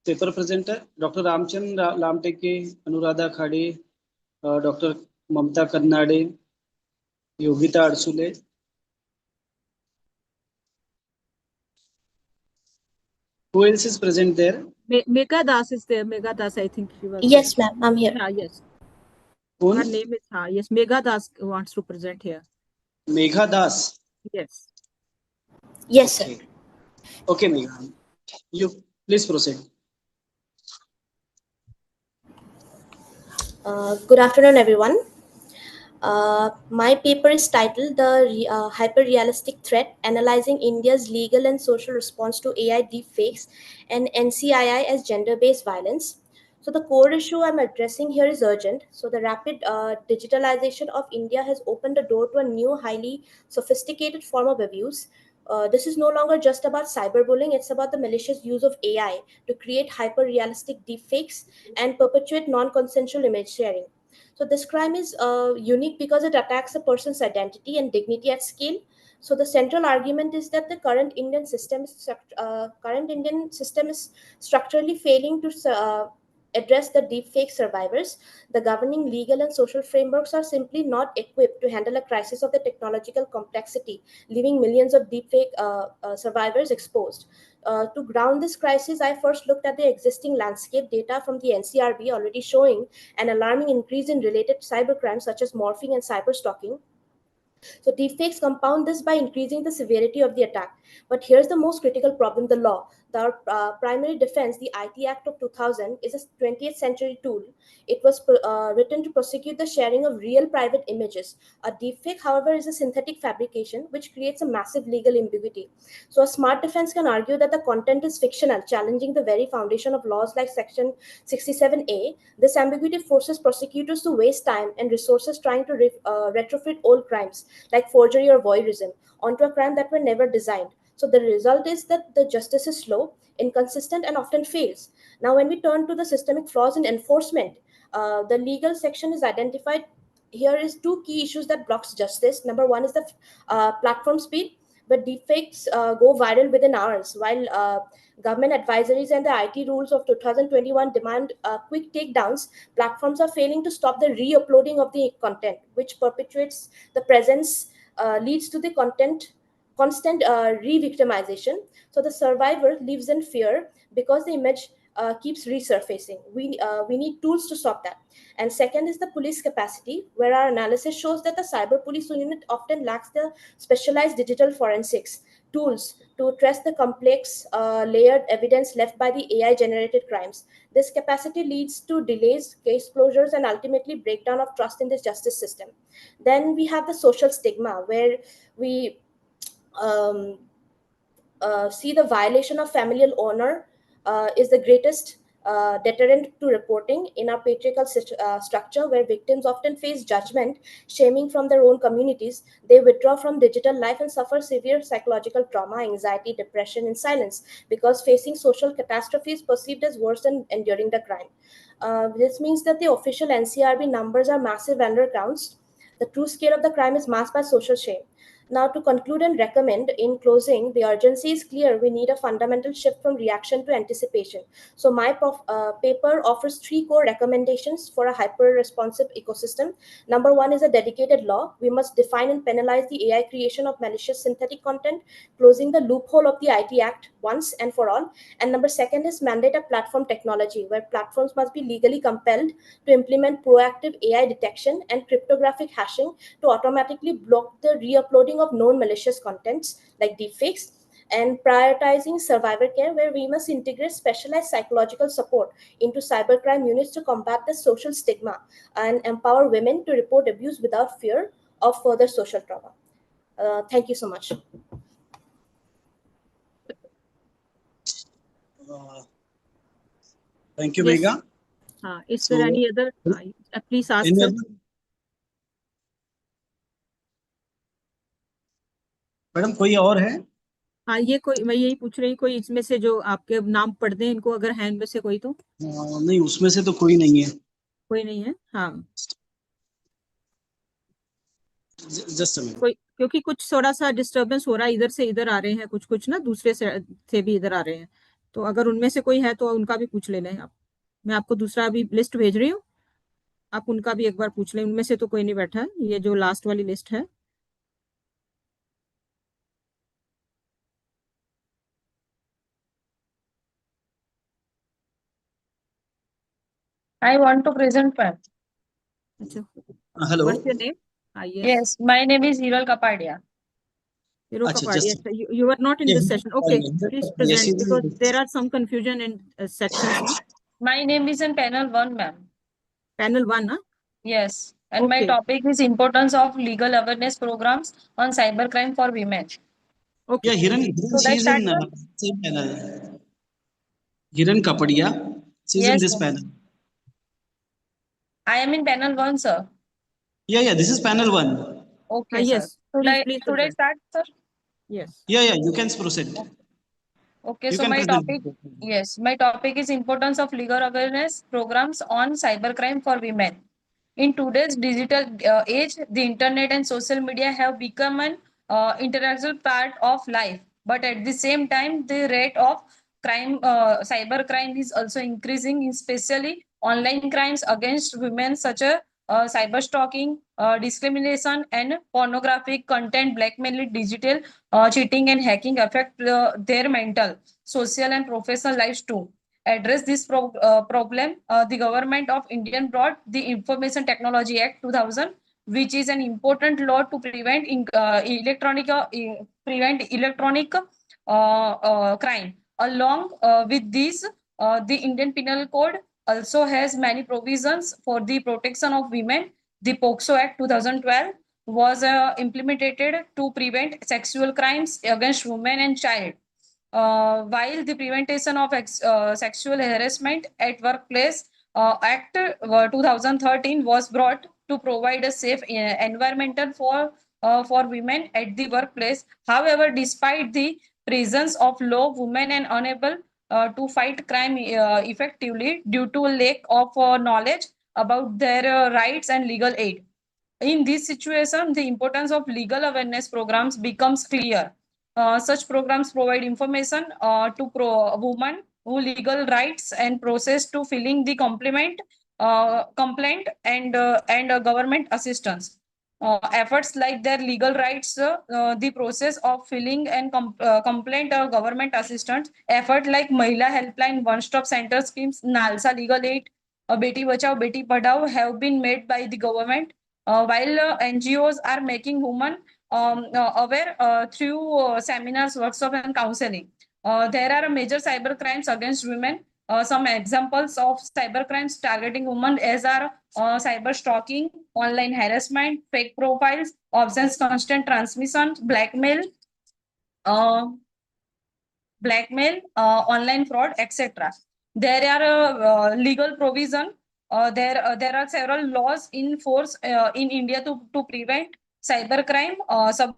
Paper presenter, Dr. Ramchand Lamteke, Anuradha Khade, Dr. Mamta Karnade, Yogita Arsule. Who else is present there? Megha Das is there. Megha Das, I think she was. Yes, ma'am, I'm here. Yeah, yes. Her name is yes. Megha Das wants to present here. Megha Das. Yes. Yes, sir. Okay, Megha. You please proceed. Good afternoon, everyone. My paper is titled Hyper-Realistic Threat, Analyzing India's Legal and Social Response to AI Deepfakes and NCII as Gender-Based Violence. So the core issue I'm addressing here is urgent. So the rapid digitalization of India has opened the door to a new, highly sophisticated form of abuse. This is no longer just about cyberbullying, it's about the malicious use of AI to create hyper-realistic deepfakes and perpetuate non-consensual image sharing. So this crime is unique because it attacks a person's identity and dignity at scale. So the central argument is that the current Indian system is structurally failing to address the deepfake survivors. The governing legal and social frameworks are simply not equipped to handle a crisis of the technological complexity, leaving millions of deepfake survivors exposed. To ground this crisis, I first looked at the existing landscape data from the NCRB already showing an alarming increase in related cybercrimes such as morphing and cyberstalking. So deepfakes compound this by increasing the severity of the attack. But here's the most critical problem: the law. The primary defense, the IT Act of 2000, is a 20th century tool. It was written to prosecute the sharing of real private images. A deepfake, however, is a synthetic fabrication which creates a massive legal ambiguity. So a smart defense can argue that the content is fictional, challenging the very foundation of laws like Section 67A. This ambiguity forces prosecutors to waste time and resources trying to retrofit old crimes like forgery or voyeurism onto a crime that were never designed. So the result is that the justice is slow, inconsistent, and often fails. Now, when we turn to the systemic flaws in enforcement, the legal section is identified. Here is two key issues that blocks justice. Number one is the platform speed, but deepfakes go viral within hours, while government advisories and the IT rules of 2021 demand quick takedowns. Platforms are failing to stop the re-uploading of the content, which perpetuates the presence, leads to the constant re-victimization. So the survivor lives in fear because the image keeps resurfacing. We need tools to stop that. And second is the police capacity, where our analysis shows that the cyber police unit often lacks the specialized digital forensics tools to trace the complex layered evidence left by the AI generated crimes. This capacity leads to delays, case closures, and ultimately breakdown of trust in the justice system. Then we have the social stigma, where we um, see the violation of familial honor is the greatest deterrent to reporting in our patriarchal structure, where victims often face judgment, shaming from their own communities. They withdraw from digital life and suffer severe psychological trauma, anxiety, depression in silence, because facing social catastrophe is perceived as worse than enduring the crime. This means that the official NCRB numbers are massive undercounts. The true scale of the crime is masked by social shame. Now, to conclude and recommend, in closing, the urgency is clear. We need a fundamental shift from reaction to anticipation. So, my paper offers three core recommendations for a hyper-responsive ecosystem. Number one is a dedicated law. We must define and penalize the AI creation of malicious synthetic content, closing the loophole of the IT Act once and for all. And number second is mandate a platform technology, where platforms must be legally compelled to implement proactive AI detection and cryptographic hashing to automatically block the re-uploading of known malicious contents like deepfakes, and prioritizing survivor care, where we must integrate specialized psychological support into cybercrime units to combat the social stigma and empower women to report abuse without fear of further social trauma. Thank you so much. Thank you, Yes. Megha. Is So, there any other? Please ask, any sir. other? Madam कोई और है? हाँ, ये कोई, मैं यही पूछ रही हूँ, कोई इसमें से जो आपके नाम पढ़ दें इनको, अगर है इनमें से कोई तो? नहीं, उसमें से तो कोई नहीं है। कोई नहीं है, हाँ। Just a minute. कोई, क्योंकि कुछ थोड़ा सा डिस्टरबेंस हो रहा है, इधर से इधर आ रहे हैं कुछ ना, दूसरे से भी इधर आ रहे हैं, तो अगर उनमें से कोई है तो उनका भी पूछ लेना है आप। मैं आपको दूसरा अभी लिस्ट भेज रही हूँ, आप उनका भी एक बार पूछ लें। उनमें से तो कोई नहीं बैठा है, ये जो लास्ट वाली लिस्ट है। I want to present, ma'am. Hello. What's your name? Yes. Yes, my name is Hiral Kapadia. Hiro Acha, Kapadia. just You are not in yeah, this session. Okay, please present she's because there are some confusion in sections. No? My name is in panel 1, ma'am. Panel 1, huh? Yes, and my Okay. topic is importance of legal awareness programs on cybercrime for women. Okay. Yeah, Hiran, Should I she's start, in sir? same panel. Hiran Kapadia, she's in Yes, this sir. panel. I am in panel 1, sir. Yeah, this is panel 1. Okay, Yes. sir. Please Should I present. start, sir? Yes. Yeah, you can proceed. Okay, You so can my present. topic, yes, my topic is importance of legal awareness programs on cybercrime for women. In today's digital age, the internet and social media have become an integral part of life. But at the same time, the rate of crime, cybercrime is also increasing, especially online crimes against women, such as cyber stalking, discrimination, and pornographic content, blackmail, digital cheating, and hacking affect their mental, social, and professional lives too. Address this problem, the government of India brought the Information Technology Act 2000, which is an important law to prevent electronic crime. Along with this, the Indian Penal Code also has many provisions for the protection of women. The POCSO Act 2012 was implemented to prevent sexual crimes against women and child. While the Prevention of Sexual Harassment at Workplace Act 2013 was brought to provide a safe environment for women at the workplace. However, despite the presence of law, women are unable to fight crime effectively due to lack of knowledge about their rights and legal aid. In this situation, the importance of legal awareness programs becomes clear. Such programs provide information to women who legal rights and process to filling the complaint and government assistance. Efforts like their legal rights, the process of filling and complaint government assistance, effort like Mahila Helpline, One Stop Center schemes, Nalsa Legal Aid, Beti Bachao, Beti Padhao have been made by the government, while NGOs are making women aware through seminars, workshops, and counseling. There are major cyber crimes against women. Some examples of cyber crimes targeting women as are cyber stalking, online harassment, fake profiles, obscene constant transmission, uh, online fraud, etc. There are legal provision. There are several laws in force in India to prevent cybercrime. Some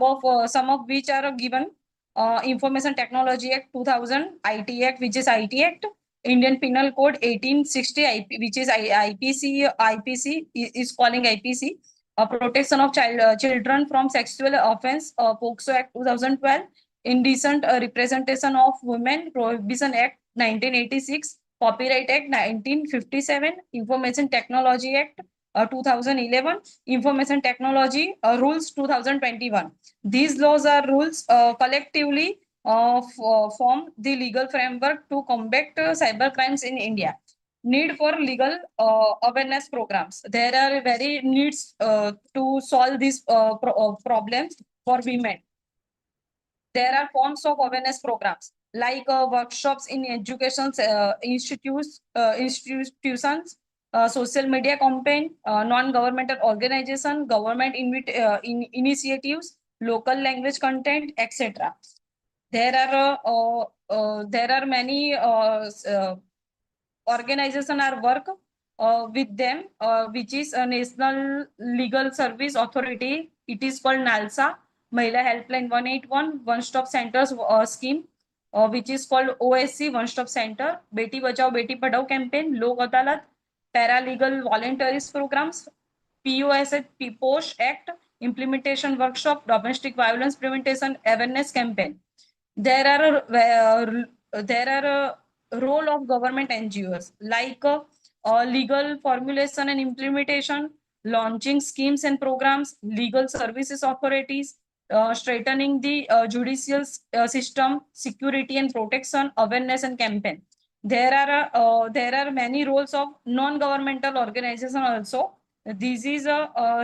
of which are given: Information Technology Act 2000, IT Act, which is IT Act, Indian Penal Code 1860, which is IPC. IPC is calling IPC. Protection of children from sexual offense, POCSO Act 2012. Indecent Representation of Women Prohibition Act 1986, Copyright Act 1957, Information Technology Act 2011, Information Technology Rules 2021. These laws are rules collectively form the legal framework to combat cyber crimes in India. Need for legal awareness programs. There are very needs to solve these problems for women. There are forms of awareness programs like workshops in education institutions, social media campaign, non-governmental organization, government initiatives, local language content, etc. There are many organization are work with them, which is a National Legal Service Authority. It is called NALSA, Mahila Helpline 181, One Stop Centers scheme, which is called OSC, One Stop Center, Beti Bachao Beti Padhao campaign, Lok Adalat, Paralegal Volunteers programs, POSH Act, Implementation Workshop, Domestic Violence Prevention Awareness Campaign. There are role of government NGOs like legal formulation and implementation, launching schemes and programs, legal services authorities, strengthening the judicial system, security and protection, awareness and campaign. There are many roles of non-governmental organization also. This is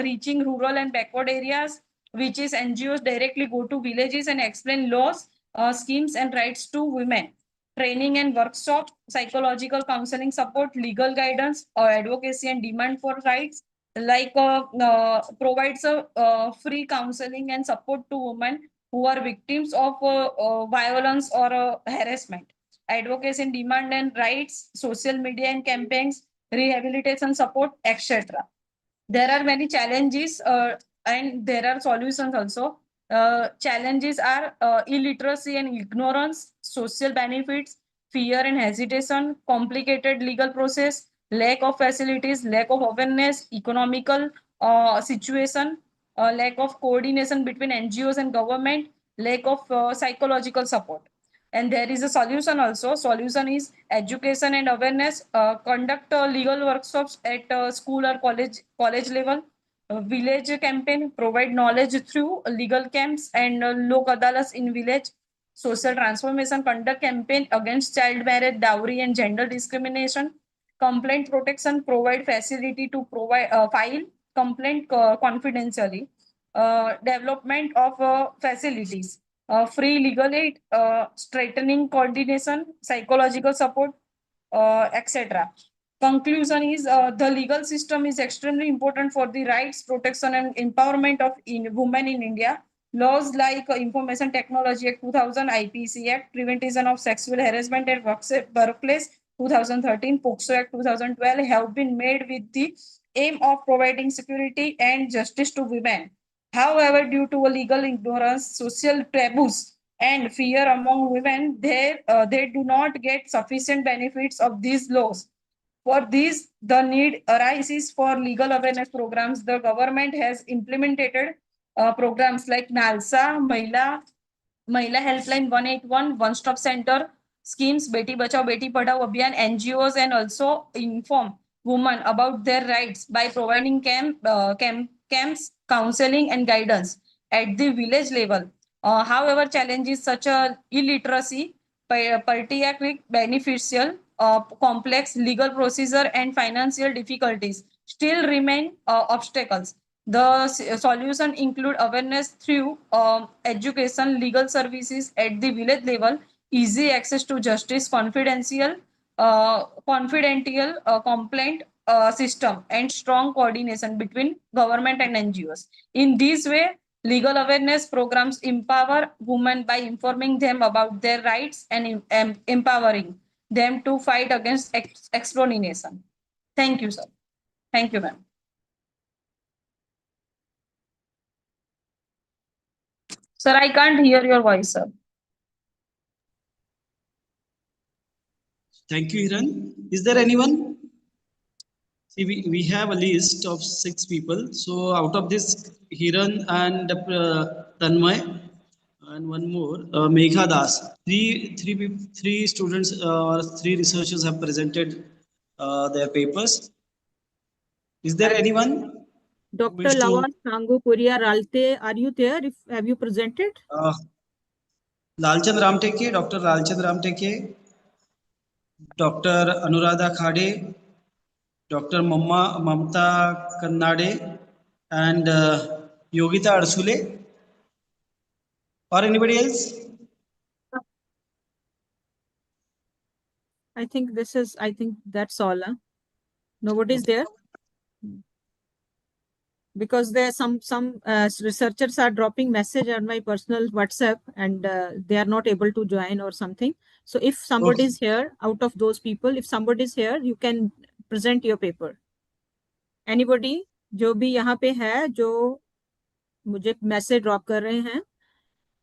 reaching rural and backward areas, which is NGOs directly go to villages and explain laws, schemes and rights to women. Training and workshop, psychological counseling support, legal guidance, advocacy and demand for rights, like provides a free counseling and support to women who are victims of violence or harassment. Advocacy in demand and rights, social media and campaigns, rehabilitation support, etc. There are many challenges and there are solutions also. Challenges are illiteracy and ignorance, social benefits, fear and hesitation, complicated legal process, lack of facilities, lack of awareness, economical situation, lack of coordination between NGOs and government, lack of psychological support. And there is a solution also. Solution is education and awareness. Conduct legal workshops at school or college level. Village campaign, provide knowledge through legal camps and lok adalats in village. Social transformation, conduct campaign against child marriage, dowry and gender discrimination. Complaint protection, provide facility to provide file complaint confidentially. Development of facilities, free legal aid, straightening coordination, psychological support, etc. Conclusion is the legal system is extremely important for the rights, protection, and empowerment of women in India. Laws like Information Technology Act 2000, IPC Act, Prevention of Sexual Harassment at Workplace 2013, POCSO Act 2012 have been made with the aim of providing security and justice to women. However, due to a legal ignorance, social taboos, and fear among women, they do not get sufficient benefits of these laws. For this, the need arises for legal awareness programs. The government has implemented programs like NALSA, Mahila Helpline 181, One Stop Center schemes, Beti Bachao Beti Padhao Abhiyan, NGOs, and also inform women about their rights by providing camps, counseling, and guidance at the village level. However, challenges such as illiteracy, particularly beneficial, complex legal procedure, and financial difficulties still remain obstacles. The solution include awareness through education, legal services at the village level, easy access to justice, confidential complaint system, and strong coordination between government and NGOs. In this way, legal awareness programs empower women by informing them about their rights and empowering them to fight against exploitation. Thank you, sir. Thank you, ma'am. Sir, I can't hear your voice, sir. Thank you, Hiran. Is there anyone? See, we have a list of 6 people. So out of this, Hiran and Tanmay and one more, Megha Das. Three students or 3 researchers have presented their papers. Is there anyone? Dr. Lawas Sangu Puria Ralte, are you there? Have you presented? Lalchand Ramteke, Dr. Lalchand Ramteke, Dr. Anuradha Khade, Dr. Mamta Kannade, and Yogita Arsule. Or anybody else? I think that's all. Nobody's there. Because there some researchers are dropping message on my personal WhatsApp and they are not able to join or something. So if somebody is here out of those people, if somebody is here, you can present your paper. Anybody जो भी यहाँ पे है जो मुझे message drop कर रहे हैं,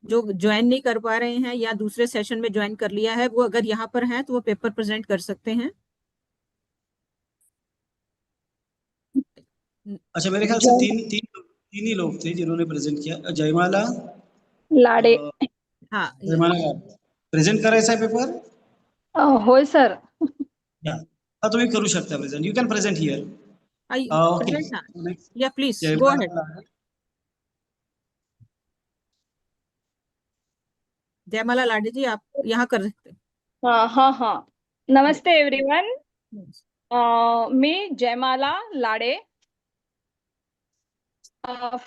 जो ज्वाइन नहीं कर पा रहे हैं या दूसरे सेशन में ज्वाइन कर लिया है, वो अगर यहाँ पर हैं तो वो पेपर प्रेजेंट कर सकते हैं. अच्छा, मेरे ख्याल से तीन ही लोग थे जिन्होंने प्रेजेंट किया. जयमाला लाडे. हाँ, जयमाला प्रेजेंट करायचा आहे पेपर. होय सर. हा, तुम्ही करू शकता present. You can present here. Okay, या प्लीज गो अहेड. जयमाला लाडे जी, आप यहाँ कर सकते हैं. हाँ. नमस्ते एवरीवन. मी जयमाला लाडे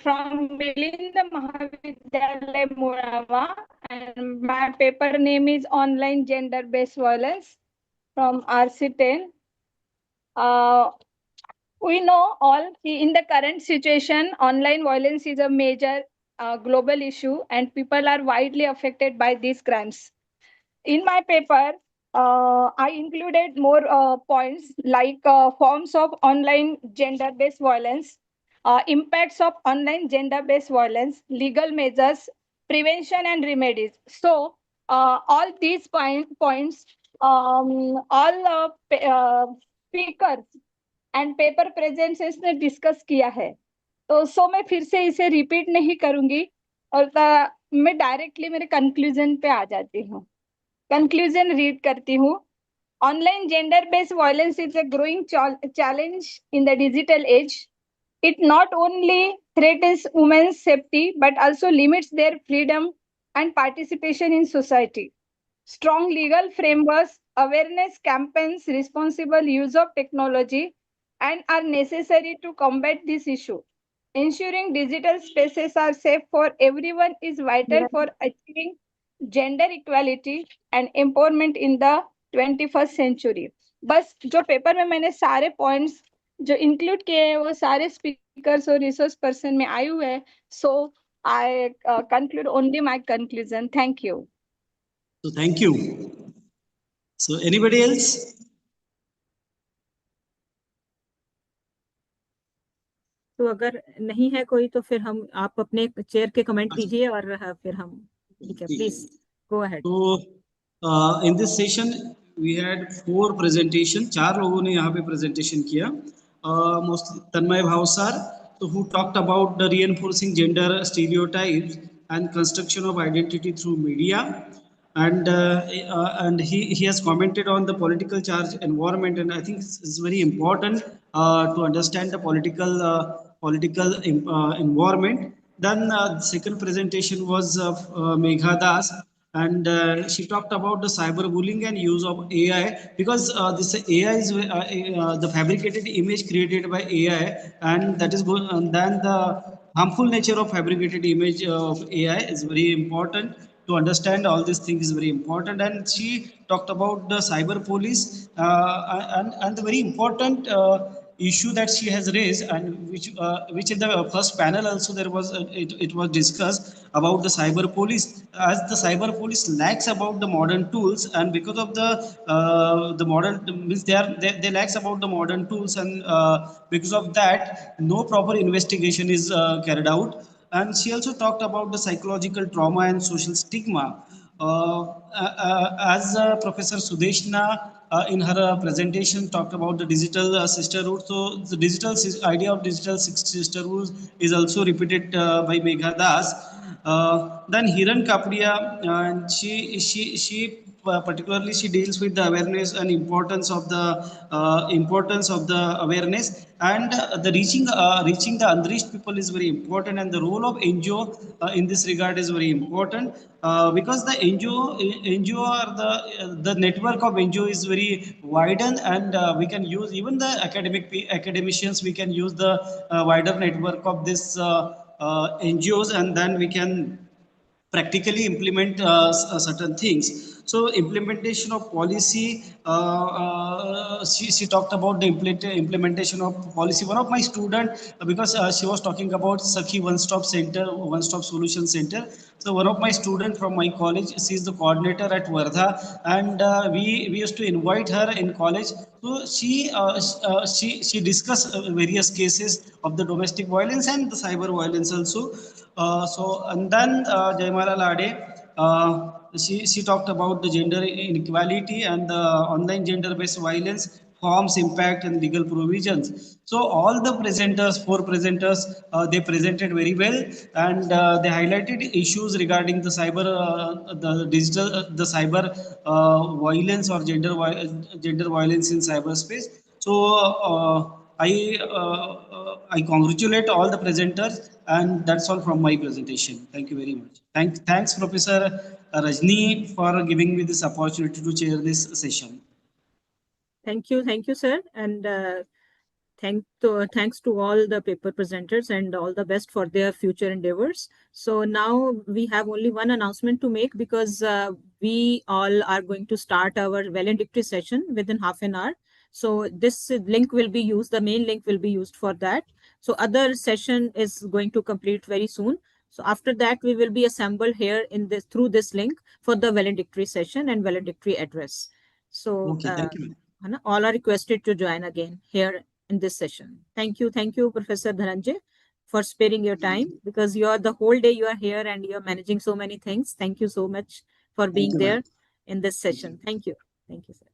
from Milinda Mahavidyalaya Murava, and my paper name is Online Gender Based Violence from RC10. We know all in the current situation, online violence is a major global issue, and people are widely affected by these crimes. In my paper, I included more points like forms of online gender-based violence, impacts of online gender-based violence, legal measures, prevention and remedies. So all these points, all speakers and paper presenters ने discuss किया है, तो मैं फिर से इसे repeat नहीं करूंगी और मैं डायरेक्टली मेरे कंक्लूजन पे आ जाती हूँ. कंक्लूजन रीड करती हूँ. Online gender-based violence is a growing challenge in the digital age. It not only threatens women's safety, but also limits their freedom and participation in society. Strong legal frameworks, awareness campaigns, responsible use of technology, and are necessary to combat this issue. Ensuring digital spaces are safe for everyone is vital for achieving gender equality and empowerment in the 21st century. बस जो paper में मैंने सारे points जो include किए हैं वो सारे स्पीकर्स और रिसोर्स पर्सन में आए हुए हैं. So I conclude only my conclusion. Thank you. So thank you. So anybody else? तो अगर नहीं है कोई तो फिर हम आप अपने चेयर के कमेंट दीजिए और फिर हम ठीक है please go ahead. So in this session we had 4 presentation. 4 लोगों ने यहाँ पे presentation किया. Mostly Tanmay Bhavsar, so who talked about the reinforcing gender stereotypes and construction of identity through media. And he has commented on the political charge environment, and I think it's very important to understand the political environment. Then the second presentation was of Megha Das, and she talked about the cyberbullying and use of AI, because this AI is the fabricated image created by AI, and that is good. And then the harmful nature of fabricated image of AI is very important. To understand all these things is very important. And she talked about the cyber police and the very important issue that she has raised, and which in the first panel also there was it was discussed about the cyber police, as the cyber police lacks about the modern tools, and because of the modern means they lacks about the modern tools, and because of that no proper investigation is carried out. And she also talked about the psychological trauma and social stigma. As Professor Sudeshna in her presentation talked about the digital sisterhood. So the idea of digital sisterhood is also repeated by Megha Das. Then Hiran Kapriya, and she particularly she deals with the awareness and importance of the awareness, and the reaching the unreached people is very important, and the role of NGO in this regard is very important, because the NGO or the network of NGO is very widened, and we can use even the academicians, we can use the wider network of this NGOs, and then we can practically implement certain things. So implementation of policy, she talked about the implementation of policy. One of my student, because she was talking about Sakhi one-stop center, one-stop solution center. So one of my student from my college, she is the coordinator at Wardha, and we used to invite her in college. So she discussed various cases of the domestic violence and the cyber violence also. And then Jaimala Lade, she talked about the gender inequality and the online gender-based violence, forms, impact, and legal provisions. So all the presenters, 4 presenters, they presented very well, and they highlighted issues regarding the cyber, the digital, the cyber violence or gender violence in cyberspace. So I congratulate all the presenters, and that's all from my presentation. Thank you very much. Thanks, Professor Rajni, for giving me this opportunity to chair this session. Thank you, sir. And thanks to all the paper presenters and all the best for their future endeavors. So now we have only one announcement to make because we all are going to start our valedictory session within half an hour. So this link will be used, the main link will be used for that. So other session is going to complete very soon. So after that, we will be assembled here in this through this link for the valedictory session and valedictory address. So Okay, thank you, ma'am. all are requested to join again here in this session. Thank you, Professor Dhananjay, for sparing your time because you are the whole day you are here and you are managing so many things. Thank you so much for Thank being you, ma'am. there in this session. Thank you, sir.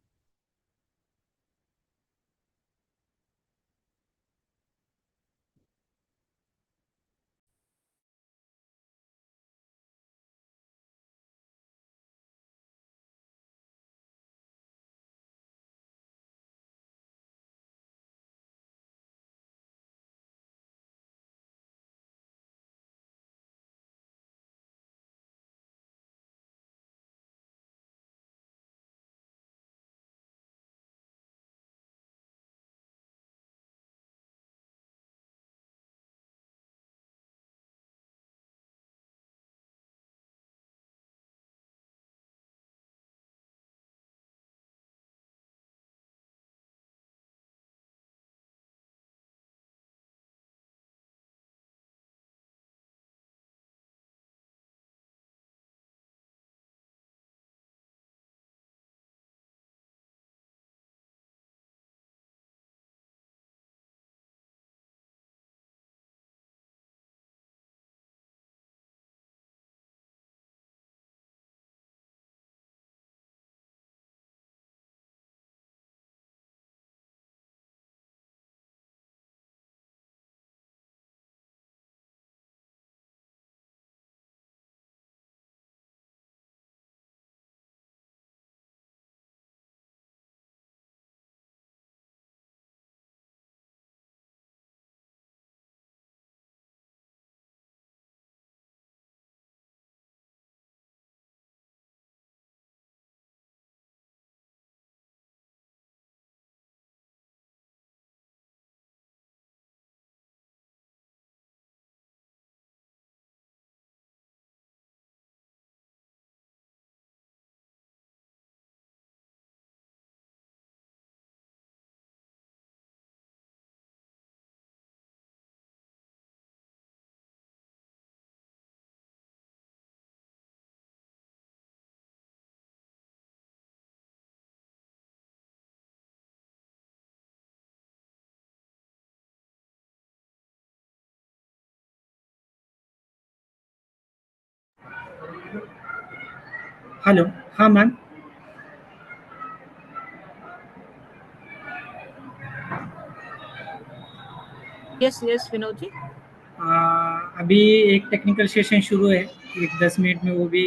Hello, हाँ ma'am. Yes, Vinod ji. अभी एक technical session शुरू है, एक 10 minute में वो भी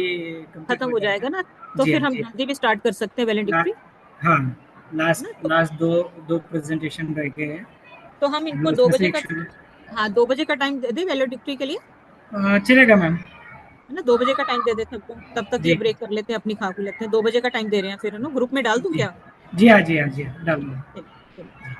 खत्म हो जाएगा ना, तो जी फिर हाँ, हम जी। जल्दी भी स्टार्ट कर सकते हैं वैलेंटिक्ट्री। हाँ, लास्ट दो प्रेजेंटेशन रह गए हैं। तो हम इनको 2 बजे का 2 बजे का टाइम दे दें वैलेंटिक्ट्री के लिए। चलेगा मैम, है ना, 2 बजे का टाइम दे दे सबको, तब तक ये जी। ब्रेक कर लेते हैं, अपनी खा लेते हैं। 2 बजे का टाइम दे रहे हैं, फिर है ना ग्रुप में डाल दूं क्या? जी हाँ, जी हाँ, जी हाँ, डाल दूँ। चलिए।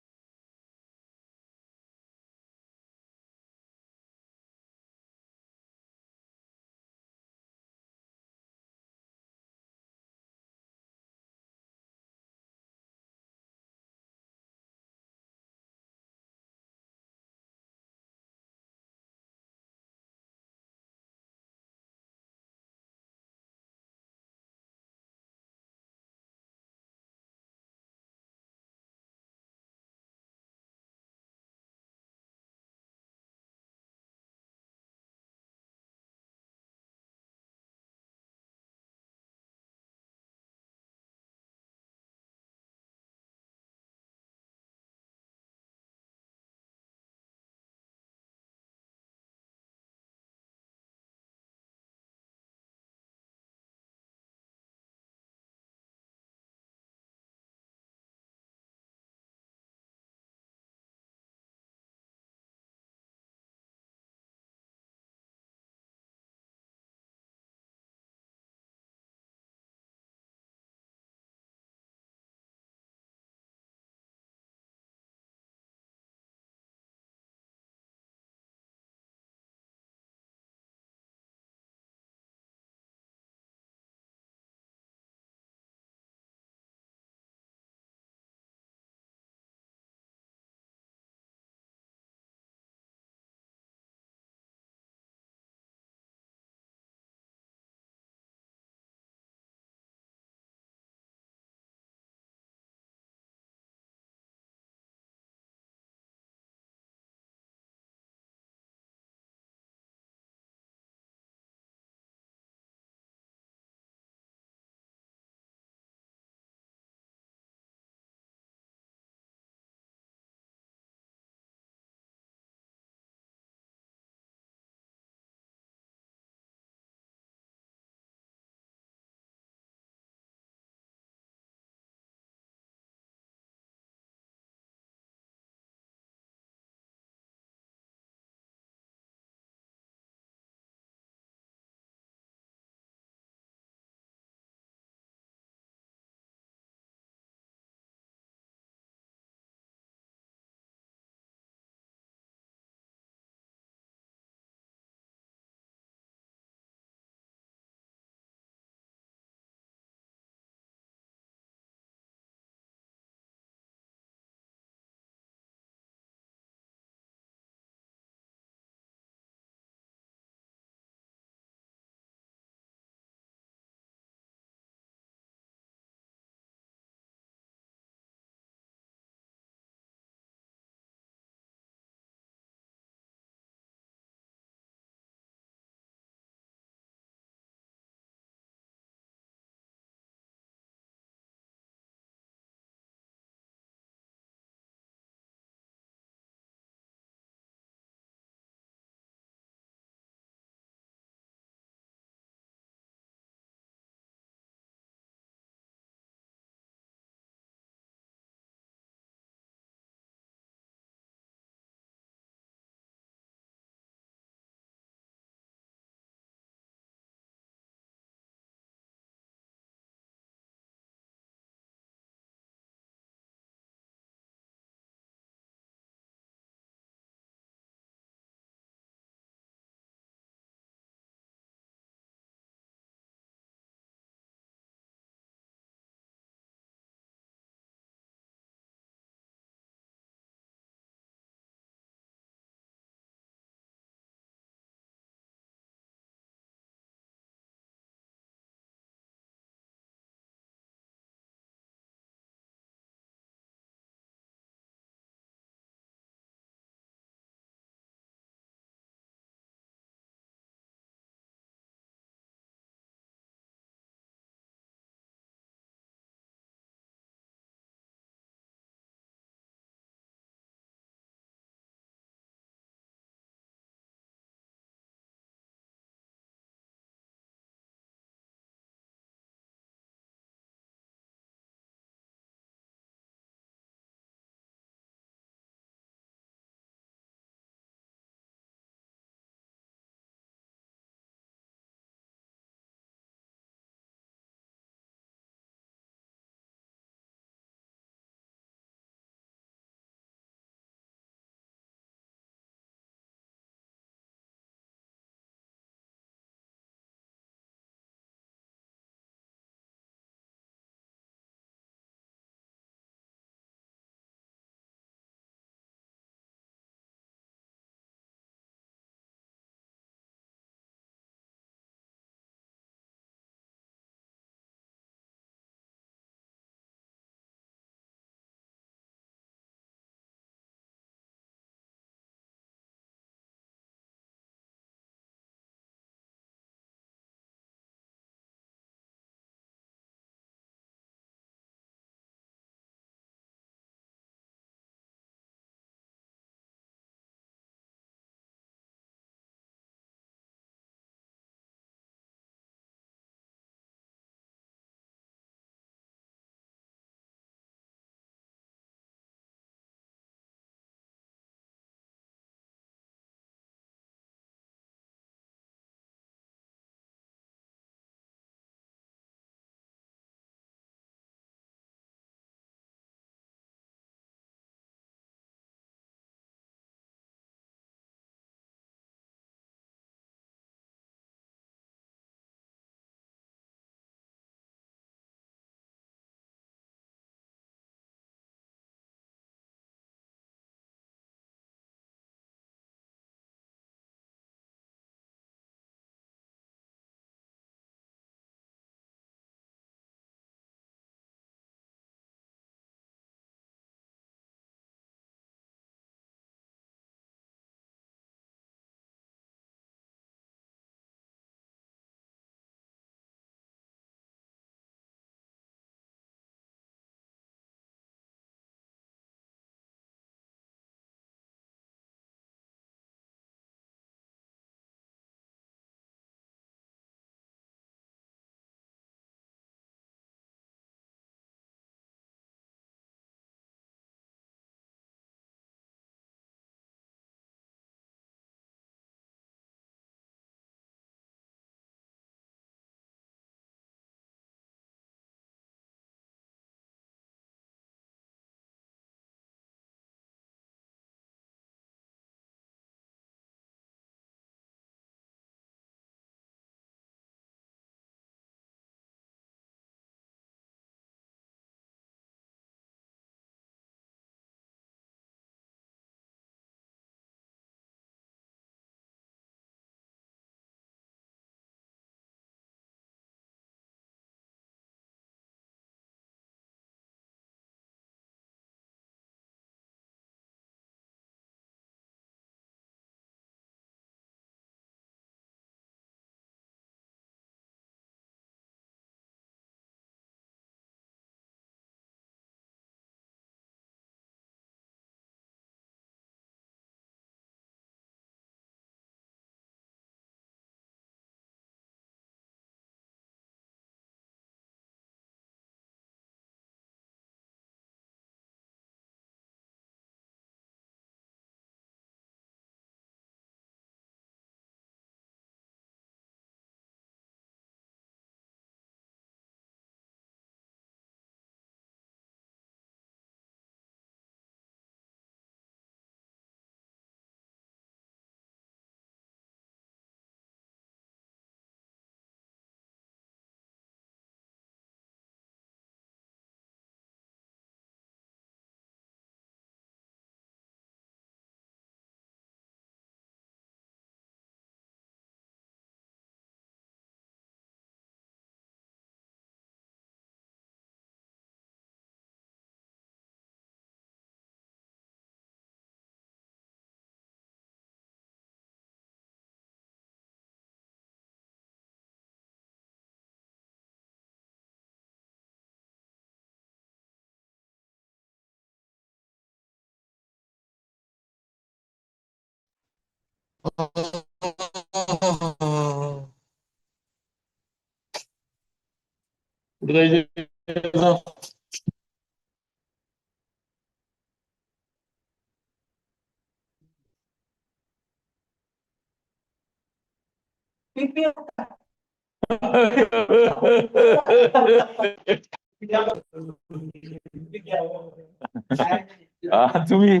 तुम्ही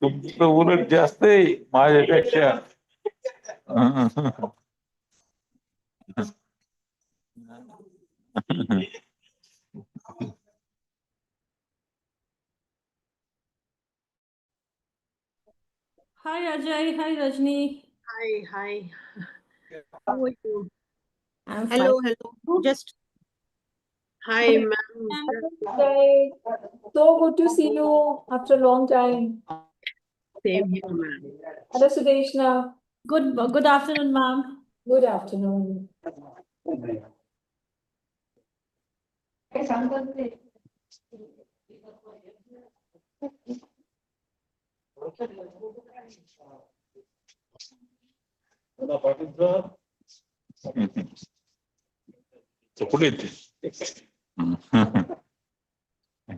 तुमचं उलट जास्त आहे माझ्यापेक्षा. Hi Ajay, hi Rajni. Hi. How are you? I'm fine. Hello. Just Hi, ma'am. Hi. So good to see you after a long time. Same here, ma'am. Hello, Sudeshna. Good afternoon, ma'am. Good afternoon. कुठे येते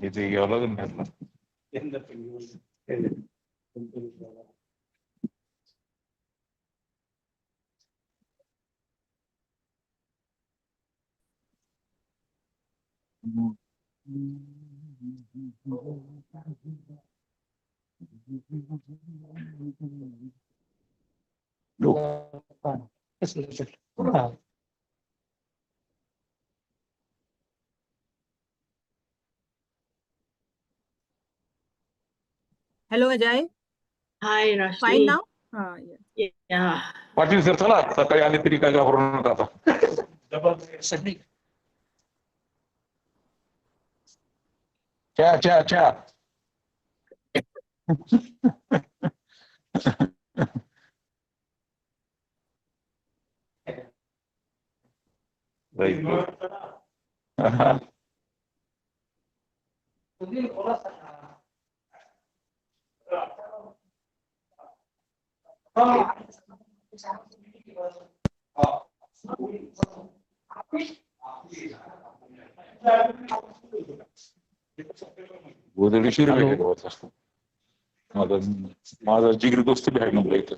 इथे घ्यावं लागेल ना. hello Ajay. Hi, Rashmi. Fine now? Yeah. Patil sir चला सकाळी आले तरी काय घाबरू नका आता. चहा गोदडी शिर माझा जिगरी दोस्त बी आहे नंबर इथं.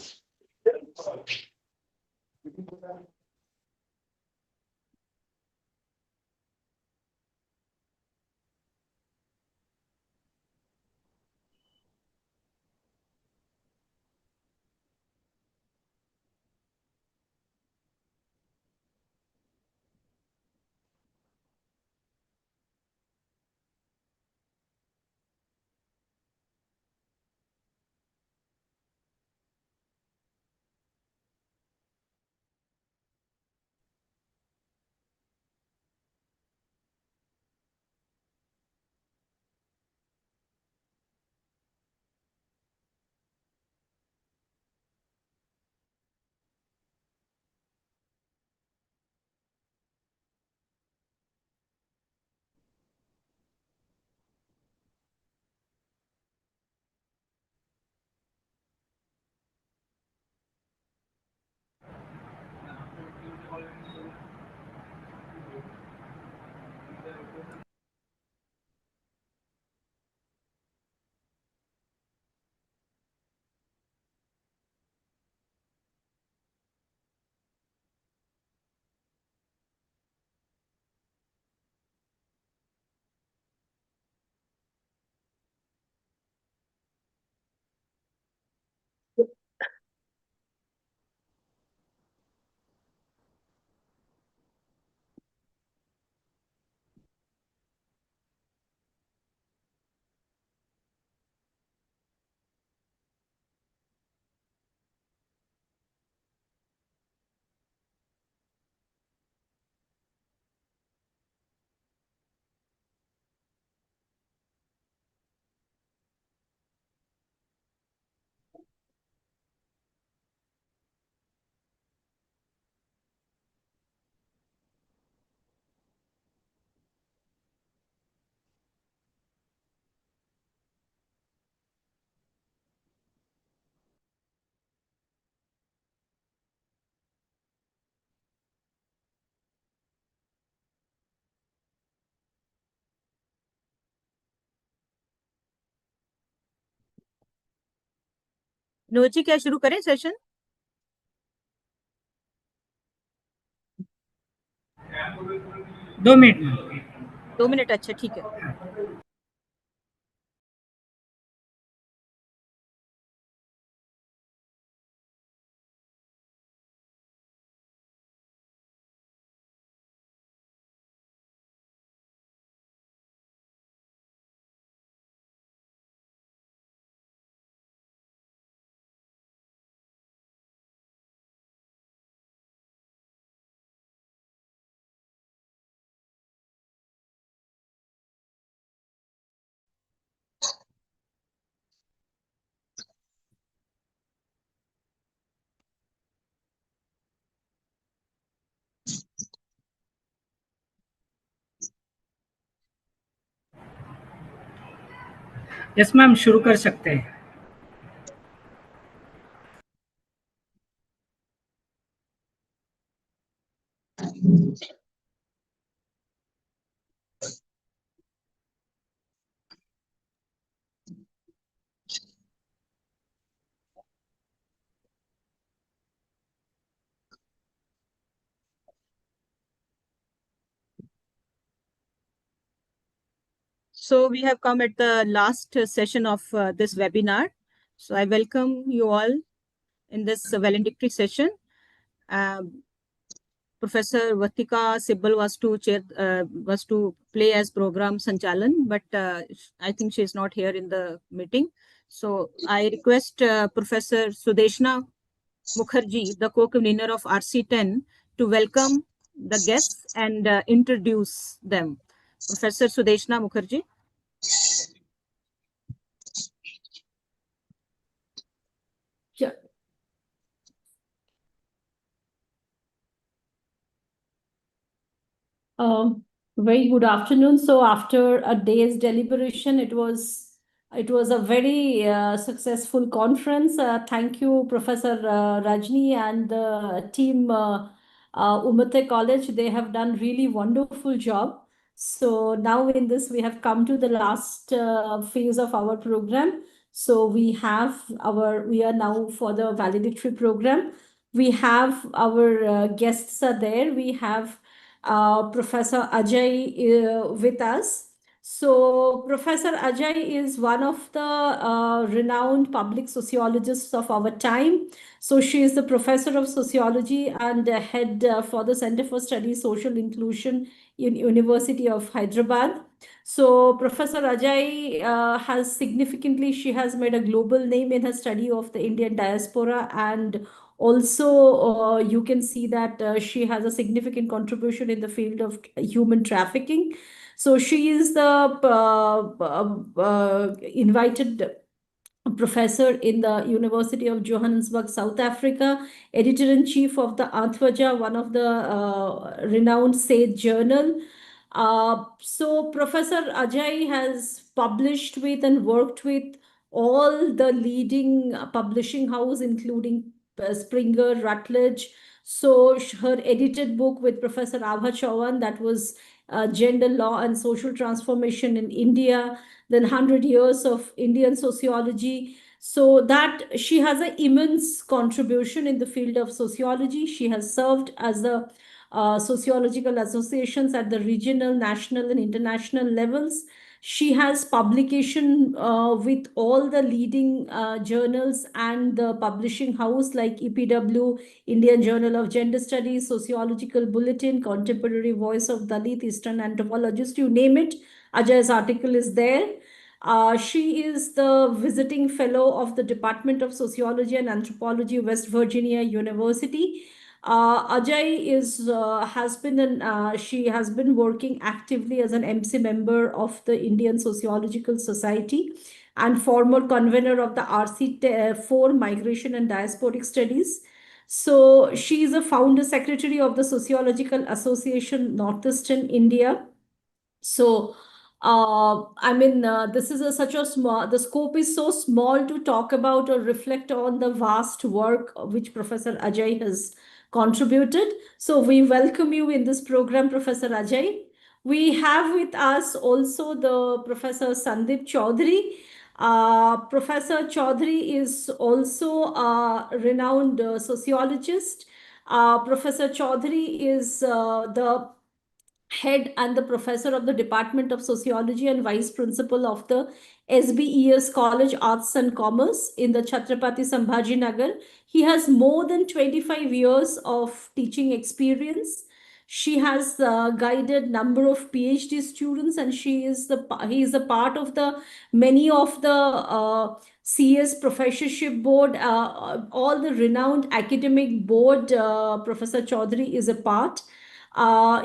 नोज जी क्या शुरू करें सेशन? दो मिनट 2 मिनट, अच्छा ठीक है. यस मैम, शुरू कर सकते हैं. So we have come at the last session of this webinar. So I welcome you all in this valedictory session. Professor Vatika Sibbal was to play as program Sanchalan, but I think she is not here in the meeting. So I request Professor Sudeshna Mukherjee, the co-convener of RC10, to welcome the guests and introduce them. Professor Sudeshna Mukherjee. Yeah. Very good afternoon. So after a day's deliberation, it was a very successful conference. Thank you, Professor Rajni and the team Umathe College. They have done really wonderful job. So now in this, we have come to the last phase of our program. So we are now for the valedictory program. We have our guests are there. We have Professor Ajay with us. So Professor Ajay is one of the renowned public sociologists of our time. So she is the professor of sociology and head for the Center for Study Social Inclusion in University of Hyderabad. So Professor Ajay she has made a global name in her study of the Indian diaspora, and also you can see that she has a significant contribution in the field of human trafficking. So she is the invited professor in the University of Johannesburg, South Africa, editor-in-chief of the Antwaja, one of the renowned SAID journal. So Professor Ajay has published with and worked with all the leading publishing house, including Springer, Routledge. So her edited book with Professor Abha Chauhan, that was Gender Law and Social Transformation in India, then 100 Years of Indian Sociology. So that she has an immense contribution in the field of sociology. She has served as the sociological associations at the regional, national, and international levels. She has publication with all the leading journals and the publishing house like EPW, Indian Journal of Gender Studies, Sociological Bulletin, Contemporary Voice of Dalit, Eastern Anthropologist, you name it. Ajay's article is there. She is the visiting fellow of the Department of Sociology and Anthropology, West Virginia University. She has been working actively as an MC member of the Indian Sociological Society and former convener of the RC4 Migration and Diasporic Studies. So she is a founder secretary of the Sociological Association Northeastern India. So this is such a small, the scope is so small to talk about or reflect on the vast work which Professor Ajay has contributed. So we welcome you in this program, Professor Ajay. We have with us also the Professor Sandeep Chaudhary. Professor Chaudhary is also a renowned sociologist. Professor Chaudhary is the head and the professor of the Department of Sociology and vice principal of the SBES College Arts and Commerce in the Chhatrapati Sambhaji Nagar. He has more than 25 years of teaching experience. She has guided number of PhD students, and he is a part of the many of the CS professorship board, all the renowned academic board. Professor Chaudhary is a part.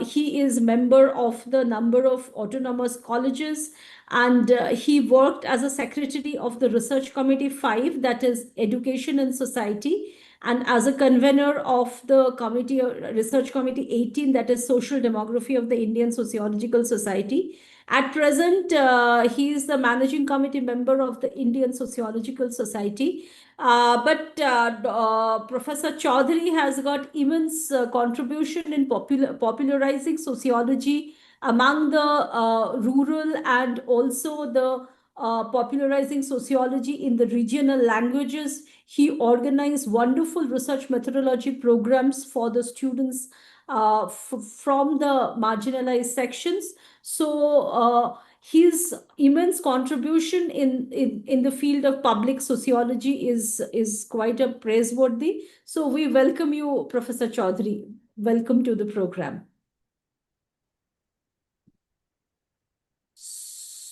He is member of the number of autonomous colleges, and he worked as a secretary of the Research Committee 5, that is Education and Society, and as a convener of the committee, Research Committee 18, that is Social Demography of the Indian Sociological Society. At present, he is the managing committee member of the Indian Sociological Society. But Professor Chaudhary has got immense contribution in popularizing sociology among the rural, and also the popularizing sociology in the regional languages. He organized wonderful research methodology programs for the students from the marginalized sections. So his immense contribution in the field of public sociology is quite a praiseworthy. So we welcome you, Professor Chaudhary. Welcome to the program.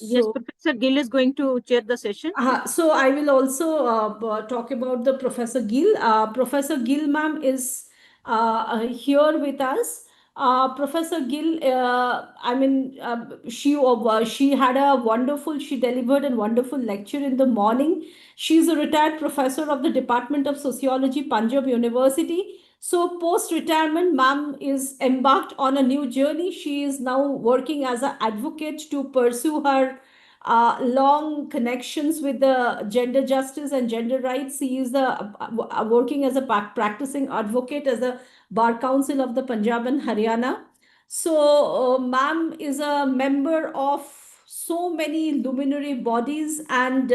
Yes, Professor Gill is going to chair the session. So I will also talk about the Professor Gill. Professor Gill, ma'am, is here with us. Professor Gill, she delivered a wonderful lecture in the morning. She's a retired professor of the Department of Sociology, Punjab University. So post-retirement, ma'am is embarked on a new journey. She is now working as an advocate to pursue her long connections with the gender justice and gender rights. He is working as a practicing advocate as a Bar Council of the Punjab and Haryana. So ma'am is a member of so many luminary bodies, and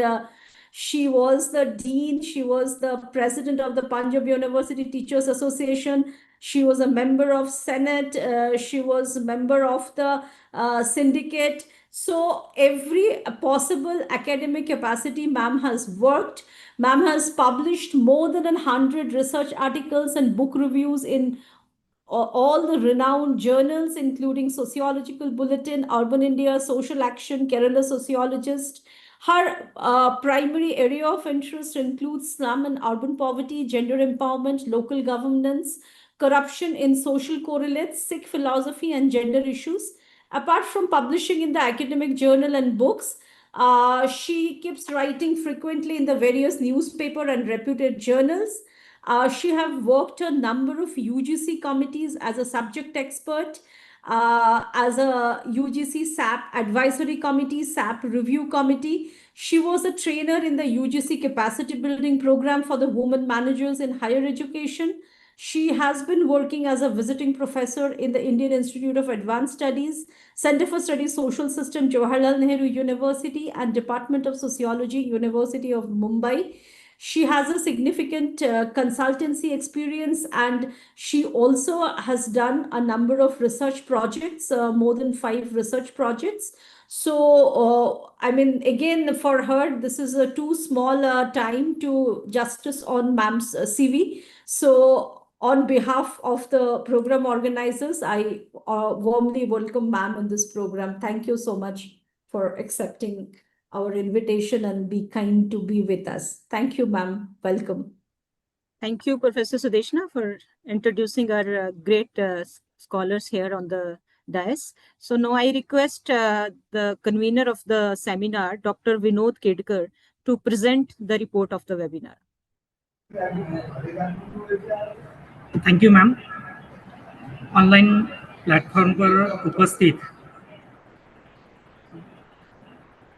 she was the dean, she was the president of the Punjab University Teachers Association, she was a member of Senate, she was a member of the syndicate. So every possible academic capacity ma'am has worked. Ma'am has published more than 100 research articles and book reviews in all the renowned journals, including Sociological Bulletin, Urban India, Social Action, Kerala Sociologist. Her primary area of interest includes slum and urban poverty, gender empowerment, local governance, corruption in social correlates, Sikh philosophy, and gender issues. Apart from publishing in the academic journal and books, she keeps writing frequently in the various newspaper and reputed journals. She have worked a number of UGC committees as a subject expert, as a UGC SAP advisory committee, SAP review committee. She was a trainer in the UGC capacity building program for the women managers in higher education. She has been working as a visiting professor in the Indian Institute of Advanced Studies, Center for Studies Social System, Jawaharlal Nehru University, and Department of Sociology, University of Mumbai. She has a significant consultancy experience, and she also has done a number of research projects, more than 5 research projects. So, again, for her, this is a too small time to justice on ma'am's CV. So, on behalf of the program organizers, I warmly welcome ma'am in this program. Thank you so much for accepting our invitation and be kind to be with us. Thank you, ma'am. Welcome. Thank you, Professor Sudeshna, for introducing our great scholars here on the dais. So now I request the convener of the seminar, Dr. Vinod Kedkar, to present the report of the webinar. Thank you ma'am. Online platform पर उपस्थित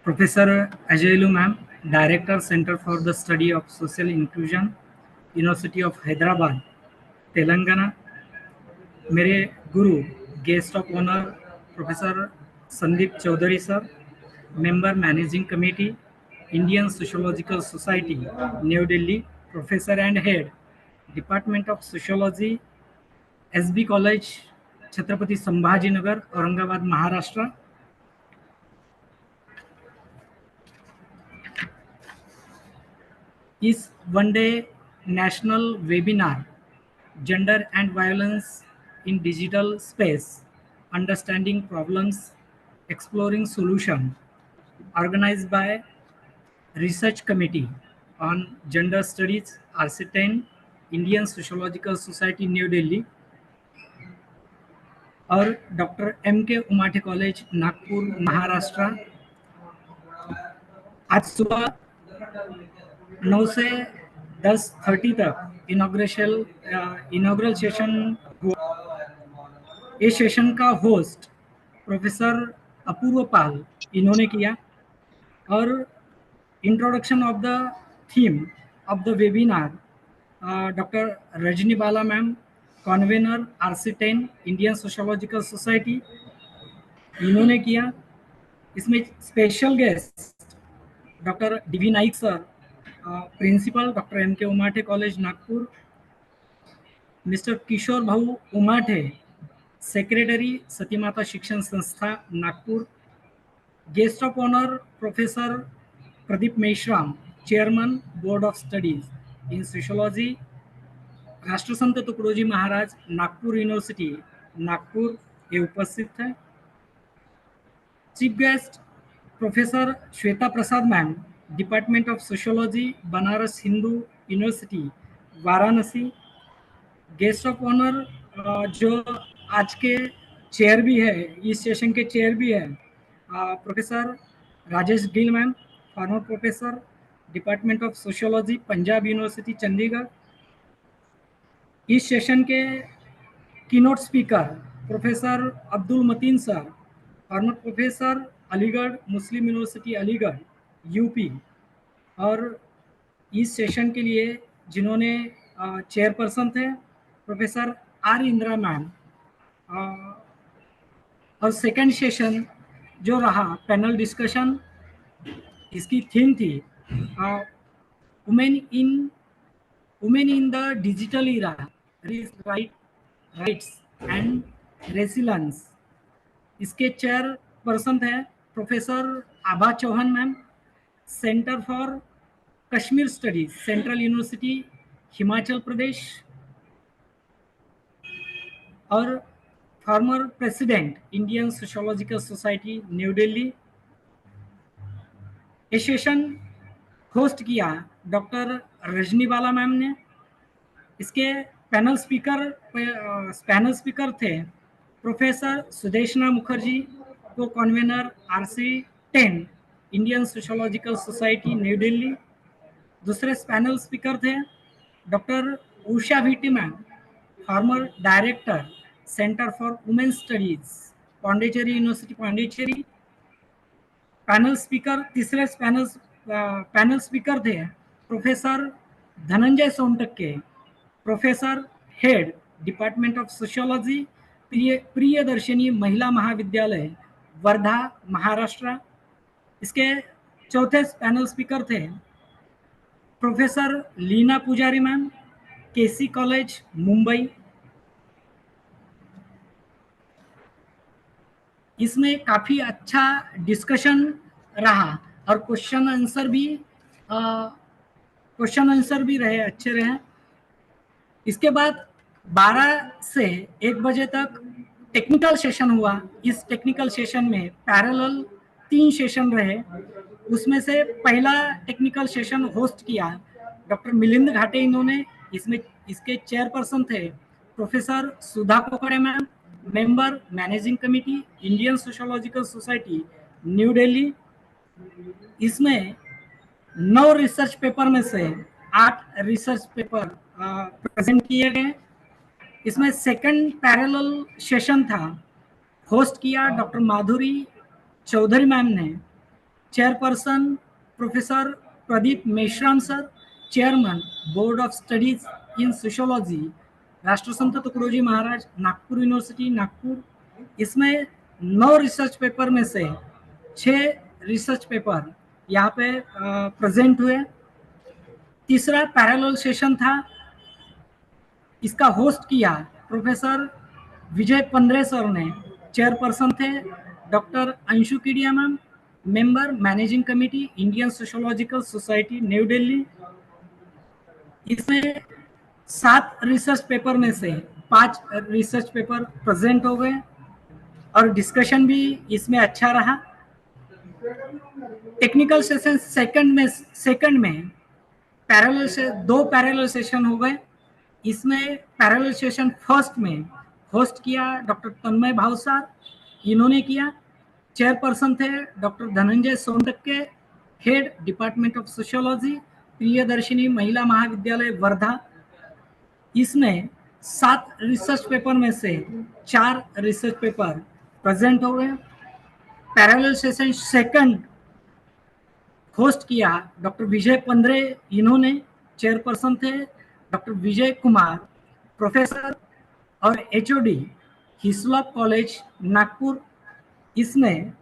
professor Ajailu ma'am, director centre for the study of social inclusion, university of Hyderabad, Telangana. मेरे गुरु, guest of honour professor Sandeep Chaudhary sir, member managing committee Indian Sociological Society, New Delhi, Professor and Head, Department of Sociology, SB College, Chhatrapati Sambhajinagar, Aurangabad, Maharashtra. Is one-day national webinar, Gender and Violence in Digital Space, Understanding Problems, Exploring Solution, organized by Research Committee on Gender Studies, RC10, Indian Sociological Society, New Delhi, और doctor M.K Umathe college, Nagpur, Maharashtra. आज सुबह 9 से 10:30 तक inaugural session हुआ। इस session का host professor अपूर्व पाल इन्होंने किया, और introduction of the theme of the webinar doctor Rajni Bala ma'am, convener RC10 Indian sociological society, इन्होंने किया। इसमें special guest doctor DV Naik sir, principal doctor M.K Umathe college, Nagpur, mister Kishore Bhau Umathe, secretary Satimata Shikshan Sanstha, Nagpur, guest of honour professor Pradeep Meshram, chairman board of studies in sociology, Rashtrasant Tukdoji Maharaj, Nagpur university, Nagpur, ये उपस्थित थे। Chief guest professor Shweta Prasad ma'am, department of sociology, Banaras Hindu university, Varanasi. Guest of honour जो आज के chair भी है, इस session के चेयर भी है, professor Rajesh Gill ma'am, former professor, department of sociology, Punjab university, Chandigarh. इस सेशन के keynote speaker professor Abdul Mateen sir, former professor, Aligarh Muslim university, Aligarh, UP. और इस सेशन के लिए जिन्होंने चेयरपर्सन थे प्रोफेसर R इंदिरा मैम। और सेकंड सेशन जो रहा पैनल डिस्कशन, इसकी थीम थी women in the digital era, rights and resilience. इसके चेयरपर्सन थे professor Abha Chauhan ma'am, centre for Kashmir studies, central university, Himachal Pradesh, और former president Indian sociological society, New Delhi. ये सेशन होस्ट किया डॉक्टर रजनी बाला मैम ने। इसके पैनल स्पीकर थे professor Sudeshna Mukherjee, co convener RC10 Indian sociological society, New Delhi. दूसरे panel speaker थे doctor Usha VT ma'am, former director centre for women studies, Pondicherry university, Pondicherry. तीसरे panel speaker थे professor Dhananjay Sontakke, professor head, department of sociology, Priyadarshini महिला महाविद्यालय, वर्धा, महाराष्ट्र। इसके चौथे पैनल स्पीकर थे प्रोफेसर लीना पुजारी मैम, KC कॉलेज, मुंबई। इसमें काफ़ी अच्छा डिस्कशन रहा, और क्वेश्चन आंसर भी रहे, अच्छे रहे। इसके बाद 12 से 1 बजे तक टेक्निकल सेशन हुआ। इस टेक्निकल सेशन में पैरेलल 3 सेशन रहे। उसमें से पहला टेक्निकल सेशन होस्ट किया डॉक्टर मिलिंद घाटे, इन्होंने। इसके चेयरपर्सन थे professor Sudha Kokade ma'am, member managing committee Indian sociological society, New Delhi. इसमें 9 रिसर्च पेपर में से 8 रिसर्च पेपर प्रेजेंट किए गए। इसमें सेकंड पैरेलल सेशन था, होस्ट किया डॉक्टर माधुरी चौधरी मैम ने। Chairperson professor Pradeep Meshram sir, chairman board of studies in sociology, Rashtrasant Tukdoji Maharaj, Nagpur university, Nagpur. इसमें 9 रिसर्च पेपर में से 6 रिसर्च पेपर यहाँ पे प्रेजेंट हुए। तीसरा पैरेलल सेशन था, इसका होस्ट किया प्रोफेसर विजय पंद्रे सर ने, चेयरपर्सन थे doctor Anshu Kidia ma'am, member managing committee Indian sociological society New Delhi. इसमें 7 रिसर्च पेपर में से 5 रिसर्च पेपर प्रेजेंट हो गए और डिस्कशन भी इसमें अच्छा रहा। टेक्निकल सेशन सेकंड में पैरेलल से 2 पैरेलल सेशन हो गए। इसमें पैरेलल सेशन फर्स्ट में होस्ट किया डॉक्टर तन्मय भावसार, इन्होंने किया। चेयरपर्सन थे doctor Dhananjay Sontakke, head department of sociology, Priyadarshini महिला महाविद्यालय वर्धा। इसमें 7 रिसर्च पेपर में से 4 रिसर्च पेपर प्रेजेंट हो गए। पैरेलल सेशन सेकंड होस्ट किया डॉक्टर विजय पंद्रे, इन्होंने, चेयरपर्सन थे डॉक्टर विजय कुमार, प्रोफेसर और एचओडी हिस्लॉप कॉलेज नागपुर। इसमें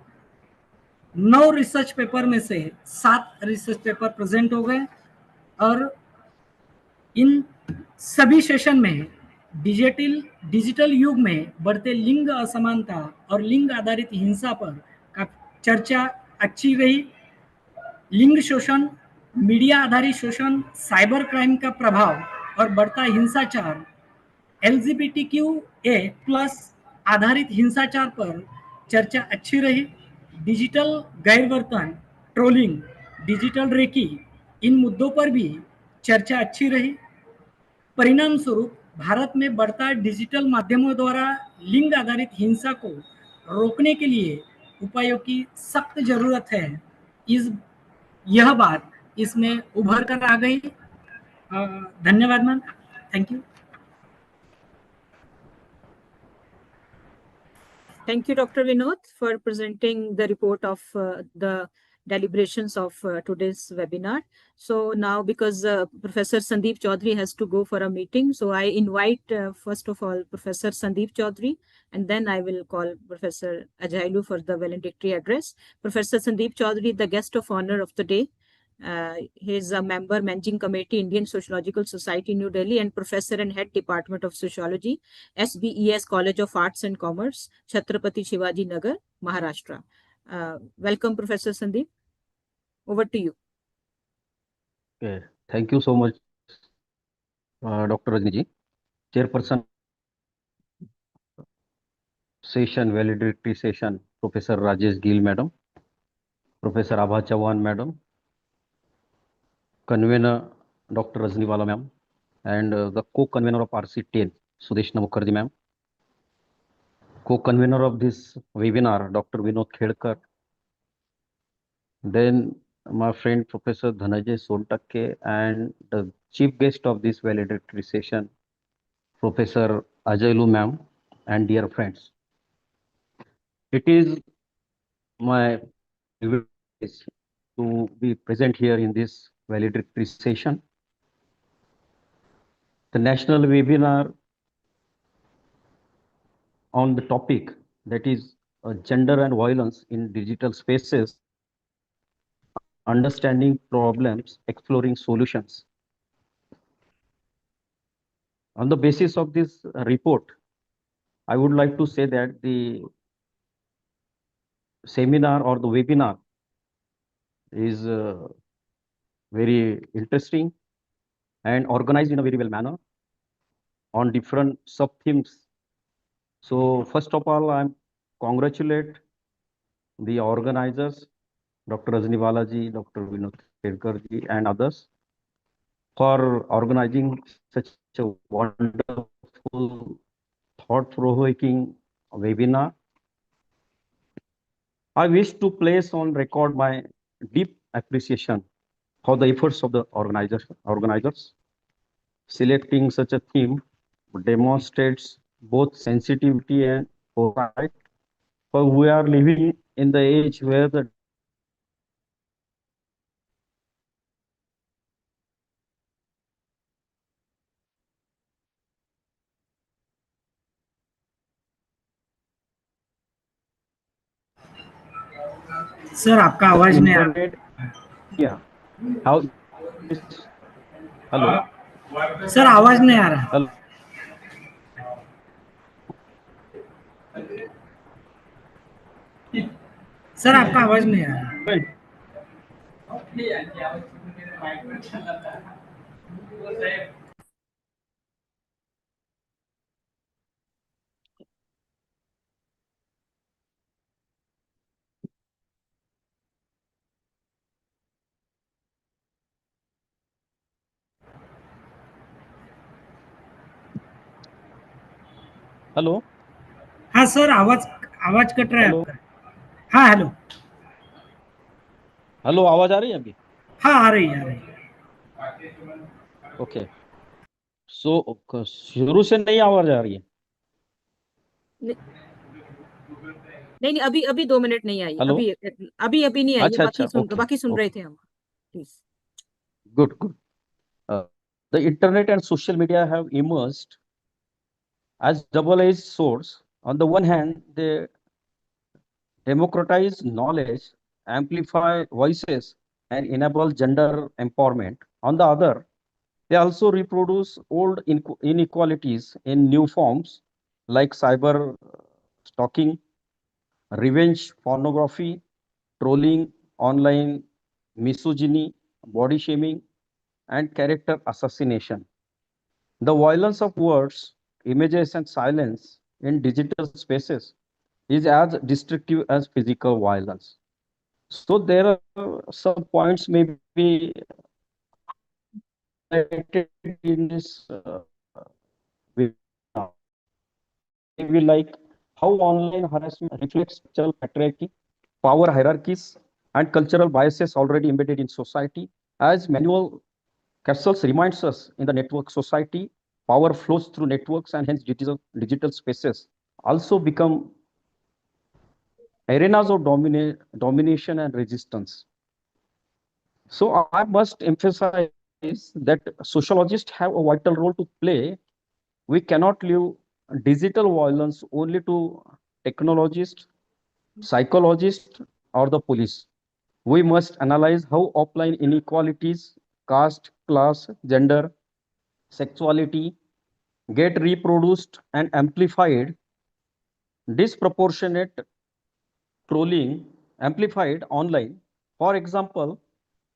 9 रिसर्च पेपर में से 7 रिसर्च पेपर प्रेजेंट हो गए और इन सभी सेशन में डिजिटल युग में बढ़ते लिंग असमानता और लिंग आधारित हिंसा पर का चर्चा अच्छी रही। लिंग शोषण, मीडिया आधारित शोषण, साइबर क्राइम का प्रभाव और बढ़ता हिंसाचार, LGBTQA प्लस आधारित हिंसाचार पर चर्चा अच्छी रही। डिजिटल गैरवर्तन, ट्रोलिंग, डिजिटल रेकी, इन मुद्दों पर भी चर्चा अच्छी रही। परिणाम स्वरूप भारत में बढ़ता डिजिटल माध्यमों द्वारा लिंग आधारित हिंसा को रोकने के लिए उपायों की सख्त जरूरत है। यह बात इसमें उभर कर आ गई। धन्यवाद ma'am, thank you. Thank you, Dr. Vinod, for presenting the report of the deliberations of today's webinar. So now, because Professor Sandeep Chaudhary has to go for a meeting, so I invite first of all Professor Sandeep Chaudhary, and then I will call Professor Ajailu for the valedictory address. Professor Sandeep Chaudhary, the guest of honor of the day. He is a member managing committee Indian Sociological Society New Delhi and professor and head department of sociology, SBES College of Arts and Commerce, Chhatrapati Shivaji Nagar, Maharashtra. Welcome, Professor Sandeep. Over to you. Okay, thank you so much, Dr. Rajni ji. Chairperson session, valedictory session, Professor Rajesh Gill Madam, Professor Abha Chauhan Madam, convener Dr. Rajniwala Ma'am, and the co-convener of RC10, Sudeshna Mukherjee Ma'am, co-convener of this webinar, Dr. Vinod Khedkar, then my friend Professor Dhananjay Sontakke, and the chief guest of this valedictory session, Professor Ajailu Ma'am, and dear friends. It is my privilege to be present here in this valedictory session. The national webinar on the topic, that is gender and violence in digital spaces, understanding problems, exploring solutions. On the basis of this report, I would like to say that the seminar or the webinar is very interesting and organized in a very well manner on different sub themes. So first of all, I congratulate the organizers, Dr. Rajniwala ji, Dr. Vinod Khedkar ji, and others for organizing such a wonderful, thought-provoking webinar. I wish to place on record my deep appreciation for the efforts of the organizers. Selecting such a theme demonstrates both sensitivity and foresight, for we are living in the age where the sir आपका आवाज नहीं आ internet, yeah, how is, hello, रहा sir, आवाज नहीं आ रहा hello, sir, आपका आवाज नहीं आ रहा hello, हाँ सर, आवाज आवाज कट रहा है hello, आपका। हाँ हेलो। hello, आवाज आ रही है अभी? हाँ आ रही है, आ रही है। ओके, सो शुरू से नहीं आवाज आ रही है? नहीं नहीं, अभी अभी 2 मिनट नहीं आई, हेलो, अभी अभी अभी नहीं आई है। अच्छा अच्छा, ओके बाकी सुन रहे ओके, थे हम, please. Good good. The internet and social media have emerged as double-edged swords. On the one hand, they democratize knowledge, amplify voices, and enable gender empowerment. On the other, they also reproduce old inequalities in new forms like cyber stalking, revenge pornography, trolling, online misogyny, body shaming, and character assassination. The violence of words, images, and silence in digital spaces is as destructive as physical violence. So there are some points maybe highlighted in this webinar. Maybe like how online harassment reflects structural patriarchy, power hierarchies, and cultural biases already embedded in society. As Manuel Capsules reminds us in the network society, power flows through networks and hence digital spaces also become arenas of domination and resistance. So I must emphasize that sociologists have a vital role to play. We cannot leave digital violence only to technologists, psychologists, or the police. We must analyze how offline inequalities, caste, class, gender, sexuality get reproduced and amplified. Disproportionate trolling amplified online. For example,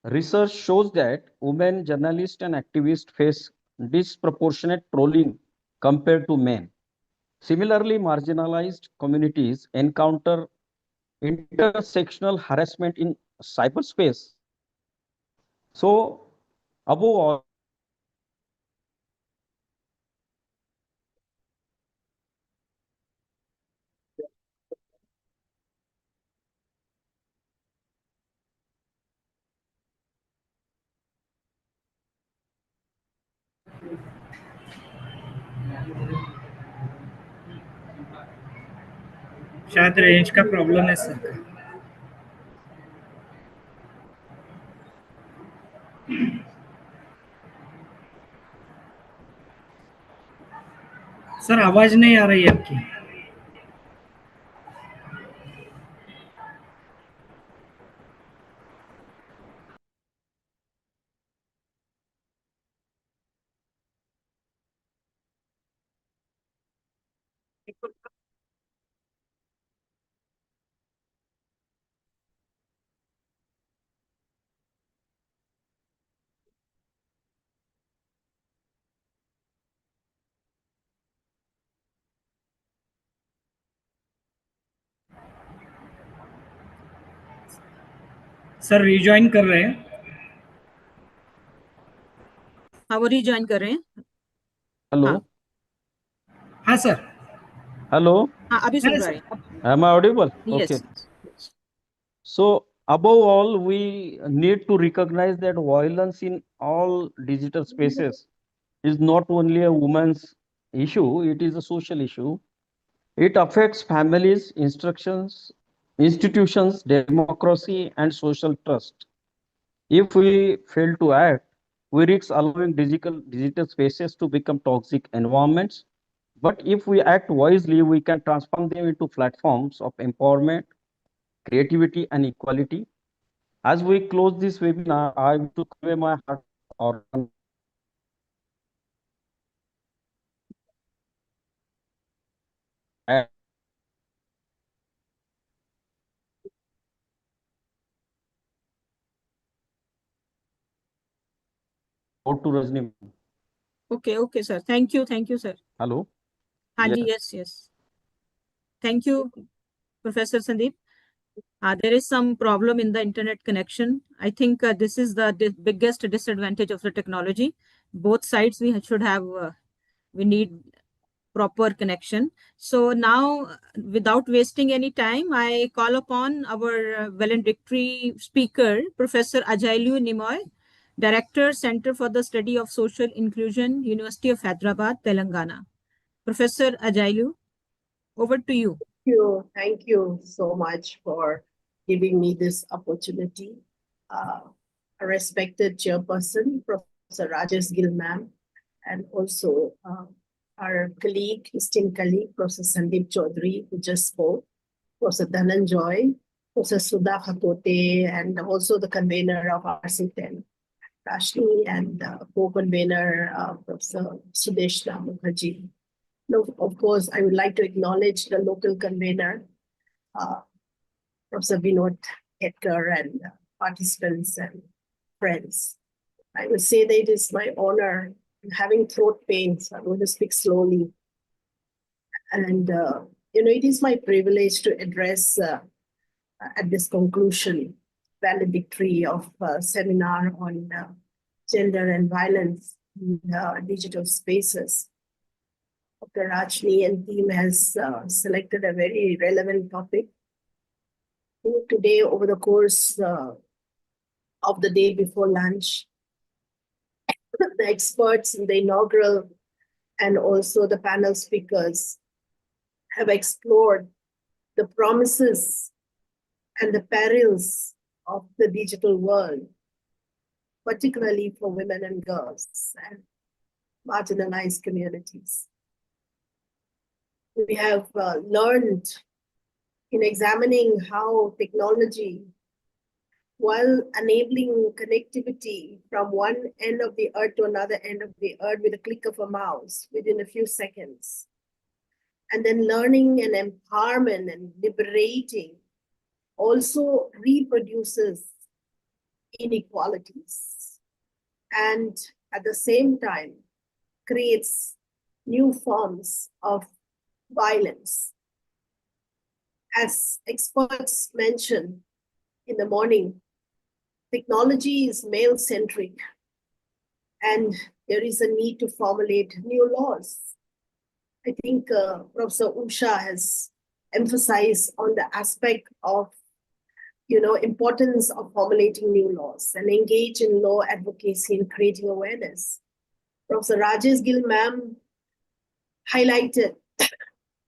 research shows that women journalists and activists face disproportionate trolling compared to men. Similarly, marginalized communities encounter intersectional harassment in cyberspace. So, above all, शायद range का problem है sir. Sir आवाज नहीं आ रही है आपकी। Sir rejoin कर रहे हैं। हाँ, वो रिज्वाइन कर रहे हैं। hello, हाँ हाँ सर। hello, हाँ, अभी सुन रहे हैं। am I audible? Okay. Yes. So above all, we need to recognize that violence in all digital spaces is not only a woman's issue, it is a social issue. It affects families, instructions, institutions, democracy, and social trust. If we fail to act, we risk allowing digital spaces to become toxic environments. But if we act wisely, we can transform them into platforms of empowerment, creativity and equality. As we close this webinar, I wish to convey my heart or over to Rajni. Okay, sir. Thank you, sir. Hello. Haji, yes. Thank you, Professor Sandeep. There is some problem in the internet connection. I think this is the biggest disadvantage of the technology. Both sides we should have, we need proper connection. So now, without wasting any time, I call upon our valedictory speaker, Professor Ajailu Nimoy, Director, Center for the Study of Social Inclusion, University of Hyderabad, Telangana. Professor Ajailu, over to you. Thank you so much for giving me this opportunity. A respected chairperson, Professor Rajesh Gill ma'am, and also our colleague, esteemed colleague, Professor Sandeep Chaudhary, who just spoke, Professor Dhananjoy, Professor Sudha Khatote, and also the convener of RC10, Rashni, and co-convener, Professor Sudeshna Mukherjee. No, of course, I would like to acknowledge the local convener, Professor Vinod Edgar, and participants and friends. I would say that it is my honor. I'm having throat pain, so I'm going to speak slowly. And, it is my privilege to address at this conclusion, valedictory of seminar on gender and violence in digital spaces. Dr. Rajni and team has selected a very relevant topic. Today, over the course of the day before lunch, the experts in the inaugural and also the panel speakers have explored the promises and the perils of the digital world, particularly for women and girls and marginalized communities. We have learned in examining how technology, while enabling connectivity from one end of the earth to another end of the earth with a click of a mouse within a few seconds, and then learning and empowerment and liberating, also reproduces inequalities and at the same time creates new forms of violence. As experts mentioned in the morning, technology is male-centric and there is a need to formulate new laws. I think Professor Usha has emphasized on the aspect of importance of formulating new laws and engage in law advocacy and creating awareness. Professor Rajesh Gill ma'am highlighted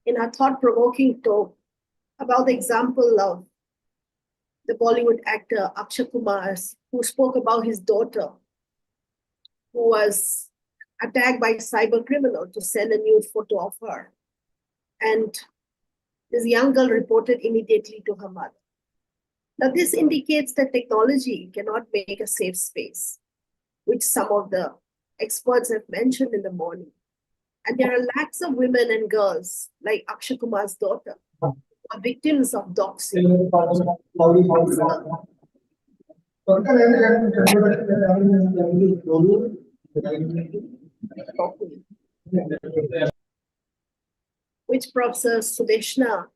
in her thought-provoking talk about the example of the Bollywood actor Akshay Kumar, who spoke about his daughter who was attacked by a cyber criminal to send a nude photo of her. And this young girl reported immediately to her mother. Now, this indicates that technology cannot make a safe space, which some of the experts have mentioned in the morning. And there are lakhs of women and girls, like Akshay Kumar's daughter, who are victims of doxing. Which Professor Sudeshna,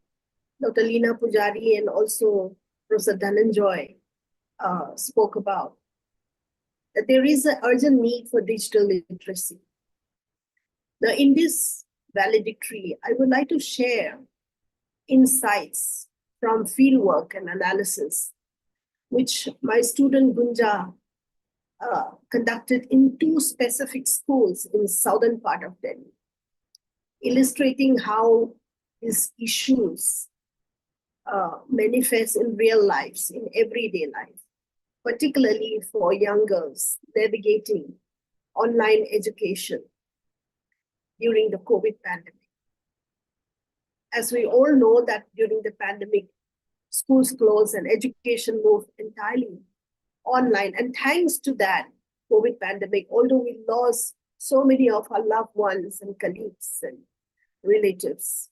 Dr. Leena Pujari, and also Professor Dhananjoy spoke about, that there is an urgent need for digital literacy. Now, in this valedictory, I would like to share insights from fieldwork and analysis, which my student Gunja conducted in 2 specific schools in the southern part of Delhi, illustrating how these issues manifest in real lives, in everyday life, particularly for young girls navigating online education during the COVID pandemic. As we all know that during the pandemic, schools closed and education moved entirely online. And thanks to that COVID pandemic, although we lost so many of our loved ones and colleagues and relatives,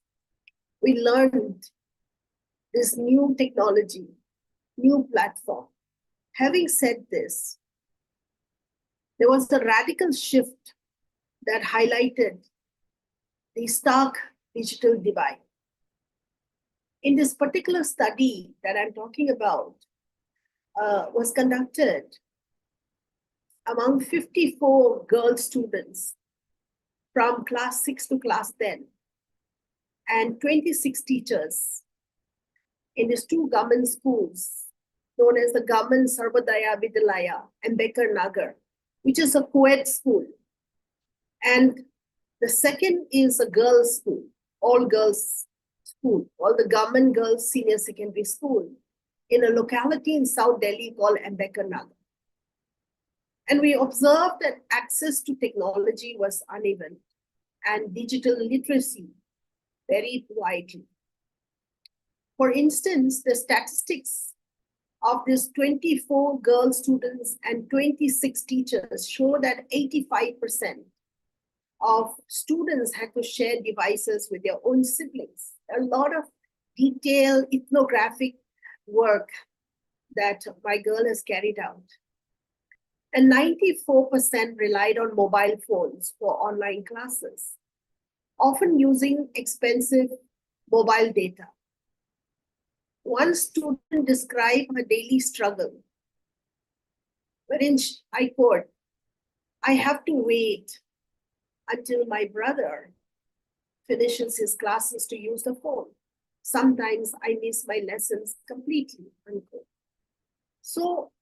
we learned this new technology, new platform. Having said this, there was a radical shift that highlighted the stark digital divide. In this particular study that I'm talking about, was conducted among 54 girl students from class 6 to class 10 and 26 teachers in these two government schools known as the Government Sarvodaya Vidyalaya and Ambedkar Nagar, which is a co-ed school. And the second is a girls' school, all girls school, all the government girls senior secondary school in a locality in South Delhi called Ambedkar Nagar. And we observed that access to technology was uneven and digital literacy varied widely. For instance, the statistics of these 24 girl students and 26 teachers show that 85% of students had to share devices with their own siblings. A lot of detailed ethnographic work that my girl has carried out. And 94% relied on mobile phones for online classes, often using expensive mobile data. One student described her daily struggle, wherein I quote, "I have to wait until my brother finishes his classes to use the phone. Sometimes I miss my lessons completely," unquote. So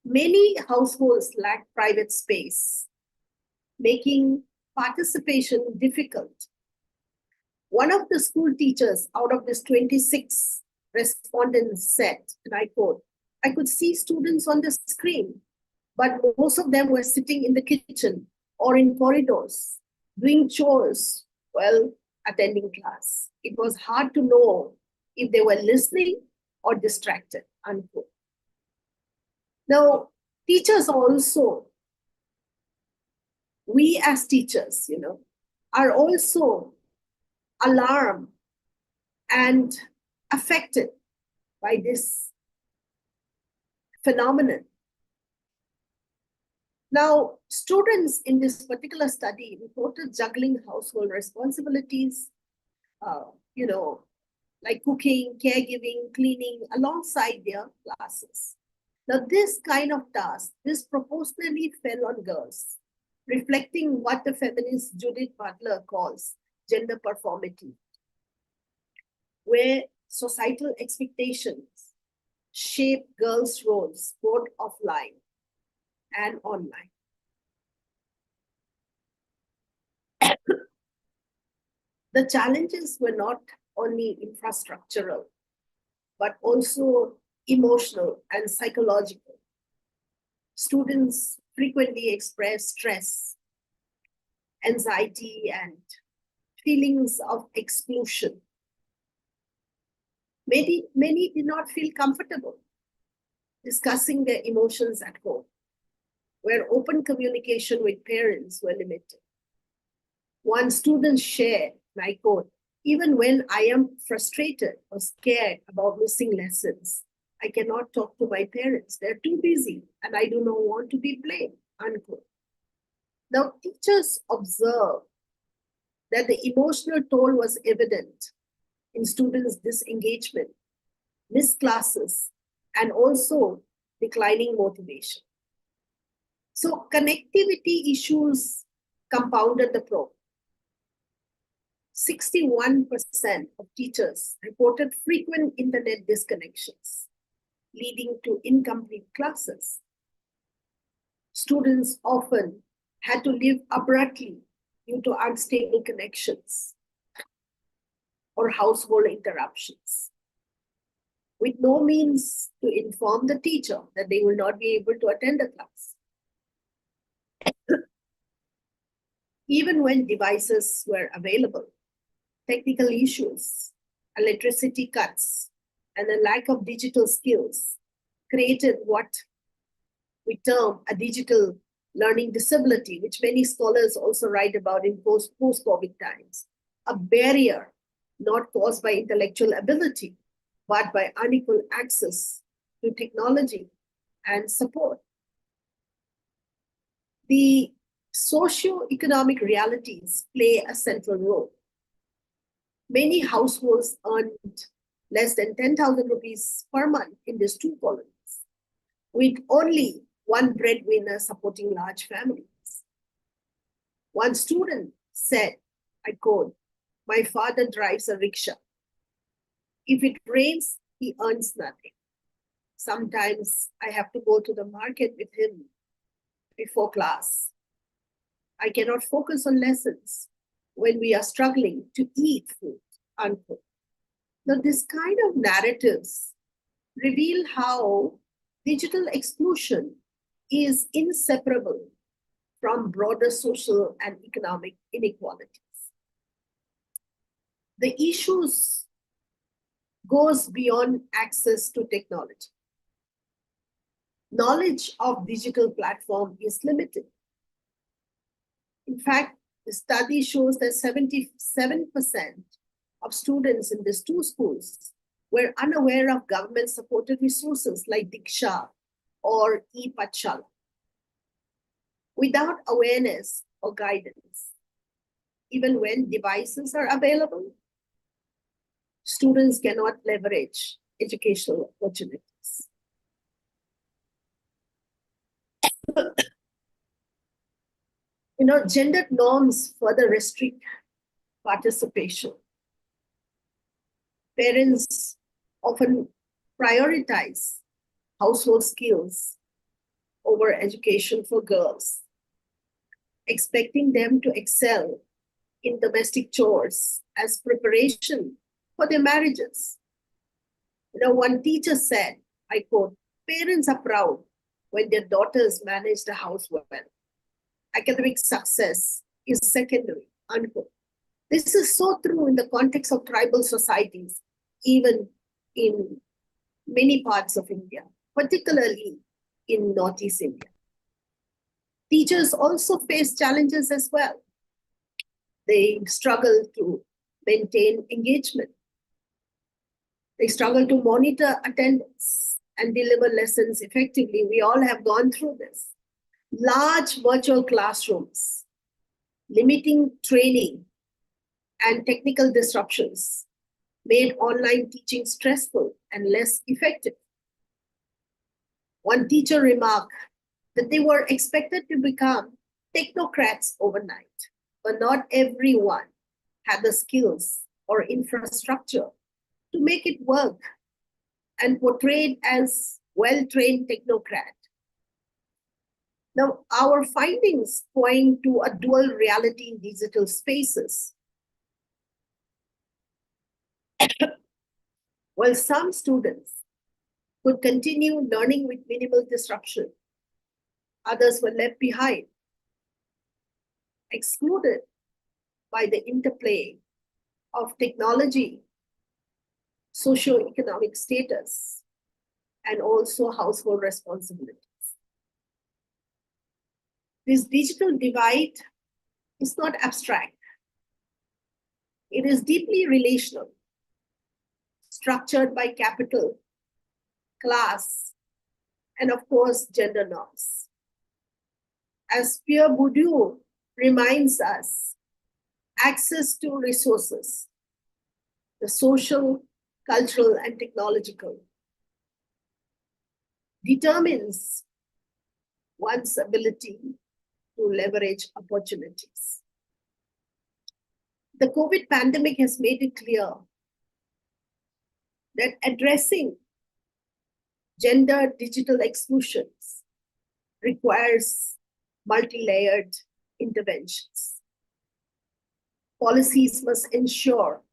many households lack private space, making participation difficult. One of the school teachers out of this 26 respondents said, and I quote, "I could see students on the screen, but most of them were sitting in the kitchen or in corridors, doing chores while attending class. It was hard to know if they were listening or distracted," unquote. Now, teachers also, we as teachers, are also alarmed and affected by this phenomenon. Now, students in this particular study reported juggling household responsibilities, like cooking, caregiving, cleaning, alongside their classes. Now, this kind of task disproportionately fell on girls, reflecting what the feminist Judith Butler calls gender performity, where societal expectations shape girls' roles both offline and online. The challenges were not only infrastructural, but also emotional and psychological. Students frequently express stress, anxiety, and feelings of exclusion. Many did not feel comfortable discussing their emotions at home, where open communication with parents were limited. One student shared, and I quote, "Even when I am frustrated or scared about missing lessons, I cannot talk to my parents. They're too busy and I do not want to be blamed," unquote. Now, teachers observed that the emotional toll was evident in students' disengagement, missed classes, and also declining motivation. So connectivity issues compounded the problem. 61% of teachers reported frequent internet disconnections, leading to incomplete classes. Students often had to leave abruptly due to unstable connections or household interruptions, with no means to inform the teacher that they will not be able to attend the class. Even when devices were available, technical issues, electricity cuts, and a lack of digital skills created what we term a digital learning disability, which many scholars also write about in post-COVID times, a barrier not caused by intellectual ability, but by unequal access to technology and support. The socio-economic realities play a central role. Many households earned less than 10,000 rupees per month in these two colonies, with only one breadwinner supporting large families. One student said, I quote, "My father drives a rickshaw. If it rains, he earns nothing. Sometimes I have to go to the market with him before class. I cannot focus on lessons when we are struggling to eat food," unquote. Now, this kind of narratives reveal how digital exclusion is inseparable from broader social and economic inequalities. The issues goes beyond access to technology. Knowledge of digital platform is limited. In fact, the study shows that 77% of students in these two schools were unaware of government-supported resources like Diksha or e-Pathshala. Without awareness or guidance, even when devices are available, students cannot leverage educational opportunities. Gendered norms further restrict participation. Parents often prioritize household skills over education for girls, expecting them to excel in domestic chores as preparation for their marriages. One teacher said, I quote, "Parents are proud when their daughters manage the house well. Academic success is secondary," unquote. This is so true in the context of tribal societies, even in many parts of India, particularly in Northeast India. Teachers also face challenges as well. They struggle to maintain engagement. They struggle to monitor attendance and deliver lessons effectively. We all have gone through this. Large virtual classrooms, limiting training, and technical disruptions made online teaching stressful and less effective. One teacher remarked that they were expected to become technocrats overnight, but not everyone had the skills or infrastructure to make it work, and portrayed as well-trained technocrat. Now, our findings point to a dual reality in digital spaces. While some students could continue learning with minimal disruption, others were left behind, excluded by the interplay of technology, socioeconomic status, and also household responsibilities. This digital divide is not abstract. It is deeply relational, structured by capital, class, and of course, gender norms. As Pierre Bourdieu reminds us, access to resources, the social, cultural, and technological, determines one's ability to leverage opportunities. The COVID pandemic has made it clear that addressing gender digital exclusions requires multi-layered interventions. Policies must ensure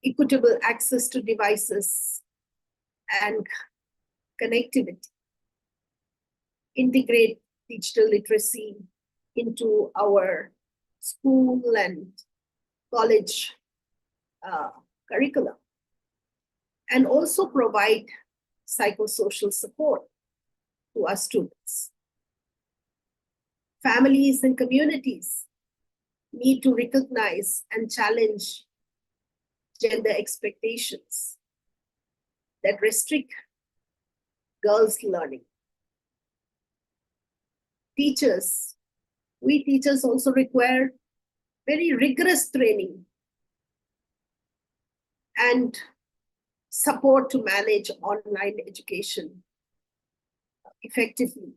equitable access to devices and connectivity, integrate digital literacy into our school and college curriculum, and also provide psychosocial support to our students. Families and communities need to recognize and challenge gender expectations that restrict girls' learning. Teachers, we teachers also require very rigorous training and support to manage online education effectively.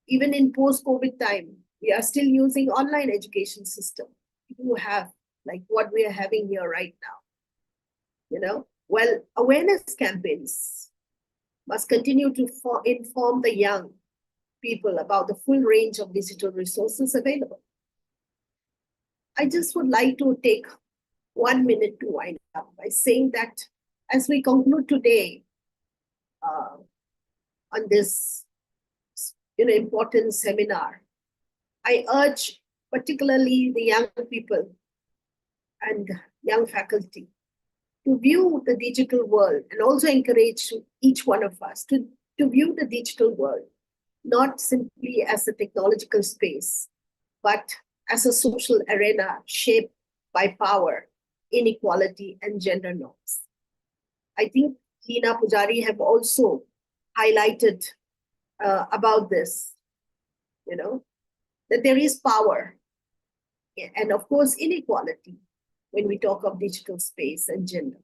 Even in post-COVID time, we are still using online education system. You have like what we are having here right now. Well, awareness campaigns must continue to inform the young people about the full range of digital resources available. I just would like to take 1 minute to wind up by saying that as we conclude today on this important seminar, I urge particularly the young people and young faculty to view the digital world, and also encourage each one of us to view the digital world not simply as a technological space, but as a social arena shaped by power, inequality, and gender norms. I think Leena Pujari have also highlighted about this, that there is power and of course inequality when we talk of digital space and gender.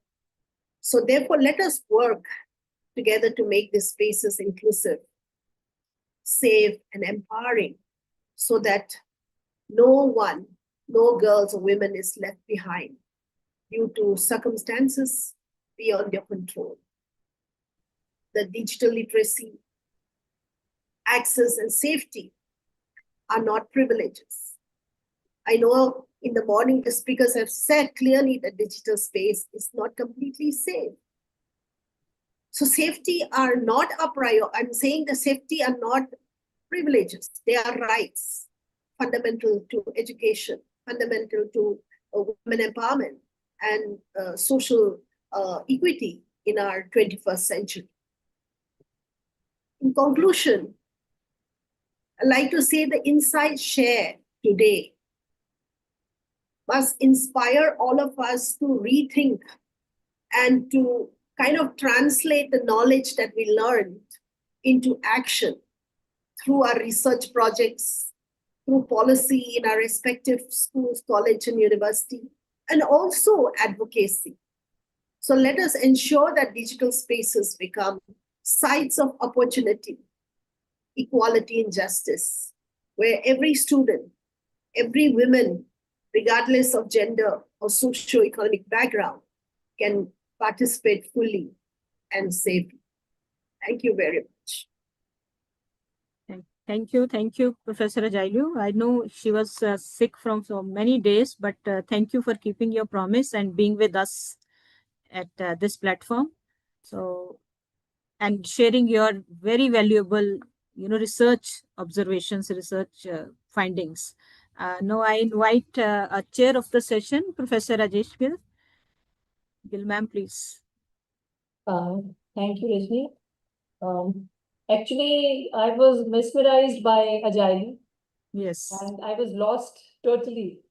So therefore, let us work together to make these spaces inclusive, safe, and empowering, so that no girls or women is left behind due to circumstances beyond their control. The digital literacy, access, and safety are not privileges. I know in the morning the speakers have said clearly that digital space is not completely safe. So safety are not a priority. I'm saying the safety are not privileges. They are rights, fundamental to education, fundamental to women empowerment and social equity in our 21st century. In conclusion, I'd like to say the insights shared today must inspire all of us to rethink and to kind of translate the knowledge that we learned into action through our research projects, through policy in our respective schools, college, and university, and also advocacy. So let us ensure that digital spaces become sites of opportunity, equality, and justice, where every student, every woman, regardless of gender or socio-economic background, can participate fully and safely. Thank you very much. Thank you, Professor Ajailu. I know she was sick from so many days, but thank you for keeping your promise and being with us at this platform. So, and sharing your very valuable, research observations, research findings. Now I invite a chair of the session, Professor Rajesh Gill. Gill, ma'am, please. Thank you, Rajni. Actually, I was mesmerized by Ajailu. Yes. And I was lost totally.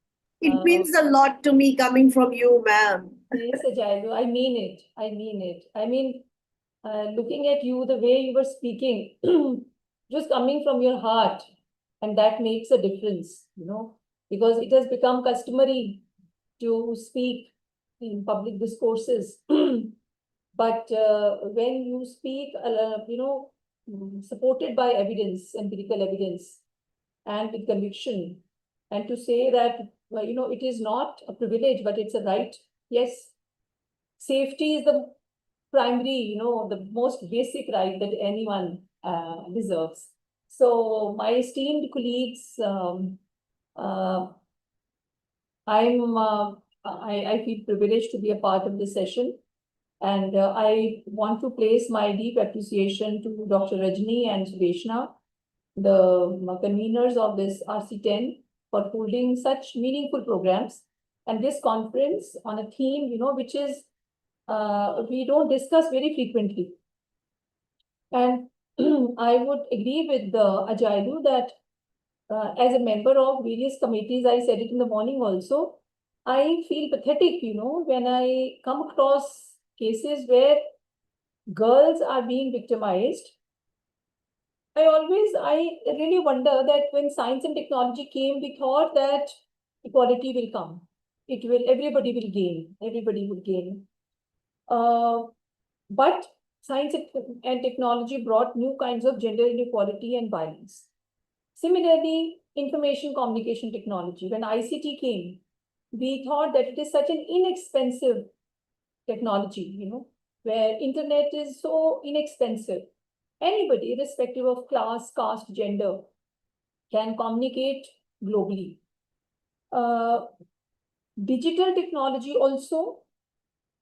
It means a lot to me coming from you, ma'am. Yes, Ajailu, I mean it. I mean it. I mean, looking at you, the way you were speaking, just coming from your heart, and that makes a difference, because it has become customary to speak in public discourses. But when you speak, supported by evidence, empirical evidence, and with conviction, and to say that, it is not a privilege, but it's a right. Yes, safety is the primary, the most basic right that anyone deserves. So my esteemed colleagues, I feel privileged to be a part of this session. And I want to place my deep appreciation to Dr. Rajni and Sudeshna, the conveners of this RC10, for holding such meaningful programs and this conference on a theme, which is we don't discuss very frequently. And I would agree with Ajaylu that as a member of various committees, I said it in the morning also, I feel pathetic, when I come across cases where girls are being victimized. I really wonder that when science and technology came, we thought that equality will come. Everybody will gain. But science and technology brought new kinds of gender inequality and violence. Similarly, information communication technology, when ICT came, we thought that it is such an inexpensive technology, where internet is so inexpensive. Anybody, irrespective of class, caste, gender, can communicate globally. Digital technology also,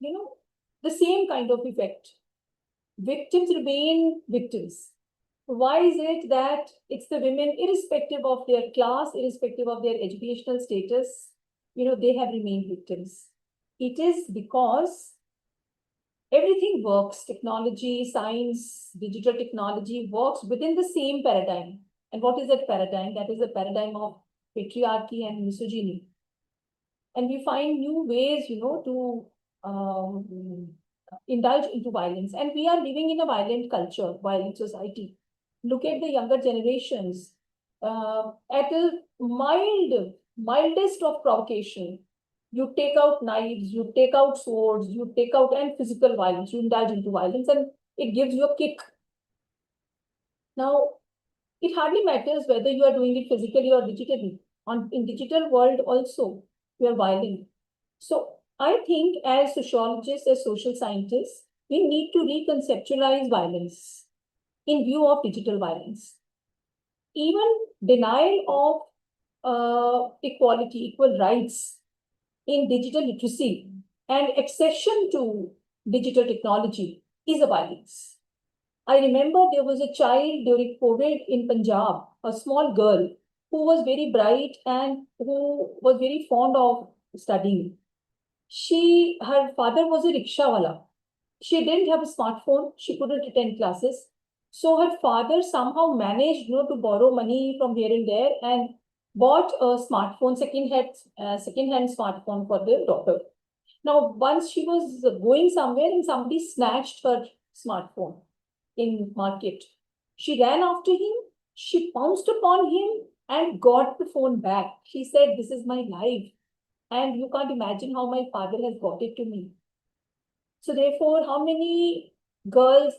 the same kind of effect. Victims remain victims. Why is it that it's the women, irrespective of their class, irrespective of their educational status, they have remained victims? It is because everything works. Technology, science, digital technology works within the same paradigm. And what is that paradigm? That is the paradigm of patriarchy and misogyny. And we find new ways, to indulge into violence. And we are living in a violent culture, violent society. Look at the younger generations. At the mildest of provocation, you take out knives, you take out swords, you take out and physical violence, you indulge into violence, and it gives you a kick. Now, it hardly matters whether you are doing it physically or digitally. In digital world also, we are violent. So I think as sociologists, as social scientists, we need to reconceptualize violence in view of digital violence. Even denial of equality, equal rights in digital literacy and accession to digital technology is a violence. I remember there was a child during COVID in Punjab, a small girl who was very bright and who was very fond of studying. Her father was a rickshawala. She didn't have a smartphone. She couldn't attend classes. So her father somehow managed, to borrow money from here and there and bought a smartphone, second-hand smartphone for the daughter. Now, once she was going somewhere and somebody snatched her smartphone in market. She ran after him. She pounced upon him and got the phone back. She said, "This is my life. And you can't imagine how my father has got it to me." So therefore, how many girls,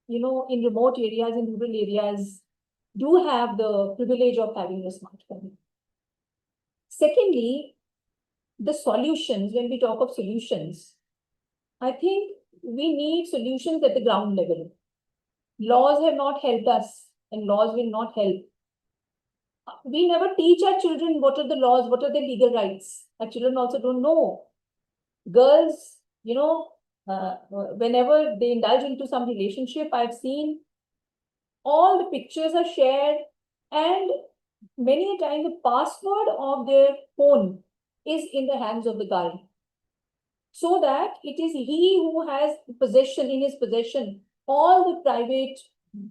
in remote areas, in rural areas, do have the privilege of having a smartphone? Secondly, the solutions, when we talk of solutions, I think we need solutions at the ground level. Laws have not helped us, and laws will not help. We never teach our children what are the laws, what are the legal rights. Our children also don't know. Girls, whenever they indulge into some relationship, I've seen all the pictures are shared, and many a time the password of their phone is in the hands of the guy, so that it is he who has in his possession all the private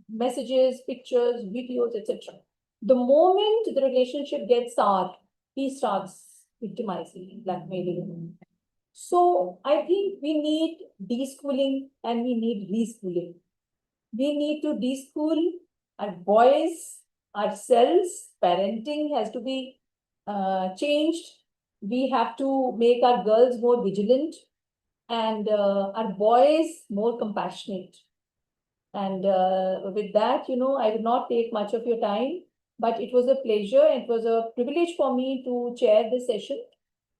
messages, pictures, videos, etc. The moment the relationship gets soured, he starts victimizing, blackmailing. So I think we need deschooling and we need reschooling. We need to deschool our boys, ourselves. Parenting has to be changed. We have to make our girls more vigilant and our boys more compassionate. And with that, I will not take much of your time, but it was a pleasure. It was a privilege for me to chair this session.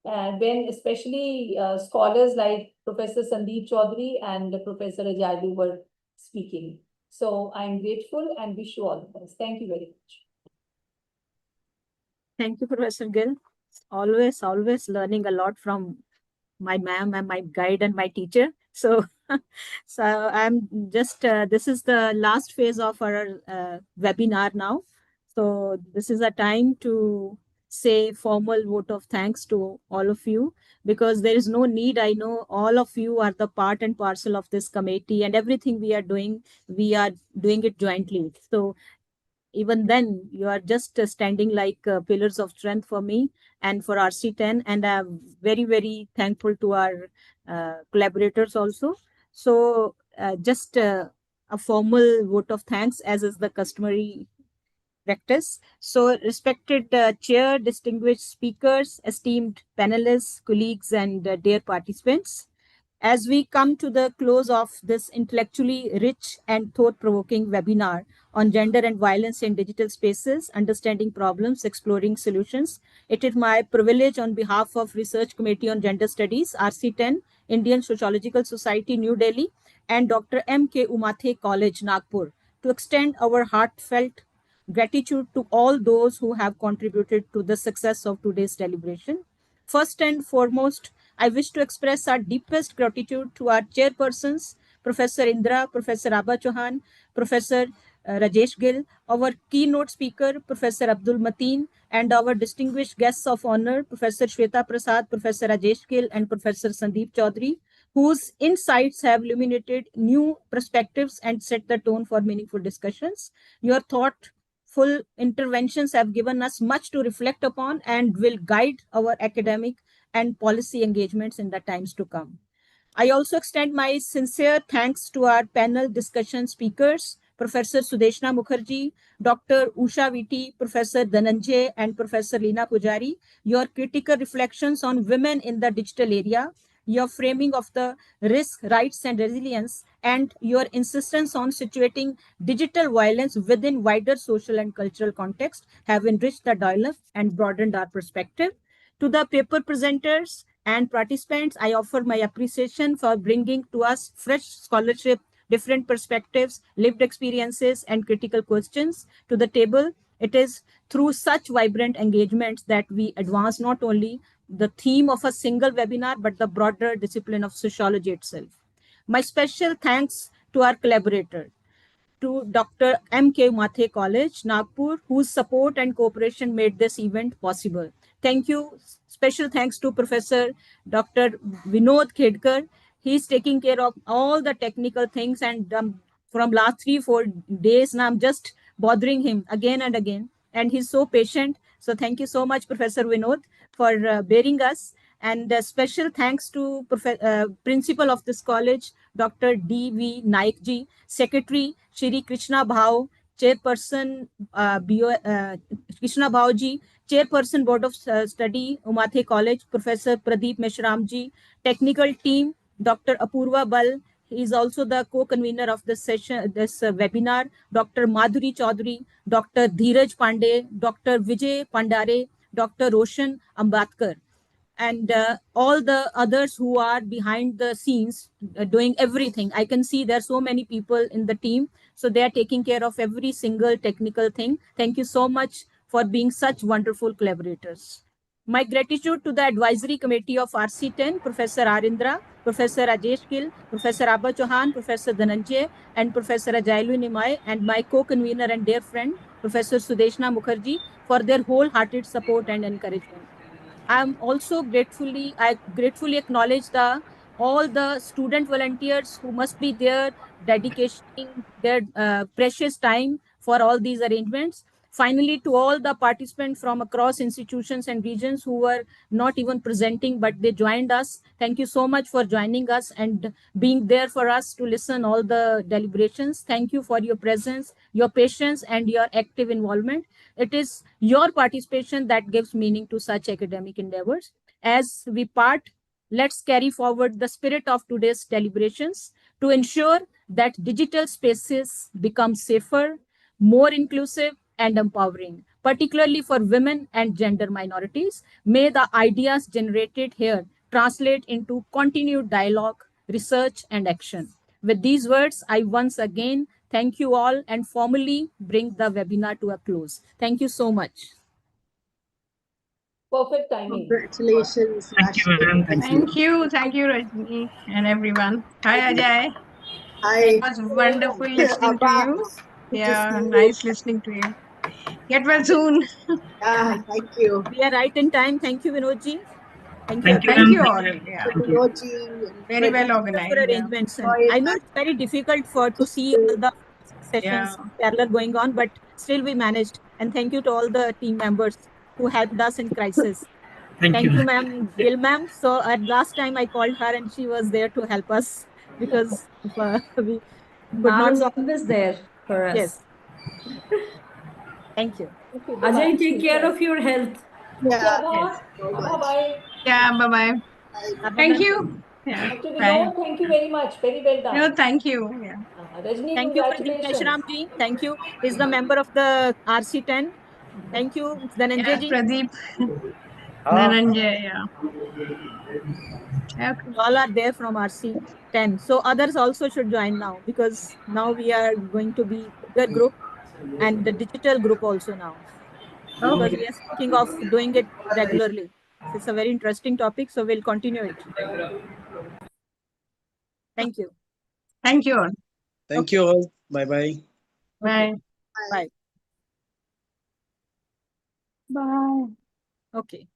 And when especially scholars like Professor Sandeep Chaudhary and Professor Ajaylu were speaking. So I'm grateful and wish you all the best. Thank you very much. Thank you, Professor Gill. Always learning a lot from my ma'am and my guide and my teacher. So, I'm just, this is the last phase of our webinar now. So this is a time to say formal vote of thanks to all of you, because there is no need. I know all of you are the part and parcel of this committee, and everything we are doing it jointly. So even then, you are just standing like pillars of strength for me and for RC10. And I'm very, very thankful to our collaborators also. So just a formal vote of thanks, as is the customary practice. So, respected chair, distinguished speakers, esteemed panelists, colleagues, and dear participants, as we come to the close of this intellectually rich and thought-provoking webinar on gender and violence in digital spaces, understanding problems, exploring solutions, it is my privilege on behalf of Research Committee on Gender Studies, RC10, Indian Sociological Society, New Delhi, and Dr. M.K Umathe College, Nagpur, to extend our heartfelt gratitude to all those who have contributed to the success of today's deliberation. First and foremost, I wish to express our deepest gratitude to our chairpersons, Professor Indra, Professor Abha Chauhan, Professor Rajesh Gill, our keynote speaker, Professor Abdul Mateen, and our distinguished guests of honor, Professor Shweta Prasad, Professor Rajesh Gill, and Professor Sandeep Chaudhary, whose insights have illuminated new perspectives and set the tone for meaningful discussions. Your thoughtful interventions have given us much to reflect upon and will guide our academic and policy engagements in the times to come. I also extend my sincere thanks to our panel discussion speakers, Professor Sudeshna Mukherjee, Dr. Usha Viti, Professor Dhananjay, and Professor Leena Pujari. Your critical reflections on women in the digital area, your framing of the risk, rights, and resilience, and your insistence on situating digital violence within wider social and cultural context have enriched the dialogue and broadened our perspective. To the paper presenters and participants, I offer my appreciation for bringing to us fresh scholarship, different perspectives, lived experiences, and critical questions to the table. It is through such vibrant engagements that we advance not only the theme of a single webinar, but the broader discipline of sociology itself. My special thanks to our collaborator, to Dr. M.K Umathe College, Nagpur, whose support and cooperation made this event possible. Thank you. Special thanks to Professor Dr. Vinod Khedkar. He's taking care of all the technical things, and from last 3-4 days now, I'm just bothering him again and again. And he's so patient. So thank you so much, Professor Vinod, for bearing us. And special thanks to Principal of this college, Dr. D.V. Naik ji, Secretary Shri Krishna Bhau, Chairperson Krishna Bhau ji, Chairperson Board of Study, Umathe College, Professor Pradeep Meshram ji, Technical Team, Dr. Apurva Bal. He is also the co-convener of this session, this webinar, Dr. Madhuri Chaudhary, Dr. Dheeraj Pandey, Dr. Vijay Pandare, Dr. Roshan Ambadkar, and all the others who are behind the scenes doing everything. I can see there are so many people in the team, so they are taking care of every single technical thing. Thank you so much for being such wonderful collaborators. My gratitude to the advisory committee of RC10, Professor Arindra, Professor Rajesh Gill, Professor Abha Chauhan, Professor Dhananjay, and Professor Ajailu Nimai, and my co-convener and dear friend, Professor Sudeshna Mukherjee, for their wholehearted support and encouragement. I gratefully acknowledge all the student volunteers who must be there, dedicating their precious time for all these arrangements. Finally, to all the participants from across institutions and regions who were not even presenting, but they joined us. Thank you so much for joining us and being there for us to listen all the deliberations. Thank you for your presence, your patience, and your active involvement. It is your participation that gives meaning to such academic endeavors. As we part, let's carry forward the spirit of today's deliberations to ensure that digital spaces become safer, more inclusive, and empowering, particularly for women and gender minorities. May the ideas generated here translate into continued dialogue, research, and action. With these words, I once again thank you all and formally bring the webinar to a close. Thank you so much. Perfect timing. Congratulations, Thank you, ma'am. Thank you, Rajni and everyone. Hi, Ajay. Hi. It was wonderful listening to Abha, you. good to see Yeah, you. nice listening to you. Get well soon. Thank you. We are right in time. Thank you, Vinodji. Thank Thank you. you, Thank ma'am. you all. Yeah. Thank you. Very well Wonderful organized. Yeah. arrangements. And I know it's very difficult to see all the sessions parallel going on, but still we managed. And thank you to all the team members who helped us in crisis. Thank you. you, ma'am, Gil ma'am. So at last time I called her and she was there to help us because we could Ma'am not. is always there for us. Yes. Thank you. Ajay, take care of your health. Yeah. Yes. Bye-bye. Yeah. Bye-bye. Thank you. Yeah. Dr. Bye. Vinod, thank you very much. Very well done. No, thank you. Yeah. Rajni, Thank you, Pradeep congratulations. Meshramji. Thank you. He's the member of the RC10. Thank you, Dhananjay Yeah, ji. Pradeep. Dhananjay, yeah. Okay. All are there from RC10. So others also should join now because now we are going to be bigger group and the digital group also now. Because we are thinking of doing it regularly. So it's a very interesting topic, so we'll continue it. Thank you. Thank you all. Thank you all. Bye-bye. Bye. Bye. Bye. Okay.